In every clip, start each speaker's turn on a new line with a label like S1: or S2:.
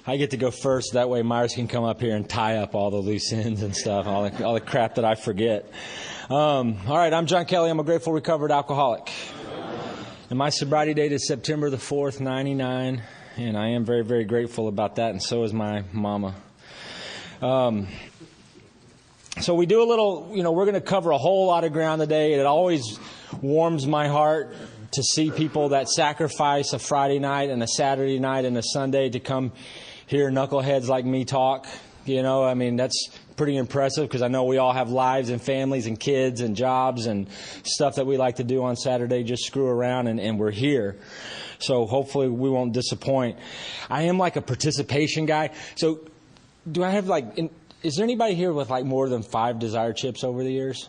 S1: I get to go first. That way Myers can come up here and tie up all the loose ends and stuff, all the crap that I forget. All right, I'm John Kelly. I'm a grateful, recovered alcoholic. And my sobriety date is September the 4th, 99. And I am very, very grateful about that. And so is my mama. So we do a little, we're going to cover a whole lot of ground today. It always warms my heart to see people that sacrifice a Friday night and a Saturday night and a Sunday to come hear knuckleheads like me talk. That's pretty impressive because I know we all have lives and families and kids and jobs and stuff that we like to do on Saturday, just screw around, and we're here. So hopefully we won't disappoint. I am like a participation guy. So do I have is there anybody here with more than 5 desired chips over the years?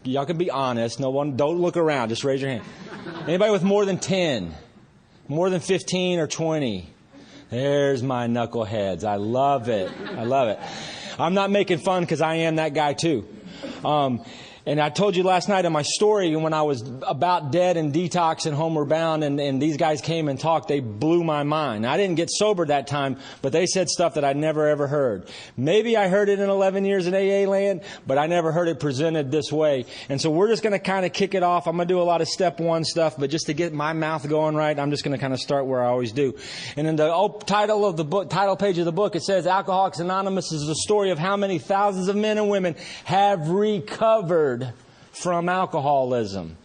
S1: Y'all can be honest. No one, don't look around. Just raise your hand. Anybody with more than 10? More than 15 or 20? There's my knuckleheads. I love it. I love it. I'm not making fun because I am that guy too. And I told you last night in my story when I was about dead and detox and homeward bound and these guys came and talked, they blew my mind. I didn't get sober that time, but they said stuff that I never ever heard. Maybe I heard it in 11 years in AA land, but I never heard it presented this way. And so we're just going to kind of kick it off. I'm going to do a lot of step 1 stuff, but just to get my mouth going right, I'm just going to kind of start where I always do. And in the title of the book, title page of the book, it says Alcoholics Anonymous is the story of how many thousands of men and women have recovered from alcoholism.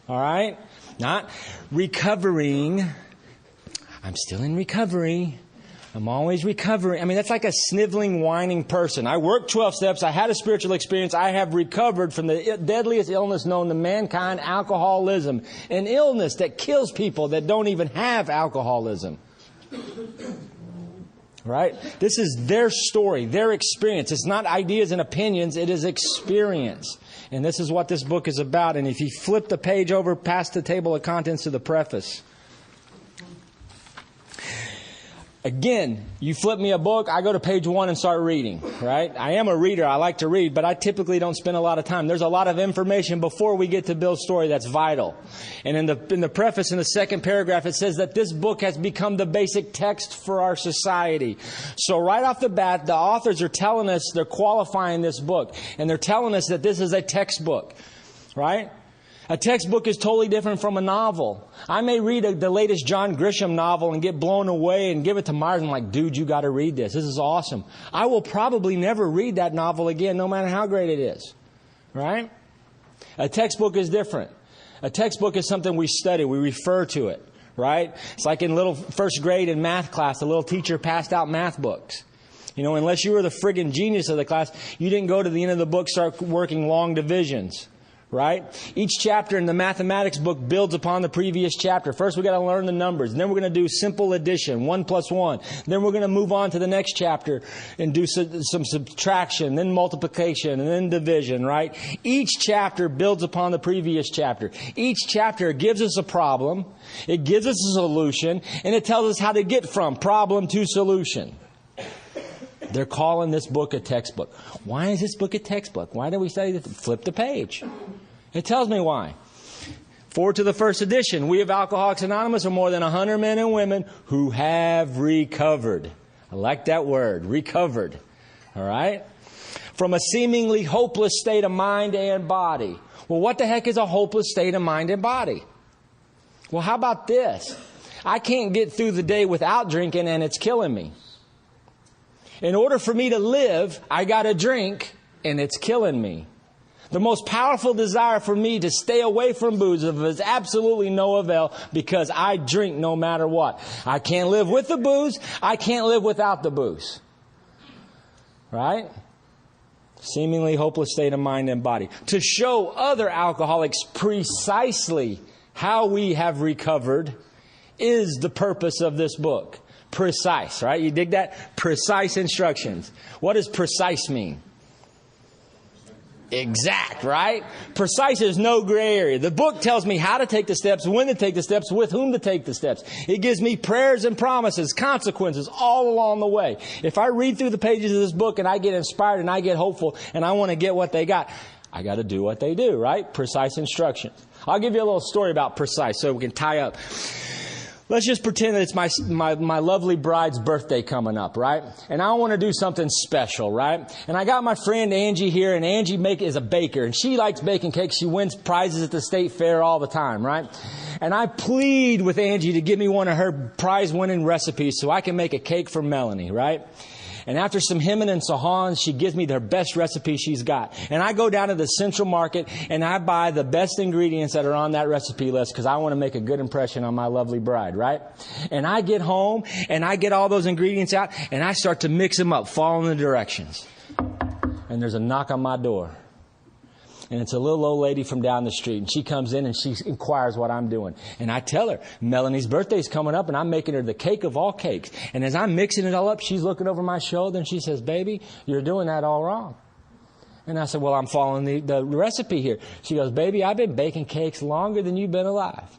S1: All right? Not recovering. I'm still in recovery. I'm always recovering. That's like a sniveling, whining person. I worked 12 steps. I had a spiritual experience. I have recovered from the deadliest illness known to mankind, alcoholism. An illness that kills people that don't even have alcoholism. Right? This is their story, their experience. It's not ideas and opinions. It is experience. And this is what this book is about. And if you flip the page over past the table of contents to the preface. Again, you flip me a book, I go to page 1 and start reading, right? I am a reader. I like to read, but I typically don't spend a lot of time. There's a lot of information before we get to Bill's story that's vital. And in the preface, in the second paragraph, it says that this book has become the basic text for our society. So right off the bat, the authors are telling us, they're qualifying this book, and they're telling us that this is a textbook, right? A textbook is totally different from a novel. I may read the latest John Grisham novel and get blown away and give it to Myers and I'm like, dude, you got to read this. This is awesome. I will probably never read that novel again, no matter how great it is. Right? A textbook is different. A textbook is something we study. We refer to it. Right? It's like in little first grade in math class, the little teacher passed out math books. Unless you were the friggin' genius of the class, you didn't go to the end of the book, start working long divisions. Right? Each chapter in the mathematics book builds upon the previous chapter. First, we got to learn the numbers. Then we're going to do simple addition, 1 + 1. Then we're going to move on to the next chapter and do some subtraction, then multiplication, and then division, right? Each chapter builds upon the previous chapter. Each chapter gives us a problem, it gives us a solution, and it tells us how to get from problem to solution. They're calling this book a textbook. Why is this book a textbook? Why do we study this? Flip the page. It tells me why. Forward to the first edition. We of Alcoholics Anonymous are more than 100 men and women who have recovered. I like that word, recovered. All right? From a seemingly hopeless state of mind and body. Well, what the heck is a hopeless state of mind and body? Well, how about this? I can't get through the day without drinking and it's killing me. In order for me to live, I got to drink, and it's killing me. The most powerful desire for me to stay away from booze is absolutely no avail because I drink no matter what. I can't live with the booze. I can't live without the booze. Right? Seemingly hopeless state of mind and body. To show other alcoholics precisely how we have recovered is the purpose of this book. Precise, right? You dig that? Precise instructions. What does precise mean? Exact, right? Precise is no gray area. The book tells me how to take the steps, when to take the steps, with whom to take the steps. It gives me prayers and promises, consequences all along the way. If I read through the pages of this book and I get inspired and I get hopeful and I want to get what they got, I got to do what they do, right? Precise instructions. I'll give you a little story about precise so we can tie up. Let's just pretend that it's my lovely bride's birthday coming up, right? And I want to do something special, right? And I got my friend Angie here, and Angie is a baker, and she likes baking cakes. She wins prizes at the state fair all the time, right? And I plead with Angie to give me one of her prize-winning recipes so I can make a cake for Melanie, right? And after some hemming and sahans, she gives me their best recipe she's got. And I go down to the Central Market and I buy the best ingredients that are on that recipe list because I want to make a good impression on my lovely bride, right? And I get home and I get all those ingredients out and I start to mix them up, following the directions. And there's a knock on my door. And it's a little old lady from down the street. And she comes in and she inquires what I'm doing. And I tell her, Melanie's birthday's coming up and I'm making her the cake of all cakes. And as I'm mixing it all up, she's looking over my shoulder and she says, baby, you're doing that all wrong. And I said, well, I'm following the recipe here. She goes, baby, I've been baking cakes longer than you've been alive.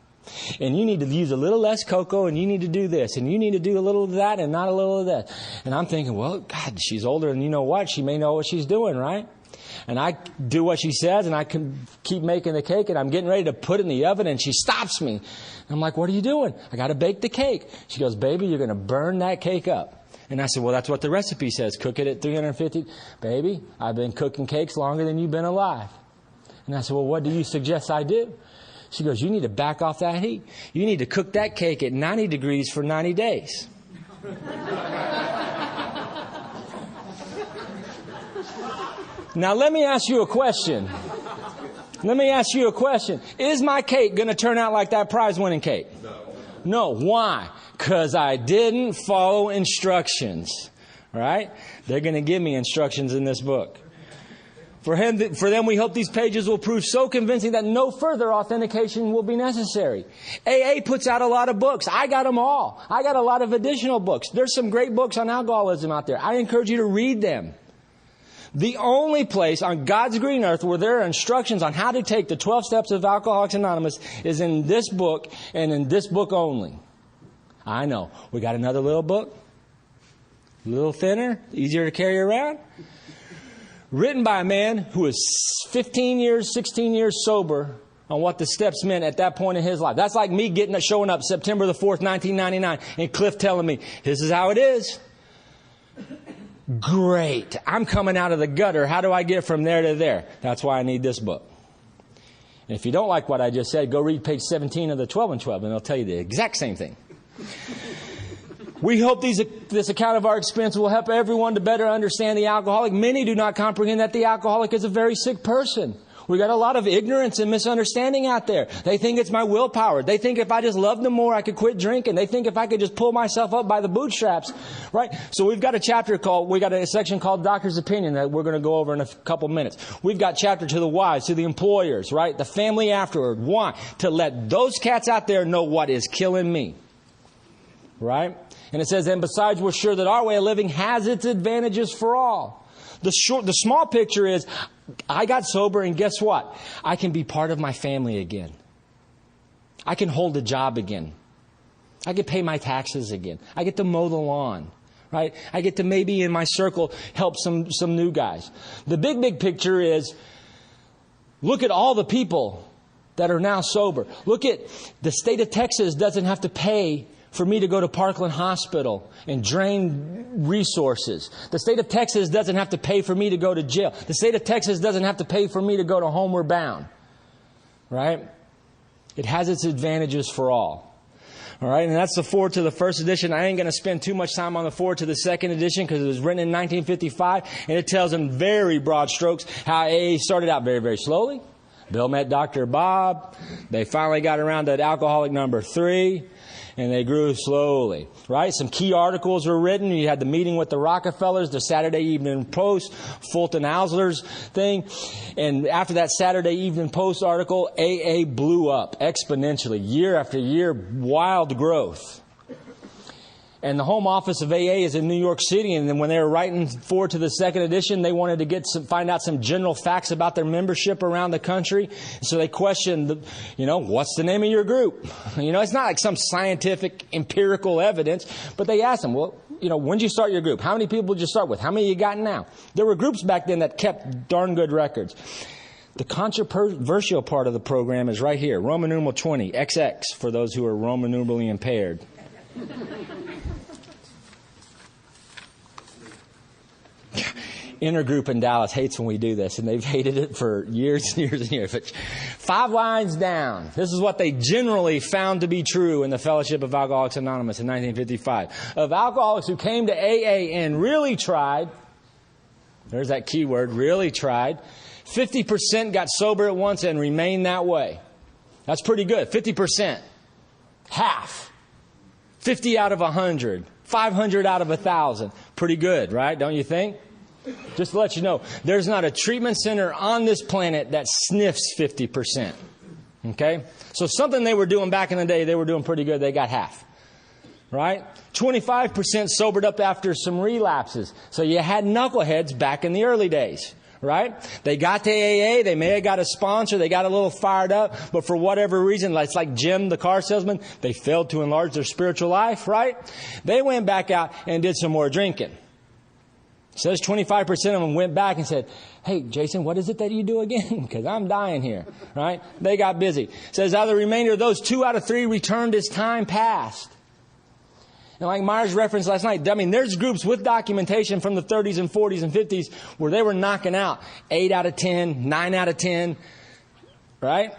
S1: And you need to use a little less cocoa and you need to do this. And you need to do a little of that and not a little of that. And I'm thinking, well, God, she's older and you know what? She may know what she's doing, right? And I do what she says, and I can keep making the cake, and I'm getting ready to put it in the oven, and she stops me. And I'm like, what are you doing? I got to bake the cake. She goes, baby, you're going to burn that cake up. And I said, well, that's what the recipe says. Cook it at 350. Baby, I've been cooking cakes longer than you've been alive. And I said, well, what do you suggest I do? She goes, you need to back off that heat. You need to cook that cake at 90 degrees for 90 days. Now, let me ask you a question. Is my cake going to turn out like that prize-winning cake? No. Why? Because I didn't follow instructions. All right? They're going to give me instructions in this book. For them, we hope these pages will prove so convincing that no further authentication will be necessary. AA puts out a lot of books. I got them all. I got a lot of additional books. There's some great books on alcoholism out there. I encourage you to read them. The only place on God's green earth where there are instructions on how to take the 12 steps of Alcoholics Anonymous is in this book and in this book only. I know. We got another little book. A little thinner, easier to carry around. Written by a man who was 16 years sober on what the steps meant at that point in his life. That's like me showing up September the 4th, 1999, and Cliff telling me, this is how it is. Great. I'm coming out of the gutter. How do I get from there to there? That's why I need this book. And if you don't like what I just said, go read page 17 of the 12 and 12, and it'll tell you the exact same thing. We hope this account of our experience will help everyone to better understand the alcoholic. Many do not comprehend that the alcoholic is a very sick person. We got a lot of ignorance and misunderstanding out there. They think it's my willpower. They think if I just loved them more, I could quit drinking. They think if I could just pull myself up by the bootstraps, right? So we got a section called Doctor's Opinion that we're going to go over in a couple minutes. We've got chapter to the wives, to the employers, right? The family afterward. Why? To let those cats out there know what is killing me, right? And it says, and besides, we're sure that our way of living has its advantages for all. The small picture is, I got sober and guess what? I can be part of my family again. I can hold a job again. I can pay my taxes again. I get to mow the lawn, right? I get to maybe in my circle help some new guys. The big picture is, look at all the people that are now sober. Look at the state of Texas doesn't have to pay for me to go to Parkland Hospital and drain resources. The state of Texas doesn't have to pay for me to go to jail. The state of Texas doesn't have to pay for me to go to Homeward Bound. Right? It has its advantages for all. All right, and that's the foreword to the first edition. I ain't going to spend too much time on the foreword to the second edition because it was written in 1955, and it tells in very broad strokes how AA started out very, very slowly. Bill met Dr. Bob. They finally got around to alcoholic number 3. And they grew slowly, right? Some key articles were written. You had the meeting with the Rockefellers, the Saturday Evening Post, Fulton Ausler's thing. And after that Saturday Evening Post article, AA blew up exponentially, year after year, wild growth. And the home office of AA is in New York City. And then when they were writing forward to the second edition, they wanted to find out some general facts about their membership around the country. So they questioned, what's the name of your group? It's not like some scientific empirical evidence, but they asked them, when did you start your group? How many people did you start with? How many you got now? There were groups back then that kept darn good records. The controversial part of the program is right here. Roman numeral 20, XX, for those who are Roman numerally impaired. Intergroup in Dallas hates when we do this, and they've hated it for years and years and years. But 5 lines down. This is what they generally found to be true in the Fellowship of Alcoholics Anonymous in 1955. Of alcoholics who came to AA and really tried, there's that key word, really tried, 50% got sober at once and remained that way. That's pretty good. 50%. Half. 50 out of 100. 500 out of 1,000. Pretty good, right? Don't you think? Just to let you know, there's not a treatment center on this planet that sniffs 50%. Okay? So something they were doing back in the day, they were doing pretty good. They got half. Right? 25% sobered up after some relapses. So you had knuckleheads back in the early days. Right? They got to AA, they may have got a sponsor, they got a little fired up, but for whatever reason, it's like Jim, the car salesman, they failed to enlarge their spiritual life, right? They went back out and did some more drinking. It says 25% of them went back and said, hey, Jason, what is it that you do again? Because I'm dying here, right? They got busy. It says, out of the remainder of those, 2 out of 3 returned as time passed. And like Myers referenced last night, I mean, there's groups with documentation from the 30s and 40s and 50s where they were knocking out 8 out of 10, 9 out of 10, right?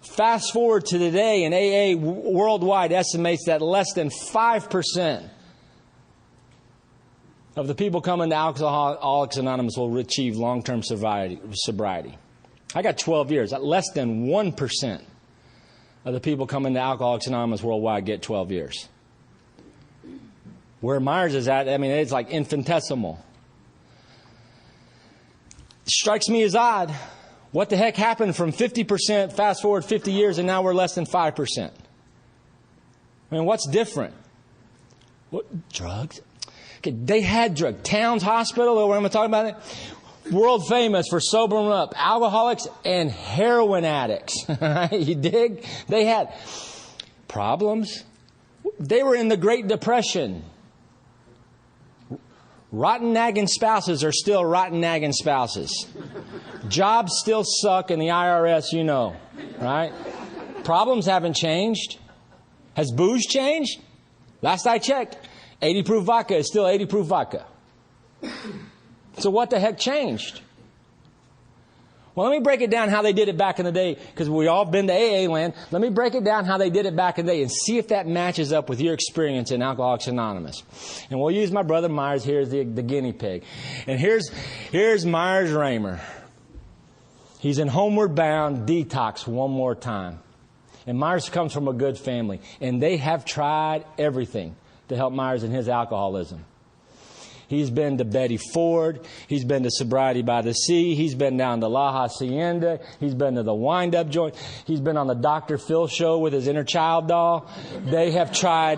S1: Fast forward to today, and AA worldwide estimates that less than 5% of the people coming to Alcoholics Anonymous will achieve long-term sobriety. I got 12 years. Less than 1% of the people coming to Alcoholics Anonymous worldwide get 12 years. Where Myers is at, I mean, it's like infinitesimal. It strikes me as odd. What the heck happened from 50%, fast forward 50 years, and now we're less than 5%? I mean, what's different? What, drugs? Okay, they had drugs. Towns Hospital, where am I talking about it? World famous for sobering up alcoholics and heroin addicts. You dig? They had problems. They were in the Great Depression. Rotten nagging spouses are still rotten nagging spouses. Jobs still suck in the IRS, you know, right? Problems haven't changed. Has booze changed? Last I checked, 80 proof vodka is still 80 proof vodka. So what the heck changed? Well, let me break it down how they did it back in the day, because we all been to AA land. Let me break it down how they did it back in the day and see if that matches up with your experience in Alcoholics Anonymous. And we'll use my brother Myers here as the guinea pig. And here's Myers Raymer. He's in Homeward Bound Detox one more time. And Myers comes from a good family. And they have tried everything to help Myers in his alcoholism. He's been to Betty Ford. He's been to Sobriety by the Sea. He's been down to La Hacienda. He's been to the wind-up joint. He's been on the Dr. Phil show with his inner child doll. They have tried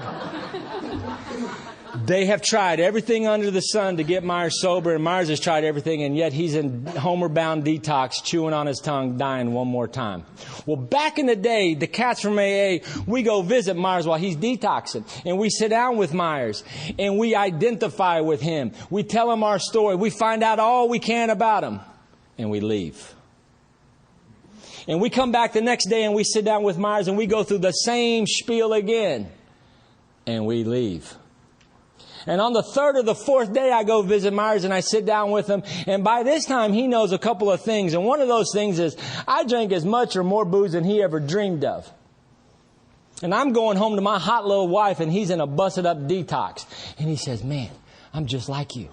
S1: everything under the sun to get Myers sober, and Myers has tried everything, and yet he's in Homeward Bound Detox, chewing on his tongue, dying one more time. Well, back in the day, the cats from AA, we go visit Myers while he's detoxing, and we sit down with Myers, and we identify with him. We tell him our story. We find out all we can about him, and we leave. And we come back the next day, and we sit down with Myers, and we go through the same spiel again, and we leave. And on the 3rd or the 4th day, I go visit Myers and I sit down with him. And by this time, he knows a couple of things. And one of those things is I drank as much or more booze than he ever dreamed of. And I'm going home to my hot little wife, and he's in a busted up detox. And he says, man, I'm just like you.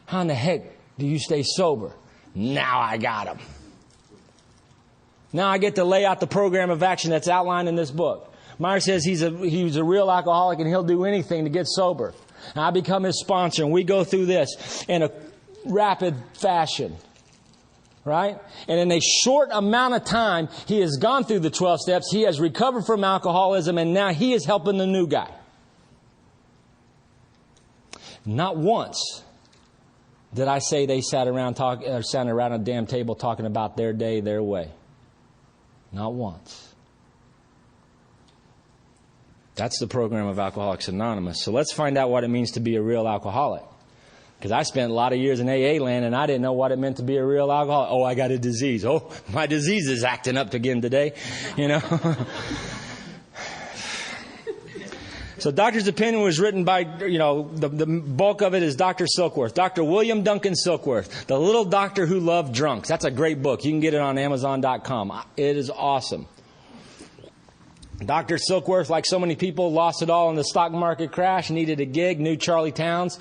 S1: How in the heck do you stay sober? Now I got him. Now I get to lay out the program of action that's outlined in this book. Myers says he's a real alcoholic and he'll do anything to get sober. And I become his sponsor, and we go through this in a rapid fashion, right? And in a short amount of time, he has gone through the 12 steps. He has recovered from alcoholism, and now he is helping the new guy. Not once did I say they sat around a damn table talking about their day, their way. Not once. That's the program of Alcoholics Anonymous. So let's find out what it means to be a real alcoholic. Because I spent a lot of years in AA land and I didn't know what it meant to be a real alcoholic. Oh, I got a disease. Oh, my disease is acting up again today. You know. So Doctor's Opinion was written by, the bulk of it is Dr. Silkworth. Dr. William Duncan Silkworth. The Little Doctor Who Loved Drunks. That's a great book. You can get it on Amazon.com. It is awesome. Dr. Silkworth, like so many people, lost it all in the stock market crash, needed a gig, knew Charlie Towns.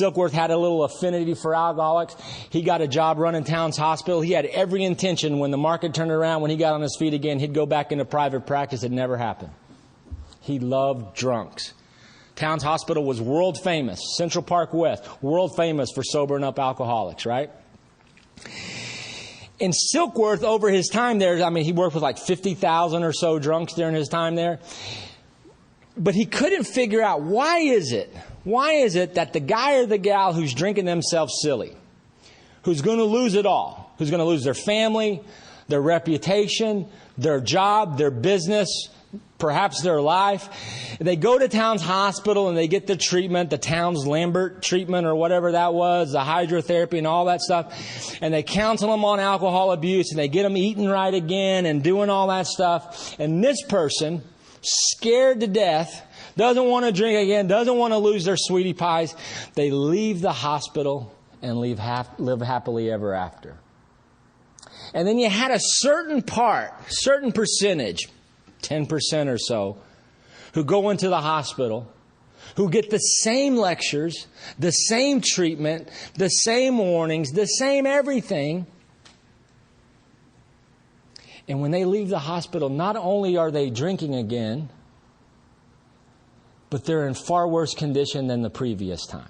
S1: Silkworth had a little affinity for alcoholics. He got a job running Towns Hospital. He had every intention when the market turned around, when he got on his feet again, he'd go back into private practice. It never happened. He loved drunks. Towns Hospital was world famous. Central Park West, world famous for sobering up alcoholics, right? And Silkworth, over his time there, he worked with like 50,000 or so drunks during his time there. But he couldn't figure out, why is it that the guy or the gal who's drinking themselves silly, who's going to lose it all, who's going to lose their family, their reputation, their job, their business, perhaps their life, they go to Towns Hospital and they get the treatment, the Towns Lambert treatment or whatever that was, the hydrotherapy and all that stuff, and they counsel them on alcohol abuse and they get them eating right again and doing all that stuff. And this person, scared to death, doesn't want to drink again, doesn't want to lose their sweetie pies, they leave the hospital and live happily ever after. And then you had a certain percentage, 10% or so, who go into the hospital, who get the same lectures, the same treatment, the same warnings, the same everything. And when they leave the hospital, not only are they drinking again, but they're in far worse condition than the previous time.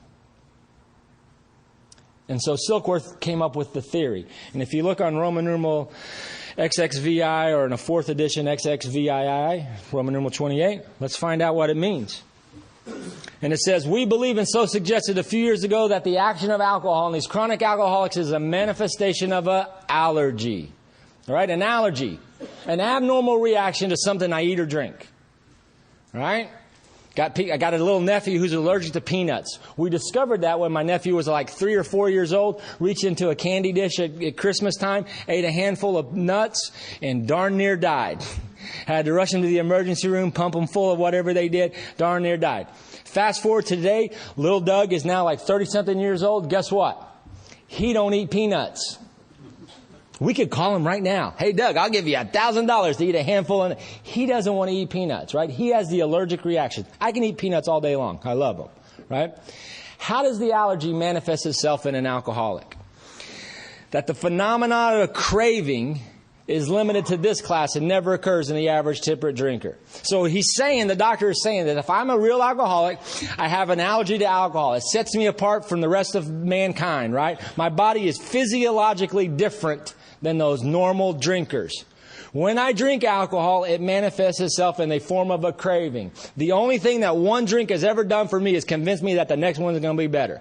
S1: And so Silkworth came up with the theory. And if you look on Roman numeral XXVI, or in a 4th edition XXVII, Roman numeral 28, let's find out what it means. And it says, we believe, and so suggested a few years ago, that the action of alcohol in these chronic alcoholics is a manifestation of an allergy. All right, an allergy, an abnormal reaction to something I eat or drink. All right? I got a little nephew who's allergic to peanuts. We discovered that when my nephew was like 3 or 4 years old, reached into a candy dish at Christmas time, ate a handful of nuts, and darn near died. Had to rush him to the emergency room, pump him full of whatever they did, darn near died. Fast forward to today, little Doug is now like 30-something years old. Guess what? He don't eat peanuts. We could call him right now. Hey, Doug, I'll give you $1,000 to eat a handful. He doesn't want to eat peanuts, right? He has the allergic reaction. I can eat peanuts all day long. I love them, right? How does the allergy manifest itself in an alcoholic? That the phenomenon of craving is limited to this class and never occurs in the average temperate drinker. So the doctor is saying that if I'm a real alcoholic, I have an allergy to alcohol. It sets me apart from the rest of mankind, right? My body is physiologically different than those normal drinkers. When I drink alcohol, it manifests itself in the form of a craving. The only thing that one drink has ever done for me is convince me that the next one is going to be better.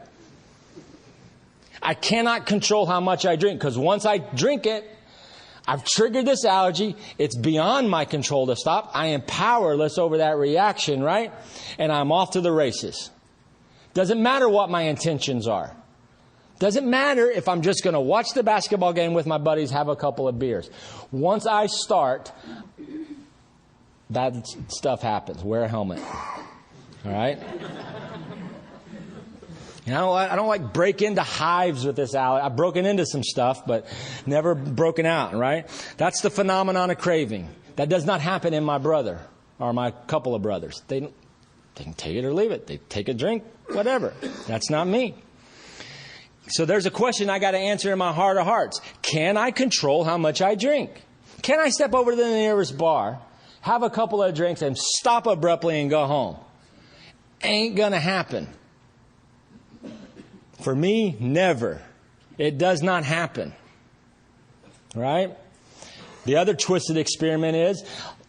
S1: I cannot control how much I drink, because once I drink it, I've triggered this allergy. It's beyond my control to stop. I am powerless over that reaction, right? And I'm off to the races. Doesn't matter what my intentions are. Doesn't matter if I'm just going to watch the basketball game with my buddies, have a couple of beers. Once I start, bad stuff happens. Wear a helmet. All right? And I don't like break into hives with this allergy. I've broken into some stuff, but never broken out, right? That's the phenomenon of craving. That does not happen in my brother or my couple of brothers. They can take it or leave it. They take a drink, whatever. That's not me. So there's a question I got to answer in my heart of hearts. Can I control how much I drink? Can I step over to the nearest bar, have a couple of drinks, and stop abruptly and go home? Ain't going to happen. For me, never. It does not happen. Right? The other twisted experiment is,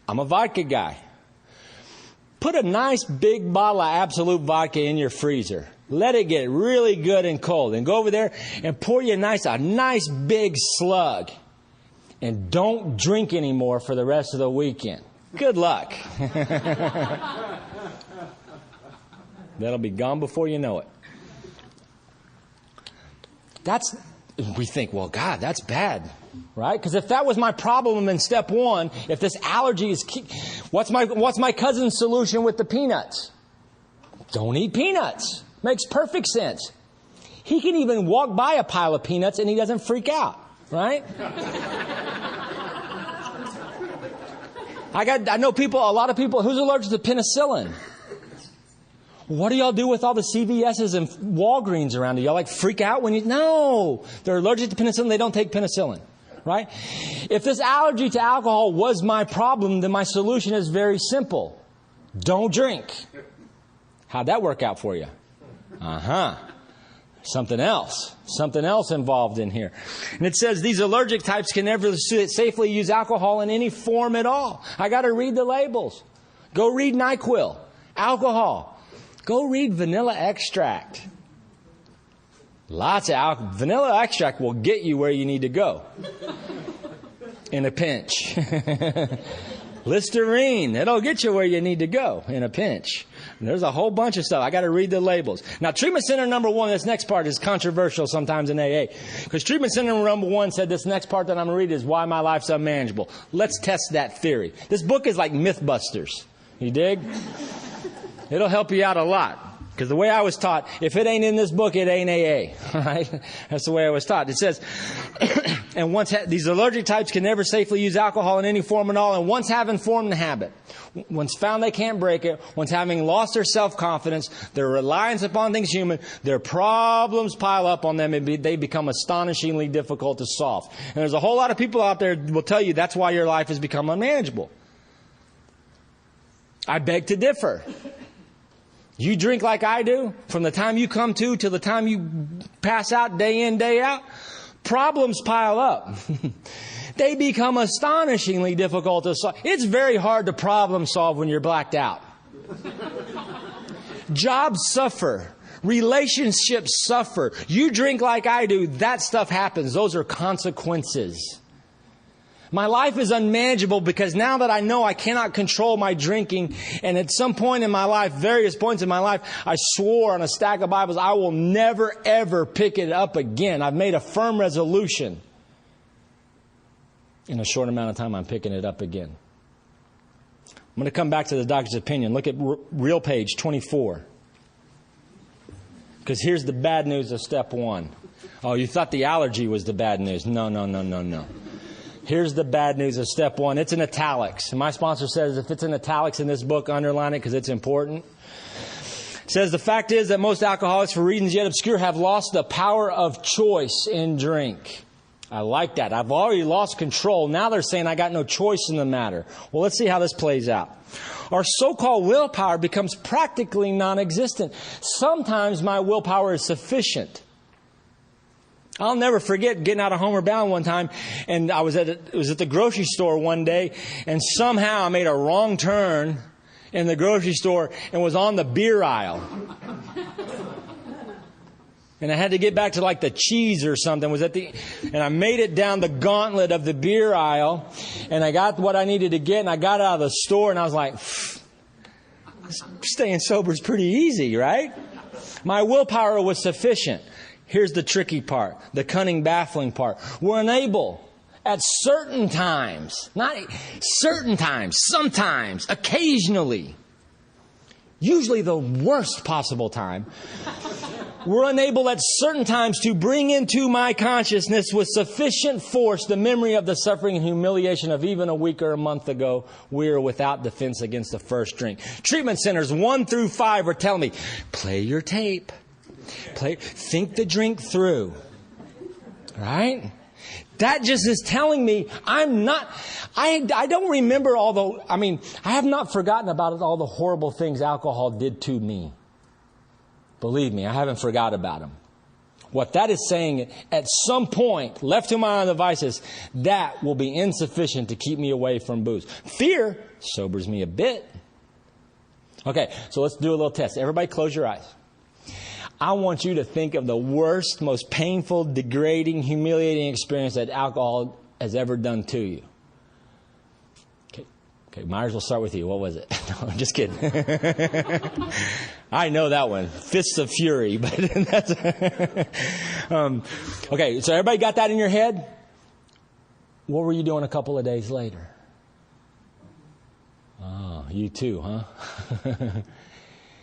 S1: I'm a vodka guy. Put a nice big bottle of Absolute vodka in your freezer. Let it get really good and cold. And go over there and pour you a nice big slug. And don't drink anymore for the rest of the weekend. Good luck. That'll be gone before you know it. we think, well, God, that's bad, right? Because if that was my problem in step 1, if this allergy is, what's my cousin's solution with the peanuts? Don't eat peanuts. Makes perfect sense. He can even walk by a pile of peanuts and he doesn't freak out, right? I know a lot of people who's allergic to penicillin. What do y'all do with all the CVS's and Walgreens around you? Y'all like freak out when no, they're allergic to penicillin. They don't take penicillin, right? If this allergy to alcohol was my problem, then my solution is very simple. Don't drink. How'd that work out for you? Something else involved in here. And it says these allergic types can never safely use alcohol in any form at all. I got to read the labels. Go read NyQuil, alcohol. Go read vanilla extract. Lots of alcohol. Vanilla extract will get you where you need to go. In a pinch. Listerine, it'll get you where you need to go in a pinch. And there's a whole bunch of stuff. I got to read the labels. Now, treatment center number 1, this next part is controversial sometimes in AA. Because treatment center number 1 said this next part that I'm going to read is why my life's unmanageable. Let's test that theory. This book is like Mythbusters. You dig? It'll help you out a lot. Because the way I was taught, if it ain't in this book, it ain't AA. Right? That's the way I was taught. It says, and these allergic types can never safely use alcohol in any form at all. And once having formed the habit, once found they can't break it, once having lost their self-confidence, their reliance upon things human, their problems pile up on them and they become astonishingly difficult to solve. And there's a whole lot of people out there who will tell you that's why your life has become unmanageable. I beg to differ. You drink like I do, from the time you come to till the time you pass out day in, day out, problems pile up. They become astonishingly difficult to solve. It's very hard to problem solve when you're blacked out. Jobs suffer. Relationships suffer. You drink like I do, that stuff happens. Those are consequences. My life is unmanageable because now that I know I cannot control my drinking, and at some point in my life, various points in my life, I swore on a stack of Bibles, I will never, ever pick it up again. I've made a firm resolution. In a short amount of time, I'm picking it up again. I'm going to come back to the doctor's opinion. Look at real page 24. Because here's the bad news of step 1. Oh, you thought the allergy was the bad news. No. Here's the bad news of step 1. It's in italics. And my sponsor says if it's in italics in this book, underline it because it's important. It says the fact is that most alcoholics, for reasons yet obscure, have lost the power of choice in drink. I like that. I've already lost control. Now they're saying I got no choice in the matter. Well, let's see how this plays out. Our so-called willpower becomes practically non-existent. Sometimes my willpower is sufficient. I'll never forget getting out of Homer Bound one time, and it was at the grocery store one day, and somehow I made a wrong turn in the grocery store and was on the beer aisle. And I had to get back to like the cheese or something. And I made it down the gauntlet of the beer aisle, and I got what I needed to get, and I got out of the store, and I was like, staying sober is pretty easy, right? My willpower was sufficient. Here's the tricky part, the cunning, baffling part. We're unable at certain times, not certain times, sometimes, occasionally, usually the worst possible time, we're unable at certain times to bring into my consciousness with sufficient force the memory of the suffering and humiliation of even a week or a month ago. We are without defense against the first drink. Treatment centers 1 through 5 are telling me, play your tape. Think the drink through. Right? That just is telling me I don't remember I have not forgotten about all the horrible things alcohol did to me. Believe me, I haven't forgot about them. What that is saying, at some point, left to my own devices, that will be insufficient to keep me away from booze. Fear sobers me a bit. Okay, so let's do a little test. Everybody close your eyes. I want you to think of the worst, most painful, degrading, humiliating experience that alcohol has ever done to you. Okay, Myers, we'll start with you. What was it? No, I'm just kidding. I know that one. Fists of Fury. But that's Okay, so everybody got that in your head? What were you doing a couple of days later? Oh, you too, huh?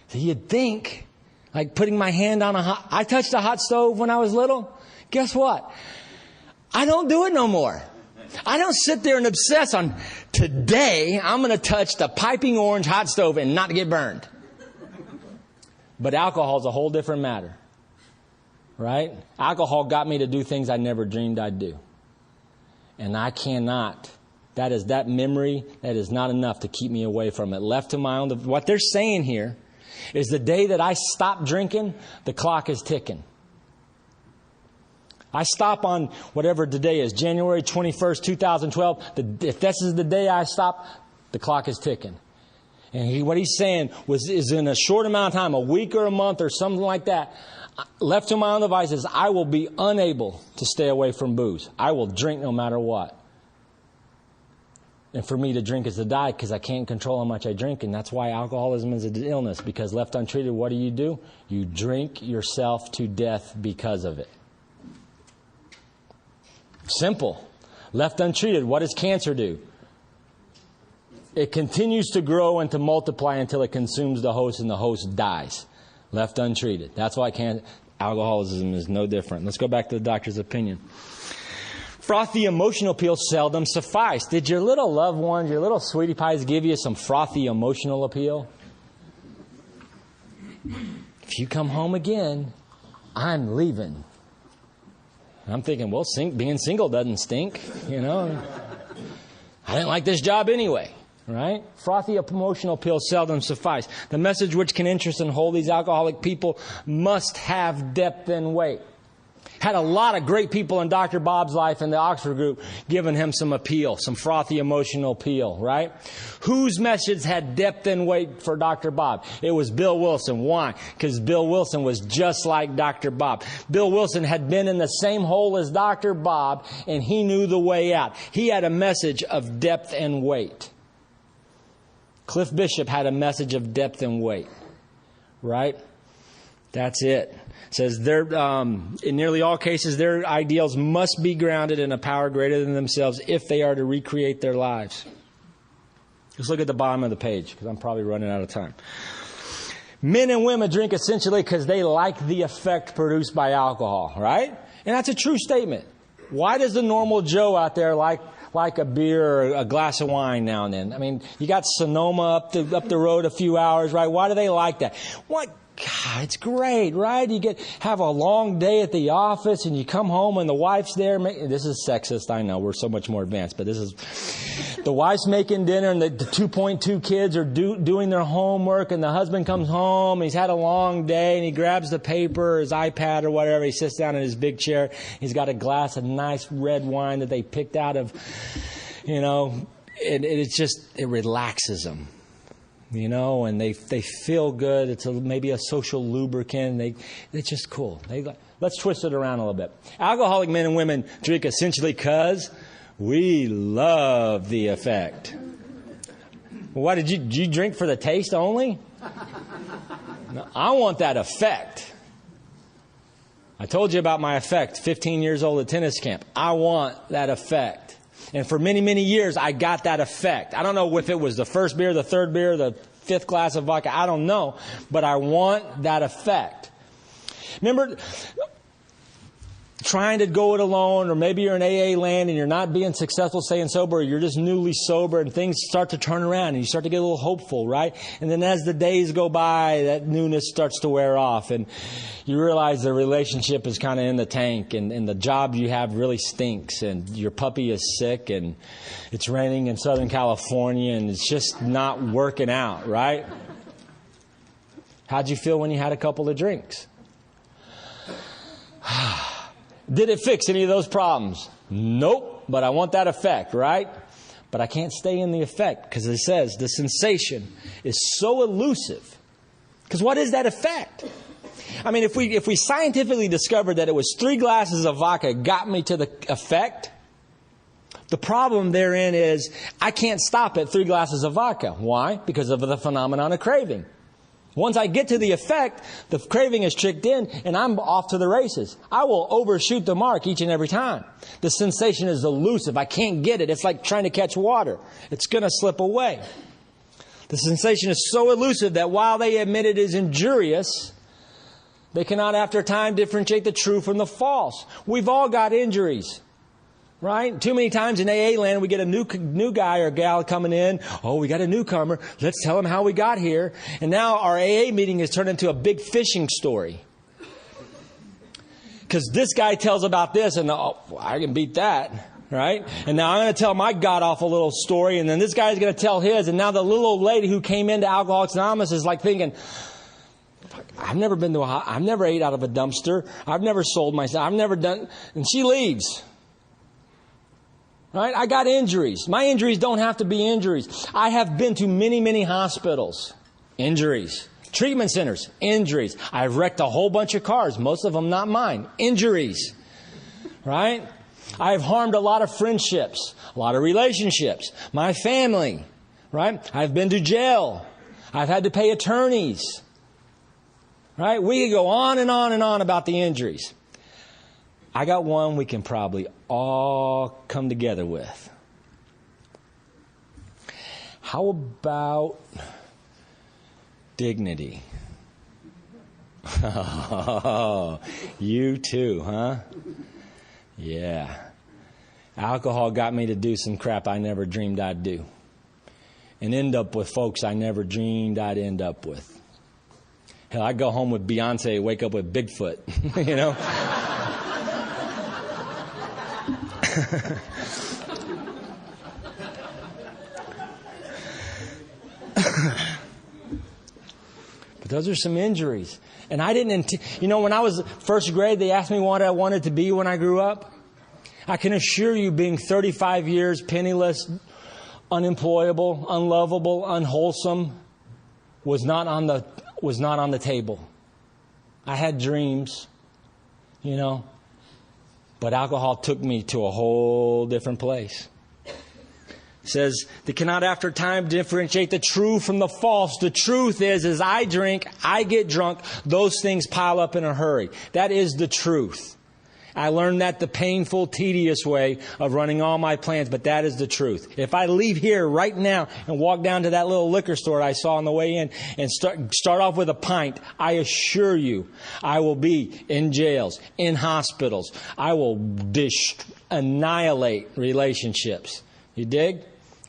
S1: So you'd think, like putting my hand on I touched a hot stove when I was little. Guess what? I don't do it no more. I don't sit there and obsess on, today I'm going to touch the piping orange hot stove and not get burned. But alcohol is a whole different matter. Right? Alcohol got me to do things I never dreamed I'd do. And I cannot. That memory, that is not enough to keep me away from it. Left to my own, what they're saying here is the day that I stop drinking, the clock is ticking. I stop on whatever today is, January 21st, 2012. If this is the day I stop, the clock is ticking. And what he's saying is in a short amount of time, a week or a month or something like that, left to my own devices, I will be unable to stay away from booze. I will drink no matter what. And for me to drink is to die because I can't control how much I drink. And that's why alcoholism is an illness. Because left untreated, what do? You drink yourself to death because of it. Simple. Left untreated, what does cancer do? It continues to grow and to multiply until it consumes the host and the host dies. Left untreated. That's why alcoholism is no different. Let's go back to the doctor's opinion. Frothy emotional pills seldom suffice. Did your little loved ones, your little sweetie pies give you some frothy emotional appeal? If you come home again, I'm leaving. I'm thinking, well, being single doesn't stink, you know. I didn't like this job anyway, right? Frothy emotional pills seldom suffice. The message which can interest and hold these alcoholic people must have depth and weight. Had a lot of great people in Dr. Bob's life in the Oxford group giving him some appeal, some frothy emotional appeal, right? Whose message had depth and weight for Dr. Bob? It was Bill Wilson. Why? Because Bill Wilson was just like Dr. Bob. Bill Wilson had been in the same hole as Dr. Bob, and he knew the way out. He had a message of depth and weight. Cliff Bishop had a message of depth and weight, right? That's it. It says in nearly all cases, their ideals must be grounded in a power greater than themselves if they are to recreate their lives. Let's look at the bottom of the page because I'm probably running out of time. Men and women drink essentially because they like the effect produced by alcohol, right? And that's a true statement. Why does the normal Joe out there like a beer or a glass of wine now and then? I mean, you got Sonoma up the road a few hours, right? Why do they like that? What? God, it's great, right? You have a long day at the office and you come home and the wife's there. This is sexist, I know. We're so much more advanced, but this is the wife's making dinner and the 2.2 kids are doing their homework and the husband comes home and he's had a long day and he grabs the paper or his iPad or whatever. He sits down in his big chair. He's got a glass of nice red wine that they picked out of, you know, it relaxes them. You know, and they feel good. It's maybe a social lubricant. It's just cool. Let's twist it around a little bit. Alcoholic men and women drink essentially because we love the effect. Well, why did you drink for the taste only? No, I want that effect. I told you about my effect, 15 years old at tennis camp. I want that effect. And for many, many years, I got that effect. I don't know if it was the first beer, the third beer, the fifth glass of vodka. I don't know. But I want that effect. Remember trying to go it alone, or maybe you're in AA land and you're not being successful staying sober, or you're just newly sober and things start to turn around and you start to get a little hopeful, right? And then as the days go by, that newness starts to wear off and you realize the relationship is kind of in the tank and the job you have really stinks and your puppy is sick and it's raining in Southern California and it's just not working out, right? How'd you feel when you had a couple of drinks? Did it fix any of those problems? Nope, but I want that effect, right? But I can't stay in the effect because it says the sensation is so elusive. Because what is that effect? I mean, if we scientifically discovered that it was 3 glasses of vodka got me to the effect, the problem therein is I can't stop at 3 glasses of vodka. Why? Because of the phenomenon of craving. Once I get to the effect, the craving is tricked in and I'm off to the races. I will overshoot the mark each and every time. The sensation is elusive. I can't get it. It's like trying to catch water. It's going to slip away. The sensation is so elusive that while they admit it is injurious, they cannot after time differentiate the true from the false. We've all got injuries. Right? Too many times in AA land, we get a new guy or gal coming in. Oh, we got a newcomer. Let's tell them how we got here. And now our AA meeting has turned into a big fishing story. Because this guy tells about this, and I can beat that. Right? And now I'm going to tell my god-awful little story, and then this guy's going to tell his. And now the little old lady who came into Alcoholics Anonymous is like thinking, I've never been to I've never ate out of a dumpster. I've never sold myself. I've never done. And she leaves. Right? I got injuries. My injuries don't have to be injuries. I have been to many, many hospitals. Injuries. Treatment centers. Injuries. I've wrecked a whole bunch of cars. Most of them not mine. Injuries. Right? I've harmed a lot of friendships. A lot of relationships. My family. Right? I've been to jail. I've had to pay attorneys. Right? We could go on and on and on about the injuries. I got one we can probably all come together with. How about dignity? Oh, you too, huh? Yeah. Alcohol got me to do some crap I never dreamed I'd do. And end up with folks I never dreamed I'd end up with. Hell, I go home with Beyonce, wake up with Bigfoot, you know? But those are some injuries. And I didn't, when I was first grade, they asked me what I wanted to be when I grew up. I can assure you, being 35 years penniless, unemployable, unlovable, unwholesome was not on the table. I had dreams, but alcohol took me to a whole different place. It says, they cannot after time differentiate the true from the false. The truth is, as I drink, I get drunk, those things pile up in a hurry. That is the truth. I learned that the painful, tedious way of running all my plans, but that is the truth. If I leave here right now and walk down to that little liquor store I saw on the way in and start off with a pint, I assure you, I will be in jails, in hospitals. I will annihilate relationships. You dig?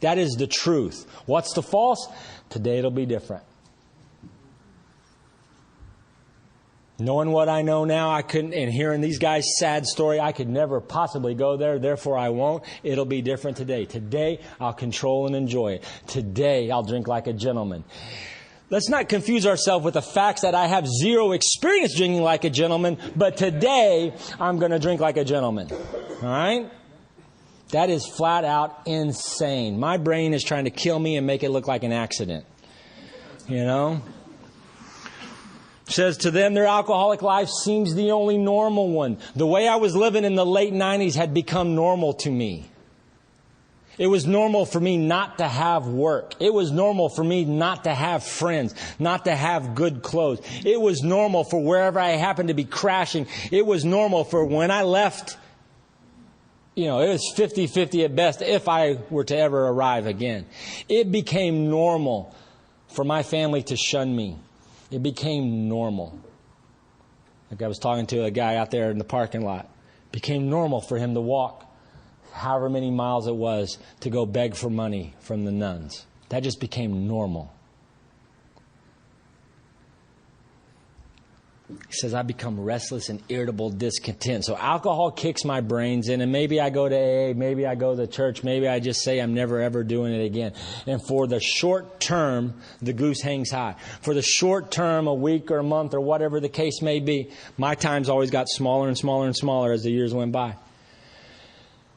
S1: That is the truth. What's the false? Today it'll be different. Knowing what I know now, I couldn't, and hearing these guys' sad story, I could never possibly go there, therefore I won't. It'll be different today. Today, I'll control and enjoy it. Today, I'll drink like a gentleman. Let's not confuse ourselves with the facts that I have zero experience drinking like a gentleman, but today, I'm going to drink like a gentleman. All right? That is flat out insane. My brain is trying to kill me and make it look like an accident. Says to them, their alcoholic life seems the only normal one. The way I was living in the late 90s had become normal to me. It was normal for me not to have work. It was normal for me not to have friends, not to have good clothes. It was normal for wherever I happened to be crashing. It was normal for when I left, it was 50-50 at best if I were to ever arrive again. It became normal for my family to shun me. It became normal. Like I was talking to a guy out there in the parking lot. It became normal for him to walk however many miles it was to go beg for money from the nuns. That just became normal. He says, I become restless and irritable, discontent. So alcohol kicks my brains in, and maybe I go to AA, maybe I go to church, maybe I just say I'm never ever doing it again. And for the short term, the goose hangs high. For the short term, a week or a month or whatever the case may be, my times always got smaller and smaller and smaller as the years went by.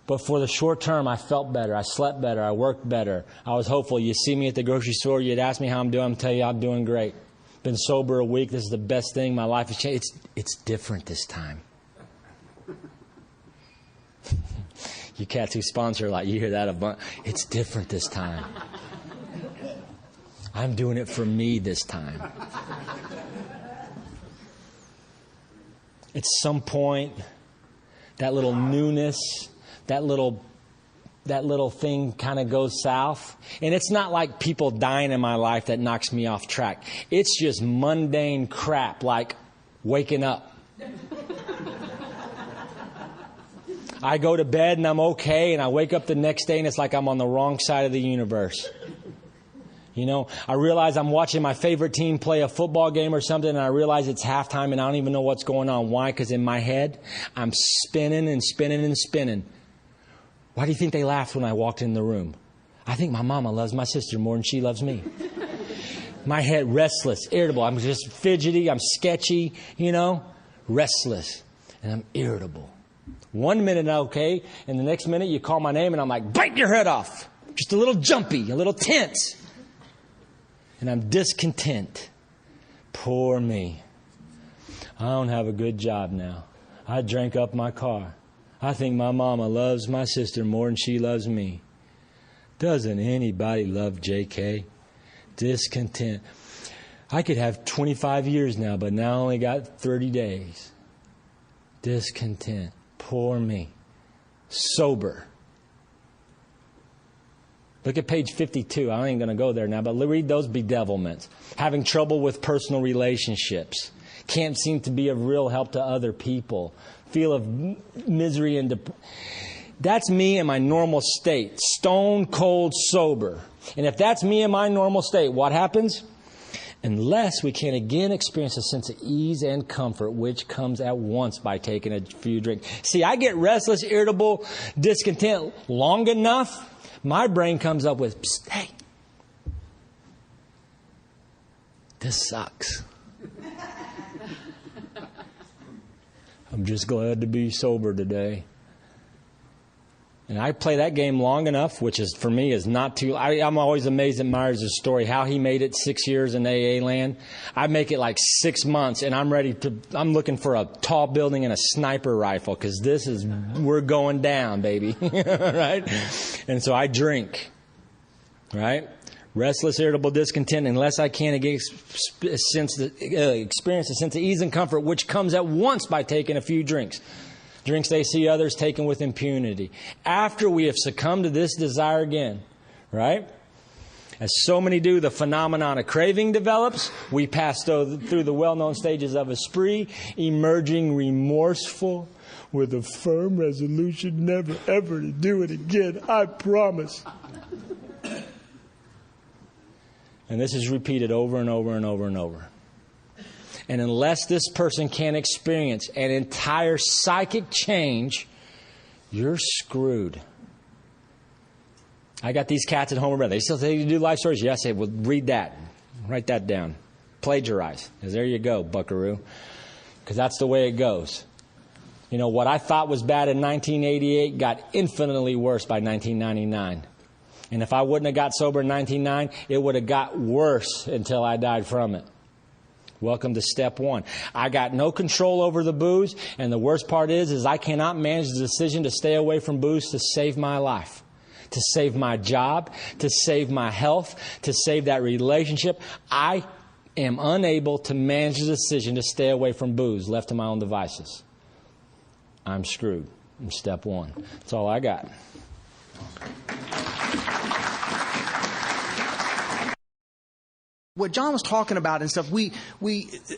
S1: But for the short term, I felt better. I slept better. I worked better. I was hopeful. You see me at the grocery store, you'd ask me how I'm doing. I'm telling you, I'm doing great. Been sober a week. This is the best thing. My life has changed. It's different this time. You cats who sponsor a lot, you hear that a bunch. It's different this time. I'm doing it for me this time. at some point, that little newness, that little thing kind of goes south. And it's not like people dying in my life that knocks me off track. It's just mundane crap like waking up. I go to bed and I'm okay, and I wake up the next day and it's like I'm on the wrong side of the universe. You know, I realize I'm watching my favorite team play a football game or something, and I realize it's halftime and I don't even know what's going on. Why? Because in my head, I'm spinning and spinning and spinning. Why do you think they laughed when I walked in the room? I think my mama loves my sister more than she loves me. My head restless, irritable. I'm just fidgety. I'm sketchy, you know, restless. And I'm irritable. 1 minute okay, and the next minute you call my name and I'm like, bite your head off. Just a little jumpy, a little tense. And I'm discontent. Poor me. I don't have a good job now. I drank up my car. I think my mama loves my sister more than she loves me. Doesn't anybody love JK? Discontent. I could have 25 years now, but now I only got 30 days. Discontent. Poor me. Sober. Look at page 52. I ain't going to go there now, but read those bedevilments. Having trouble with personal relationships. Can't seem to be of real help to other people. Feel of misery and that's me in my normal state. Stone cold sober. And if that's me in my normal state, what happens? Unless we can again experience a sense of ease and comfort, which comes at once by taking a few drinks. See, I get restless, irritable, discontent long enough, my brain comes up with, hey, this sucks. I'm just glad to be sober today. And I play that game long enough, which is for me is not too. I'm always amazed at Myers' story, how he made it 6 years in AA land. I make it like 6 months, and I'm looking for a tall building and a sniper rifle because we're going down, baby, right? And so I drink, right? Restless, irritable, discontent, unless I can experience a sense of ease and comfort, which comes at once by taking a few drinks. Drinks they see others taken with impunity. After we have succumbed to this desire again, right? As so many do, the phenomenon of craving develops. We pass through the well-known stages of a spree, emerging remorseful with a firm resolution never ever to do it again. I promise. And this is repeated over and over and over and over. And unless this person can experience an entire psychic change, you're screwed. I got these cats at home. They still say you do life stories? Yes, I say, well, read that. Write that down. Plagiarize. Because there you go, buckaroo. Because that's the way it goes. You know, what I thought was bad in 1988 got infinitely worse by 1999. And if I wouldn't have got sober in 1999, it would have got worse until I died from it. Welcome to step one. I got no control over the booze, and the worst part is I cannot manage the decision to stay away from booze to save my life, to save my job, to save my health, to save that relationship. I am unable to manage the decision to stay away from booze, left to my own devices. I'm screwed. I'm step one. That's all I got.
S2: What John was talking about and stuff, what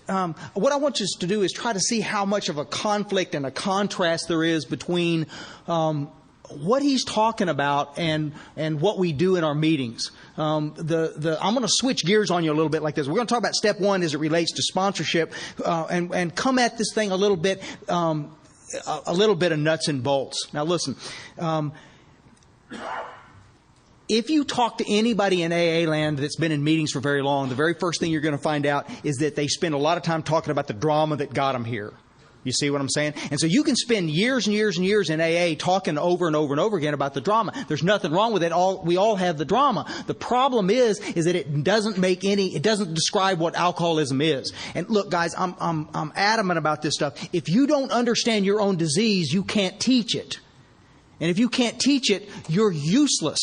S2: I want us to do is try to see how much of a conflict and a contrast there is between what he's talking about and what we do in our meetings. I'm going to switch gears on you a little bit like this. We're going to talk about step one as it relates to sponsorship, and come at this thing a little bit of nuts and bolts. Now, listen. If you talk to anybody in AA land that's been in meetings for very long, the very first thing you're going to find out is that they spend a lot of time talking about the drama that got them here. You see what I'm saying? And so you can spend years and years and years in AA talking over and over and over again about the drama. There's nothing wrong with it. We all have the drama. The problem is that it doesn't describe what alcoholism is. And look, guys, I'm adamant about this stuff. If you don't understand your own disease, you can't teach it. And if you can't teach it, you're useless.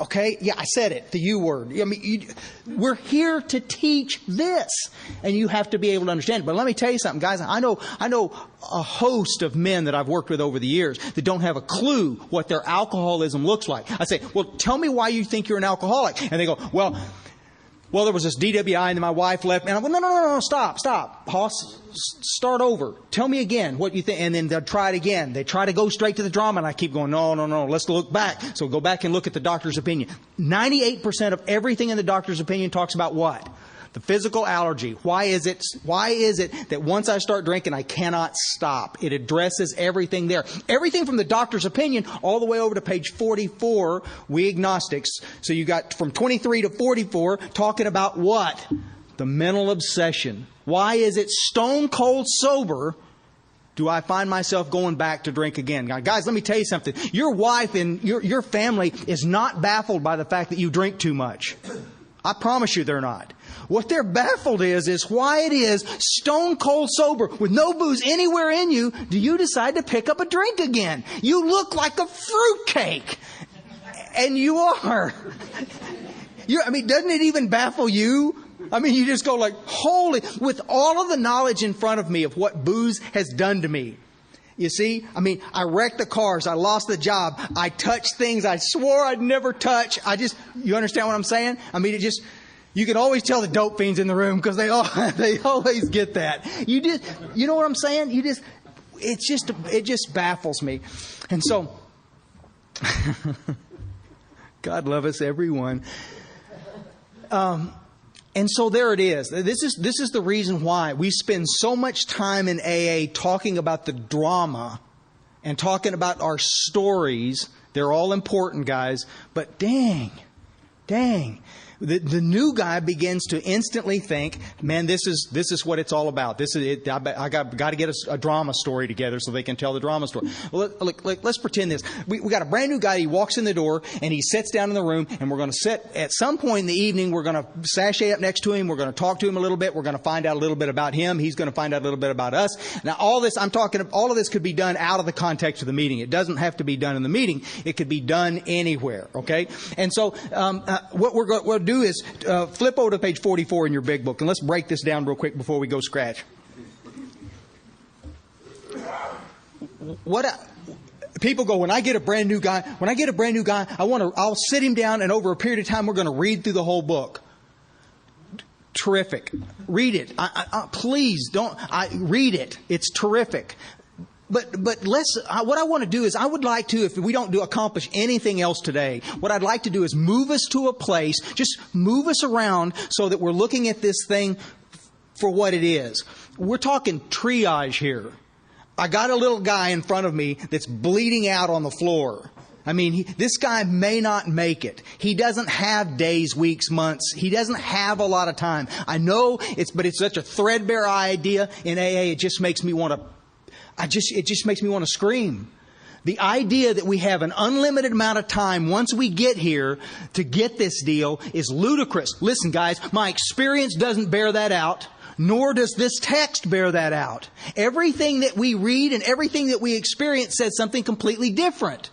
S2: Okay? Yeah, I said it, the U word. I mean, we're here to teach this, and you have to be able to understand it. But let me tell you something, guys. I know a host of men that I've worked with over the years that don't have a clue what their alcoholism looks like. I say, well, tell me why you think you're an alcoholic. And they go, well, there was this DWI and then my wife left. And I go, no, stop, Hoss, start over. Tell me again what you think. And then they'll try it again. They try to go straight to the drama, and I keep going, no, let's look back. So go back and look at the doctor's opinion. 98% of everything in the doctor's opinion talks about what? The physical allergy. Why is it that once I start drinking, I cannot stop? It addresses everything there. Everything from the doctor's opinion all the way over to page 44, we agnostics. So you got from 23 to 44 talking about what? The mental obsession. Why is it stone cold sober do I find myself going back to drink again? Guys, let me tell you something. Your wife and your family is not baffled by the fact that you drink too much. I promise you they're not. What they're baffled is why it is stone cold sober with no booze anywhere in you, do you decide to pick up a drink again? You look like a fruitcake. And you are. Doesn't it even baffle you? You just go like, holy, with all of the knowledge in front of me of what booze has done to me. You see, I wrecked the cars. I lost the job. I touched things I swore I'd never touch. You understand what I'm saying? You can always tell the dope fiends in the room because they always get that. You know what I'm saying? It just baffles me. And so, God love us, everyone. And so there it is. This is the reason why we spend so much time in AA talking about the drama and talking about our stories. They're all important, guys. But dang. The new guy begins to instantly think, man, this is what it's all about. This is it. I got to get a drama story together so they can tell the drama story. Well, let's pretend this. We got a brand new guy. He walks in the door and he sits down in the room, and we're going to sit at some point in the evening. We're going to sashay up next to him. We're going to talk to him a little bit. We're going to find out a little bit about him. He's going to find out a little bit about us. Now, all of this could be done out of the context of the meeting. It doesn't have to be done in the meeting. It could be done anywhere. Okay, and so what we'll do is flip over to page 44 in your big book, and let's break this down real quick before we go scratch. People go, when I get a brand new guy, I'll sit him down, and over a period of time, we're going to read through the whole book. Terrific. Read it. Please don't. Read it. It's terrific. But what I want to do is, I would like to, if we don't accomplish anything else today, what I'd like to do is move us to a place, just move us around so that we're looking at this thing for what it is. We're talking triage here. I got a little guy in front of me that's bleeding out on the floor. This guy may not make it. He doesn't have days, weeks, months. He doesn't have a lot of time. I know but it's such a threadbare idea in AA. It just makes me want to scream. The idea that we have an unlimited amount of time once we get here to get this deal is ludicrous. Listen, guys, my experience doesn't bear that out, nor does this text bear that out. Everything that we read and everything that we experience says something completely different.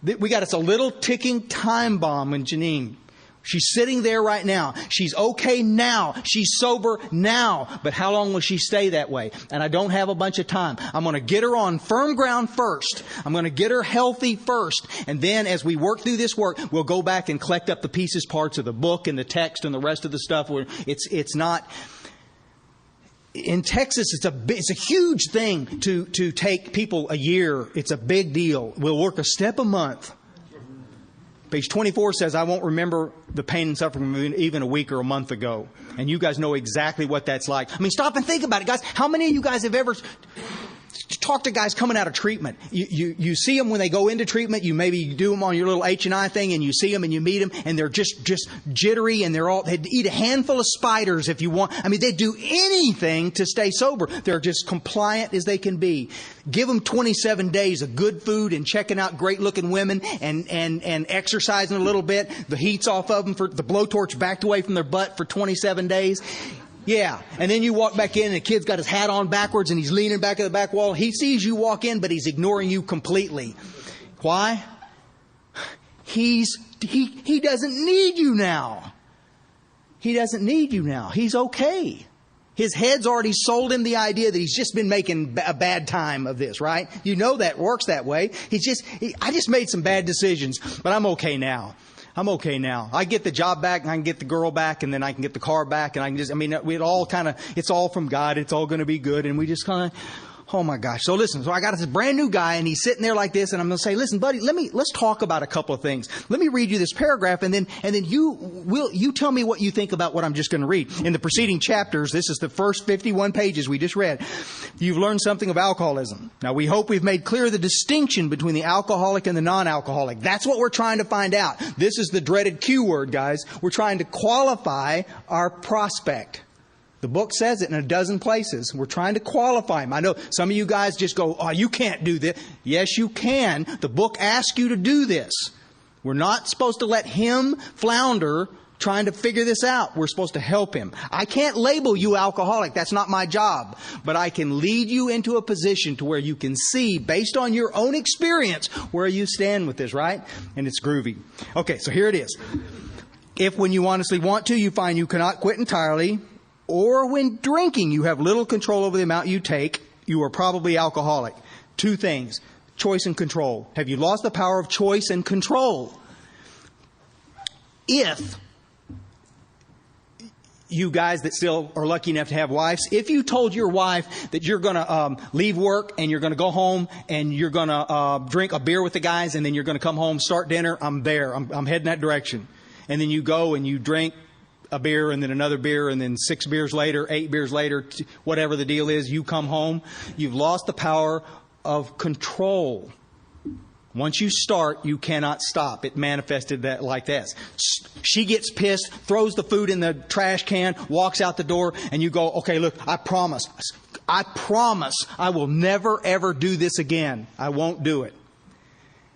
S2: It's a little ticking time bomb in Janine. She's sitting there right now. She's okay now. She's sober now. But how long will she stay that way? And I don't have a bunch of time. I'm going to get her on firm ground first. I'm going to get her healthy first. And then as we work through this work, we'll go back and collect up the pieces, parts of the book and the text and the rest of the stuff. Where it's not... In Texas, it's a huge thing to take people a year. It's a big deal. We'll work a step a month. Page 24 says, I won't remember the pain and suffering even a week or a month ago. And you guys know exactly what that's like. Stop and think about it, guys. How many of you guys have ever talked to guys coming out of treatment? You see them when they go into treatment. You maybe do them on your little H&I thing, and you see them and you meet them, and they're just jittery, and they'd eat a handful of spiders if you want. They'd do anything to stay sober. They're just compliant as they can be. Give them 27 days of good food and checking out great-looking women and exercising a little bit. The heat's off of them, for the blowtorch backed away from their butt for 27 days. Yeah. And then you walk back in and the kid's got his hat on backwards and he's leaning back at the back wall. He sees you walk in, but he's ignoring you completely. Why? He doesn't need you now. He doesn't need you now. He's okay. His head's already sold him the idea that he's just been making a bad time of this, right? You know that works that way. I just made some bad decisions, but I'm okay now. I'm okay now. I get the job back, and I can get the girl back, and then I can get the car back, and it's all from God. It's all going to be good, and we just kind of, oh my gosh. So listen, I got this brand new guy, and he's sitting there like this, and I'm going to say, listen, buddy, let's talk about a couple of things. Let me read you this paragraph, and then you tell me what you think about what I'm just going to read. In the preceding chapters, this is the first 51 pages we just read. You've learned something of alcoholism. Now, we hope we've made clear the distinction between the alcoholic and the non-alcoholic. That's what we're trying to find out. This is the dreaded Q word, guys. We're trying to qualify our prospect. The book says it in a dozen places. We're trying to qualify him. I know some of you guys just go, oh, you can't do this. Yes, you can. The book asks you to do this. We're not supposed to let him flounder trying to figure this out. We're supposed to help him. I can't label you alcoholic. That's not my job. But I can lead you into a position to where you can see, based on your own experience, where you stand with this, right? And it's groovy. Okay, so here it is. If when you honestly want to, you find you cannot quit entirely, or when drinking, you have little control over the amount you take, you are probably alcoholic. Two things, choice and control. Have you lost the power of choice and control? If you guys that still are lucky enough to have wives, if you told your wife that you're going to leave work and you're going to go home and you're going to drink a beer with the guys and then you're going to come home, start dinner, I'm there, I'm heading that direction. And then you go and you drink a beer and then another beer and then 6 beers later, 8 beers later, whatever the deal is, you come home. You've lost the power of control. Once you start, you cannot stop. It manifested that like this. She gets pissed, throws the food in the trash can, walks out the door, and you go, okay, look, I promise I will never ever do this again. I won't do it.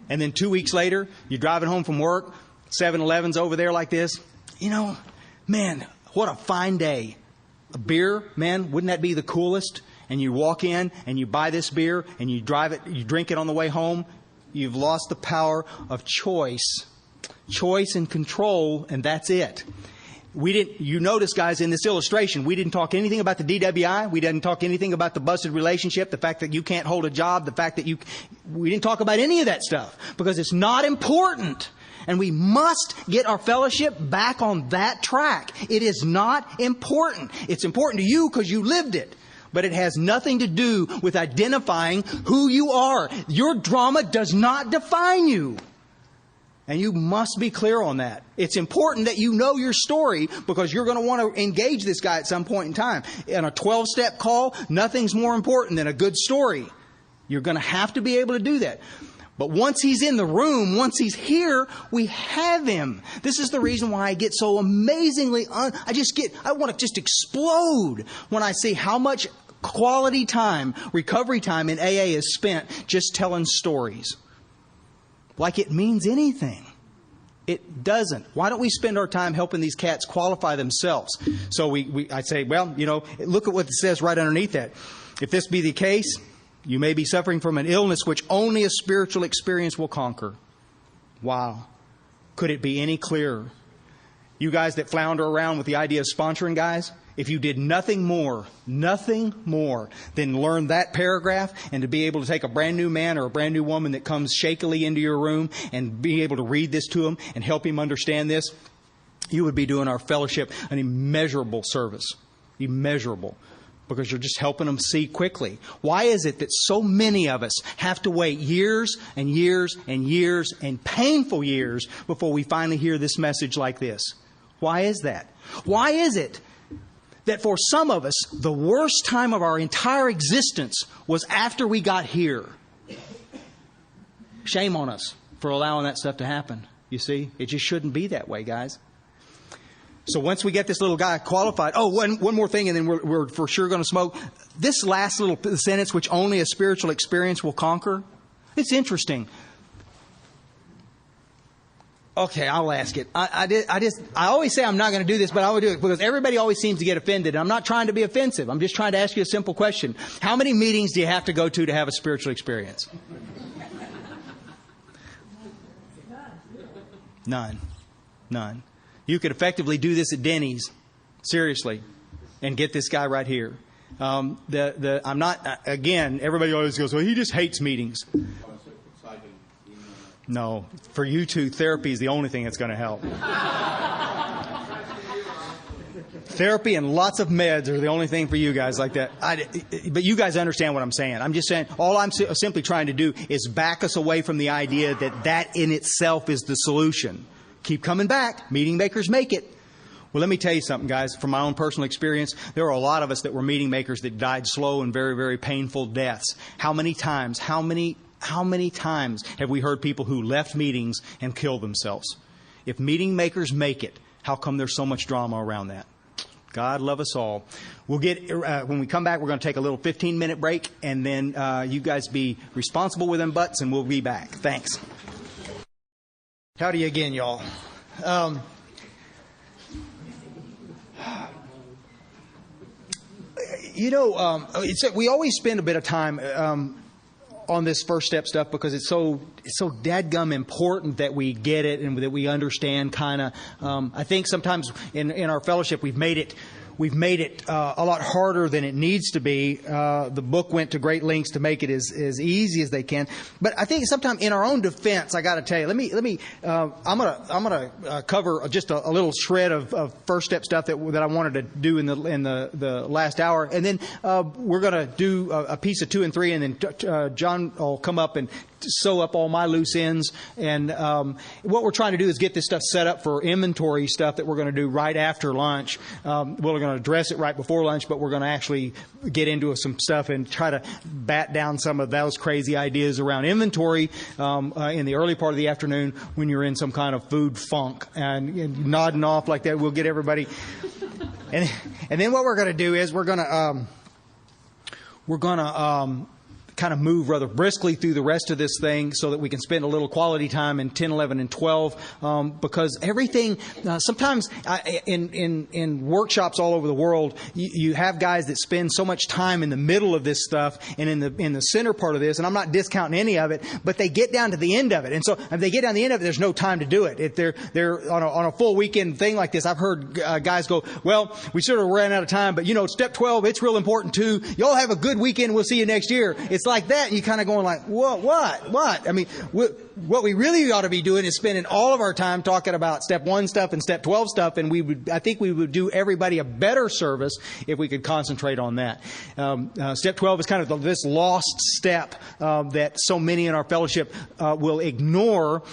S2: And then 2 weeks later, you're driving home from work, 7-Eleven's over there like this. You know, man, what a fine day. A beer, man, wouldn't that be the coolest? And you walk in and you buy this beer and you drive it, you drink it on the way home. You've lost the power of choice and control, and that's it. You notice, guys, in this illustration, we didn't talk anything about the DWI. We didn't talk anything about the busted relationship, the fact that you can't hold a job, the fact that we didn't talk about any of that stuff because it's not important. And we must get our fellowship back on that track. It is not important. It's important to you because you lived it. But it has nothing to do with identifying who you are. Your drama does not define you. And you must be clear on that. It's important that you know your story because you're going to want to engage this guy at some point in time. In a 12-step call, nothing's more important than a good story. You're going to have to be able to do that. But once he's in the room, once he's here, we have him. This is the reason why I get so amazingly, I want to just explode when I see how much quality time, recovery time in AA is spent just telling stories. Like it means anything. It doesn't. Why don't we spend our time helping these cats qualify themselves? So I say, well, look at what it says right underneath that. If this be the case, you may be suffering from an illness which only a spiritual experience will conquer. Wow. Could it be any clearer? You guys that flounder around with the idea of sponsoring guys, if you did nothing more than learn that paragraph and to be able to take a brand new man or a brand new woman that comes shakily into your room and be able to read this to him and help him understand this, you would be doing our fellowship an immeasurable service. Immeasurable. Because you're just helping them see quickly. Why is it that so many of us have to wait years and years and years and painful years before we finally hear this message like this? Why is that? Why is it that for some of us, the worst time of our entire existence was after we got here? Shame on us for allowing that stuff to happen. You see, it just shouldn't be that way, guys. So once we get this little guy qualified, one more thing, and then we're for sure going to smoke. This last little sentence, which only a spiritual experience will conquer, it's interesting. Okay, I'll ask it. I always say I'm not going to do this, but I will do it because everybody always seems to get offended. I'm not trying to be offensive. I'm just trying to ask you a simple question. How many meetings do you have to go to have a spiritual experience? None. None. You could effectively do this at Denny's, seriously, and get this guy right here. I'm not, again, everybody always goes, well, he just hates meetings. No, for you two, therapy is the only thing that's going to help. Therapy and lots of meds are the only thing for you guys like that. But you guys understand what I'm saying. I'm just saying, all I'm simply trying to do is back us away from the idea that that in itself is the solution. Keep coming back. Meeting makers make it. Well, let me tell you something, guys. From my own personal experience, there are a lot of us that were meeting makers that died slow and very, very painful deaths. How many times have we heard people who left meetings and killed themselves? If meeting makers make it, how come there's so much drama around that? God love us all. We'll get, when we come back, we're going to take a little 15-minute break, and then you guys be responsible with them butts, and we'll be back. Thanks. Howdy again, y'all. We always spend a bit of time on this first step stuff because it's so dadgum important that we get it and that we understand kind of. I think sometimes in our fellowship we've made it a lot harder than it needs to be. The book went to great lengths to make it as easy as they can. But I think sometimes in our own defense, I got to tell you, I'm gonna cover just a little shred of first step stuff that I wanted to do in the last hour, and then we're gonna do a piece of 2 and 3, and then John will come up and sew up all my loose ends. And what we're trying to do is get this stuff set up for inventory stuff that we're going to do right after lunch. We're going to address it right before lunch, but we're going to actually get into some stuff and try to bat down some of those crazy ideas around inventory in the early part of the afternoon when you're in some kind of food funk and nodding off like that. We'll get everybody. And then what we're going to do is we're going to kind of move rather briskly through the rest of this thing so that we can spend a little quality time in 10, 11, and 12 because everything, sometimes in workshops all over the world, you have guys that spend so much time in the middle of this stuff and in the center part of this, and I'm not discounting any of it, but they get down to the end of it. And so if they get down to the end of it, there's no time to do it. If they're on a full weekend thing like this, I've heard guys go, well, we sort of ran out of time, but step 12, it's real important too. Y'all have a good weekend. We'll see you next year. It's like that, and you kind of going like, what? I mean, what we really ought to be doing is spending all of our time talking about step 1 stuff and step 12 stuff, and I think we would do everybody a better service if we could concentrate on that. Step 12 is kind of this lost step that so many in our fellowship will ignore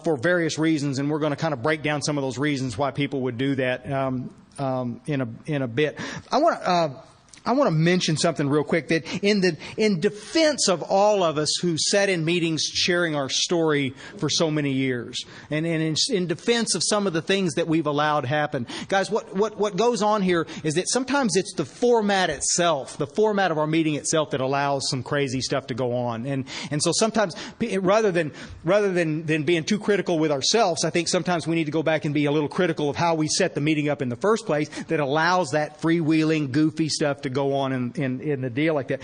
S2: for various reasons, and we're going to kind of break down some of those reasons why people would do that in a bit. I want to mention something real quick that in defense of all of us who sat in meetings sharing our story for so many years, and in defense of some of the things that we've allowed happen, guys, what goes on here is that sometimes it's the format itself, the format of our meeting itself, that allows some crazy stuff to go on, and so sometimes rather than being too critical with ourselves, I think sometimes we need to go back and be a little critical of how we set the meeting up in the first place that allows that freewheeling, goofy stuff to go on in the deal like that.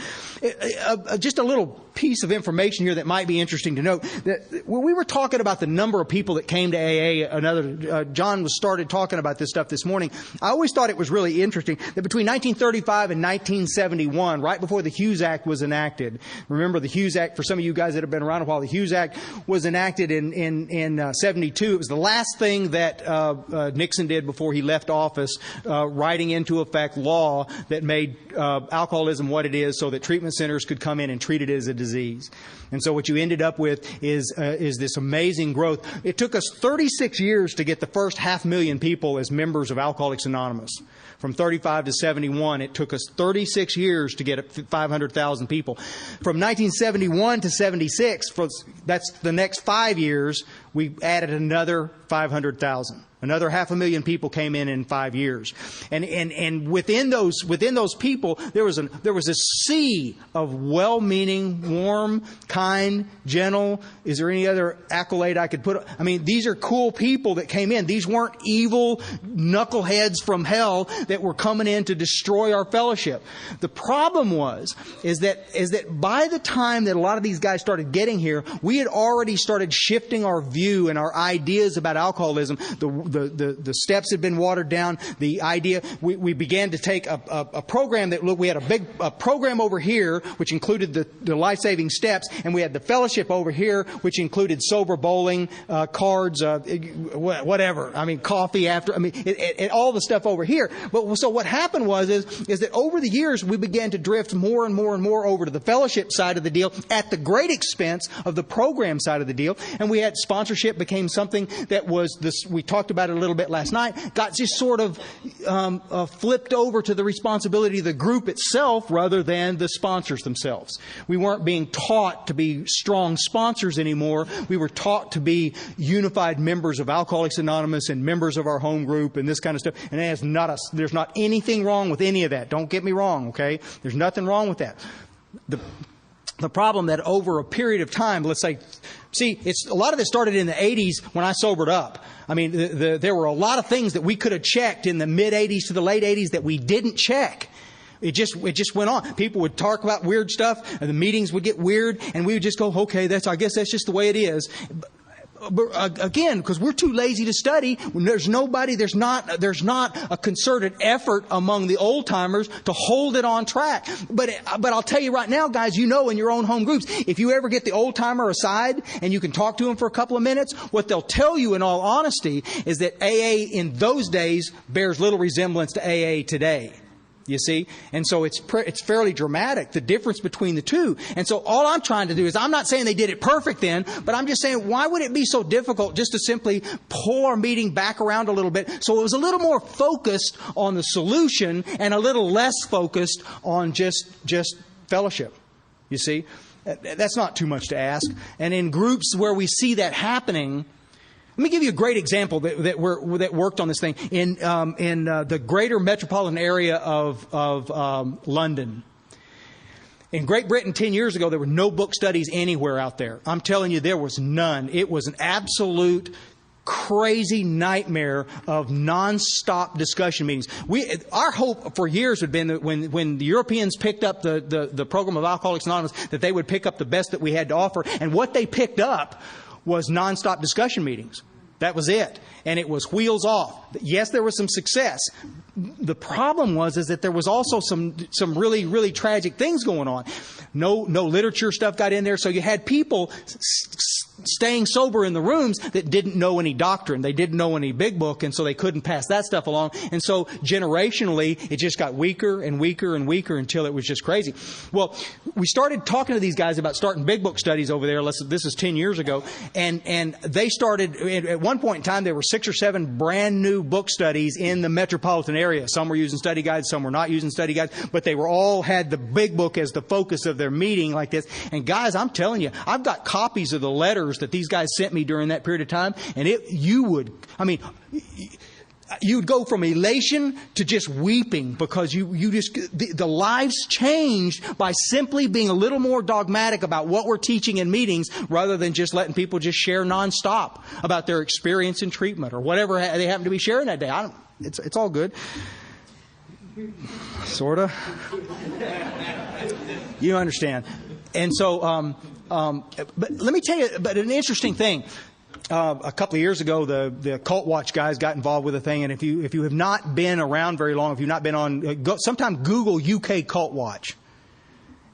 S2: Just a little piece of information here that might be interesting to note. That when we were talking about the number of people that came to AA, John started talking about this stuff this morning. I always thought it was really interesting that between 1935 and 1971, right before the Hughes Act was enacted, remember the Hughes Act, for some of you guys that have been around a while, the Hughes Act was enacted in 72. It was the last thing that Nixon did before he left office, writing into effect law that made alcoholism what it is so that treatment centers could come in and treat it as a disease. And so what you ended up with is this amazing growth. It took us 36 years to get the first 500,000 people as members of Alcoholics Anonymous. From 35 to 71, it took us 36 years to get 500,000 people. From 1971 to 76, that's the next 5 years, we added another 500,000. Another 500,000 people came in 5 years. And within those people, there was a sea of well-meaning, warm, kind, gentle. Is there any other accolade I could put? I mean, these are cool people that came in. These weren't evil knuckleheads from hell that were coming in to destroy our fellowship. The problem is that by the time that a lot of these guys started getting here, we had already started shifting our view and our ideas about alcoholism. The steps had been watered down. The idea, we began to take a program that, look, we had a program over here, which included the life-saving steps, and we had the fellowship over here, which included sober bowling, cards, whatever. I mean, coffee after, all the stuff over here. But so what happened is that over the years, we began to drift more and more and more over to the fellowship side of the deal at the great expense of the program side of the deal. And we had sponsorship became something that was this, we talked about it a little bit last night, got just sort of flipped over to the responsibility of the group itself rather than the sponsors themselves. We weren't being taught to be strong sponsors anymore. We were taught to be unified members of Alcoholics Anonymous and members of our home group and this kind of stuff. And there's not anything wrong with any of that. Don't get me wrong, okay? There's nothing wrong with that. The problem that over a period of time, let's say, a lot of this started in the 80s when I sobered up. I mean, there were a lot of things that we could have checked in the mid-80s to the late 80s that we didn't check. It just went on. People would talk about weird stuff, and the meetings would get weird, and we would just go, okay, I guess that's just the way it is. But again, because we're too lazy to study, there's not a concerted effort among the old timers to hold it on track. But I'll tell you right now, guys, in your own home groups, if you ever get the old timer aside and you can talk to them for a couple of minutes, what they'll tell you in all honesty is that AA in those days bears little resemblance to AA today. You see? And so it's fairly dramatic, the difference between the two. And so all I'm trying to do is, I'm not saying they did it perfect then, but I'm just saying, why would it be so difficult just to simply pull our meeting back around a little bit so it was a little more focused on the solution and a little less focused on just fellowship? You see? That's not too much to ask. And in groups where we see that happening, let me give you a great example that worked on this thing in the greater metropolitan area of London. In Great Britain 10 years ago, there were no book studies anywhere out there. I'm telling you, there was none. It was an absolute crazy nightmare of non-stop discussion meetings. Our hope for years had been that when the Europeans picked up the program of Alcoholics Anonymous, that they would pick up the best that we had to offer. And what they picked up was non-stop discussion meetings. That was it. And it was wheels off. Yes, there was some success. The problem was that there was also some really, really tragic things going on. No literature stuff got in there. So you had people staying sober in the rooms that didn't know any doctrine. They didn't know any big book, and so they couldn't pass that stuff along. And so generationally, it just got weaker and weaker and weaker until it was just crazy. Well, we started talking to these guys about starting big book studies over there. This is 10 years ago. And they started, at one point in time, there were 6 or 7 brand new book studies in the metropolitan area. Some were using study guides, some were not using study guides, but they were all had the big book as the focus of their meeting like this. And guys, I'm telling you, I've got copies of the letters that these guys sent me during that period of time, and you'd go from elation to just weeping because the lives changed by simply being a little more dogmatic about what we're teaching in meetings rather than just letting people just share nonstop about their experience in treatment or whatever they happen to be sharing that day. It's all good. Sorta. You understand. And so, but let me tell you, but an interesting thing. A couple of years ago, the Cult Watch guys got involved with a thing, and if you have not been around very long, if you've not been on, sometime Google UK Cult Watch.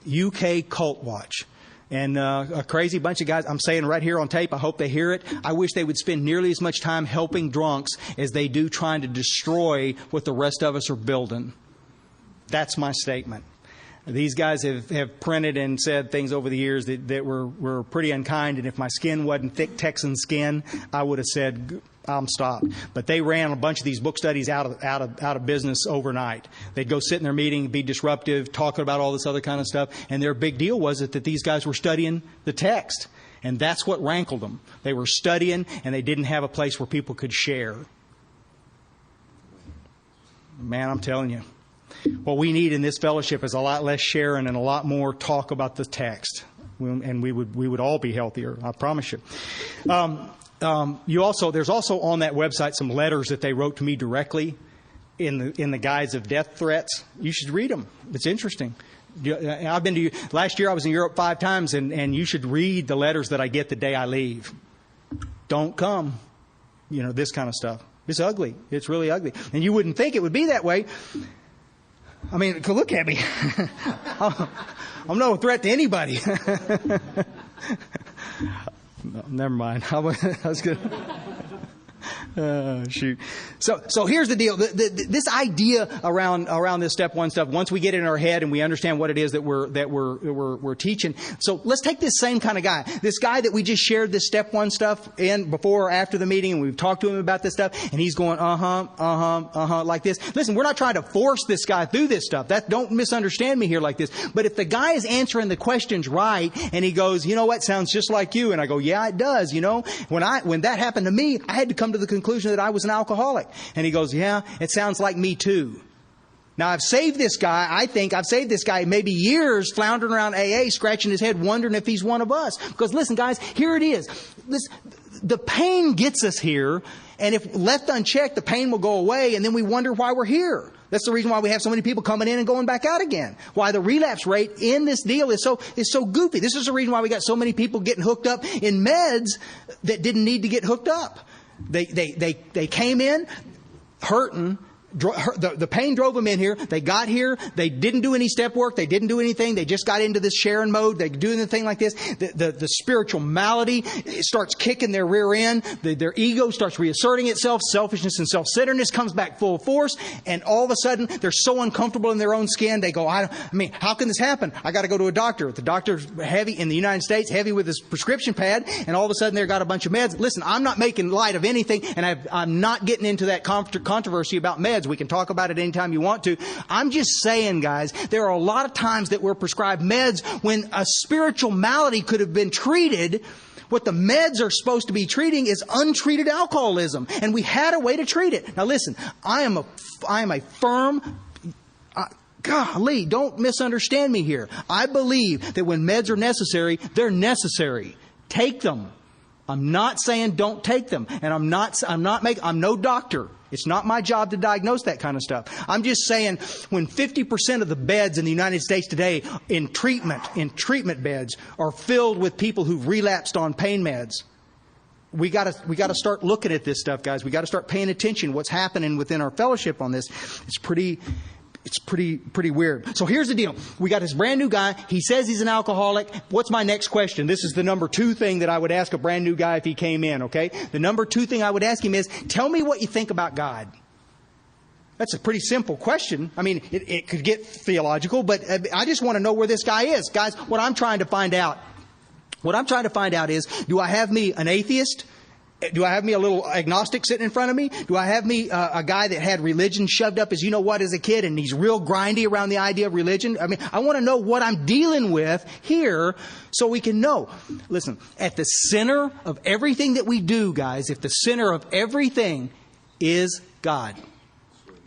S2: UK Cult Watch. And a crazy bunch of guys, I'm saying right here on tape, I hope they hear it. I wish they would spend nearly as much time helping drunks as they do trying to destroy what the rest of us are building. That's my statement. These guys have printed and said things over the years that were pretty unkind, and if my skin wasn't thick Texan skin, I would have said, I'm stopped. But they ran a bunch of these book studies out of business overnight. They'd go sit in their meeting, be disruptive, talking about all this other kind of stuff, and their big deal was that these guys were studying the text, and that's what rankled them. They were studying, and they didn't have a place where people could share. man, I'm telling you, what we need in this fellowship is a lot less sharing and a lot more talk about the text. And we would all be healthier, I promise you. There's also on that website some letters that they wrote to me directly in the guise of death threats. You should read them. It's interesting. I've been to last year. I was in Europe 5 times, and you should read the letters that I get the day I leave. Don't come. This kind of stuff. It's ugly. It's really ugly, and you wouldn't think it would be that way. I mean, look at me. I'm no threat to anybody. No, never mind. I was going shoot. So here's the deal. This idea around this step 1 stuff. Once we get it in our head and we understand what it is that we're teaching. So let's take this same kind of guy. This guy that we just shared this step 1 stuff in before or after the meeting, and we've talked to him about this stuff, and he's going like this. Listen, we're not trying to force this guy through this stuff. Don't misunderstand me here like this. But if the guy is answering the questions right, and he goes, you know what, sounds just like you, and I go, yeah, it does. When that happened to me, I had to come to the conclusion that I was an alcoholic. And he goes, yeah, it sounds like me too. Now, I've saved this guy. I think I've saved this guy maybe years floundering around AA, scratching his head, wondering if he's one of us. Because listen, guys, here it is. The pain gets us here. And if left unchecked, the pain will go away. And then we wonder why we're here. That's the reason why we have so many people coming in and going back out again. Why the relapse rate in this deal is so goofy. This is the reason why we got so many people getting hooked up in meds that didn't need to get hooked up. They came in hurting. The pain drove them in here. They got here. They didn't do any step work. They didn't do anything. They just got into this sharing mode. They do anything like this. The spiritual malady starts kicking their rear end. Their ego starts reasserting itself. Selfishness and self-centeredness comes back full force. And all of a sudden, they're so uncomfortable in their own skin. They go, how can this happen? I got to go to a doctor. The doctor's heavy in the United States, heavy with his prescription pad. And all of a sudden, they've got a bunch of meds. Listen, I'm not making light of anything. And I'm not getting into that controversy about meds. We can talk about it anytime you want to. I'm just saying, guys, there are a lot of times that we're prescribed meds when a spiritual malady could have been treated. What the meds are supposed to be treating is untreated alcoholism. And we had a way to treat it. Now listen, I am a firm... golly, don't misunderstand me here. I believe that when meds are necessary, they're necessary. Take them. I'm not saying don't take them. And I'm no doctor. It's not my job to diagnose that kind of stuff. I'm just saying when 50% of the beds in the United States today in treatment beds are filled with people who've relapsed on pain meds, we got to start looking at this stuff, guys. We got to start paying attention to what's happening within our fellowship on this. It's pretty weird. So here's the deal. We got this brand new guy. He says he's an alcoholic. What's my next question? This is the number 2 thing that I would ask a brand new guy if he came in, okay? The number 2 thing I would ask him is, tell me what you think about God. That's a pretty simple question. I mean, it could get theological, but I just want to know where this guy is. Guys, what I'm trying to find out is, do I have me an atheist? Do I have me a little agnostic sitting in front of me? Do I have me a guy that had religion shoved up as as a kid, and he's real grindy around the idea of religion? I mean, I want to know what I'm dealing with here so we can know. Listen, at the center of everything that we do, guys, if the center of everything is God,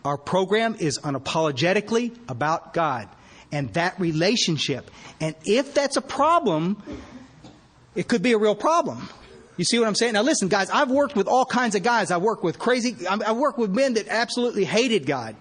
S2: our program is unapologetically about God and that relationship. And if that's a problem, it could be a real problem. You see what I'm saying? Now listen, guys, I've worked with all kinds of guys. I work with men that absolutely hated God.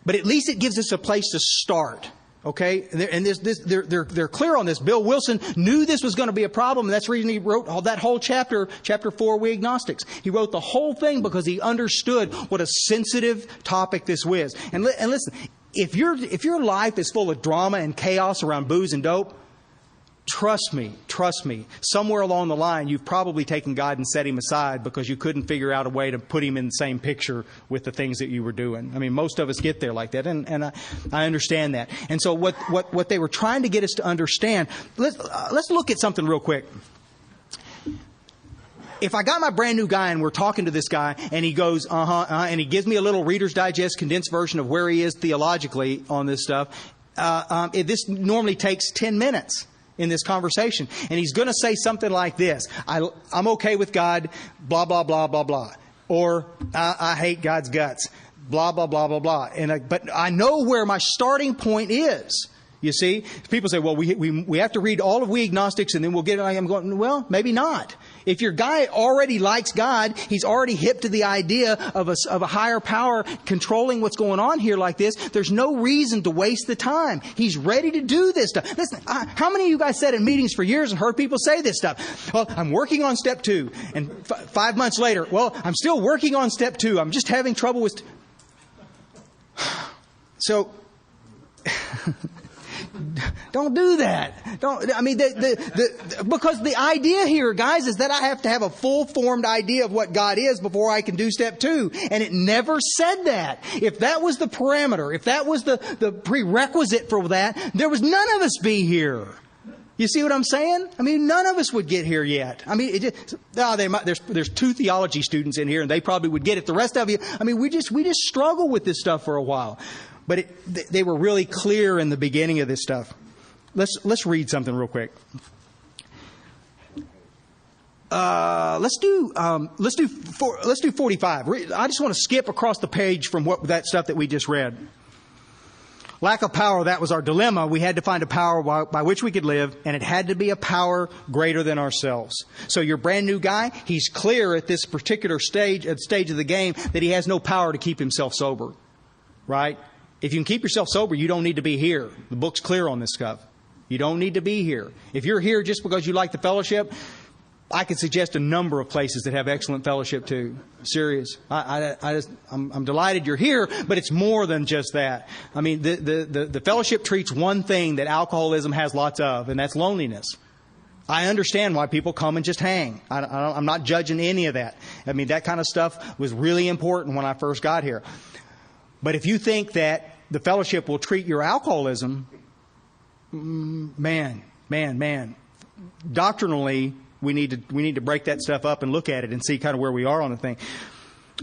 S2: But at least it gives us a place to start. Okay? And they're clear on this. Bill Wilson knew this was going to be a problem. And that's the reason he wrote that whole chapter 4, We Agnostics. He wrote the whole thing because he understood what a sensitive topic this was. And listen, if your life is full of drama and chaos around booze and dope, trust me, somewhere along the line, you've probably taken God and set Him aside because you couldn't figure out a way to put Him in the same picture with the things that you were doing. I mean, most of us get there like that, and I understand that. And so what they were trying to get us to understand, let's look at something real quick. If I got my brand new guy and we're talking to this guy and he goes, and he gives me a little Reader's Digest condensed version of where he is theologically on this stuff, this normally takes 10 minutes. In this conversation. And he's going to say something like this. I'm okay with God, blah, blah, blah, blah, blah. Or, I hate God's guts. blah, blah, blah, blah, blah. But I know where my starting point is. You see, people say, well, we have to read all of We Agnostics and then we'll get it. I'm going, well, maybe not. If your guy already likes God, he's already hip to the idea of a higher power controlling what's going on here like this, there's no reason to waste the time. He's ready to do this stuff. Listen, how many of you guys said in meetings for years and heard people say this stuff? Well, I'm working on step 2. And 5 months later, well, I'm still working on step 2. I'm just having trouble with... So... Don't do that. Because the idea here, guys, is that I have to have a full-formed idea of what God is before I can do step 2. And it never said that. If that was the parameter, if that was the prerequisite for that, there was none of us be here. You see what I'm saying? I mean, none of us would get here yet. I mean, there's 2 theology students in here, and they probably would get it. The rest of you, I mean, we just struggle with this stuff for a while. But they were really clear in the beginning of this stuff. Let's read something real quick. Let's do 45. I just want to skip across the page from that stuff that we just read. Lack of power, that was our dilemma. We had to find a power by which we could live, and it had to be a power greater than ourselves. So your brand new guy, he's clear at this particular stage of the game that he has no power to keep himself sober. Right? If you can keep yourself sober, you don't need to be here. The book's clear on this stuff. You don't need to be here. If you're here just because you like the fellowship, I could suggest a number of places that have excellent fellowship too. Serious. I'm delighted you're here, but it's more than just that. I mean, the fellowship treats one thing that alcoholism has lots of, and that's loneliness. I understand why people come and just hang. I'm not judging any of that. I mean, that kind of stuff was really important when I first got here. But if you think that the fellowship will treat your alcoholism, man. Doctrinally, we need to break that stuff up and look at it and see kind of where we are on the thing.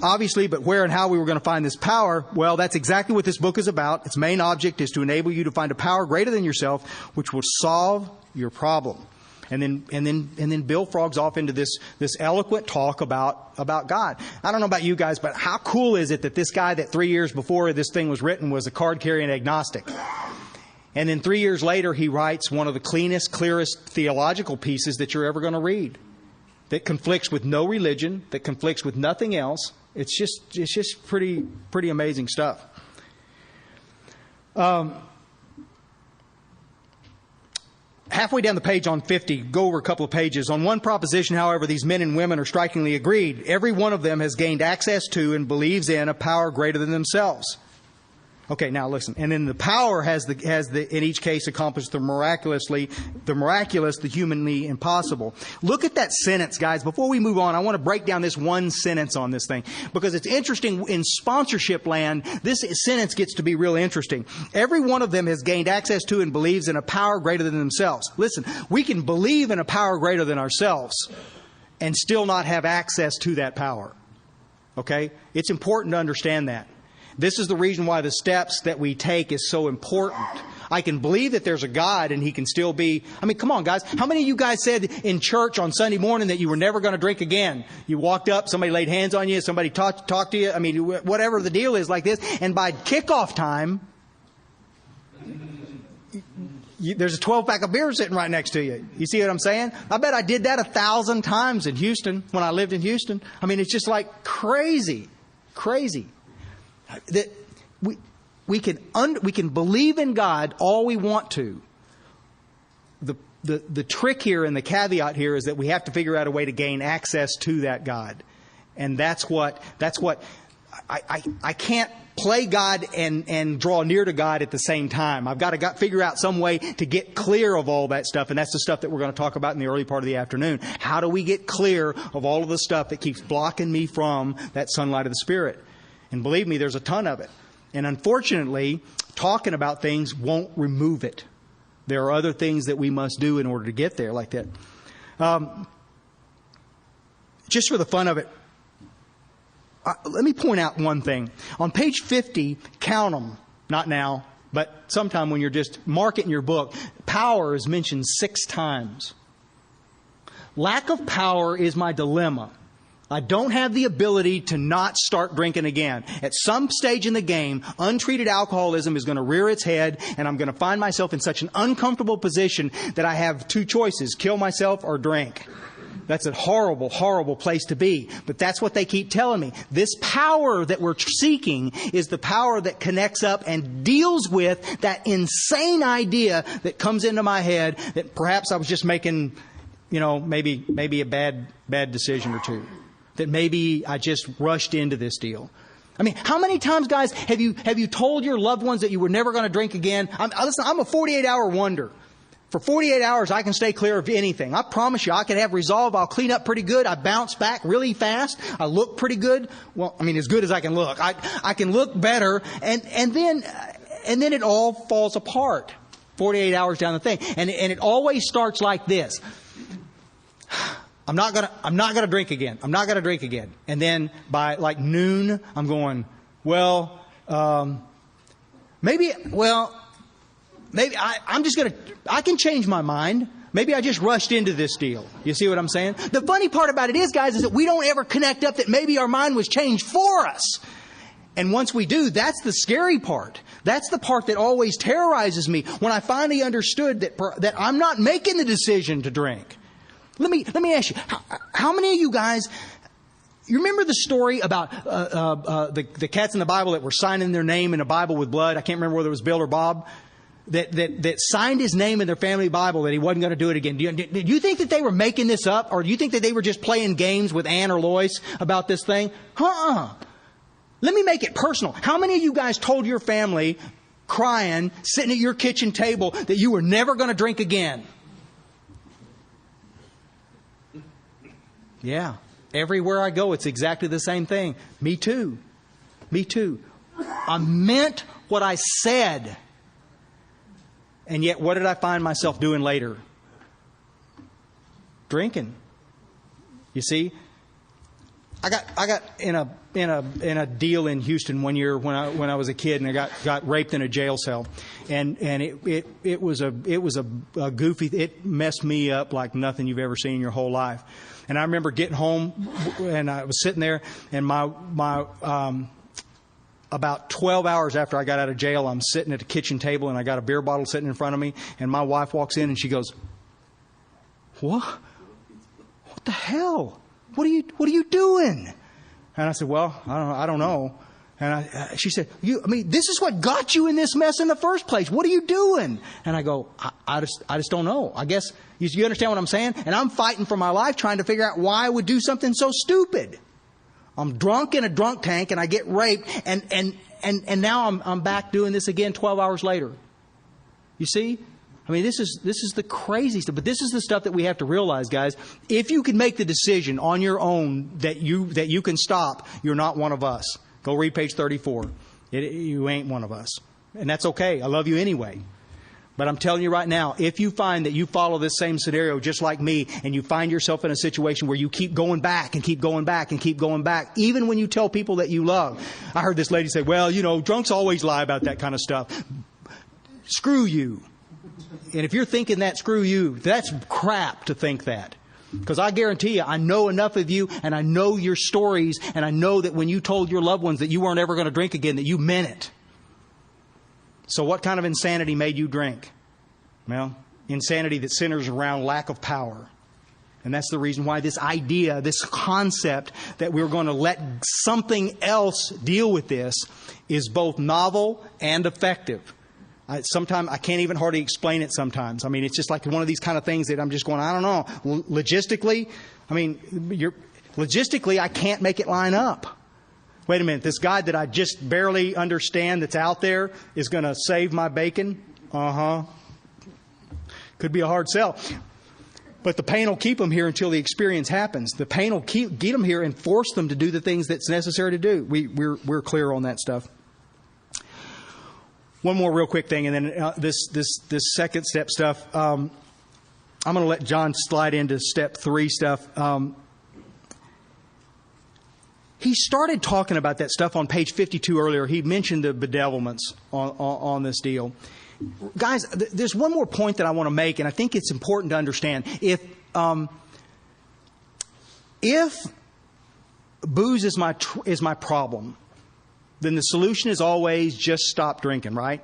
S2: Obviously, but where and how we were going to find this power, well, that's exactly what this book is about. Its main object is to enable you to find a power greater than yourself, which will solve your problem. And then Bill frogs off into this eloquent talk about God. I don't know about you guys, but how cool is it that this guy that 3 years before this thing was written was a card-carrying agnostic? And then 3 years later, he writes one of the cleanest, clearest theological pieces that you're ever going to read. That conflicts with no religion, that conflicts with nothing else. It's just pretty amazing stuff. Halfway down the page on 50, go over a couple of pages. On one proposition, however, these men and women are strikingly agreed. Every one of them has gained access to and believes in a power greater than themselves. Okay, now listen. And then the power has in each case accomplished the miraculous, the humanly impossible. Look at that sentence, guys. Before we move on, I want to break down this one sentence on this thing because it's interesting. In sponsorship land, this sentence gets to be real interesting. Every one of them has gained access to and believes in a power greater than themselves. Listen, we can believe in a power greater than ourselves and still not have access to that power. Okay? It's important to understand that. This is the reason why the steps that we take is so important. I can believe that there's a God and He can still be... I mean, come on, guys. How many of you guys said in church on Sunday morning that you were never going to drink again? You walked up, somebody laid hands on you, somebody talked to you. I mean, whatever the deal is like this. And by kickoff time, there's a 12-pack of beer sitting right next to you. You see what I'm saying? I bet I did that 1,000 times in Houston when I lived in Houston. I mean, it's just like crazy. That we can believe in God all we want to. The trick here and the caveat here is that we have to figure out a way to gain access to that God, and that's what I can't play God and draw near to God at the same time. I've got to figure out some way to get clear of all that stuff, and that's the stuff that we're going to talk about in the early part of the afternoon. How do we get clear of all of the stuff that keeps blocking me from that sunlight of the Spirit? And believe me, there's a ton of it. And unfortunately, talking about things won't remove it. There are other things that we must do in order to get there like that. Just for the fun of it, let me point out one thing. On page 50, count them. Not now, but sometime when you're just marking your book, power is mentioned 6 times. Lack of power is my dilemma. I don't have the ability to not start drinking again. At some stage in the game, untreated alcoholism is going to rear its head, and I'm going to find myself in such an uncomfortable position that I have two choices: kill myself or drink. That's a horrible, horrible place to be. But that's what they keep telling me. This power that we're seeking is the power that connects up and deals with that insane idea that comes into my head that perhaps I was just making, maybe a bad decision or two. That maybe I just rushed into this deal. I mean, how many times, guys, have you told your loved ones that you were never going to drink again? Listen, I'm a 48-hour wonder. For 48 hours, I can stay clear of anything. I promise you, I can have resolve. I'll clean up pretty good. I bounce back really fast. I look pretty good. Well, I mean, as good as I can look. I can look better, and then it all falls apart. 48 hours down the thing, and it always starts like this. I'm not gonna drink again. I'm not gonna drink again. And then by like noon, I'm going, maybe I can change my mind. Maybe I just rushed into this deal. You see what I'm saying? The funny part about it is, guys, is that we don't ever connect up that maybe our mind was changed for us. And once we do, that's the scary part. That's the part that always terrorizes me when I finally understood that I'm not making the decision to drink. Let me ask you, how many of you guys, you remember the story about the cats in the Bible that were signing their name in a Bible with blood? I can't remember whether it was Bill or Bob. That signed his name in their family Bible that he wasn't going to do it again. Do you think that they were making this up? Or do you think that they were just playing games with Ann or Lois about this thing? Let me make it personal. How many of you guys told your family, crying, sitting at your kitchen table, that you were never going to drink again? Yeah. Everywhere I go, it's exactly the same thing. Me too. Me too. I meant what I said. And yet, what did I find myself doing later? Drinking. You see? I got in a deal in Houston one year when I was a kid, and I got raped in a jail cell, and it was a goofy. It messed me up like nothing you've ever seen in your whole life. And I remember getting home, and I was sitting there, and my about 12 hours after I got out of jail, I'm sitting at a kitchen table, and I got a beer bottle sitting in front of me, and my wife walks in, and she goes, "What? What the hell? What are you doing?" And I said, "Well, I don't know." And she said, this is what got you in this mess in the first place. What are you doing? And I go, I just don't know. I guess you understand what I'm saying? And I'm fighting for my life, trying to figure out why I would do something so stupid. I'm drunk in a drunk tank, and I get raped, and now I'm back doing this again 12 hours later. You see? I mean, this is the crazy stuff. But this is the stuff that we have to realize, guys. If you can make the decision on your own that you can stop, you're not one of us. Go read page 34. You ain't one of us. And that's okay. I love you anyway. But I'm telling you right now, if you find that you follow this same scenario just like me, and you find yourself in a situation where you keep going back and keep going back and keep going back, even when you tell people that you love. I heard this lady say, "Well, drunks always lie about that kind of stuff." Screw you. And if you're thinking that, screw you. That's crap to think that. Because I guarantee you, I know enough of you, and I know your stories, and I know that when you told your loved ones that you weren't ever going to drink again, that you meant it. So what kind of insanity made you drink? Well, insanity that centers around lack of power. And that's the reason why this idea, this concept that we're going to let something else deal with this is both novel and effective. Sometimes I can't even hardly explain it sometimes. I mean, it's just like one of these kind of things that I'm just going, I don't know. Logistically, I can't make it line up. Wait a minute, this God that I just barely understand that's out there is going to save my bacon? Could be a hard sell. But the pain will keep them here until the experience happens. The pain will get them here and force them to do the things that's necessary to do. We're clear on that stuff. One more real quick thing, and then this second step stuff. I'm going to let John slide into step 3 stuff. He started talking about that stuff on page 52 earlier. He mentioned the bedevilments on this deal. Guys, there's one more point that I want to make, and I think it's important to understand. If booze is my problem, then the solution is always just stop drinking, right?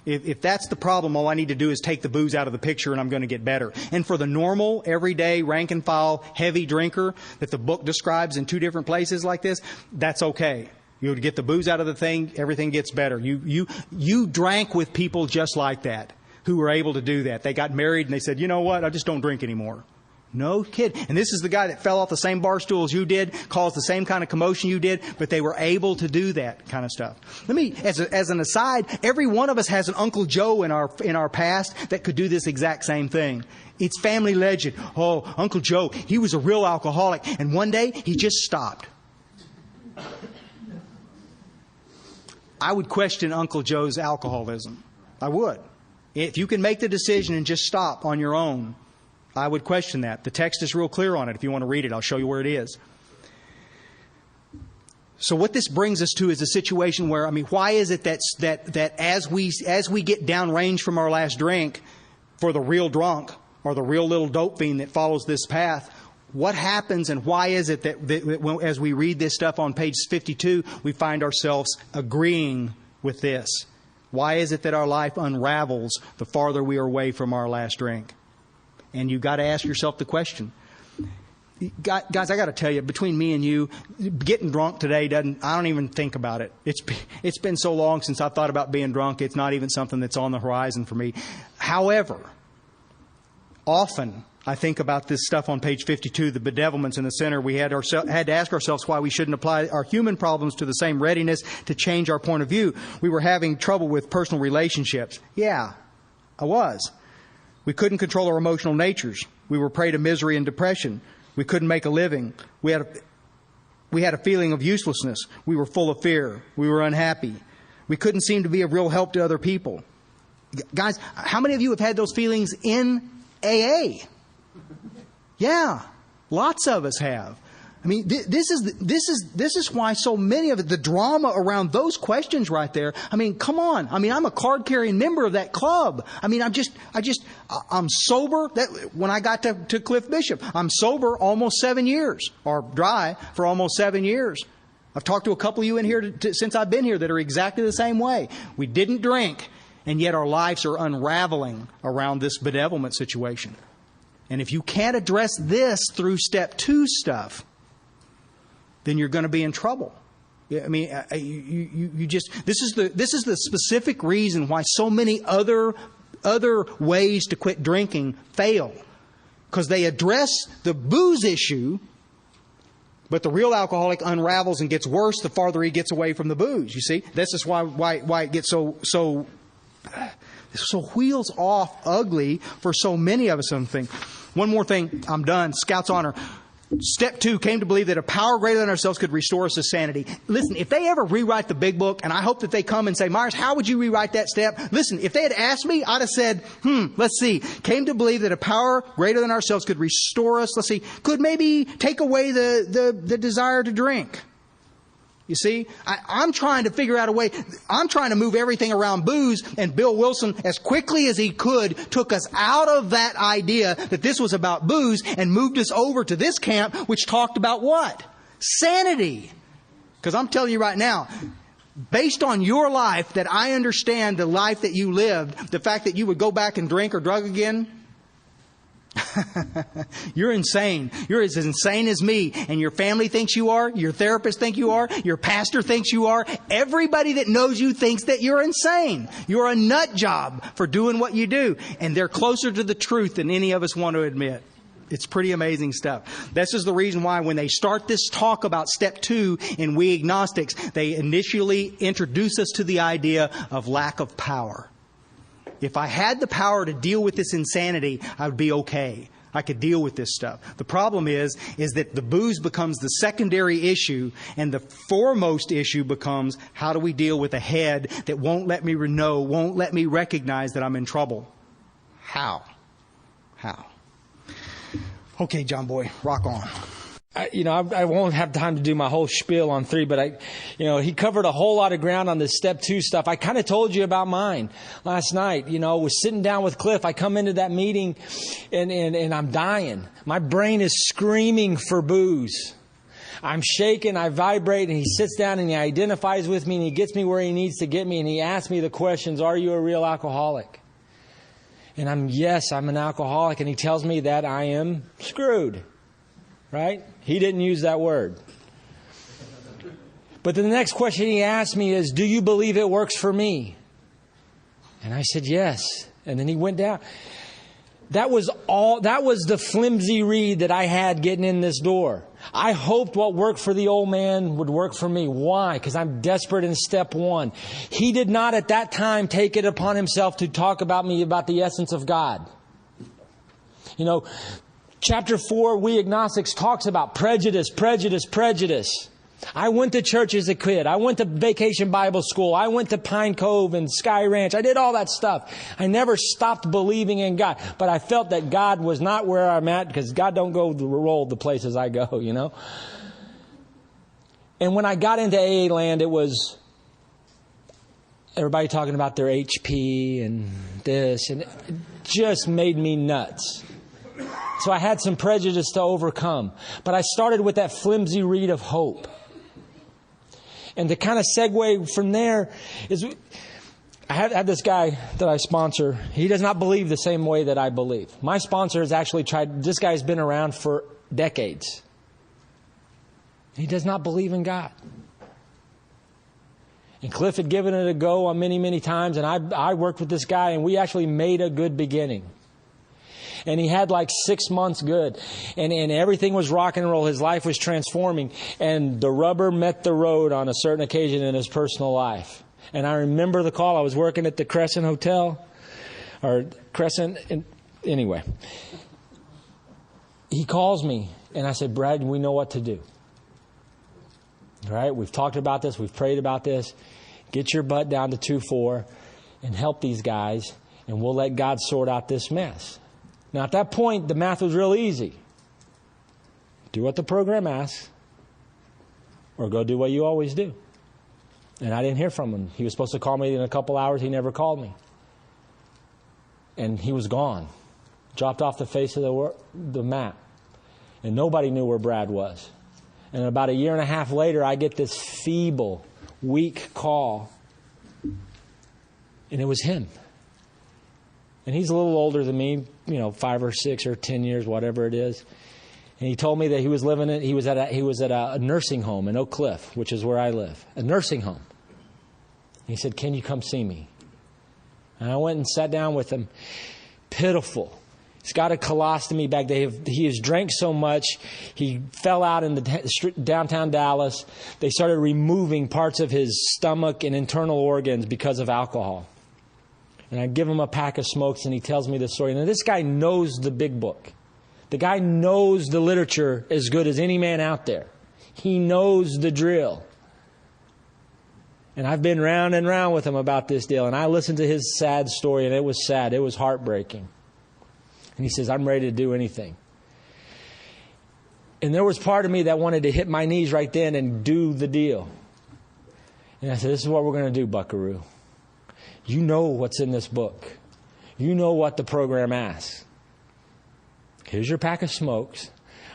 S2: If that's the problem, all I need to do is take the booze out of the picture and I'm going to get better. And for the normal, everyday, rank and file, heavy drinker that the book describes in 2 different places like this, that's okay. You get the booze out of the thing, everything gets better. You drank with people just like that, who were able to do that. They got married and they said, you know what, I just don't drink anymore. No kid. And this is the guy that fell off the same bar stool as you did, caused the same kind of commotion you did, but they were able to do that kind of stuff. Let me, as an aside, every one of us has an Uncle Joe in our past that could do this exact same thing. It's family legend. Oh, Uncle Joe, he was a real alcoholic, and one day he just stopped. I would question Uncle Joe's alcoholism. I would. If you can make the decision and just stop on your own, I would question that. The text is real clear on it. If you want to read it, I'll show you where it is. So what this brings us to is a situation where, why is it that as we get downrange from our last drink, for the real drunk or the real little dope fiend that follows this path, what happens and why is it that as we read this stuff on page 52, we find ourselves agreeing with this? Why is it that our life unravels the farther we are away from our last drink? And you've got to ask yourself the question. Guys, I got to tell you, between me and you, getting drunk today I don't even think about it. It's been so long since I thought about being drunk, it's not even something that's on the horizon for me. However, often I think about this stuff on page 52, the bedevilments in the center. We had to ask ourselves why we shouldn't apply our human problems to the same readiness to change our point of view. We were having trouble with personal relationships. Yeah, I was. We couldn't control our emotional natures. We were prey to misery and depression. We couldn't make a living. We had a feeling of uselessness. We were full of fear. We were unhappy. We couldn't seem to be of real help to other people. Guys, how many of you have had those feelings in AA? Yeah, lots of us have. This is why so many of it, the drama around those questions right there. Come on. I'm a card-carrying member of that club. I'm sober. When I got to Cliff Bishop, I'm sober almost 7 years, or dry for almost 7 years. I've talked to a couple of you in here since I've been here that are exactly the same way. We didn't drink, and yet our lives are unraveling around this bedevilment situation. And if you can't address this through step 2 stuff, then you're going to be in trouble. This is the specific reason why so many other ways to quit drinking fail. Because they address the booze issue, but the real alcoholic unravels and gets worse the farther he gets away from the booze. You see, this is why it gets so wheels off ugly for so many of us. One more thing, I'm done. Scout's honor. Step 2, came to believe that a power greater than ourselves could restore us to sanity. Listen, if they ever rewrite the big book, and I hope that they come and say, Myers, how would you rewrite that step? Listen, if they had asked me, I'd have said, let's see. Came to believe that a power greater than ourselves could restore us. Let's see, could maybe take away the desire to drink. You see, I'm trying to figure out a way. I'm trying to move everything around booze, and Bill Wilson, as quickly as he could, took us out of that idea that this was about booze and moved us over to this camp, which talked about what? Sanity. Because I'm telling you right now, based on your life, that I understand the life that you lived, the fact that you would go back and drink or drug again, you're insane. You're as insane as me. And your family thinks you are. Your therapist thinks you are. Your pastor thinks you are. Everybody that knows you thinks that you're insane. You're a nut job for doing what you do. And they're closer to the truth than any of us want to admit. It's pretty amazing stuff. This is the reason why when they start this talk about step 2 in We Agnostics, they initially introduce us to the idea of lack of power. If I had the power to deal with this insanity, I would be okay. I could deal with this stuff. The problem is that the booze becomes the secondary issue, and the foremost issue becomes, how do we deal with a head that won't let me know, won't let me recognize that I'm in trouble? How? Okay, John Boy, rock on.
S1: I won't have time to do my whole spiel on 3, but he covered a whole lot of ground on this step 2 stuff. I kind of told you about mine last night. Was sitting down with Cliff. I come into that meeting and I'm dying. My brain is screaming for booze. I'm shaking, I vibrate, and he sits down and he identifies with me and he gets me where he needs to get me, and he asks me the questions, are you a real alcoholic? And yes, I'm an alcoholic, and he tells me that I am screwed. Right? He didn't use that word. But the next question he asked me is, do you believe it works for me? And I said, yes. And then he went down. That was the flimsy reed that I had getting in this door. I hoped what worked for the old man would work for me. Why? Because I'm desperate in step one. He did not at that time take it upon himself to talk about me about the essence of God. You know, chapter 4, we agnostics talks about prejudice. I went to church as a kid. I went to Vacation Bible School. I went to Pine Cove and Sky Ranch. I did all that stuff. I never stopped believing in God. But I felt that God was not where I'm at, because God don't go roll the places I go, you know. And when I got into AA land, it was everybody talking about their HP and this, and it just made me nuts. So I had some prejudice to overcome. But I started with that flimsy reed of hope. And to kind of segue from there is, I have this guy that I sponsor. He does not believe the same way that I believe. My sponsor has actually tried, this guy's been around for decades. He does not believe in God. And Cliff had given it a go on many, many times. And I worked with this guy, and we actually made a good beginning. And he had like 6 months good. And everything was rock and roll. His life was transforming. And the rubber met the road on a certain occasion in his personal life. And I remember the call. I was working at the Crescent Hotel. Or Crescent. Anyway. He calls me. And I said, Brad, we know what to do. All right? We've talked about this. We've prayed about this. Get your butt down to 2-4 and help these guys. And we'll let God sort out this mess. Now, at that point, the math was real easy. Do what the program asks, or go do what you always do. And I didn't hear from him. He was supposed to call me in a couple hours. He never called me. And he was gone. Dropped off the face of the map. And nobody knew where Brad was. And about 1.5 years later, I get this feeble, weak call. And it was him. And he's a little older than me, 5 or 6 or 10 years, whatever it is. And he told me that he was at a nursing home in Oak Cliff, which is where I live, a nursing home. And he said, can you come see me? And I went and sat down with him. Pitiful. He's got a colostomy bag. He has drank so much, he fell out in the downtown Dallas. They started removing parts of his stomach and internal organs because of alcohol. And I give him a pack of smokes, and he tells me this story. Now, this guy knows the big book. The guy knows the literature as good as any man out there. He knows the drill. And I've been round and round with him about this deal. And I listened to his sad story, and it was sad. It was heartbreaking. And he says, I'm ready to do anything. And there was part of me that wanted to hit my knees right then and do the deal. And I said, this is what we're going to do, buckaroo. You know what's in this book. You know what the program asks. Here's your pack of smokes.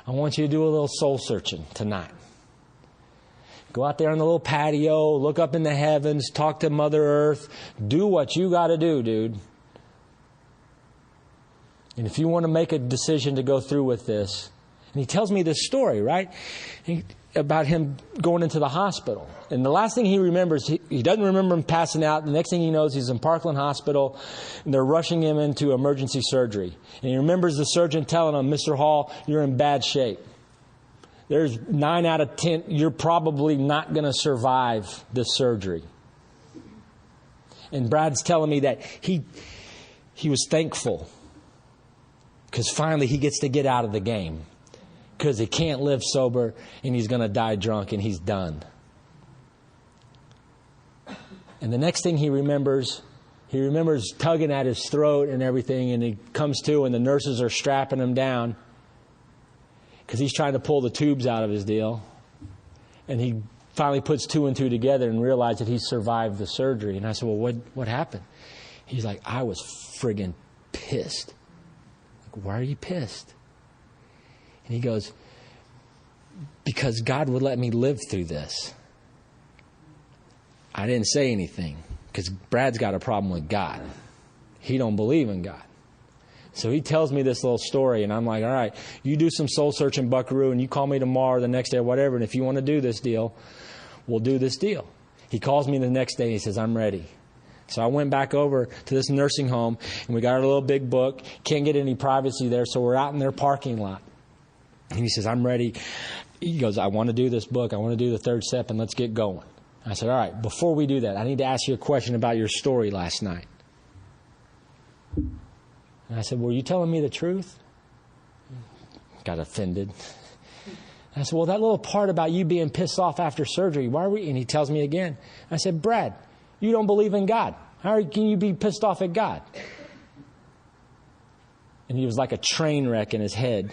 S1: I want you to do a little soul searching tonight. Go out there on the little patio, look up in the heavens, talk to Mother Earth. Do what you got to do, dude. And if you want to make a decision to go through with this, and he tells me this story, right? About him going into the hospital. And the last thing he remembers, he doesn't remember him passing out. The next thing he knows, he's in Parkland Hospital, and they're rushing him into emergency surgery. And he remembers the surgeon telling him, Mr. Hall, you're in bad shape. There's 9 out of 10, you're probably not going to survive this surgery. And Brad's telling me that he was thankful because finally he gets to get out of the game. Because he can't live sober, and he's going to die drunk, and he's done. And the next thing he remembers tugging at his throat and everything, and he comes to, and the nurses are strapping him down because he's trying to pull the tubes out of his deal. And he finally puts 2 and 2 together and realizes that he survived the surgery. And I said, well, what happened? He's like, I was friggin' pissed. Like, why are you pissed? And he goes, because God would let me live through this. I didn't say anything because Brad's got a problem with God. He don't believe in God. So he tells me this little story, and I'm like, all right, you do some soul searching, buckaroo, and you call me tomorrow or the next day or whatever, and if you want to do this deal, we'll do this deal. He calls me the next day and he says, I'm ready. So I went back over to this nursing home, and we got our little big book. Can't get any privacy there, so we're out in their parking lot. And he says, I'm ready. He goes, I want to do this book. I want to do the third step, and let's get going. I said, all right, before we do that, I need to ask you a question about your story last night. And I said, were you telling me the truth? Got offended. I said, well, that little part about you being pissed off after surgery, why are we? And he tells me again. I said, Brad, you don't believe in God. How can you be pissed off at God? And he was like a train wreck in his head.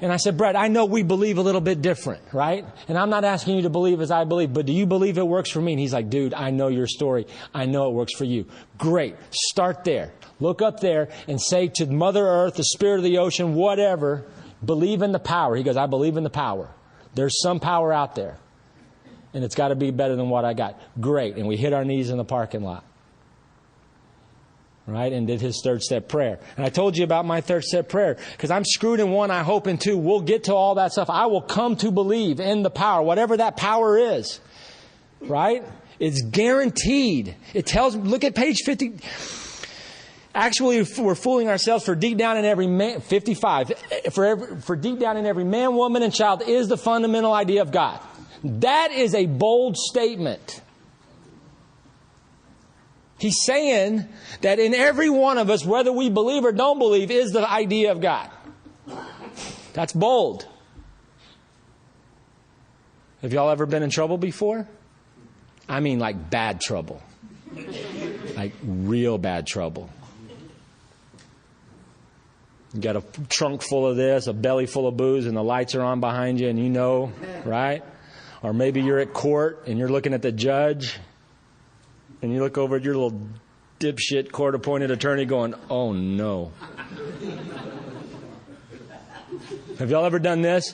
S1: And I said, Brad, I know we believe a little bit different, right? And I'm not asking you to believe as I believe, but do you believe it works for me? And he's like, dude, I know your story. I know it works for you. Great. Start there. Look up there and say to Mother Earth, the spirit of the ocean, whatever, believe in the power. He goes, I believe in the power. There's some power out there. And it's got to be better than what I got. Great. And we hit our knees in the parking lot. Right? And did his third step prayer. And I told you about my third step prayer because I'm screwed in one, I hope in two. We'll get to all that stuff. I will come to believe in the power, whatever that power is. Right? It's guaranteed. It tells, look at page 50. Actually, we're fooling ourselves, for deep down in every man, 55, for deep down in every man, woman, and child is the fundamental idea of God. That is a bold statement. He's saying that in every one of us, whether we believe or don't believe, is the idea of God. That's bold. Have y'all ever been in trouble before? I mean like bad trouble. Like real bad trouble. You got a trunk full of this, a belly full of booze, and the lights are on behind you, and you know, right? Or maybe you're at court and you're looking at the judge. And you look over at your little dipshit court-appointed attorney going, oh, no. Have y'all ever done this?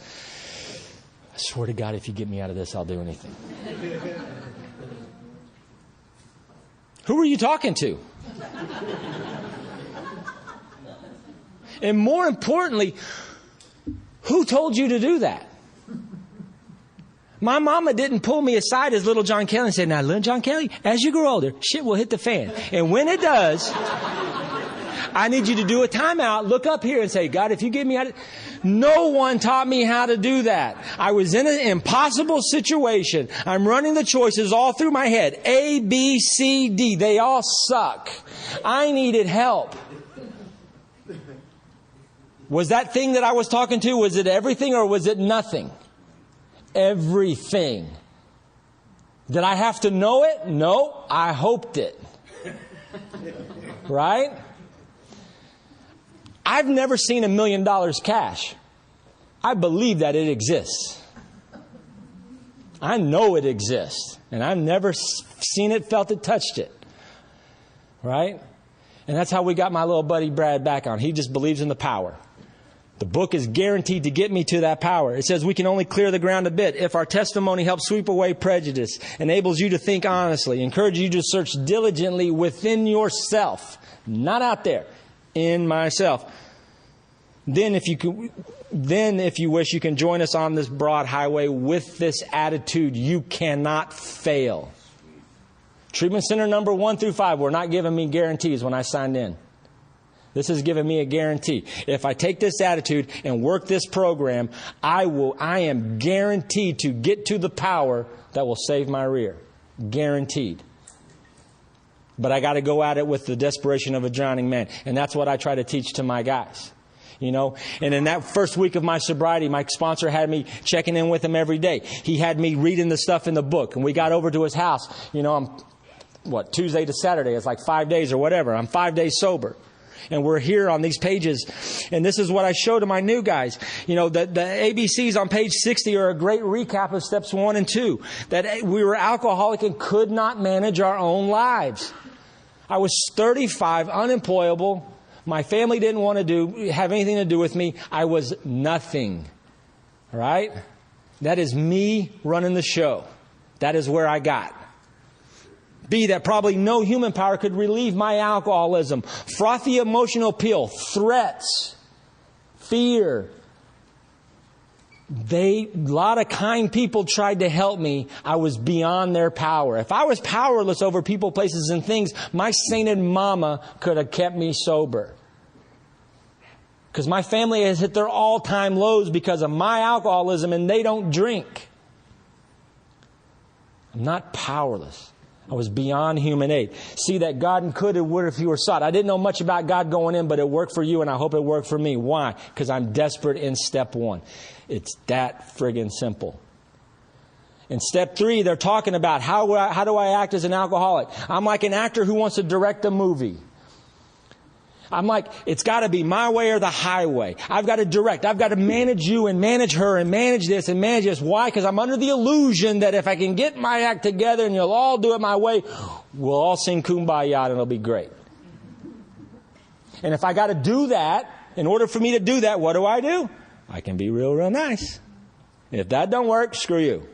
S1: I swear to God, if you get me out of this, I'll do anything. Who are you talking to? And more importantly, who told you to do that? My mama didn't pull me aside as little John Kelly and say, now, little John Kelly, as you grow older, shit will hit the fan. And when it does, I need you to do a timeout, look up here and say, God, if you get me out of... No one taught me how to do that. I was in an impossible situation. I'm running the choices all through my head. A, B, C, D. They all suck. I needed help. Was that thing that I was talking to, was it everything or was it nothing? Everything. Did I have to know it? No, I hoped it. Right? I've never seen $1 million cash. I believe that it exists. I know it exists. And I've never seen it, felt it, touched it. Right? And that's how we got my little buddy Brad back on. He just believes in the power. The book is guaranteed to get me to that power. It says we can only clear the ground a bit if our testimony helps sweep away prejudice, enables you to think honestly, encourages you to search diligently within yourself, not out there, in myself. Then if you wish, you can join us on this broad highway with this attitude. You cannot fail. Treatment Center number 1 through 5 were not giving me guarantees when I signed in. This has given me a guarantee. If I take this attitude and work this program, I am guaranteed to get to the power that will save my rear. Guaranteed. But I got to go at it with the desperation of a drowning man. And that's what I try to teach to my guys. You know, and in that first week of my sobriety, my sponsor had me checking in with him every day. He had me reading the stuff in the book. And we got over to his house. You know, Tuesday to Saturday. It's like 5 days or whatever. I'm 5 days sober. And we're here on these pages. And this is what I show to my new guys. You know, the ABCs on page 60 are a great recap of steps 1 and 2. That we were alcoholic and could not manage our own lives. I was 35, unemployable, My family didn't want to have anything to do with me. I was nothing. Right? That is me running the show. That is where I got. B, that probably no human power could relieve my alcoholism. Frothy emotional appeal, threats, fear. A lot of kind people tried to help me. I was beyond their power. If I was powerless over people, places, and things, my sainted mama could have kept me sober. Because my family has hit their all-time lows because of my alcoholism, and they don't drink. I'm not powerless. I was beyond human aid. See, that God could and would if He were sought. I didn't know much about God going in, but it worked for you, and I hope it worked for me. Why? Because I'm desperate in step 1. It's that friggin' simple. In step 3, they're talking about how do I act as an alcoholic? I'm like an actor who wants to direct a movie. I'm like, it's got to be my way or the highway. I've got to direct. I've got to manage you and manage her and manage this and manage this. Why? Because I'm under the illusion that if I can get my act together and you'll all do it my way, we'll all sing Kumbaya and it'll be great. And if I got to do that, in order for me to do that, what do? I can be real nice. If that don't work, screw you.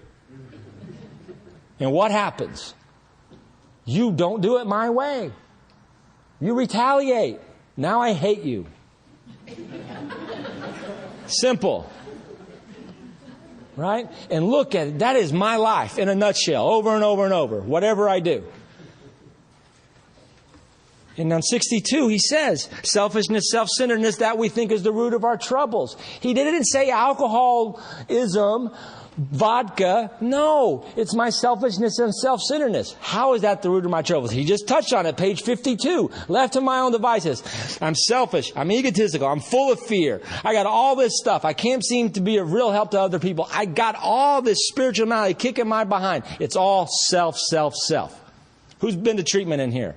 S1: And what happens? You don't do it my way. You retaliate. Now I hate you. Simple. Right? And look at it. That is my life in a nutshell, over and over and over, whatever I do. And on 62, he says, selfishness, self-centeredness, that we think is the root of our troubles. He didn't say alcoholism, vodka. No, it's my selfishness and self-centeredness. How is that the root of my troubles? He just touched on it, page 52. Left to my own devices. I'm selfish. I'm egotistical. I'm full of fear. I got all this stuff. I can't seem to be of real help to other people. I got all this spirituality kicking my behind. It's all self. Who's been to treatment in here?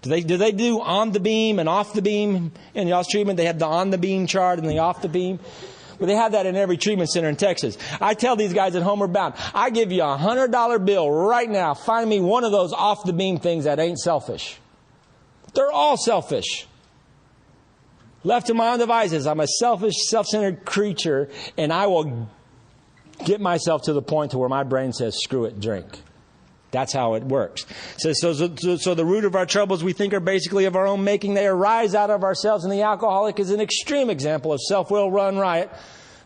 S1: Do they do on the beam and off the beam in y'all's treatment? They have the on the beam chart and the off the beam. Well, they have that in every treatment center in Texas. I tell these guys at Homeward Bound, I give you $100 bill right now. Find me one of those off the beam things that ain't selfish. They're all selfish. Left to my own devices, I'm a selfish, self-centered creature, and I will get myself to the point to where my brain says, screw it, drink. That's how it works. So the root of our troubles we think are basically of our own making. They arise out of ourselves, and the alcoholic is an extreme example of self-will run riot,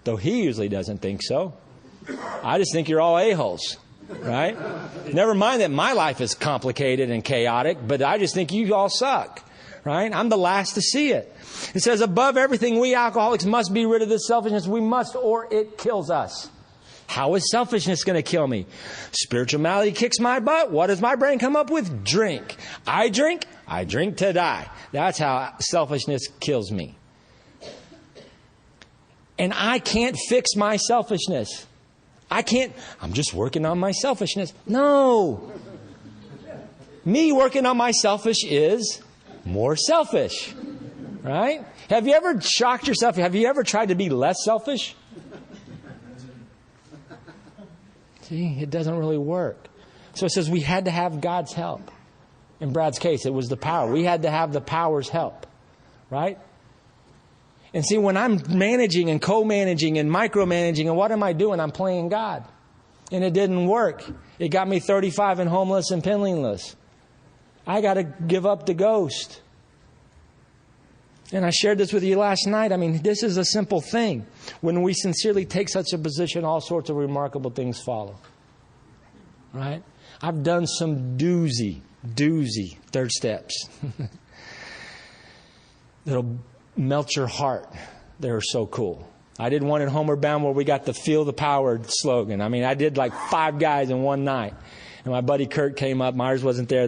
S1: though he usually doesn't think so. I just think you're all a-holes, right? Never mind that my life is complicated and chaotic, but I just think you all suck, right? I'm the last to see it. It says, above everything, we alcoholics must be rid of this selfishness. We must, or it kills us. How is selfishness going to kill me? Spiritual malady kicks my butt. What does my brain come up with? Drink. I drink to die. That's how selfishness kills me. And I can't fix my selfishness. I'm just working on my selfishness. No. Me working on my selfish is more selfish. Right? Have you ever shocked yourself? Have you ever tried to be less selfish? See, it doesn't really work. So it says we had to have God's help. In Brad's case, it was the power. We had to have the power's help. Right? And see, when I'm managing and co-managing and micromanaging, and what am I doing? I'm playing God. And it didn't work. It got me 35 and homeless and penniless. I got to give up the ghost. And I shared this with you last night. I mean, this is a simple thing. When we sincerely take such a position, all sorts of remarkable things follow. Right? I've done some doozy third steps. That'll melt your heart. They're so cool. I did one in Homeward Bound where we got the Feel the Power slogan. I mean, I did like 5 guys in one night. And my buddy Kurt came up. Myers wasn't there.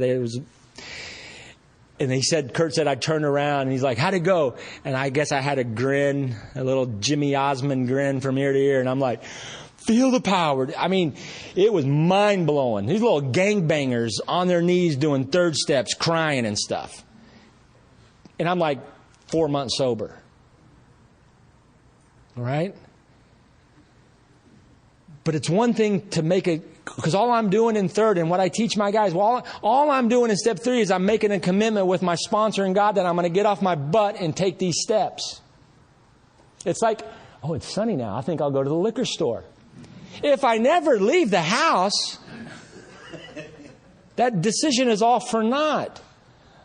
S1: And Kurt said, I turned around, and he's like, how'd it go? And I guess I had a grin, a little Jimmy Osmond grin from ear to ear. And I'm like, feel the power. I mean, it was mind-blowing. These little gangbangers on their knees doing third steps, crying and stuff. And I'm like 4 months sober. All right? But it's one thing to make Because all I'm doing in third, and what I teach my guys, well, all I'm doing in step 3 is I'm making a commitment with my sponsor and God that I'm going to get off my butt and take these steps. It's like, oh, it's sunny now. I think I'll go to the liquor store. If I never leave the house, that decision is all for naught.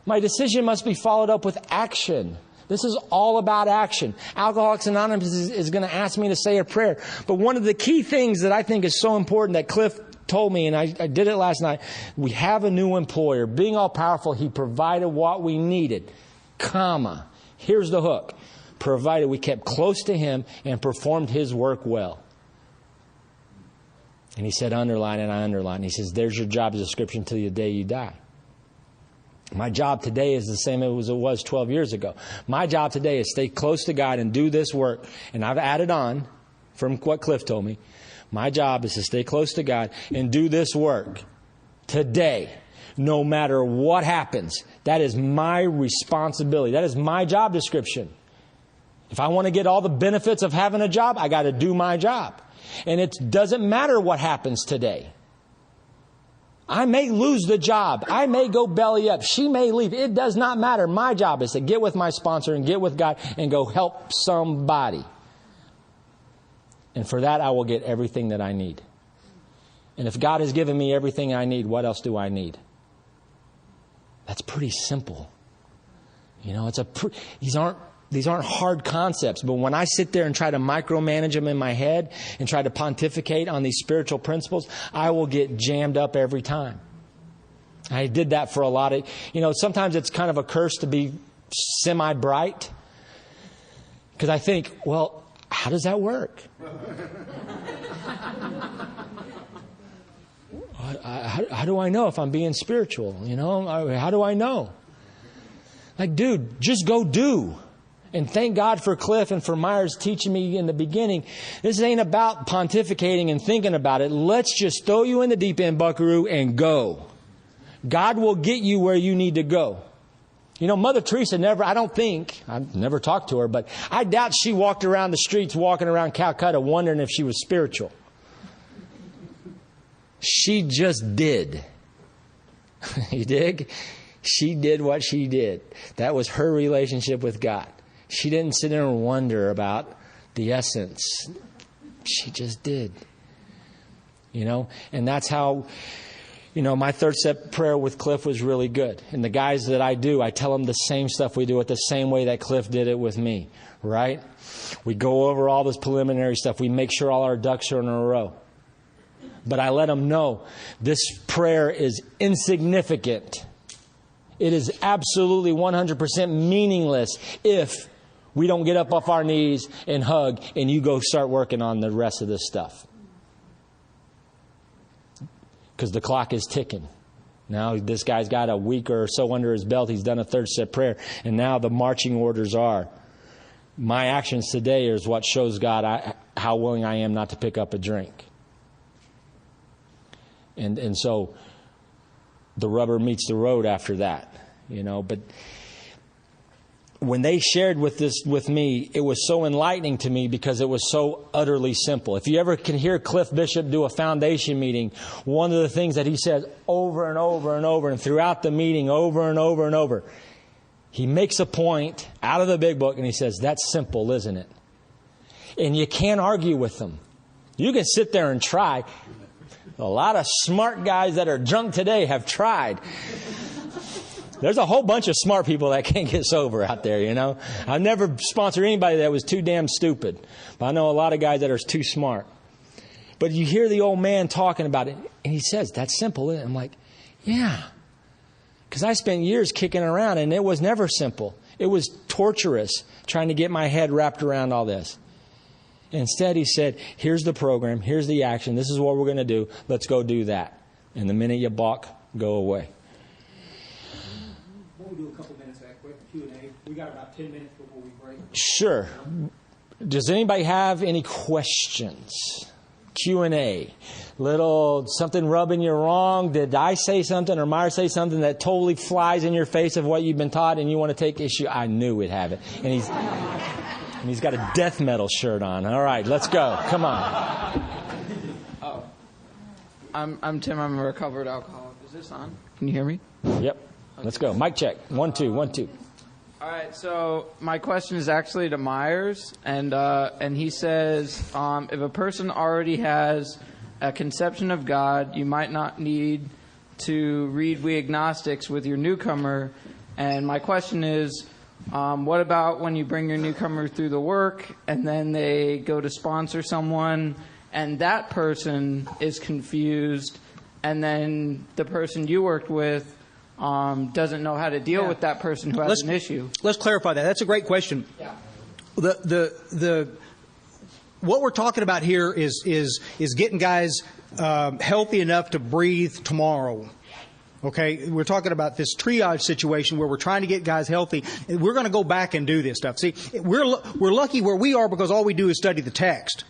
S1: My decision must be followed up with action. This is all about action. Alcoholics Anonymous is going to ask me to say a prayer. But one of the key things that I think is so important that Cliff told me, and I did it last night, we have a new employer. Being all powerful, he provided what we needed. Comma. Here's the hook. Provided we kept close to him and performed his work well. And he said, underline, and I underlined. He says, there's your job description till the day you die. My job today is the same as it was 12 years ago. My job today is stay close to God and do this work. And I've added on from what Cliff told me. My job is to stay close to God and do this work today, no matter what happens. That is my responsibility. That is my job description. If I want to get all the benefits of having a job, I got to do my job. And it doesn't matter what happens today. I may lose the job. I may go belly up. She may leave. It does not matter. My job is to get with my sponsor and get with God and go help somebody. And for that, I will get everything that I need. And if God has given me everything I need, what else do I need? That's pretty simple. You know, these aren't hard concepts, but when I sit there and try to micromanage them in my head and try to pontificate on these spiritual principles, I will get jammed up every time. I did that for a lot of, sometimes it's kind of a curse to be semi-bright. Because I think, well, how does that work? How do I know if I'm being spiritual? How do I know? Like, dude, just go do. And thank God for Cliff and for Myers teaching me in the beginning. This ain't about pontificating and thinking about it. Let's just throw you in the deep end, buckaroo, and go. God will get you where you need to go. Mother Teresa I've never talked to her, but I doubt she walked around the streets, walking around Calcutta, wondering if she was spiritual. She just did. You dig? She did what she did. That was her relationship with God. She didn't sit there and wonder about the essence. She just did. And that's how, my third step prayer with Cliff was really good. And the guys that I tell them the same stuff we do it the same way that Cliff did it with me, right? We go over all this preliminary stuff. We make sure all our ducks are in a row. But I let them know this prayer is insignificant. It is absolutely 100% meaningless if we don't get up off our knees and hug and you go start working on the rest of this stuff. Because the clock is ticking. Now this guy's got a week or so under his belt. He's done a third step prayer. And now the marching orders are, my actions today is what shows God how willing I am not to pick up a drink. And so the rubber meets the road after that, but when they shared with me, it was so enlightening to me because it was so utterly simple. If you ever can hear Cliff Bishop do a foundation meeting, one of the things that he says over and over and over and throughout the meeting over and over and over, he makes a point out of the big book and he says, that's simple, isn't it? And you can't argue with them. You can sit there and try. A lot of smart guys that are drunk today have tried. There's a whole bunch of smart people that can't get sober out there, I've never sponsored anybody that was too damn stupid. But I know a lot of guys that are too smart. But you hear the old man talking about it, and he says, that's simple, isn't it? I'm like, yeah. Because I spent years kicking around, and it was never simple. It was torturous trying to get my head wrapped around all this. Instead, he said, here's the program, here's the action, this is what we're going to do, let's go do that. And the minute you balk, go away.
S2: We'll do a couple minutes of that quick Q&A. We got about 10 minutes before we break.
S1: Sure. Does anybody have any questions? Q&A. Little something rubbing you wrong. Did I say something or Myers say something that totally flies in your face of what you've been taught and you want to take issue? I knew we'd have it. And he's got a death metal shirt on. All right, let's go. Come on.
S3: I'm Tim. I'm a recovered alcoholic. Is this on? Can you hear me?
S1: Yep. Let's go. Mic check. 1, 2, 1, 2.
S3: All right. So my question is actually to Myers, and he says, if a person already has a conception of God, you might not need to read We Agnostics with your newcomer. And my question is, what about when you bring your newcomer through the work and then they go to sponsor someone and that person is confused and then the person you worked with doesn't know how to deal with that person who has an issue?
S2: Let's clarify that. That's a great question.
S3: Yeah.
S2: What we're talking about here is getting guys healthy enough to breathe tomorrow. Okay, we're talking about this triage situation where we're trying to get guys healthy. We're going to go back and do this stuff. See, we're lucky where we are because all we do is study the text.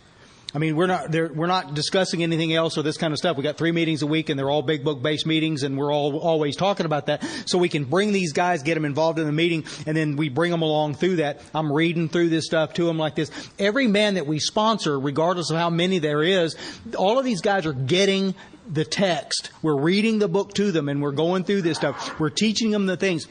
S2: I mean, we're not discussing anything else or this kind of stuff. We got 3 meetings a week, and they're all big book based meetings, and we're always talking about that. So we can bring these guys, get them involved in the meeting, and then we bring them along through that. I'm reading through this stuff to them like this. Every man that we sponsor, regardless of how many there is, all of these guys are getting the text. We're reading the book to them, and we're going through this stuff. We're teaching them the things.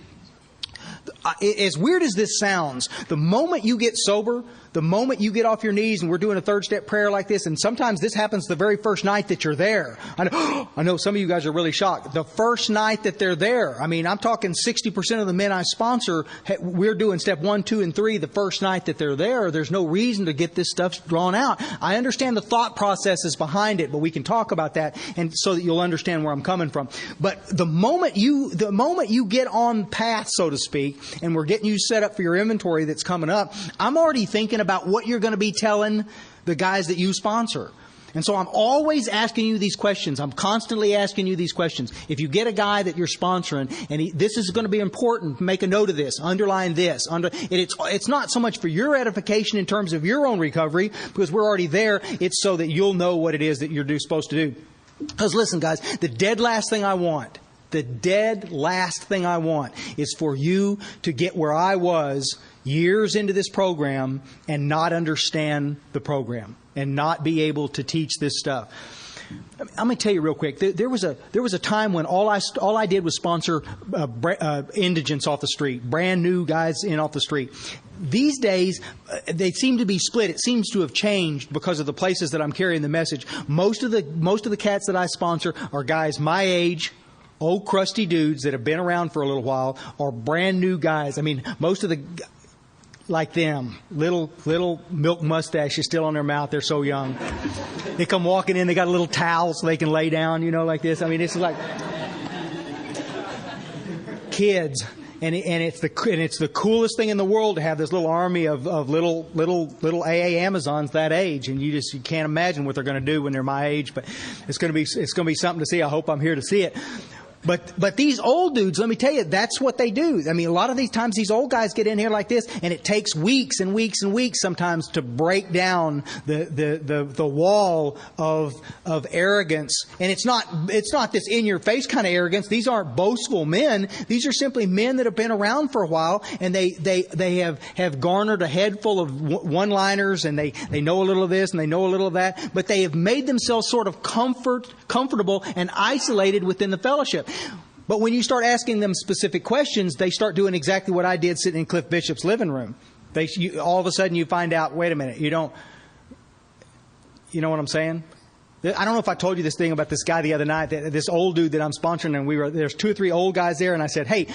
S2: As weird as this sounds, the moment you get sober, the moment you get off your knees and we're doing a third step prayer like this, and sometimes this happens the very first night that you're there. I know some of you guys are really shocked. The first night that they're there, I mean, I'm talking 60% of the men I sponsor, we're doing step 1, 2, and 3 the first night that they're there. There's no reason to get this stuff drawn out. I understand the thought processes behind it, but we can talk about that and so that you'll understand where I'm coming from. But the moment you get on path, so to speak, and we're getting you set up for your inventory that's coming up, I'm already thinking about what you're going to be telling the guys that you sponsor. And so I'm always asking you these questions. I'm constantly asking you these questions. If you get a guy that you're sponsoring, and this is going to be important, make a note of this, underline this. It's not so much for your edification in terms of your own recovery, because we're already there. It's so that you'll know what it is that you're supposed to do. Because listen, guys, the dead last thing I want is for you to get where I was years into this program and not understand the program and not be able to teach this stuff. I'm going to tell you real quick. There was a time when all I did was sponsor indigents off the street, brand new guys in off the street. These days, they seem to be split. It seems to have changed because of the places that I'm carrying the message. Most of the cats that I sponsor are guys my age, old crusty dudes that have been around for a little while, or brand new guys. I mean, most of the like them, little milk mustaches still on their mouth. They're so young. They come walking in. They got a little towel so they can lay down, like this. I mean, it's like kids, and it's the coolest thing in the world to have this little army of little AA Amazons that age, and you can't imagine what they're going to do when they're my age. But it's going to be something to see. I hope I'm here to see it. But these old dudes, let me tell you, that's what they do. I mean, a lot of these times these old guys get in here like this, and it takes weeks and weeks and weeks sometimes to break down the wall of arrogance. And it's not this in your face kind of arrogance. These aren't boastful men. These are simply men that have been around for a while, and they have garnered a head full of one-liners, and they know a little of this and they know a little of that, but they have made themselves sort of comfortable and isolated within the fellowship. But when you start asking them specific questions, they start doing exactly what I did sitting in Cliff Bishop's living room. All of a sudden you find out, wait a minute, you know what I'm saying? I don't know if I told you this thing about this guy the other night, this old dude that I'm sponsoring, and there's 2 or 3 old guys there, and I said, hey,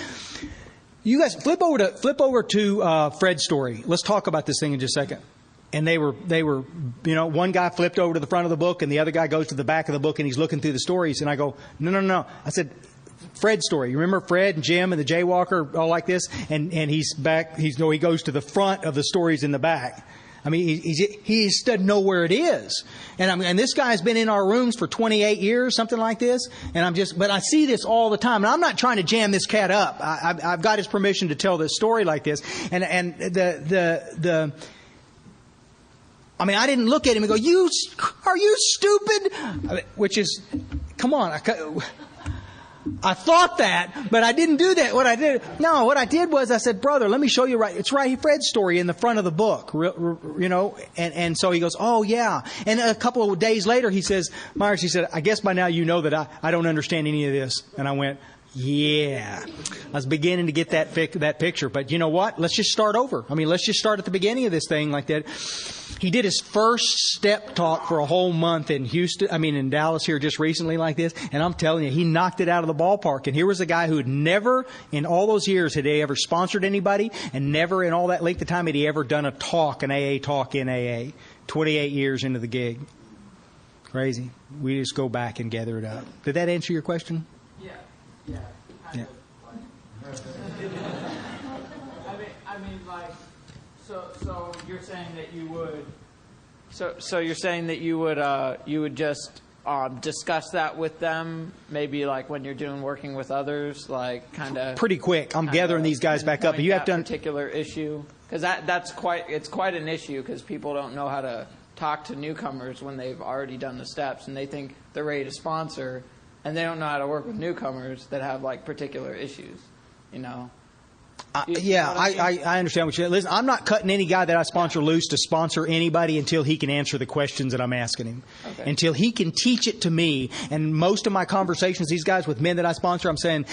S2: you guys flip over to Fred's story. Let's talk about this thing in just a second. And they were, one guy flipped over to the front of the book and the other guy goes to the back of the book and he's looking through the stories. And I go, no. I said, Fred's story. You remember Fred and Jim and the Jaywalker all like this? And he's back. He goes to the front of the stories in the back. I mean, he doesn't know where it is. And this guy's been in our rooms for 28 years, something like this. But I see this all the time. And I'm not trying to jam this cat up. I've got his permission to tell this story like this. I didn't look at him and go, are you stupid? Which is, come on. I thought that, but I didn't do that. What I did was I said, brother, let me show you it's right Fred's story in the front of the book, you know. And so he goes, oh yeah. And a couple of days later he says, Myers, he said, I guess by now you know that I don't understand any of this. And I went, yeah. I was beginning to get that picture. But you know what? Let's just start over. I mean, let's just start at the beginning of this thing like that. He did his first step talk for a whole month in in Dallas here just recently like this. And I'm telling you, he knocked it out of the ballpark. And here was a guy who had never, in all those years, had he ever sponsored anybody, and never in all that length of time had he ever done an AA talk in AA. 28 years into the gig. Crazy. We just go back and gather it up. Did that answer your question?
S3: Yeah.
S2: Yeah.
S3: I mean, like, so you're saying that you would. So you're saying that you would just discuss that with them, maybe like when you're working with others, like kind of
S2: pretty quick. I'm gathering these guys back up. But you have to
S3: particular issue, because it's quite an issue, because people don't know how to talk to newcomers when they've already done the steps and they think they're ready to sponsor, and they don't know how to work with newcomers that have like particular issues, you know.
S2: I understand what you're saying. Listen, I'm not cutting any guy that I sponsor loose to sponsor anybody until he can answer the questions that I'm asking him. Okay. Until he can teach it to me. And most of my conversations, these guys with men that I sponsor, I'm saying,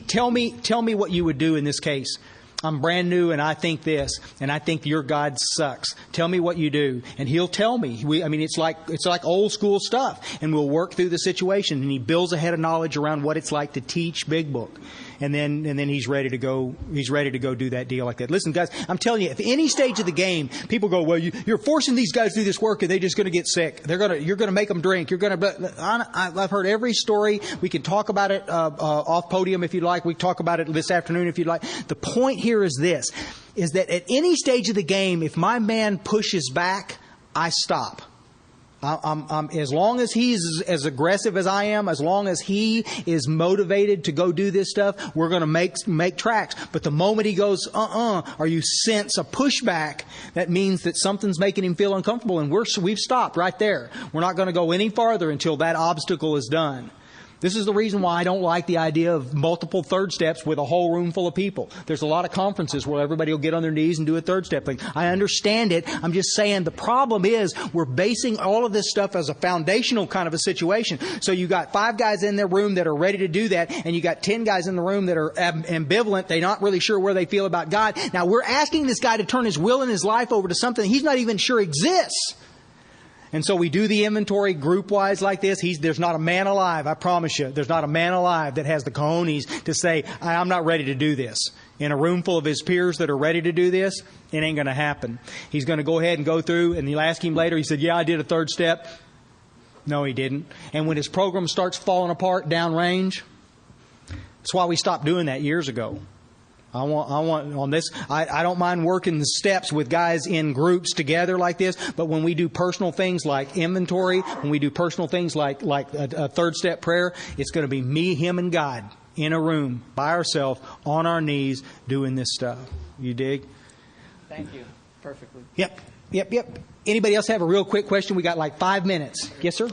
S2: tell me what you would do in this case. I'm brand new and I think this, and I think your God sucks. Tell me what you do. And he'll tell me. It's like old school stuff. And we'll work through the situation. And he builds a head of knowledge around what it's like to teach Big Book. And then he's ready to go. He's ready to go do that deal like that. Listen, guys, I'm telling you, if any stage of the game, people go, well, you're forcing these guys to do this work, and they're just going to get sick. You're going to make them drink. I've heard every story. We can talk about it off podium if you'd like. We can talk about it this afternoon if you'd like. The point here is this: is that at any stage of the game, if my man pushes back, I stop. As long as he's as aggressive as I am, as long as he is motivated to go do this stuff, we're going to make tracks. But the moment he goes, or you sense a pushback, that means that something's making him feel uncomfortable, and we've stopped right there. We're not going to go any farther until that obstacle is done. This is the reason why I don't like the idea of multiple third steps with a whole room full of people. There's a lot of conferences where everybody will get on their knees and do a third step thing. I understand it. I'm just saying the problem is we're basing all of this stuff as a foundational kind of a situation. So you got 5 guys in their room that are ready to do that, and you got 10 guys in the room that are ambivalent. They're not really sure where they feel about God. Now we're asking this guy to turn his will and his life over to something he's not even sure exists. And so we do the inventory group-wise like this. There's not a man alive, I promise you. There's not a man alive that has the cojones to say, I'm not ready to do this. In a room full of his peers that are ready to do this, it ain't going to happen. He's going to go ahead and go through, and you'll ask him later, he said, yeah, I did a third step. No, he didn't. And when his program starts falling apart downrange, that's why we stopped doing that years ago. I want on this. I don't mind working the steps with guys in groups together like this, but when we do personal things like inventory, when we do personal things like a third step prayer, it's going to be me, him, and God in a room by ourselves on our knees doing this stuff. You dig?
S3: Thank you. Perfectly.
S2: Yep. Anybody else have a real quick question? We got like 5 minutes. Yes, sir?
S4: You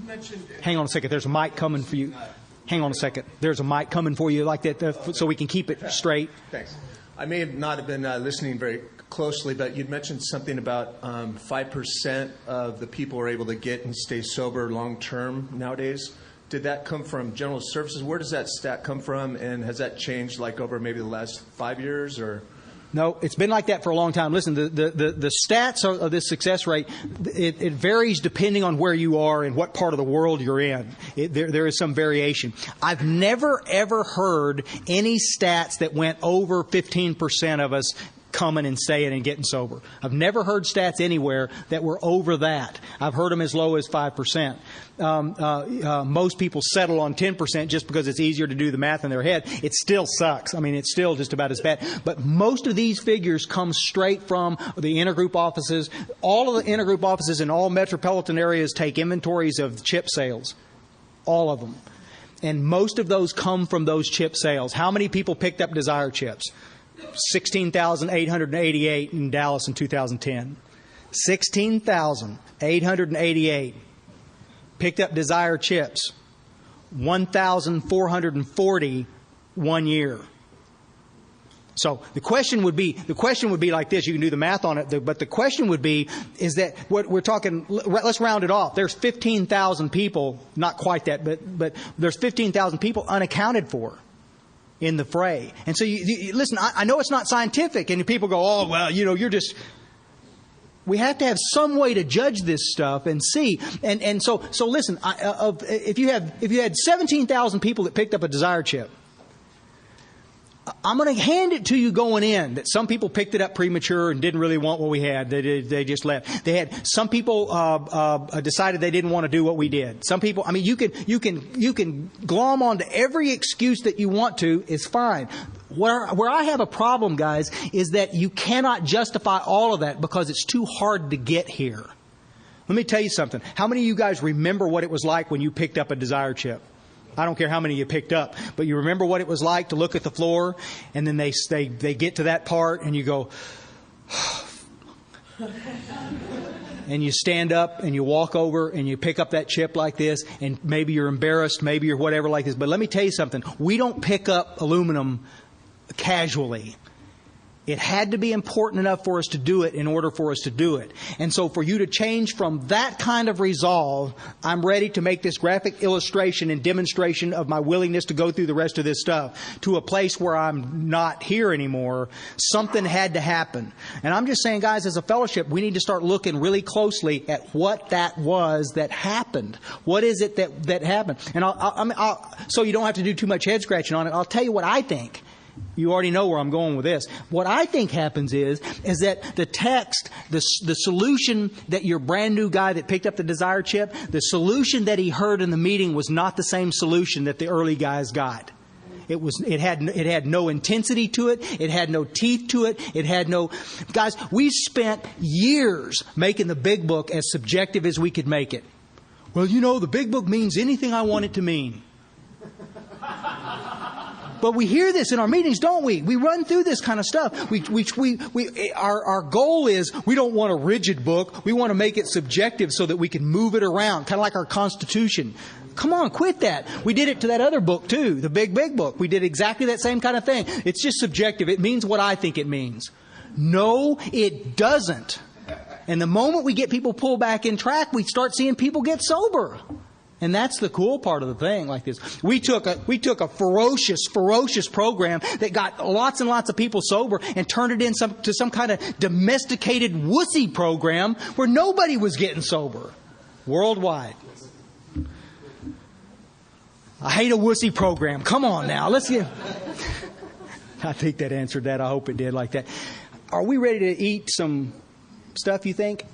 S4: mentioned...
S2: Hang on a second. There's a mic coming for you. Hang on a second. There's a mic coming for you like that so we can keep it straight.
S4: Thanks. I may not have been listening very closely, but you'd mentioned something about 5% of the people are able to get and stay sober long term nowadays. Did that come from general services? Where does that stat come from, and has that changed like over maybe the last 5 years or?
S2: No, it's been like that for a long time. Listen, the stats of this success rate, it varies depending on where you are and what part of the world you're in. There is some variation. I've never, ever heard any stats that went over 15% of us coming and staying and getting sober. I've never heard stats anywhere that were over that. I've heard them as low as 5%. Most people settle on 10% just because it's easier to do the math in their head. It still sucks. I mean, it's still just about as bad. But most of these figures come straight from the intergroup offices. All of the intergroup offices in all metropolitan areas take inventories of chip sales. All of them. And most of those come from those chip sales. How many people picked up Desire chips? 16,888 in Dallas in 2010. 16,888 picked up Desire chips. 1,440 1 year. So the question would be like this. You can do the math on it, but the question would be, is that what we're talking, let's round it off. There's 15,000 people, not quite that, but there's 15,000 people unaccounted for in the fray. And so you listen, I know it's not scientific, and people go, oh, well, you're just... We have to have some way to judge this stuff and see. And so listen, if you had 17,000 people that picked up a desire chip, I'm going to hand it to you going in that some people picked it up premature and didn't really want what we had. They just left. Some people decided they didn't want to do what we did. Some people, I mean, you can glom onto every excuse that you want to. It's fine. Where I have a problem, guys, is that you cannot justify all of that because it's too hard to get here. Let me tell you something. How many of you guys remember what it was like when you picked up a desire chip? I don't care how many you picked up, but you remember what it was like to look at the floor, and then they get to that part, and you go, and you stand up, and you walk over, and you pick up that chip like this, and maybe you're embarrassed, maybe you're whatever like this. But let me tell you something. We don't pick up aluminum casually. It had to be important enough for us to do it in order for us to do it. And so for you to change from that kind of resolve, I'm ready to make this graphic illustration and demonstration of my willingness to go through the rest of this stuff, to a place where I'm not here anymore. Something had to happen. And I'm just saying, guys, as a fellowship, we need to start looking really closely at what that was that happened. What is it that happened? And so you don't have to do too much head scratching on it. I'll tell you what I think. You already know where I'm going with this. What I think happens is that the text, the solution that your brand new guy that picked up the desire chip, the solution that he heard in the meeting was not the same solution that the early guys got. It had no intensity to it. It had no teeth to it. It had no... Guys, we spent years making the big book as subjective as we could make it. Well, the big book means anything I want it to mean. But we hear this in our meetings, don't we? We run through this kind of stuff. Our goal is we don't want a rigid book. We want to make it subjective so that we can move it around, kind of like our Constitution. Come on, quit that. We did it to that other book too, the big book. We did exactly that same kind of thing. It's just subjective. It means what I think it means. No, it doesn't. And the moment we get people pulled back in track, we start seeing people get sober. And that's the cool part of the thing like this. We took a ferocious program that got lots and lots of people sober and turned it into some kind of domesticated wussy program where nobody was getting sober worldwide. I hate a wussy program. Come on now. Let's get... I think that answered that. I hope it did like that. Are we ready to eat some stuff, you think?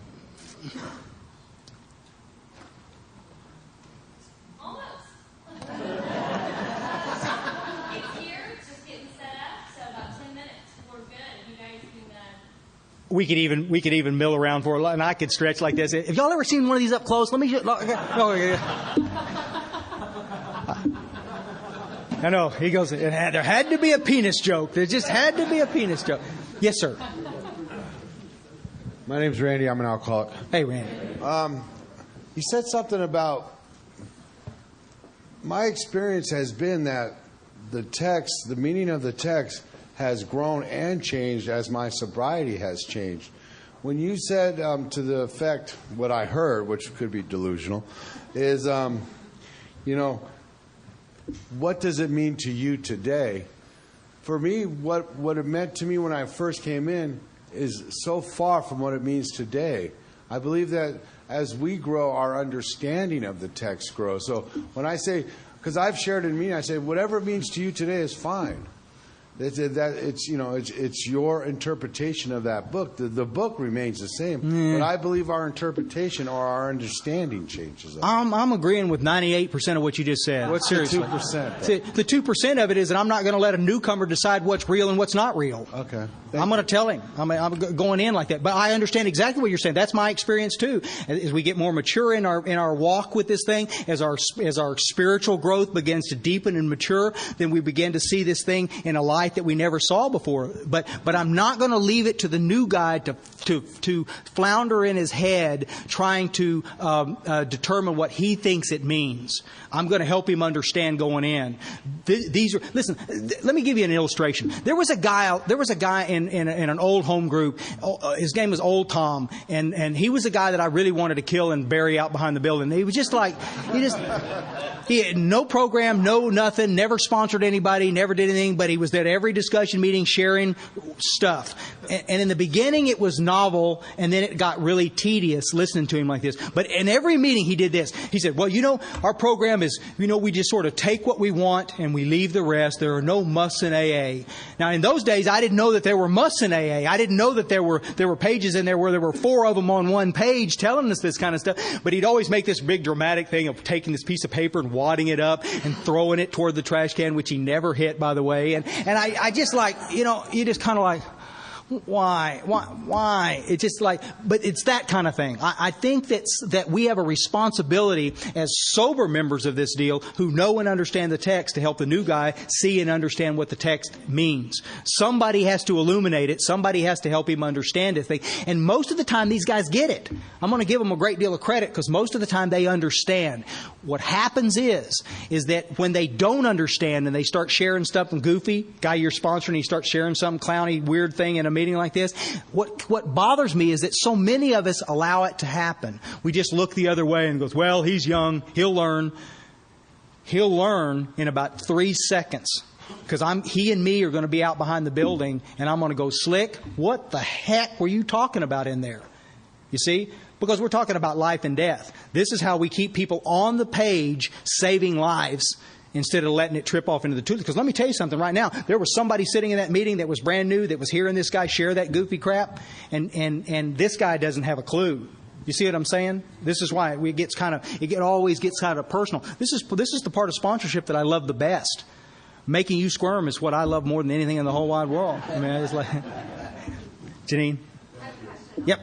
S2: We could even mill around for a lot, and I could stretch like this. Have y'all ever seen one of these up close? Let me show. I know. He goes, there had to be a penis joke. There just had to be a penis joke. Yes, sir.
S5: My name's Randy. I'm an alcoholic.
S2: Hey, Randy.
S5: You said something about... My experience has been that the meaning of the text has grown and changed as my sobriety has changed. When you said to the effect, what I heard, which could be delusional, is, what does it mean to you today? For me, what it meant to me when I first came in is so far from what it means today. I believe that as we grow, our understanding of the text grows. So when I say, because I've shared in me, I say, whatever it means to you today is fine. It's your interpretation of that book. The book remains the same, but I believe our interpretation or our understanding changes.
S2: I'm agreeing with 98% of what you just said.
S5: What's
S2: seriously?
S5: The 2%?
S2: The 2% of it is that I'm not going to let a newcomer decide what's real and what's not real.
S5: Okay.
S2: I'm going to tell him. I'm going in like that. But I understand exactly what you're saying. That's my experience too. As we get more mature in our walk with this thing, as our spiritual growth begins to deepen and mature, then we begin to see this thing in a light light that we never saw before. But I'm not going to leave it to the new guy to flounder in his head trying to determine what he thinks it means. I'm going to help him understand going in. Listen, let me give you an illustration. There was a guy in an old home group. His name was Old Tom, and he was a guy that I really wanted to kill and bury out behind the building. He was just like, he had no program, no nothing, never sponsored anybody, never did anything, but he was there at every discussion meeting sharing stuff. And in the beginning it was novel, and then it got really tedious listening to him like this. But in every meeting he did this. He said, well, our program is, we just sort of take what we want and we leave the rest. There are no musts in AA. Now in those days I didn't know that there were musts in AA. I didn't know that there were pages in there where there were 4 of them on one page telling us this kind of stuff. But he'd always make this big dramatic thing of taking this piece of paper and wadding it up and throwing it toward the trash can, which he never hit, by the way. And I just like, you just kind of like, why? It's just like, but it's that kind of thing. I think that we have a responsibility as sober members of this deal who know and understand the text to help the new guy see and understand what the text means. Somebody has to illuminate it. Somebody has to help him understand it. And most of the time these guys get it. I'm going to give them a great deal of credit because most of the time they understand. What happens is that when they don't understand and they start sharing stuff and goofy, guy you're sponsoring, he starts sharing some clowny weird thing in a meeting like this. What bothers me is that so many of us allow it to happen. We just look the other way and goes, well, he's young, he'll learn. He'll learn in about 3 seconds. Because he and me are going to be out behind the building and I'm going to go, Slick, what the heck were you talking about in there? You see? Because we're talking about life and death. This is how we keep people on the page saving lives instead of letting it trip off into the tooth. Because let me tell you something right now. There was somebody sitting in that meeting that was brand new that was hearing this guy share that goofy crap. And this guy doesn't have a clue. You see what I'm saying? This is why it always gets kind of personal. This is the part of sponsorship that I love the best. Making you squirm is what I love more than anything in the whole wide world. I mean, it's like, Janine? Yep.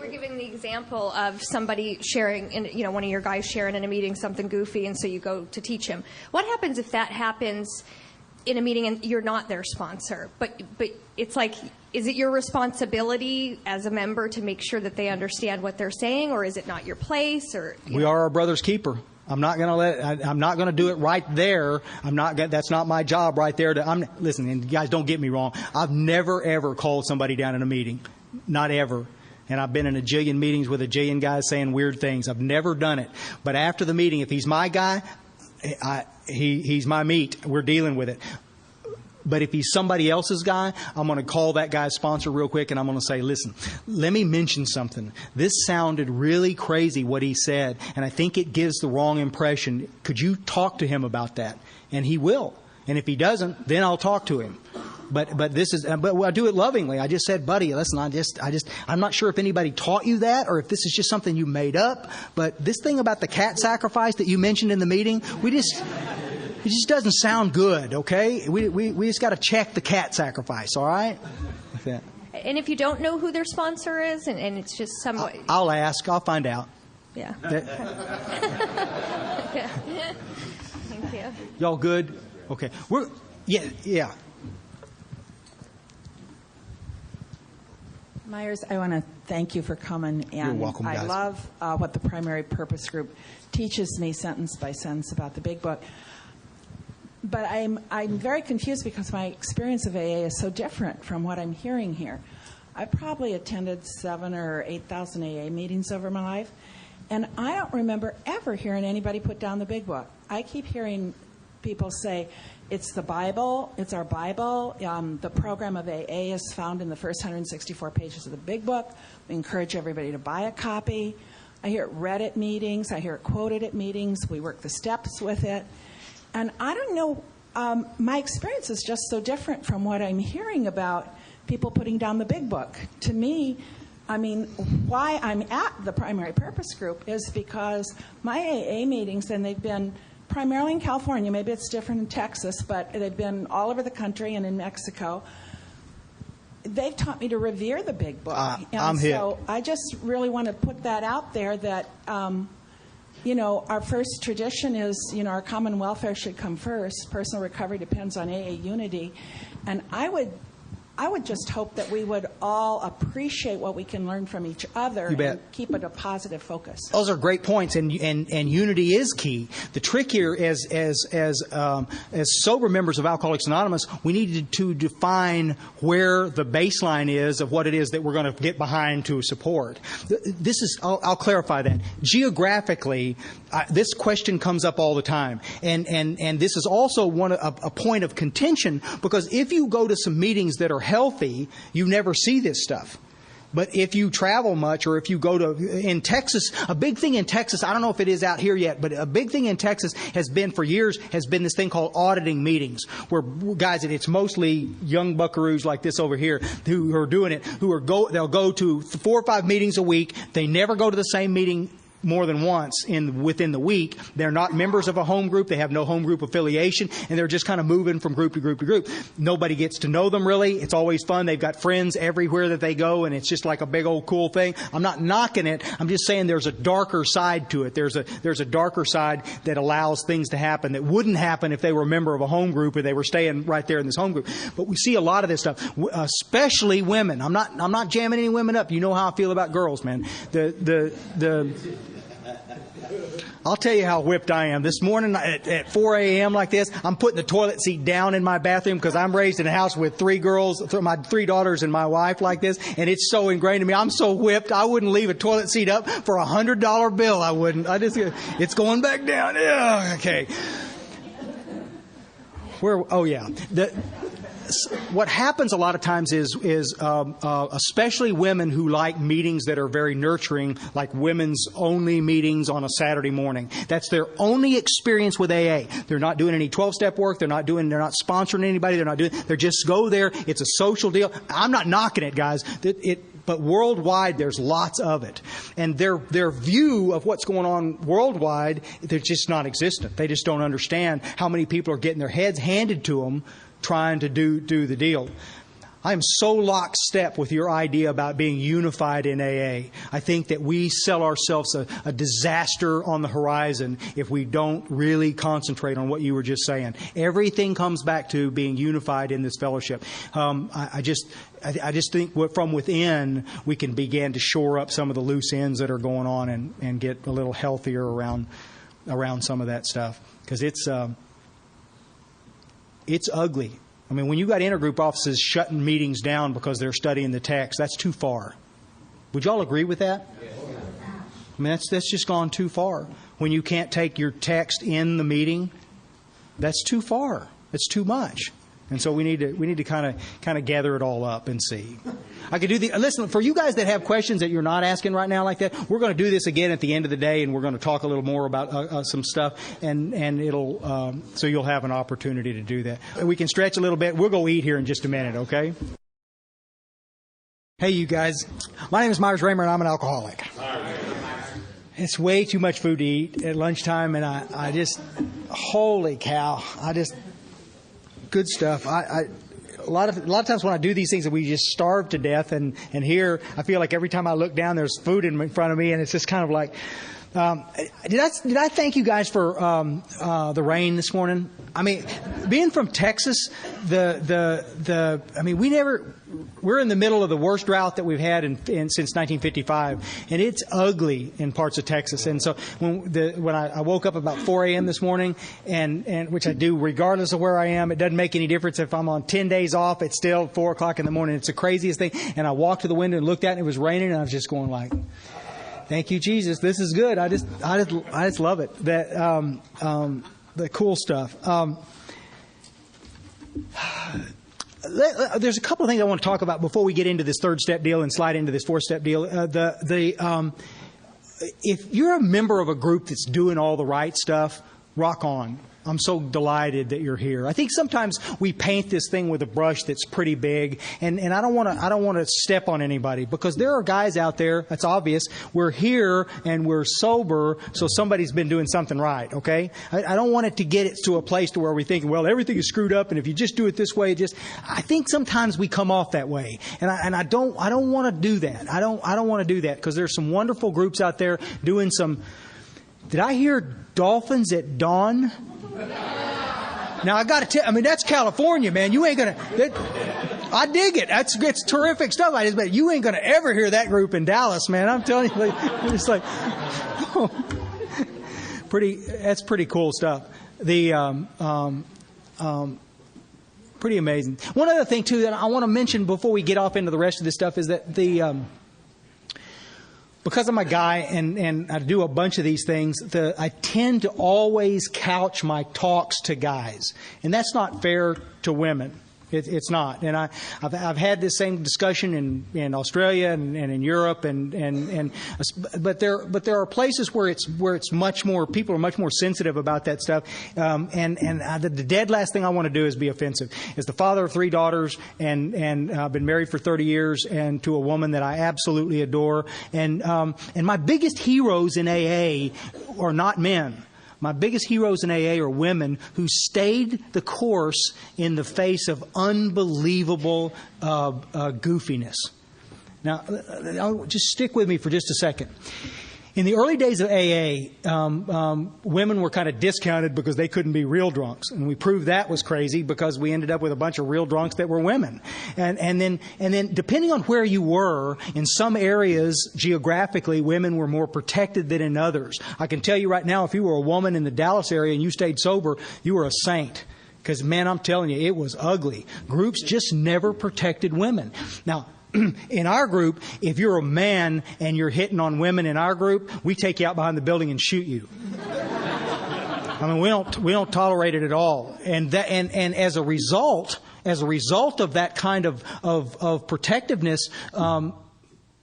S6: Giving the example of somebody sharing, one of your guys sharing in a meeting something goofy, and so you go to teach him. What happens if that happens in a meeting and you're not their sponsor? But it's like, is it your responsibility as a member to make sure that they understand what they're saying, or is it not your place? Or
S2: we are our brother's keeper. I'm not going to do it right there. That's not my job right there. Listen, and you guys don't get me wrong. I've never ever called somebody down in a meeting, not ever. And I've been in a jillion meetings with a jillion guys saying weird things. I've never done it. But after the meeting, if he's my guy, he's my meat. We're dealing with it. But if he's somebody else's guy, I'm going to call that guy's sponsor real quick and I'm going to say, listen, let me mention something. This sounded really crazy what he said, and I think it gives the wrong impression. Could you talk to him about that? And he will. And if he doesn't, then I'll talk to him. But I do it lovingly. I just said, buddy, listen, I'm not sure if anybody taught you that or if this is just something you made up. But this thing about the cat sacrifice that you mentioned in the meeting, it just doesn't sound good, okay? We just got to check the cat sacrifice, all right? Like that.
S6: And if you don't know who their sponsor is, and it's just somebody...
S2: I'll ask. I'll find out.
S6: Yeah. Yeah. Thank you.
S2: Y'all good? Okay. Yeah.
S7: Myers, I want to thank you for coming. And
S2: you're welcome, guys.
S7: I love what the primary purpose group teaches me sentence by sentence about the big book. But I'm very confused because my experience of AA is so different from what I'm hearing here. I probably attended 7,000 or 8,000 AA meetings over my life, and I don't remember ever hearing anybody put down the big book. I keep hearing people say, it's the Bible, it's our Bible. The program of AA is found in the first 164 pages of the big book. We encourage everybody to buy a copy. I hear it read at meetings. I hear it quoted at meetings. We work the steps with it. And I don't know, my experience is just so different from what I'm hearing about people putting down the big book. To me, why I'm at the primary purpose group is because my AA meetings, and they've been primarily in California, maybe it's different in Texas, but they've been all over the country and in Mexico. They've taught me to revere the big book.
S2: I'm here.
S7: So I just really want to put that out there that our first tradition is, our common welfare should come first. Personal recovery depends on AA unity. And I would just hope that we would all appreciate what we can learn from each other and keep it a positive focus.
S2: Those are great points, and unity is key. The trick here, as sober members of Alcoholics Anonymous, we needed to define where the baseline is of what it is that we're going to get behind to support. I'll clarify that. Geographically, this question comes up all the time, and this is also a point of contention, because if you go to some meetings that are healthy, you never see this stuff. But if you travel much, or if you go in Texas, a big thing in Texas, I don't know if it is out here yet, but a big thing in Texas has been for years, has been this thing called auditing meetings, where guys, it's mostly young buckaroos like this over here who are doing it, they'll go to 4 or 5 meetings a week. They never go to the same meeting more than once within the week. They're not members of a home group. They have no home group affiliation, and they're just kind of moving from group to group to group. Nobody gets to know them really. It's always fun. They've got friends everywhere that they go, and it's just like a big old cool thing. I'm not knocking it. I'm just saying there's a darker side to it. There's a darker side that allows things to happen that wouldn't happen if they were a member of a home group or they were staying right there in this home group. But we see a lot of this stuff, especially women. I'm not jamming any women up. You know how I feel about girls, man. I'll tell you how whipped I am. This morning at 4 a.m. like this, I'm putting the toilet seat down in my bathroom because I'm raised in a house with 3 girls, my 3 daughters and my wife like this, and it's so ingrained in me. I'm so whipped, I wouldn't leave a toilet seat up for a $100 bill. I wouldn't. It's going back down. Yeah, okay. What happens a lot of times is especially women who like meetings that are very nurturing, like women's only meetings on a Saturday morning. That's their only experience with AA. They're not doing any 12-step work. They're not sponsoring anybody. They just go there. It's a social deal. I'm not knocking it, guys. But worldwide, there's lots of it. And their view of what's going on worldwide, they're just not existent. They just don't understand how many people are getting their heads handed to them trying to do the deal. I am so lockstep with your idea about being unified in AA. I think that we sell ourselves a disaster on the horizon if we don't really concentrate on what you were just saying. Everything comes back to being unified in this fellowship. I just think from within we can begin to shore up some of the loose ends that are going on and get a little healthier around some of that stuff, because it's ugly. I mean, when you got intergroup offices shutting meetings down because they're studying the text, that's too far. Would y'all agree with that? I mean, that's just gone too far. When you can't take your text in the meeting, that's too far. It's too much. And so we need to kind of gather it all up and see. I could do listen, for you guys that have questions that you're not asking right now like that, we're going to do this again at the end of the day, and we're going to talk a little more about some stuff, and it'll so you'll have an opportunity to do that. We can stretch a little bit. We'll go eat here in just a minute, okay? Hey, you guys. My name is Myers Raymer, and I'm an alcoholic. It's way too much food to eat at lunchtime, and I just, holy cow, good stuff. A lot of times when I do these things, we just starve to death, and here I feel like every time I look down, there's food in front of me, and it's just kind of like. Did I thank you guys for the rain this morning? I mean, being from Texas, we're in the middle of the worst drought that we've had since 1955, and it's ugly in parts of Texas. And so when I woke up about 4 a.m. this morning, and which I do regardless of where I am, it doesn't make any difference if I'm on 10 days off. It's still 4 o'clock in the morning. It's the craziest thing. And I walked to the window and looked out, and it was raining, and I was just going like, thank you, Jesus. This is good. I just love it. The cool stuff. There's a couple of things I want to talk about before we get into this 3rd-step deal and slide into this 4th-step deal. If you're a member of a group that's doing all the right stuff, rock on. I'm so delighted that you're here. I think sometimes we paint this thing with a brush that's pretty big, and I don't want to step on anybody, because there are guys out there, that's obvious, we're here and we're sober, so somebody's been doing something right, okay? I don't want it to get it to a place to where we think, well, everything is screwed up, and if you just do it this way, I think sometimes we come off that way, and I don't want to do that. I don't want to do that, because there's some wonderful groups out there doing some Did I hear dolphins at dawn? Now, I got to tell, I mean, that's California, man. You ain't going to, I dig it. It's terrific stuff like this, but you ain't going to ever hear that group in Dallas, man. I'm telling you, it's like, that's pretty cool stuff. Pretty amazing. One other thing, too, that I want to mention before we get off into the rest of this stuff is that because I'm a guy and I do a bunch of these things, I tend to always couch my talks to guys. And that's not fair to women. It's not. And I've had this same discussion in Australia and in Europe but there are places where it's much more, people are much more sensitive about that stuff. The dead last thing I want to do is be offensive. As the father of 3 daughters and I've been married for 30 years and to a woman that I absolutely adore. And my biggest heroes in AA are not men. My biggest heroes in AA are women who stayed the course in the face of unbelievable goofiness. Now, just stick with me for just a second. In the early days of AA, women were kind of discounted because they couldn't be real drunks. And we proved that was crazy because we ended up with a bunch of real drunks that were women. And then depending on where you were, in some areas geographically, women were more protected than in others. I can tell you right now, if you were a woman in the Dallas area and you stayed sober, you were a saint. Because, man, I'm telling you, it was ugly. Groups just never protected women. Now, in our group, if you're a man and you're hitting on women in our group, we take you out behind the building and shoot you. I mean, we don't tolerate it at all. And as a result of that kind of protectiveness,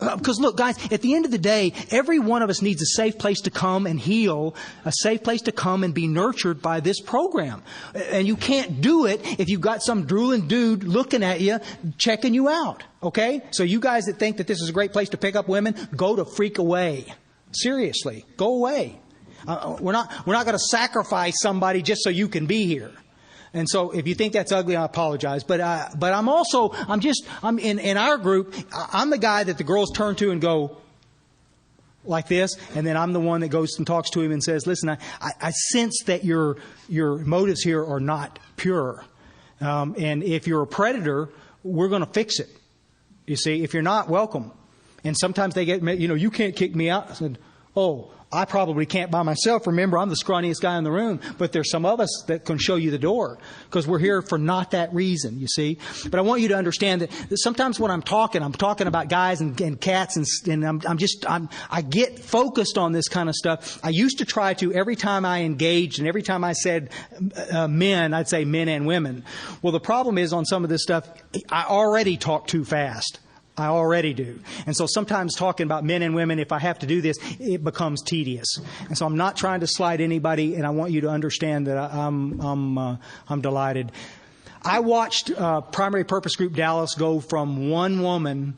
S2: because look, guys, at the end of the day, every one of us needs a safe place to come and heal, a safe place to come and be nurtured by this program. And you can't do it if you've got some drooling dude looking at you, checking you out. Okay? So you guys that think that this is a great place to pick up women, go to freak away. Seriously, go away. We're not going to sacrifice somebody just so you can be here. And so if you think that's ugly, I apologize. But I'm in our group, I'm the guy that the girls turn to and go like this. And then I'm the one that goes and talks to him and says, listen, I sense that your motives here are not pure. And if you're a predator, we're going to fix it. You see, if you're not, welcome. And sometimes they get, you can't kick me out. I said, oh, I probably can't by myself. Remember, I'm the scrawniest guy in the room, but there's some of us that can show you the door because we're here for not that reason, you see. But I want you to understand that sometimes when I'm talking about guys and cats and I get focused on this kind of stuff. I used to try to, every time I engaged and every time I said men, I'd say men and women. Well, the problem is on some of this stuff, I already talk too fast. I already do. And so sometimes talking about men and women, if I have to do this, it becomes tedious. And so I'm not trying to slight anybody, and I want you to understand that I'm delighted. I watched Primary Purpose Group Dallas go from one woman.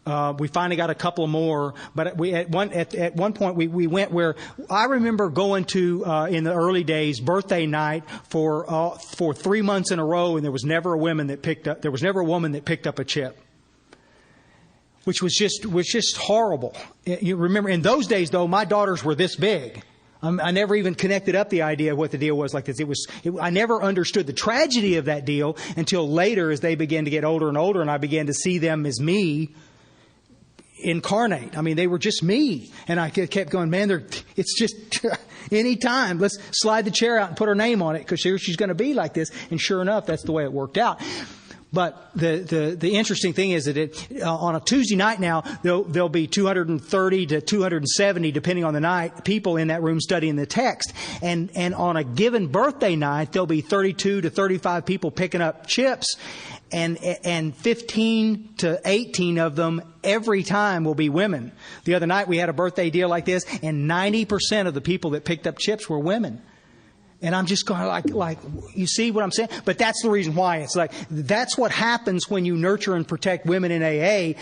S2: We finally got a couple more, but at one point we went where I remember going to in the early days birthday night for 3 months in a row, and there was never a woman that picked up a chip. Which was just horrible. You remember, in those days, though, my daughters were this big. I never even connected up the idea of what the deal was like this. I never understood the tragedy of that deal until later as they began to get older and older, and I began to see them as me incarnate. I mean, they were just me. And I kept going, man, it's just any time. Let's slide the chair out and put her name on it because she's going to be like this. And sure enough, that's the way it worked out. But the interesting thing is that on a Tuesday night now, there'll be 230 to 270, depending on the night, people in that room studying the text. And on a given birthday night, there'll be 32 to 35 people picking up chips. And 15 to 18 of them every time will be women. The other night we had a birthday deal like this, and 90% of the people that picked up chips were women. And I'm just going like, you see what I'm saying? But that's the reason why. It's like, that's what happens when you nurture and protect women in AA.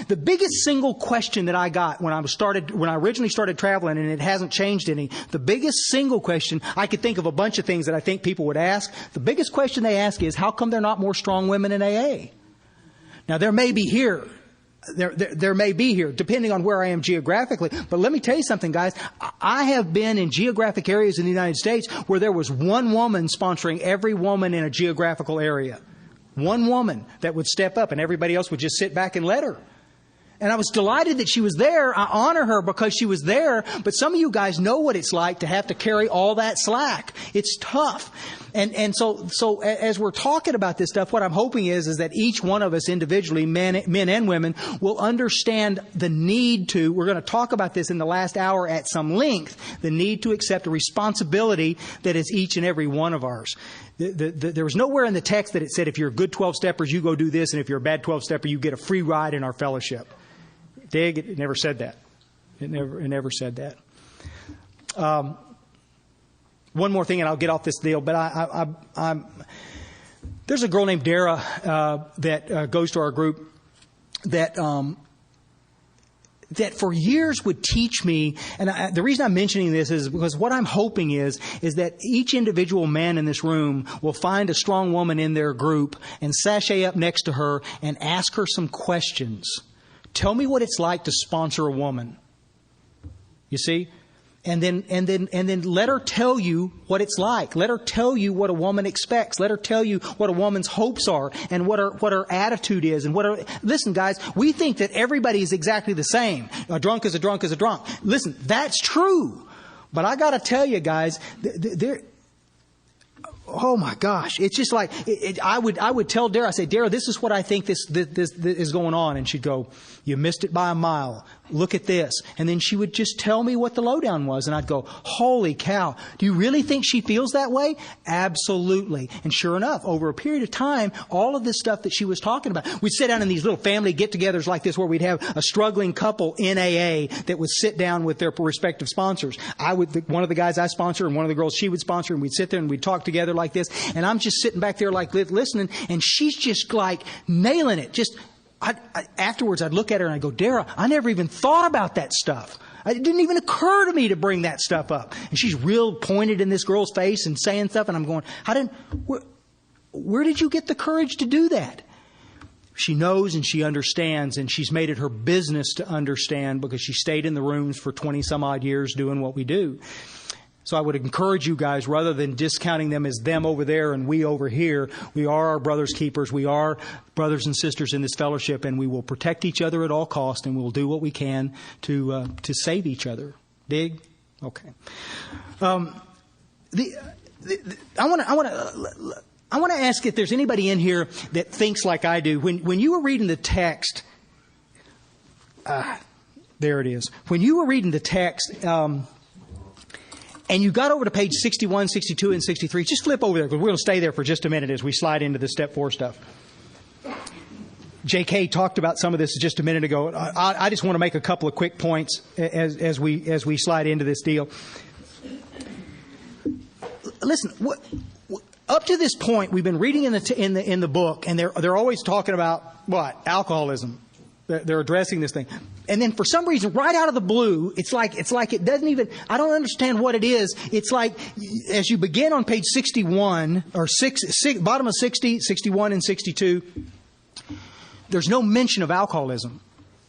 S2: The biggest single question that I got when I originally started traveling, and it hasn't changed any, the biggest single question, I could think of a bunch of things that I think people would ask. The biggest question they ask is, how come there are not more strong women in AA? Now, there may be here. there may be here, depending on where I am geographically. But let me tell you something, guys. I have been in geographic areas in the United States where there was one woman sponsoring every woman in a geographical area. One woman that would step up, and everybody else would just sit back and let her. And I was delighted that she was there. I honor her because she was there. But some of you guys know what it's like to have to carry all that slack. It's tough. And so as we're talking about this stuff, what I'm hoping is that each one of us individually, men and women, will understand the need to, we're going to talk about this in the last hour at some length, the need to accept a responsibility that is each and every one of ours. There was nowhere in the text that it said if you're a good 12-steppers, you go do this, and if you're a bad 12-stepper, you get a free ride in our fellowship. Dig? It never said that. It never said that. One more thing, and I'll get off this deal. But I'm there's a girl named Dara that goes to our group that for years would teach me. And the reason I'm mentioning this is because what I'm hoping is that each individual man in this room will find a strong woman in their group and sashay up next to her and ask her some questions. Tell me what it's like to sponsor a woman. You see? And then let her tell you what it's like. Let her tell you what a woman expects. Let her tell you what a woman's hopes are and what her attitude is and listen, guys, we think that everybody is exactly the same. A drunk is a drunk is a drunk. Listen, that's true. But I got to tell you guys, oh my gosh, it's just like I would tell Dara, I say, Dara, this is what I think this is going on, and she'd go, you missed it by a mile. Look at this. And then she would just tell me what the lowdown was, and I'd go, holy cow, do you really think she feels that way? Absolutely. And sure enough, over a period of time, all of this stuff that she was talking about, we'd sit down in these little family get-togethers like this where we'd have a struggling couple in AA that would sit down with their respective sponsors. One of the guys I sponsor and one of the girls she would sponsor, and we'd sit there and we'd talk together like this, and I'm just sitting back there like listening, and she's just like nailing it. Afterwards, I'd look at her and I'd go, Dara, I never even thought about that stuff. It didn't even occur to me to bring that stuff up. And she's real pointed in this girl's face and saying stuff, and I'm going, where did you get the courage to do that? She knows and she understands, and she's made it her business to understand because she stayed in the rooms for 20 some odd years doing what we do. So I would encourage you guys, rather than discounting them as them over there and we over here, we are our brother's keepers. We are brothers and sisters in this fellowship, and we will protect each other at all costs, and we'll do what we can to save each other. Dig? Okay. I want to ask if there's anybody in here that thinks like I do. When you were reading the text, there it is. When you were reading the text, and you got over to page 61, 62, and 63. Just flip over there, because we're going to stay there for just a minute as we slide into the step 4 stuff. J.K. talked about some of this just a minute ago. I just want to make a couple of quick points as we slide into this deal. Listen, up to this point, we've been reading in the book, and they're always talking about what? Alcoholism. They're addressing this thing. And then for some reason, right out of the blue, it's like it doesn't even, I don't understand what it is. It's like, as you begin on page 61, or bottom of 60, 61, and 62, there's no mention of alcoholism.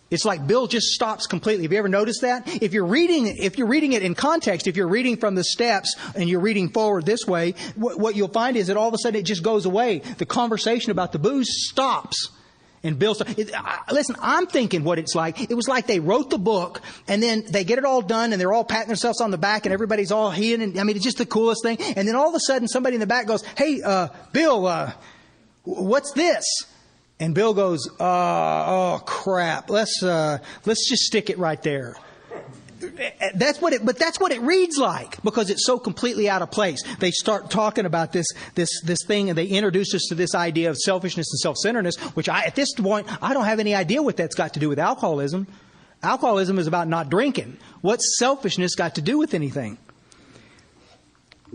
S2: It's like Bill just stops completely. Have you ever noticed that? If you're reading it in context, if you're reading from the steps and you're reading forward this way, what you'll find is that all of a sudden it just goes away. The conversation about the booze stops. And Bill, listen, I'm thinking what it's like. It was like they wrote the book, and then they get it all done, and they're all patting themselves on the back, and everybody's all heeing, and I mean, it's just the coolest thing. And then all of a sudden, somebody in the back goes, "Hey, Bill, what's this?" And Bill goes, "Oh crap! Let's just stick it right there." That's what it reads like, because it's so completely out of place. They start talking about this thing, and they introduce us to this idea of selfishness and self-centeredness, which at this point, I don't have any idea what that's got to do with alcoholism. Alcoholism is about not drinking. What's selfishness got to do with anything?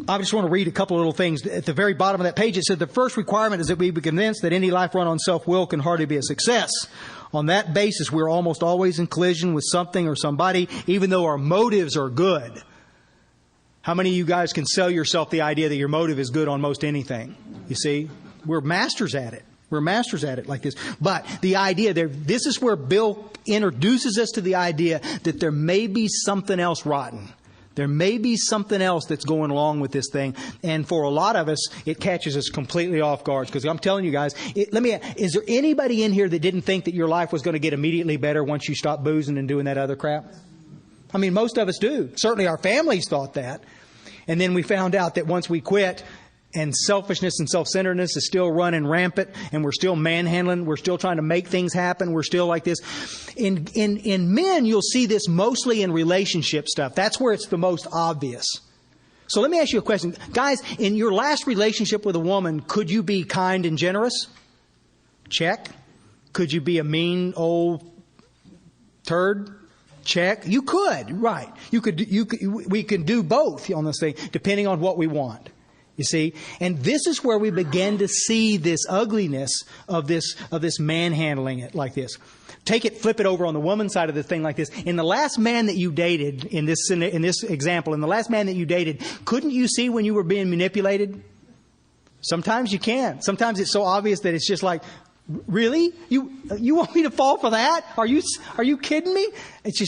S2: I just want to read a couple of little things. At the very bottom of that page, it said, the first requirement is that we be convinced that any life run on self-will can hardly be a success. On that basis, we're almost always in collision with something or somebody, even though our motives are good. How many of you guys can sell yourself the idea that your motive is good on most anything? You see, we're masters at it. We're masters at it like this. But the idea there, this is where Bill introduces us to the idea that there may be something else rotten. There may be something else that's going along with this thing. And for a lot of us, it catches us completely off guard. Because I'm telling you guys, is there anybody in here that didn't think that your life was going to get immediately better once you stopped boozing and doing that other crap? I mean, most of us do. Certainly our families thought that. And then we found out that once we quit, and selfishness and self-centeredness is still running rampant, and we're still manhandling, we're still trying to make things happen, we're still like this. In men, you'll see this mostly in relationship stuff. That's where it's the most obvious. So let me ask you a question. Guys, in your last relationship with a woman, could you be kind and generous? Check. Could you be a mean old turd? Check. You could, right. We can do both on this thing, depending on what we want. You see? And this is where we begin to see this ugliness of this manhandling it like this. Flip it over on the woman's side of the thing like this. In the last man that you dated, in this example, in the last man that you dated, couldn't you see when you were being manipulated? Sometimes you can. Sometimes it's so obvious that it's just like, really? You want me to fall for that? Are you kidding me? It's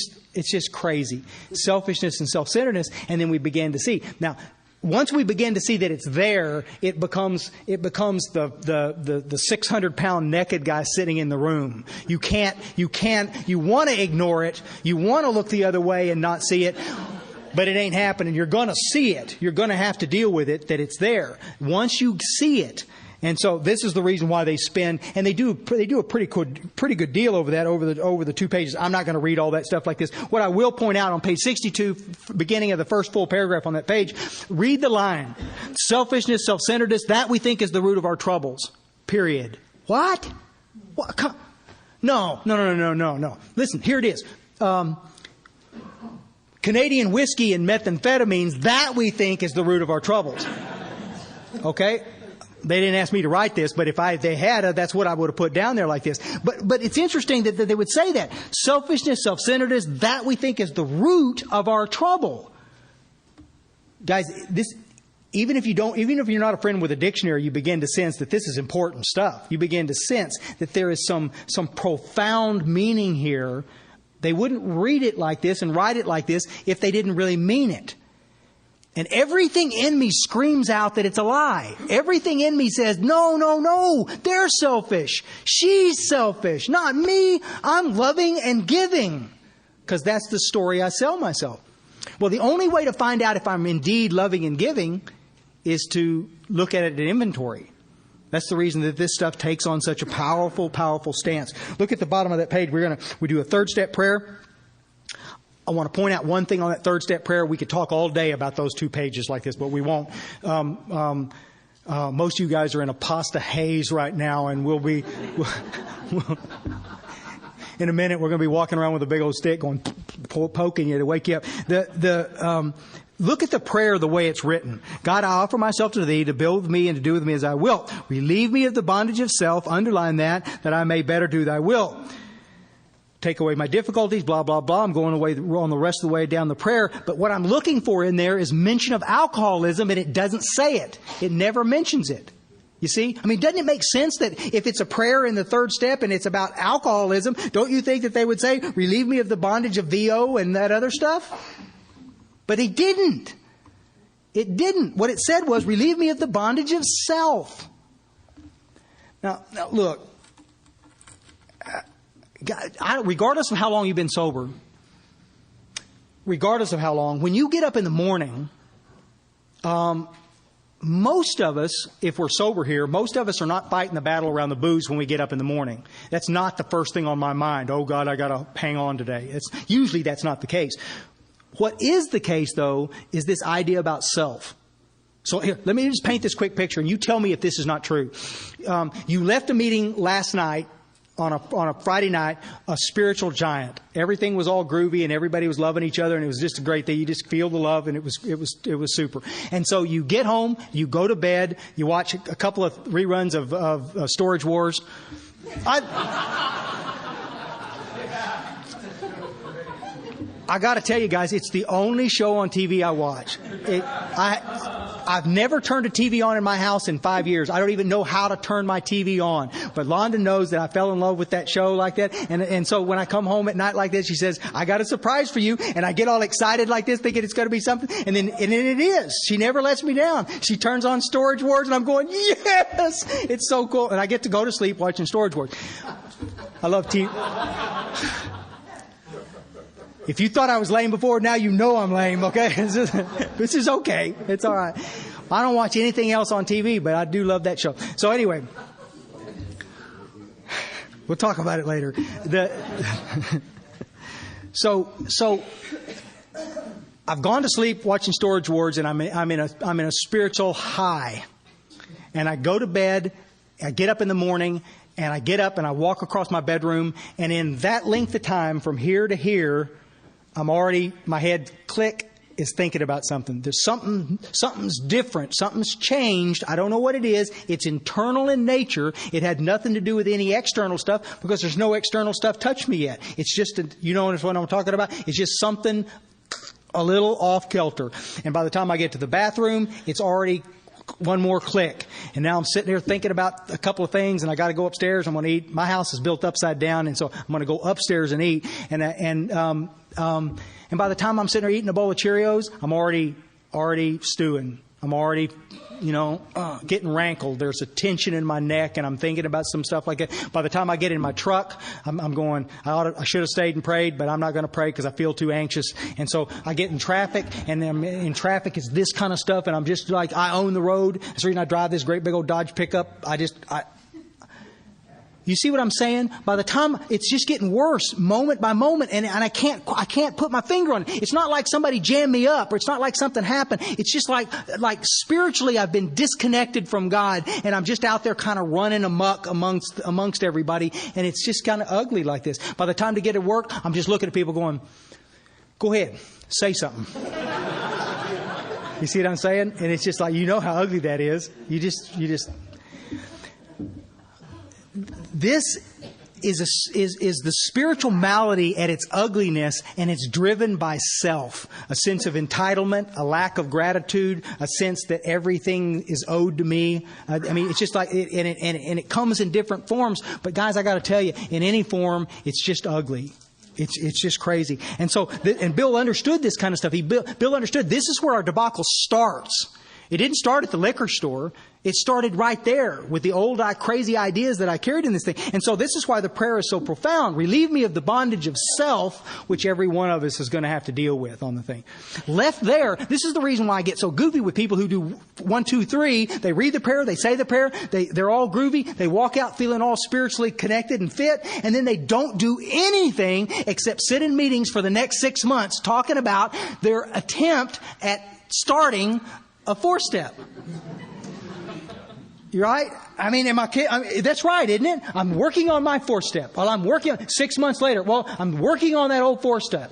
S2: just crazy. Selfishness and self-centeredness, and then we begin to see. Now, once we begin to see that it's there, it becomes the 600-pound naked guy sitting in the room. You want to ignore it. You want to look the other way and not see it. But it ain't happening. You're going to see it. You're going to have to deal with it, that it's there. Once you see it. And so this is the reason why they spend, and they do a pretty good deal over that over the 2 pages. I'm not going to read all that stuff like this. What I will point out on page 62, beginning of the first full paragraph on that page, read the line: selfishness, self-centeredness, that we think is the root of our troubles. Period. What? No. Listen, here it is. Canadian whiskey and methamphetamines, that we think is the root of our troubles. Okay? They didn't ask me to write this, but if they had, that's what I would have put down there like this. But it's interesting that they would say that. Selfishness, self-centeredness, that we think is the root of our trouble. Guys, even if you're not a friend with a dictionary, you begin to sense that this is important stuff. You begin to sense that there is some profound meaning here. They wouldn't read it like this and write it like this if they didn't really mean it. And everything in me screams out that it's a lie. Everything in me says, no, they're selfish. She's selfish. Not me. I'm loving and giving. Because that's the story I sell myself. Well, the only way to find out if I'm indeed loving and giving is to look at it in inventory. That's the reason that this stuff takes on such a powerful, powerful stance. Look at the bottom of that page. We do a 3rd step prayer. I want to point out one thing on that 3rd step prayer. We could talk all day about those 2 pages like this, but we won't. Most of you guys are in a pasta haze right now, and we'll be... in a minute, we're going to be walking around with a big old stick going, poking you to wake you up. Look at the prayer the way it's written. God, I offer myself to Thee to build with me and to do with me as I will. Relieve me of the bondage of self. Underline that I may better do Thy will. Take away my difficulties, blah, blah, blah. I'm going away on the rest of the way down the prayer. But what I'm looking for in there is mention of alcoholism, and it doesn't say it. It never mentions it. You see? I mean, doesn't it make sense that if it's a prayer in the 3rd step and it's about alcoholism, don't you think that they would say, relieve me of the bondage of VO and that other stuff? But it didn't. It didn't. What it said was, relieve me of the bondage of self. Now look. Regardless of how long you've been sober, when you get up in the morning, most of us, if we're sober here, most of us are not fighting the battle around the booze when we get up in the morning. That's not the first thing on my mind. Oh, God, I got to hang on today. Usually that's not the case. What is the case, though, is this idea about self. So here, let me just paint this quick picture, and you tell me if this is not true. You left a meeting last night, on a Friday night, a spiritual giant. Everything was all groovy and everybody was loving each other, and it was just a great day. You just feel the love, and it was super. And so you get home, you go to bed, you watch a couple of reruns of Storage Wars. I got to tell you guys, it's the only show on TV I watch. I've never turned a TV on in my house in 5 years. I don't even know how to turn my TV on. But Londa knows that I fell in love with that show like that. And so when I come home at night like this, she says, I got a surprise for you. And I get all excited like this, thinking it's going to be something. And then it is. She never lets me down. She turns on Storage Wars and I'm going, yes! It's so cool. And I get to go to sleep watching Storage Wars. I love TV. If you thought I was lame before, now you know I'm lame, okay? This is okay. It's all right. I don't watch anything else on TV, but I do love that show. So anyway, we'll talk about it later. So I've gone to sleep watching Storage Wars, and I'm in a spiritual high. And I go to bed, I get up in the morning, and I get up and I walk across my bedroom, and in that length of time from here to here, my head click is thinking about something. There's something's different. Something's changed. I don't know what it is. It's internal in nature. It had nothing to do with any external stuff because there's no external stuff touched me yet. It's just, you know what I'm talking about? It's just something a little off kilter. And by the time I get to the bathroom, it's already one more click. And now I'm sitting there thinking about a couple of things, and I got to go upstairs. I'm going to eat. My house is built upside down, and so I'm going to go upstairs and eat. And by the time I'm sitting there eating a bowl of Cheerios, I'm already stewing. I'm already, getting rankled. There's a tension in my neck, and I'm thinking about some stuff like that. By the time I get in my truck, I'm going, I should have stayed and prayed, but I'm not going to pray because I feel too anxious. And so I get in traffic, and then traffic is this kind of stuff, and I'm just like, I own the road. That's the reason I drive this great big old Dodge pickup. You see what I'm saying? By the time it's just getting worse, moment by moment, and I can't put my finger on it. It's not like somebody jammed me up, or it's not like something happened. It's just like spiritually I've been disconnected from God, and I'm just out there kind of running amok amongst everybody, and it's just kind of ugly like this. By the time to get to work, I'm just looking at people going, "Go ahead, say something." You see what I'm saying? And it's just like, you know how ugly that is. You just. This is the spiritual malady at its ugliness, and it's driven by self. A sense of entitlement, a lack of gratitude, a sense that everything is owed to me. It's just like, and it comes in different forms. But guys, I got to tell you, in any form, it's just ugly. It's just crazy. And so, and Bill understood this kind of stuff. Bill understood this is where our debacle starts. It didn't start at the liquor store. It started right there with the old crazy ideas that I carried in this thing. And so this is why the prayer is so profound. Relieve me of the bondage of self, which every one of us is going to have to deal with on the thing. Left there, this is the reason why I get so goofy with people who do 1, 2, 3. They read the prayer, they say the prayer, they're all groovy, they walk out feeling all spiritually connected and fit, and then they don't do anything except sit in meetings for the next 6 months talking about their attempt at starting a 4-step. You're right? That's right, isn't it? I'm working on my 4-step. Well, I'm working on 6 months later. Well, I'm working on that old 4-step.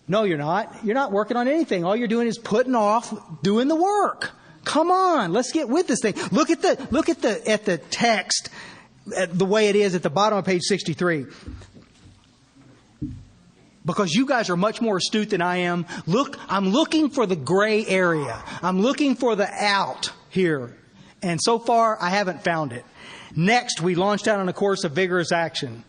S2: No, you're not. You're not working on anything. All you're doing is putting off doing the work. Come on, let's get with this thing. Look at the text, the way it is at the bottom of page 63. Because you guys are much more astute than I am. Look, I'm looking for the gray area. I'm looking for the out here. And so far, I haven't found it. Next, we launched out on a course of vigorous action.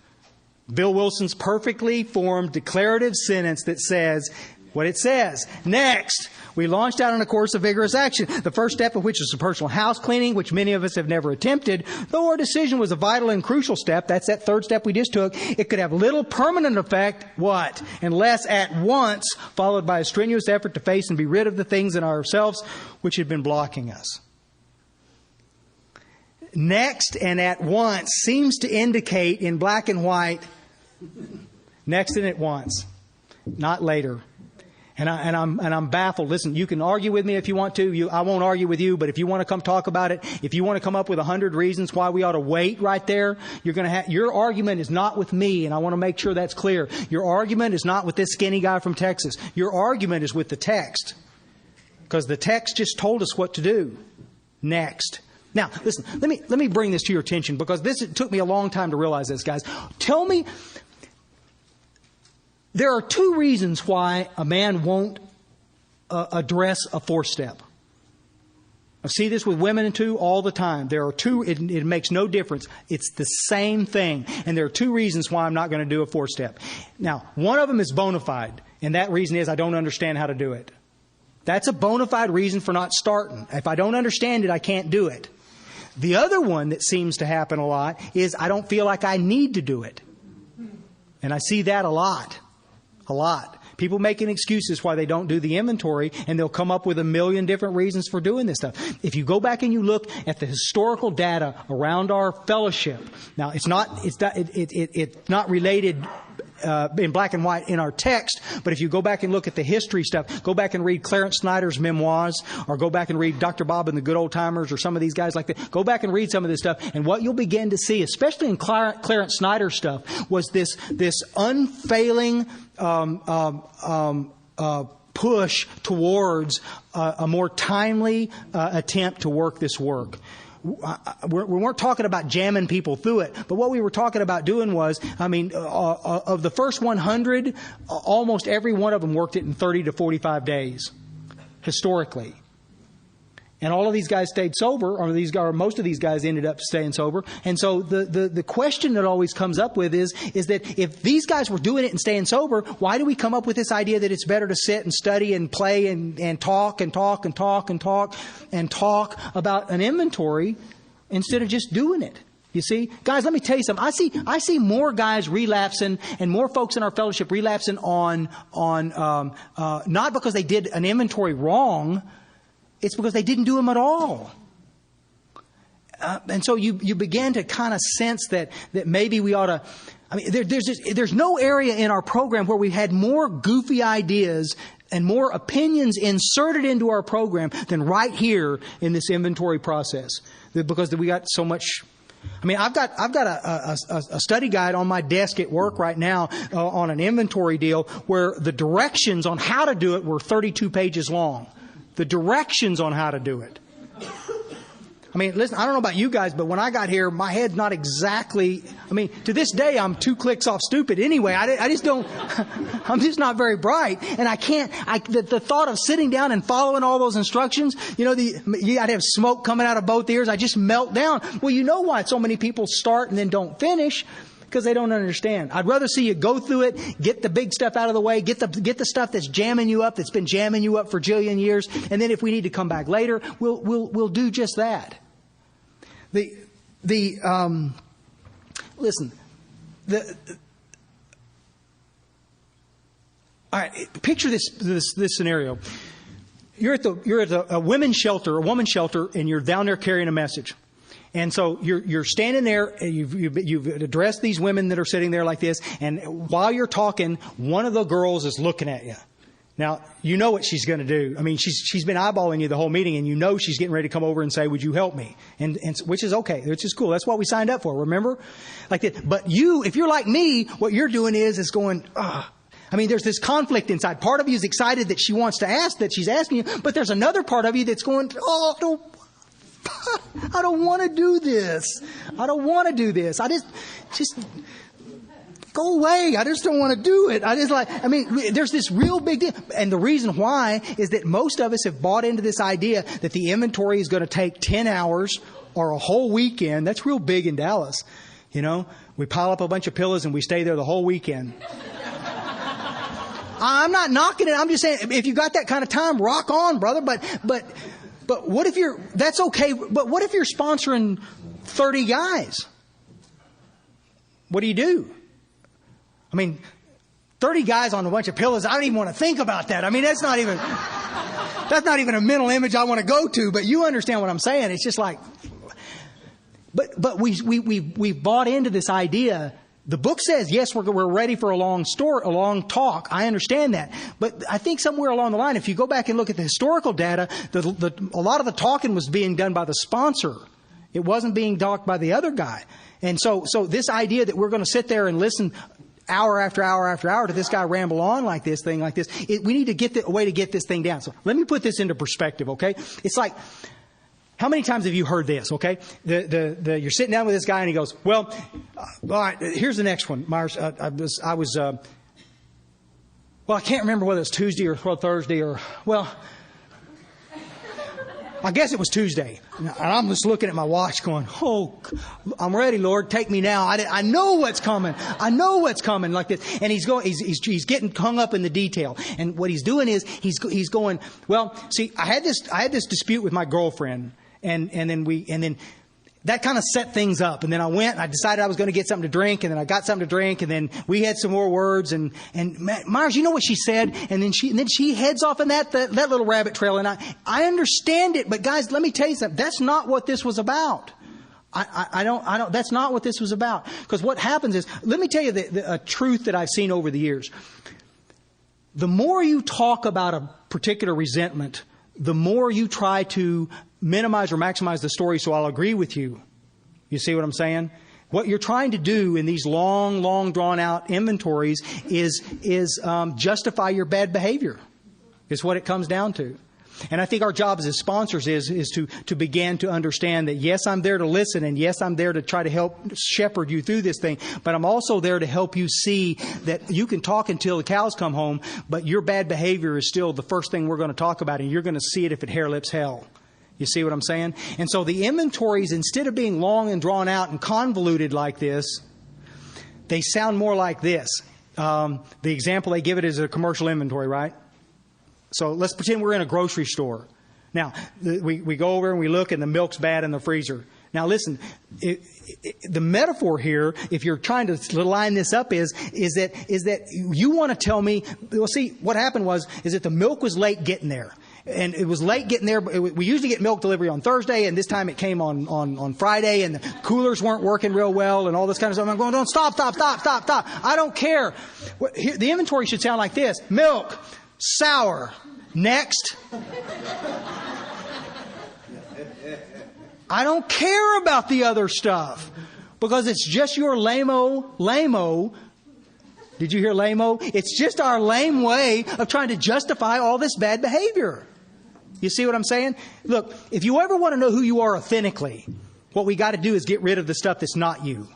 S2: Bill Wilson's perfectly formed declarative sentence that says what it says. Next, we launched out on a course of vigorous action. The first step of which is a personal house cleaning, which many of us have never attempted. Though our decision was a vital and crucial step, that's that third step we just took, it could have little permanent effect, what? Unless at once followed by a strenuous effort to face and be rid of the things in ourselves which had been blocking us. Next and at once seems to indicate in black and white, next and at once, not later. And I'm baffled. Listen, you can argue with me if you want to. I won't argue with you, but if you want to come talk about it, if you want to come up with 100 reasons why we ought to wait right there, your argument is not with me, and I want to make sure that's clear. Your argument is not with this skinny guy from Texas. Your argument is with the text. Because the text just told us what to do. Next. Now, listen, let me bring this to your attention, because it took me a long time to realize this, guys. Tell me, there are 2 reasons why a man won't address a 4-step. I see this with women too all the time. There are two, it makes no difference. It's the same thing. And there are two reasons why I'm not going to do a 4-step. Now, one of them is bona fide, and that reason is I don't understand how to do it. That's a bona fide reason for not starting. If I don't understand it, I can't do it. The other one that seems to happen a lot is I don't feel like I need to do it. And I see that a lot. A lot. People making excuses why they don't do the inventory, and they'll come up with a million different reasons for doing this stuff. If you go back and you look at the historical data around our fellowship, now it's not related in black and white in our text, but if you go back and look at the history stuff, go back and read Clarence Snyder's memoirs, or go back and read Dr. Bob and the Good Old Timers, or some of these guys like that. Go back and read some of this stuff, and what you'll begin to see, especially in Clarence Snyder's stuff, was this unfailing push towards a more timely attempt to work this work. We weren't talking about jamming people through it, but what we were talking about doing was, of the first 100, almost every one of them worked it in 30 to 45 days, historically. And all of these guys stayed sober, or most of these guys ended up staying sober. And so the question that always comes up with is that if these guys were doing it and staying sober, why do we come up with this idea that it's better to sit and study and play and talk about an inventory instead of just doing it? You see? Guys, let me tell you something. I see more guys relapsing and more folks in our fellowship relapsing on not because they did an inventory wrong. It's because they didn't do them at all. And so you began to kind of sense that maybe we ought to... there's no area in our program where we had more goofy ideas and more opinions inserted into our program than right here in this inventory process. Because we got so much... I've got a study guide on my desk at work right now on an inventory deal where the directions on how to do it were 32 pages long. The directions on how to do it. Listen, I don't know about you guys, but when I got here, my head's not exactly... to this day, I'm 2 clicks off stupid anyway. I just don't... I'm just not very bright. And I can't... The thought of sitting down and following all those instructions, I'd have smoke coming out of both ears. I just melt down. Well, you know why so many people start and then don't finish? Because they don't understand. I'd rather see you go through it, get the big stuff out of the way, get the stuff that's jamming you up, that's been jamming you up for a jillion years, and then if we need to come back later, we'll do just that. Listen. All right. Picture this scenario. You're at a women's shelter, and you're down there carrying a message. And so you're standing there, and you've addressed these women that are sitting there like this, and while you're talking, one of the girls is looking at you. Now, you know what she's going to do. She's been eyeballing you the whole meeting, and you know she's getting ready to come over and say, "Would you help me?" And which is okay, which is cool. That's what we signed up for, remember? Like that. But if you're like me, what you're doing is going, there's this conflict inside. Part of you is excited that she wants to ask, that she's asking you, but there's another part of you that's going, I don't want to do this. I don't want to do this. I just go away. I just don't want to do it. There's this real big deal. And the reason why is that most of us have bought into this idea that the inventory is going to take 10 hours or a whole weekend. That's real big in Dallas. We pile up a bunch of pillows and we stay there the whole weekend. I'm not knocking it. I'm just saying, if you got that kind of time, rock on, brother. But what if that's okay, but what if you're sponsoring 30 guys? What do? 30 guys on a bunch of pillows, I don't even want to think about that. That's not even a mental image I want to go to, but you understand what I'm saying. It's just like, but we bought into this idea. The book says, yes, we're ready for a long talk. I understand that. But I think somewhere along the line, if you go back and look at the historical data, a lot of the talking was being done by the sponsor. It wasn't being talked by the other guy. And so this idea that we're going to sit there and listen hour after hour after hour to this guy ramble on like this, we need to get a way to get this thing down. So let me put this into perspective, okay? It's like, how many times have you heard this, okay? You're sitting down with this guy and he goes, well, all right, here's the next one, Myers. I can't remember whether it's Tuesday or Thursday or, well, I guess it was Tuesday. And I'm just looking at my watch going, oh, I'm ready, Lord. Take me now. I know what's coming. I know what's coming like this. And he's getting hung up in the detail. And what he's doing is he's going, well, see, I had this dispute with my girlfriend and then that kind of set things up. And then I went and I decided I was going to get something to drink. And then I got something to drink. And then we had some more words. And Myers, you know what she said? And then she heads off in that little rabbit trail. And I understand it. But guys, let me tell you something. That's not what this was about. That's not what this was about. Because what happens is, let me tell you a truth that I've seen over the years. The more you talk about a particular resentment, the more you try to minimize or maximize the story, so I'll agree with you. You see what I'm saying? What you're trying to do in these long drawn out inventories is justify your bad behavior. Is what it comes down to. And I think our job as sponsors is to begin to understand that yes, I'm there to listen, and yes, I'm there to try to help shepherd you through this thing, but I'm also there to help you see that you can talk until the cows come home, but your bad behavior is still the first thing we're going to talk about, and you're going to see it if it hair lips hell. You see what I'm saying? And so the inventories, instead of being long and drawn out and convoluted like this, they sound more like this. The example they give it is a commercial inventory, right? So let's pretend we're in a grocery store. Now, we go over and we look, and the milk's bad in the freezer. Now, listen, the metaphor here, if you're trying to line this up, is that you want to tell me, well, see, what happened is that the milk was late getting there. And it was late getting there. We usually get milk delivery on Thursday, and this time it came on Friday, and the coolers weren't working real well and all this kind of stuff. I'm going, don't stop. I don't care. The inventory should sound like this. Milk, sour, next. I don't care about the other stuff because it's just your lame-o. Did you hear lame-o? It's just our lame way of trying to justify all this bad behavior. You see what I'm saying? Look, if you ever want to know who you are authentically, what we got to do is get rid of the stuff that's not you.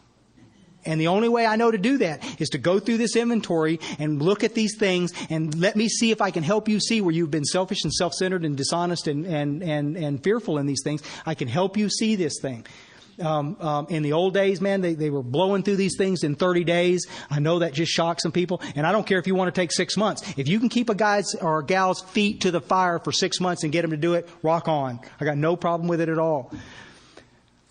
S2: And the only way I know to do that is to go through this inventory and look at these things and let me see if I can help you see where you've been selfish and self-centered and dishonest and fearful in these things. I can help you see this thing. In the old days, man, they were blowing through these things in 30 days. I know that just shocks some people. And I don't care if you want to take 6 months. If you can keep a guy's or a gal's feet to the fire for 6 months and get them to do it, rock on. I got no problem with it at all.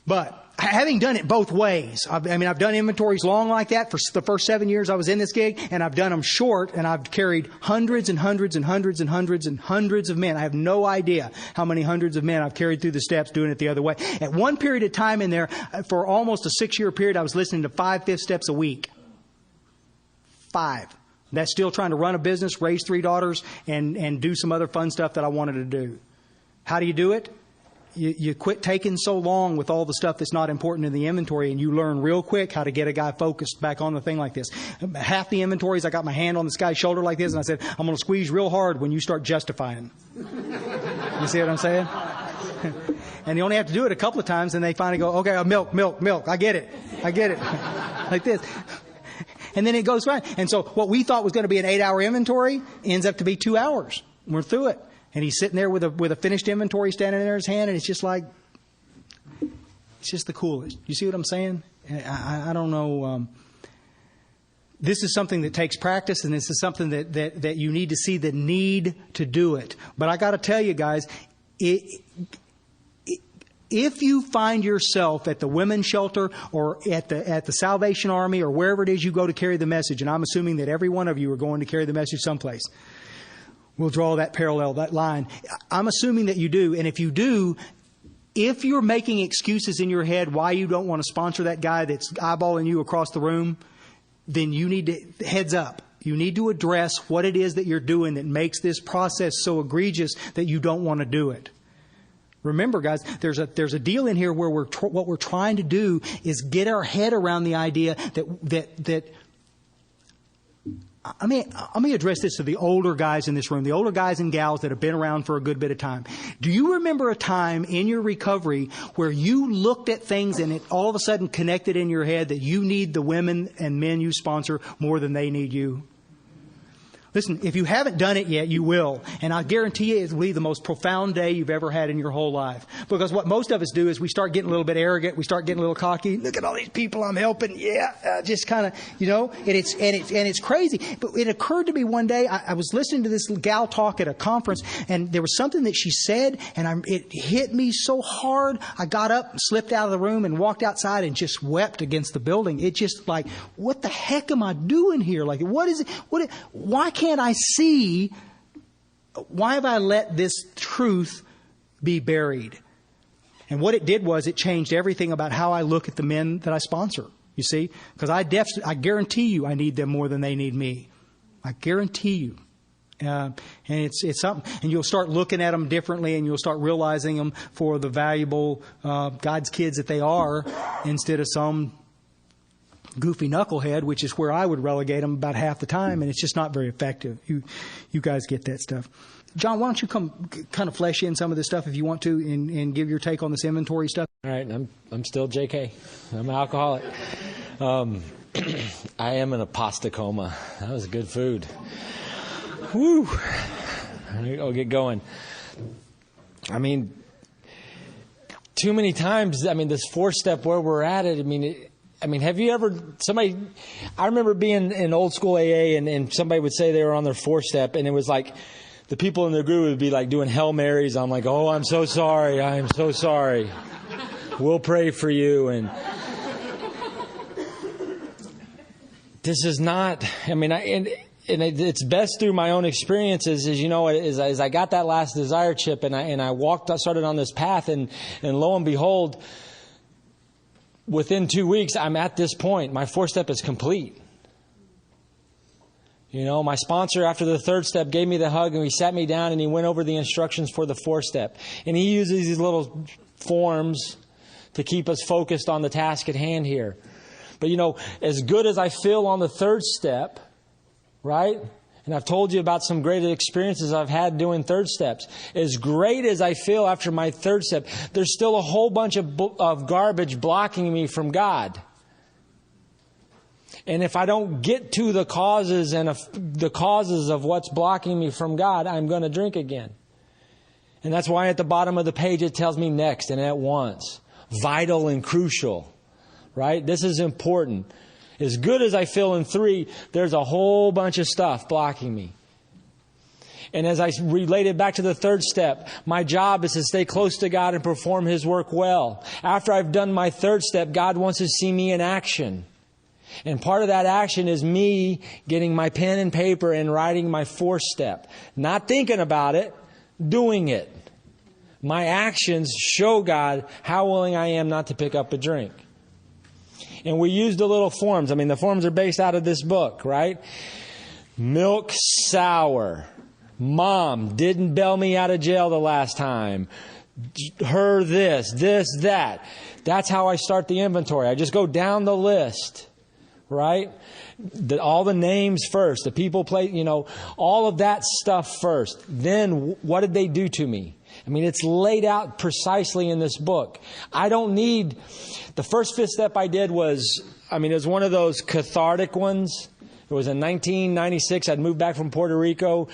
S2: But having done it both ways, I've done inventories long like that for the first 7 years I was in this gig, and I've done them short, and I've carried hundreds and hundreds and hundreds and hundreds and hundreds of men. I have no idea how many hundreds of men I've carried through the steps doing it the other way. At one period of time in there, for almost a 6-year period, I was listening to 5 fifth steps a week. 5. That's still trying to run a business, raise 3 daughters, and do some other fun stuff that I wanted to do. How do you do it? You quit taking so long with all the stuff that's not important in the inventory, and you learn real quick how to get a guy focused back on the thing like this. Half the inventories, I got my hand on this guy's shoulder like this, and I said, I'm going to squeeze real hard when you start justifying. You see what I'm saying? And you only have to do it a couple of times, and they finally go, okay, milk. I get it. Like this. And then it goes right. And so what we thought was going to be an 8-hour inventory ends up to be 2 hours. We're through it. And he's sitting there with a finished inventory standing there in his hand, and it's just like, it's just the coolest. You see what I'm saying? I don't know. This is something that takes practice, and this is something that you need to see the need to do it. But I got to tell you guys, if you find yourself at the women's shelter or at the Salvation Army or wherever it is you go to carry the message, and I'm assuming that every one of you are going to carry the message someplace. We'll draw that parallel, that line. I'm assuming that you do. And if you do, if you're making excuses in your head why you don't want to sponsor that guy that's eyeballing you across the room, then you need to, heads up. You need to address what it is that you're doing that makes this process so egregious that you don't want to do it. Remember, guys, there's a deal in here where what we're trying to do is get our head around the idea that let me address this to the older guys in this room, the older guys and gals that have been around for a good bit of time. Do you remember a time in your recovery where you looked at things and it all of a sudden connected in your head that you need the women and men you sponsor more than they need you? Listen, if you haven't done it yet, you will. And I guarantee you it will be the most profound day you've ever had in your whole life. Because what most of us do is we start getting a little bit arrogant. We start getting a little cocky. Look at all these people I'm helping. Yeah, just kind of, and it's crazy. But it occurred to me one day, I was listening to this gal talk at a conference, and there was something that she said, and it hit me so hard. I got up, slipped out of the room, and walked outside and just wept against the building. It just like, what the heck am I doing here? Like, what is it? Why can't I see? Why have I let this truth be buried? And what it did was it changed everything about how I look at the men that I sponsor. You see? Because I guarantee you I need them more than they need me. I guarantee you. And it's something. And you'll start looking at them differently, and you'll start realizing them for the valuable God's kids that they are, instead of some goofy knucklehead, which is where I would relegate them about half the time, and it's just not very effective. You guys get that stuff. John, why don't you come kind of flesh in some of this stuff if you want to, and give your take on this inventory stuff?
S1: All right, I'm still JK. I'm an alcoholic. I am in a pasta coma. That was good food. Woo! I'll get going. I mean, too many times, this 4-step where we're at it, have you ever, I remember being in old school AA and somebody would say they were on their 4-step, and it was like the people in the group would be like doing Hail Marys. I'm like, oh, I'm so sorry. I am so sorry. We'll pray for you. And this is not, and it's best through my own experiences, as I got that last desire chip and I started on this path, and lo and behold, within 2 weeks, I'm at this point. My 4-step is complete. My sponsor, after the 3rd step, gave me the hug, and he sat me down, and he went over the instructions for the 4-step. And he uses these little forms to keep us focused on the task at hand here. But, as good as I feel on the 3rd step, right? And I've told you about some great experiences I've had doing 3rd steps. As great as I feel after my 3rd step, there's still a whole bunch of garbage blocking me from God. And if I don't get to the causes of what's blocking me from God, I'm going to drink again. And that's why at the bottom of the page it tells me next and at once. Vital and crucial. Right? This is important. As good as I feel in 3, there's a whole bunch of stuff blocking me. And as I related back to the 3rd step, my job is to stay close to God and perform His work well. After I've done my 3rd step, God wants to see me in action. And part of that action is me getting my pen and paper and writing my 4th step. Not thinking about it, doing it. My actions show God how willing I am not to pick up a drink. And we used the little forms. The forms are based out of this book, right? Milk sour. Mom didn't bail me out of jail the last time. Her this, that. That's how I start the inventory. I just go down the list, right? All the names first, the people, all of that stuff first. Then what did they do to me? It's laid out precisely in this book. I don't need... The first 5th step I did was, it was one of those cathartic ones. It was in 1996. I'd moved back from Puerto Rico.